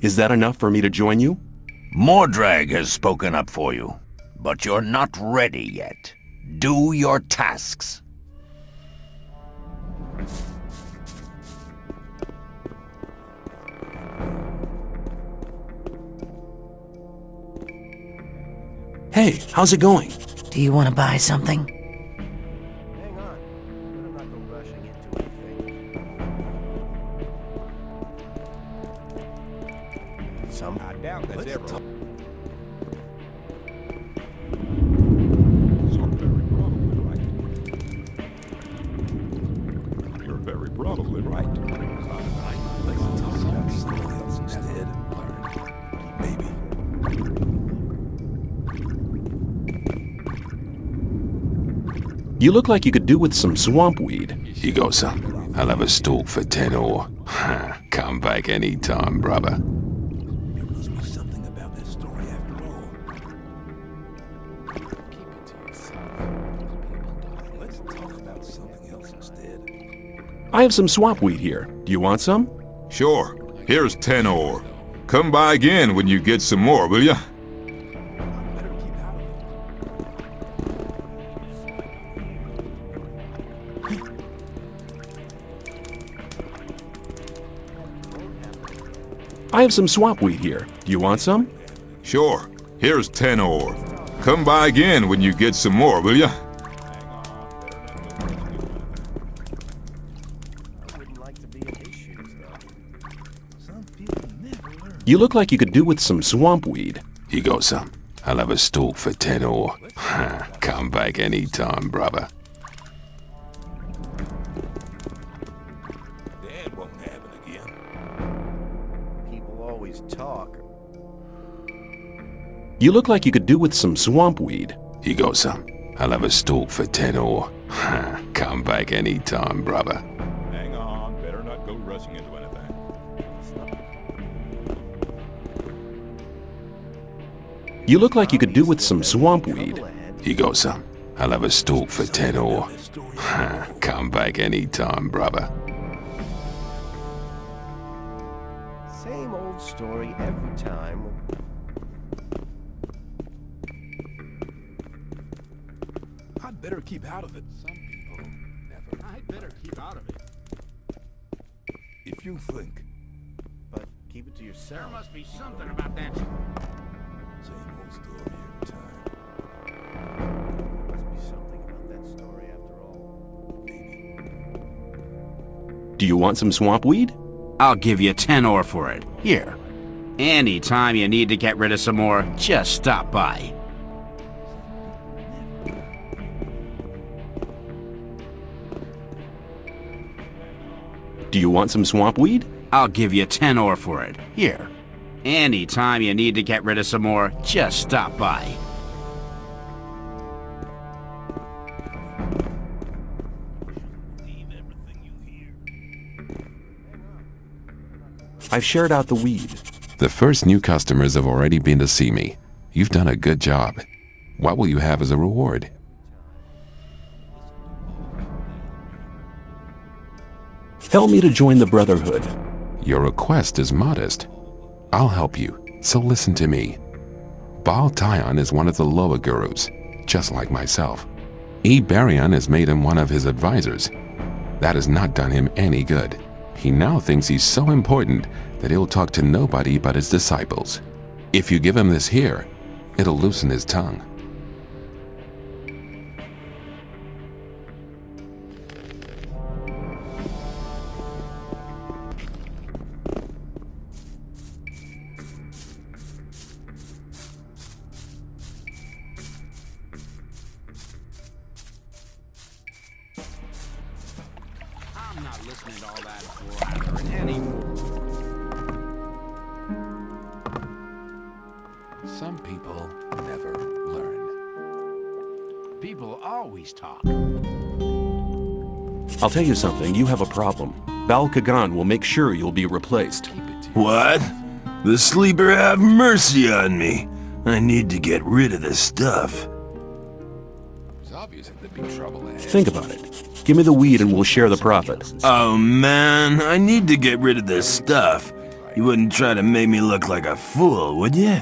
Is that enough for me to join you? Mordrag has spoken up for you, but you're not ready yet. Do your tasks. Hey, how's it going? Do you want to buy something? I doubt that's ever. You're very probably right. Let's talk about something else instead. Maybe. You look like you could do with some swamp weed. You got some? I'll have a stalk for 10 ore. Come back any time, brother. There must be something about that story after all. Keep it to yourself. Let's talk about something else instead. I have some swamp weed here. Do you want some? Sure. Here's 10 ore. Come by again when you get some more, will ya? I have some swamp weed here. Do you want some? Sure. Here's 10 ore. Come by again when you get some more, will ya? You look like you could do with some swamp weed. You got some? I'll have a stalk for 10 ore. Come back any time, brother. That won't happen again. People always talk. You look like you could do with some swamp weed. You got some? I'll have a stalk for 10 ore. Come back any time, brother. Hang on, better not go rushing into anything. You look like you could do with some swamp weed. You got some? I'll have a stalk for 10 ore. Come back any time, brother. Same old story every time. I'd better keep out of it. Some people never. I'd better keep out of it. If you think. But keep it to yourself. There must be something about that. Same old story every time. Must be something about that story after all. Do you want some swamp weed? I'll give you 10 ore for it. Here. Anytime you need to get rid of some more, just stop by. Do you want some swamp weed? I'll give you 10 ore for it. Here. Anytime you need to get rid of some more, just stop by. I've shared out the weed. The first new customers have already been to see me. You've done a good job. What will you have as a reward? Help me to join the Brotherhood. Your request is modest. I'll help you, so listen to me. Baal Tyon is one of the lower gurus, just like myself. Barion has made him one of his advisors. That has not done him any good. He now thinks he's so important that he'll talk to nobody but his disciples. If you give him this here, it'll loosen his tongue. I'm not listening to all that blathering anymore. Some people never learn. People always talk. I'll tell you something, you have a problem. Baal Kagan will make sure you'll be replaced. What? The sleeper have mercy on me. I need to get rid of this stuff. It's obvious that there'd be trouble ahead. Think about it. Give me the weed and we'll share the profit. Oh man, I need to get rid of this stuff. You wouldn't try to make me look like a fool, would you?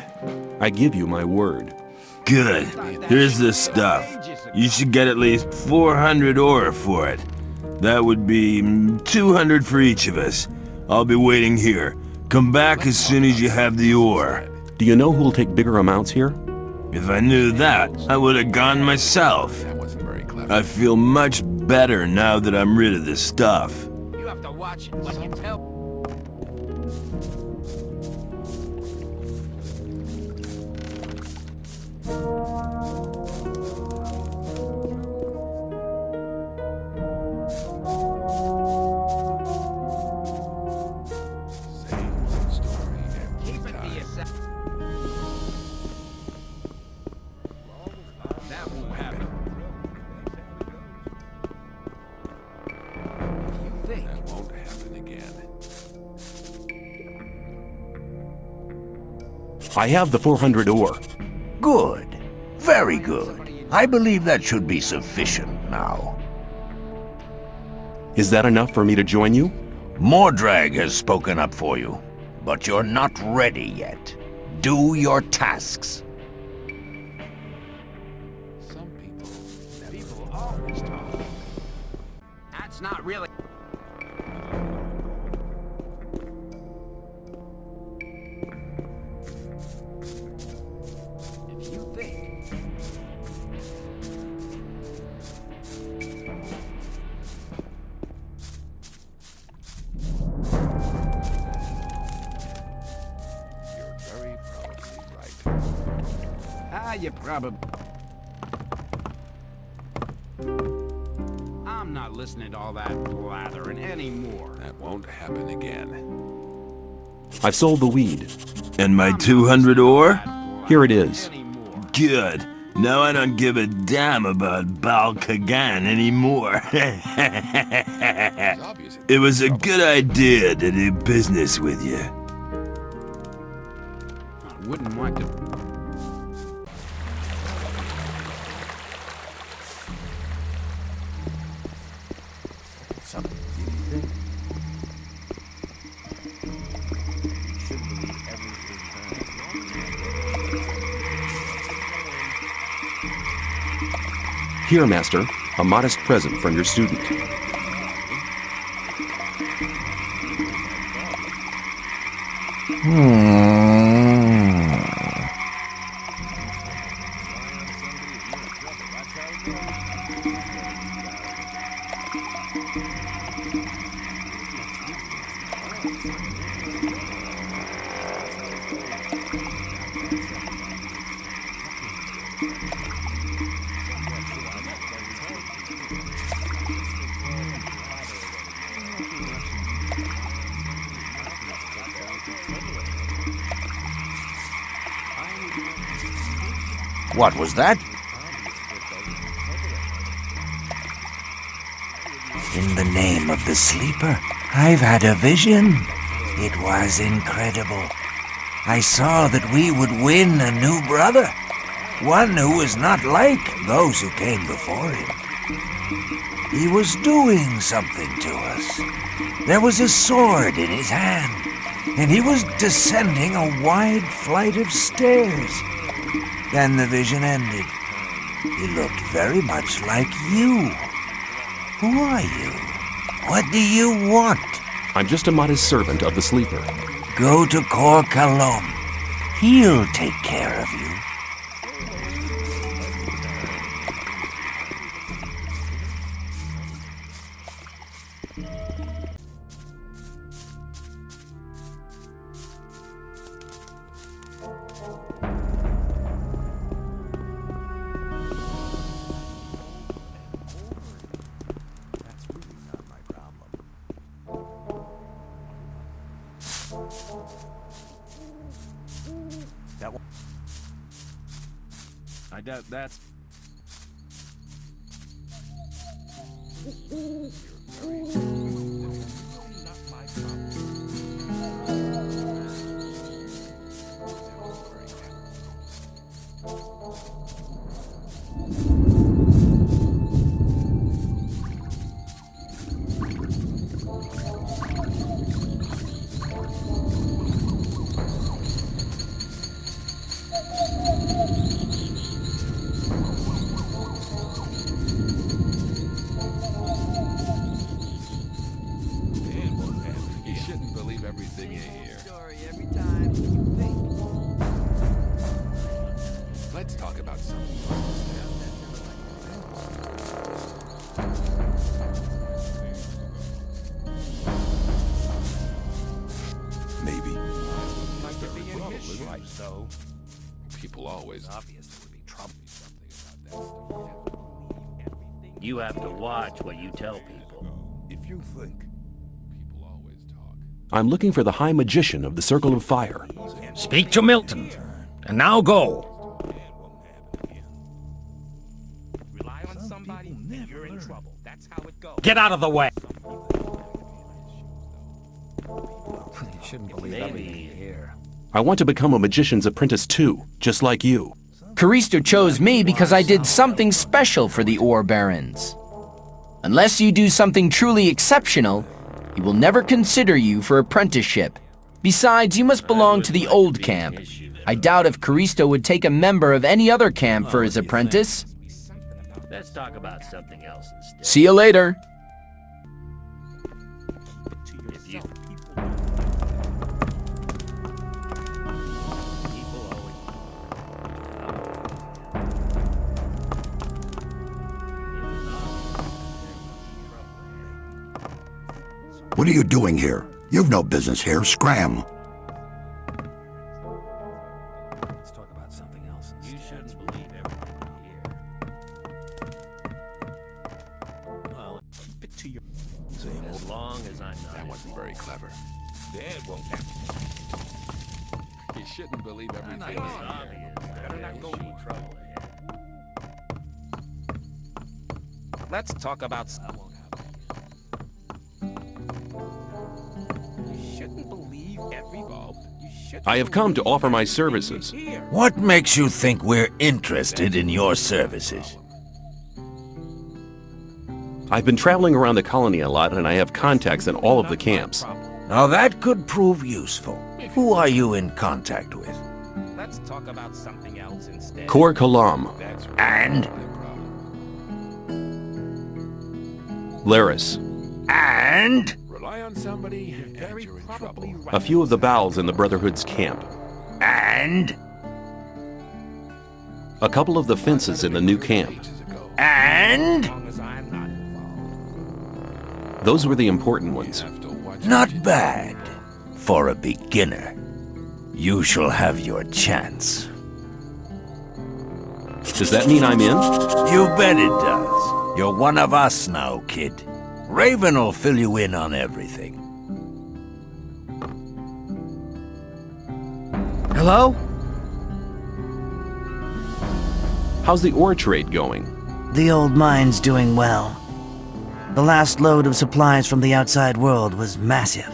I give you my word. Good. Here's the stuff. You should get at least 400 ore for it. That would be 200 for each of us. I'll be waiting here. Come back as soon as you have the ore. Do you know who'll take bigger amounts here? If I knew that, I would have gone myself. That wasn't very clever. I feel much better now that I'm rid of this stuff. You have to watch what you tell. I have the 400 ore. Good. Very good. I believe that should be sufficient now. Is that enough for me to join you? Mordrag has spoken up for you, but you're not ready yet. Do your tasks. People always talk. That's not really... If you think... You probably... I'm not listening to all that blathering anymore. That won't happen again. I've sold the weed. And my 200 ore? Here it is. Good. Now I don't give a damn about Bal Kagan anymore. It was a good idea to do business with you. I wouldn't want to... Here, Master, a modest present from your student. What was that? In the name of the sleeper, I've had a vision. It was incredible. I saw that we would win a new brother. One who was not like those who came before him. He was doing something to us. There was a sword in his hand, and he was descending a wide flight of stairs. Then the vision ended. He looked very much like you. Who are you? What do you want? I'm just a modest servant of the sleeper. Go to Cor Kalom. He'll take care of you. I doubt that's... Let's talk about something. Maybe. Like there being issues, though. People always. Obvious there would be trouble. You have to watch what you tell people. If you think. I'm looking for the High Magician of the Circle of Fire. Speak to Milton. And now go. Rely on somebody and you're in trouble. That's how it goes. Get out of the way. You shouldn't believe everything you hear. I want to become a magician's apprentice too, just like you. Caristo chose me because I did something special for the Ore Barons. Unless you do something truly exceptional, he will never consider you for apprenticeship. Besides, you must belong to the old camp. I doubt if Caristo would take a member of any other camp for his apprentice. Let's talk about something else instead. See you later. What are you doing here? You've no business here. Scram. Let's talk about something else instead. You shouldn't believe everything here. Well, keep it to your... As long as I'm not... That wasn't very clever. Dad won't have... You shouldn't believe everything here. Better not go in trouble ahead. Let's talk about... I have come to offer my services. What makes you think we're interested in your services? I've been traveling around the colony a lot, and I have contacts in all of the camps. Now that could prove useful. Who are you in contact with? Let's talk about something else instead. Cor Kalam. And? Laris. And? Rely on somebody, you're very probably right. A few of the bowels in the Brotherhood's camp. And? A couple of the fences in the new camp. And? Those were the important ones. Not bad. For a beginner. You shall have your chance. Does that mean I'm in? You bet it does. You're one of us now, kid. Raven will fill you in on everything. Hello? How's the ore trade going? The old mine's doing well. The last load of supplies from the outside world was massive.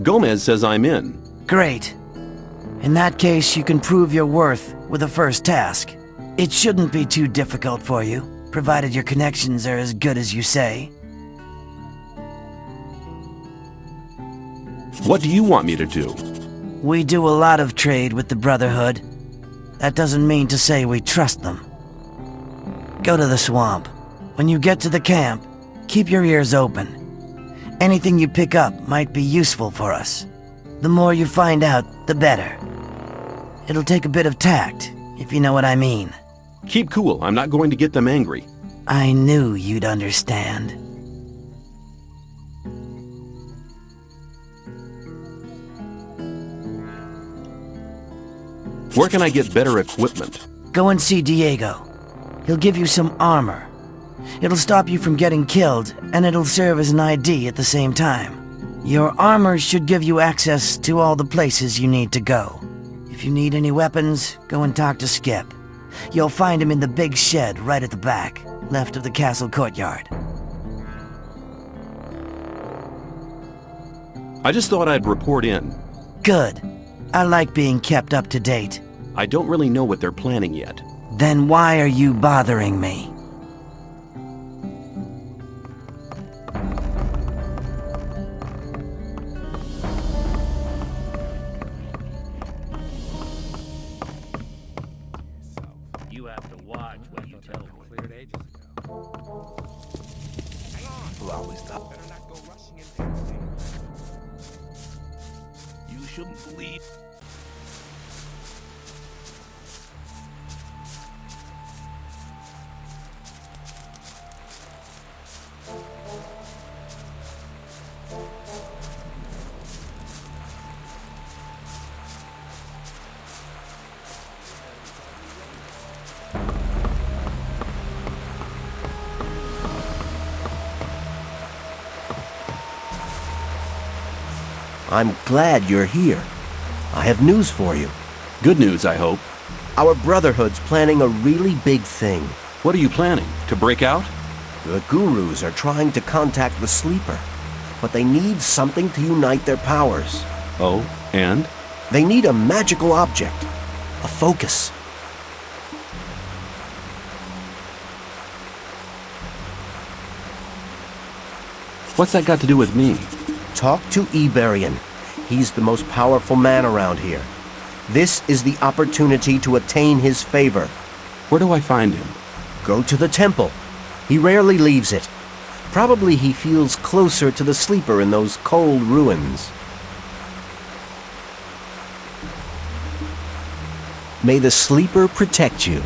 Gomez says I'm in. Great. In that case, you can prove your worth with the first task. It shouldn't be too difficult for you, provided your connections are as good as you say. What do you want me to do? We do a lot of trade with the Brotherhood. That doesn't mean to say we trust them. Go to the swamp. When you get to the camp, keep your ears open. Anything you pick up might be useful for us. The more you find out, the better. It'll take a bit of tact, if you know what I mean. Keep cool. I'm not going to get them angry. I knew you'd understand. Where can I get better equipment? Go and see Diego. He'll give you some armor. It'll stop you from getting killed, and it'll serve as an ID at the same time. Your armor should give you access to all the places you need to go. If you need any weapons, go and talk to Skip. You'll find him in the big shed right at the back, left of the castle courtyard. I just thought I'd report in. Good. I like being kept up to date. I don't really know what they're planning yet. Then why are you bothering me? You have to watch what you tell me. Cleared ages ago. We'll always stop. Better not go rushing into things. You shouldn't believe. I'm glad you're here. I have news for you. Good news, I hope. Our Brotherhood's planning a really big thing. What are you planning? To break out? The Gurus are trying to contact the Sleeper. but they need something to unite their powers. Oh, and? They need a magical object, a focus. What's that got to do with me? Talk to Iberian. He's the most powerful man around here. This is the opportunity to attain his favor. Where do I find him? Go to the temple. He rarely leaves it. Probably he feels closer to the sleeper in those cold ruins. May the sleeper protect you.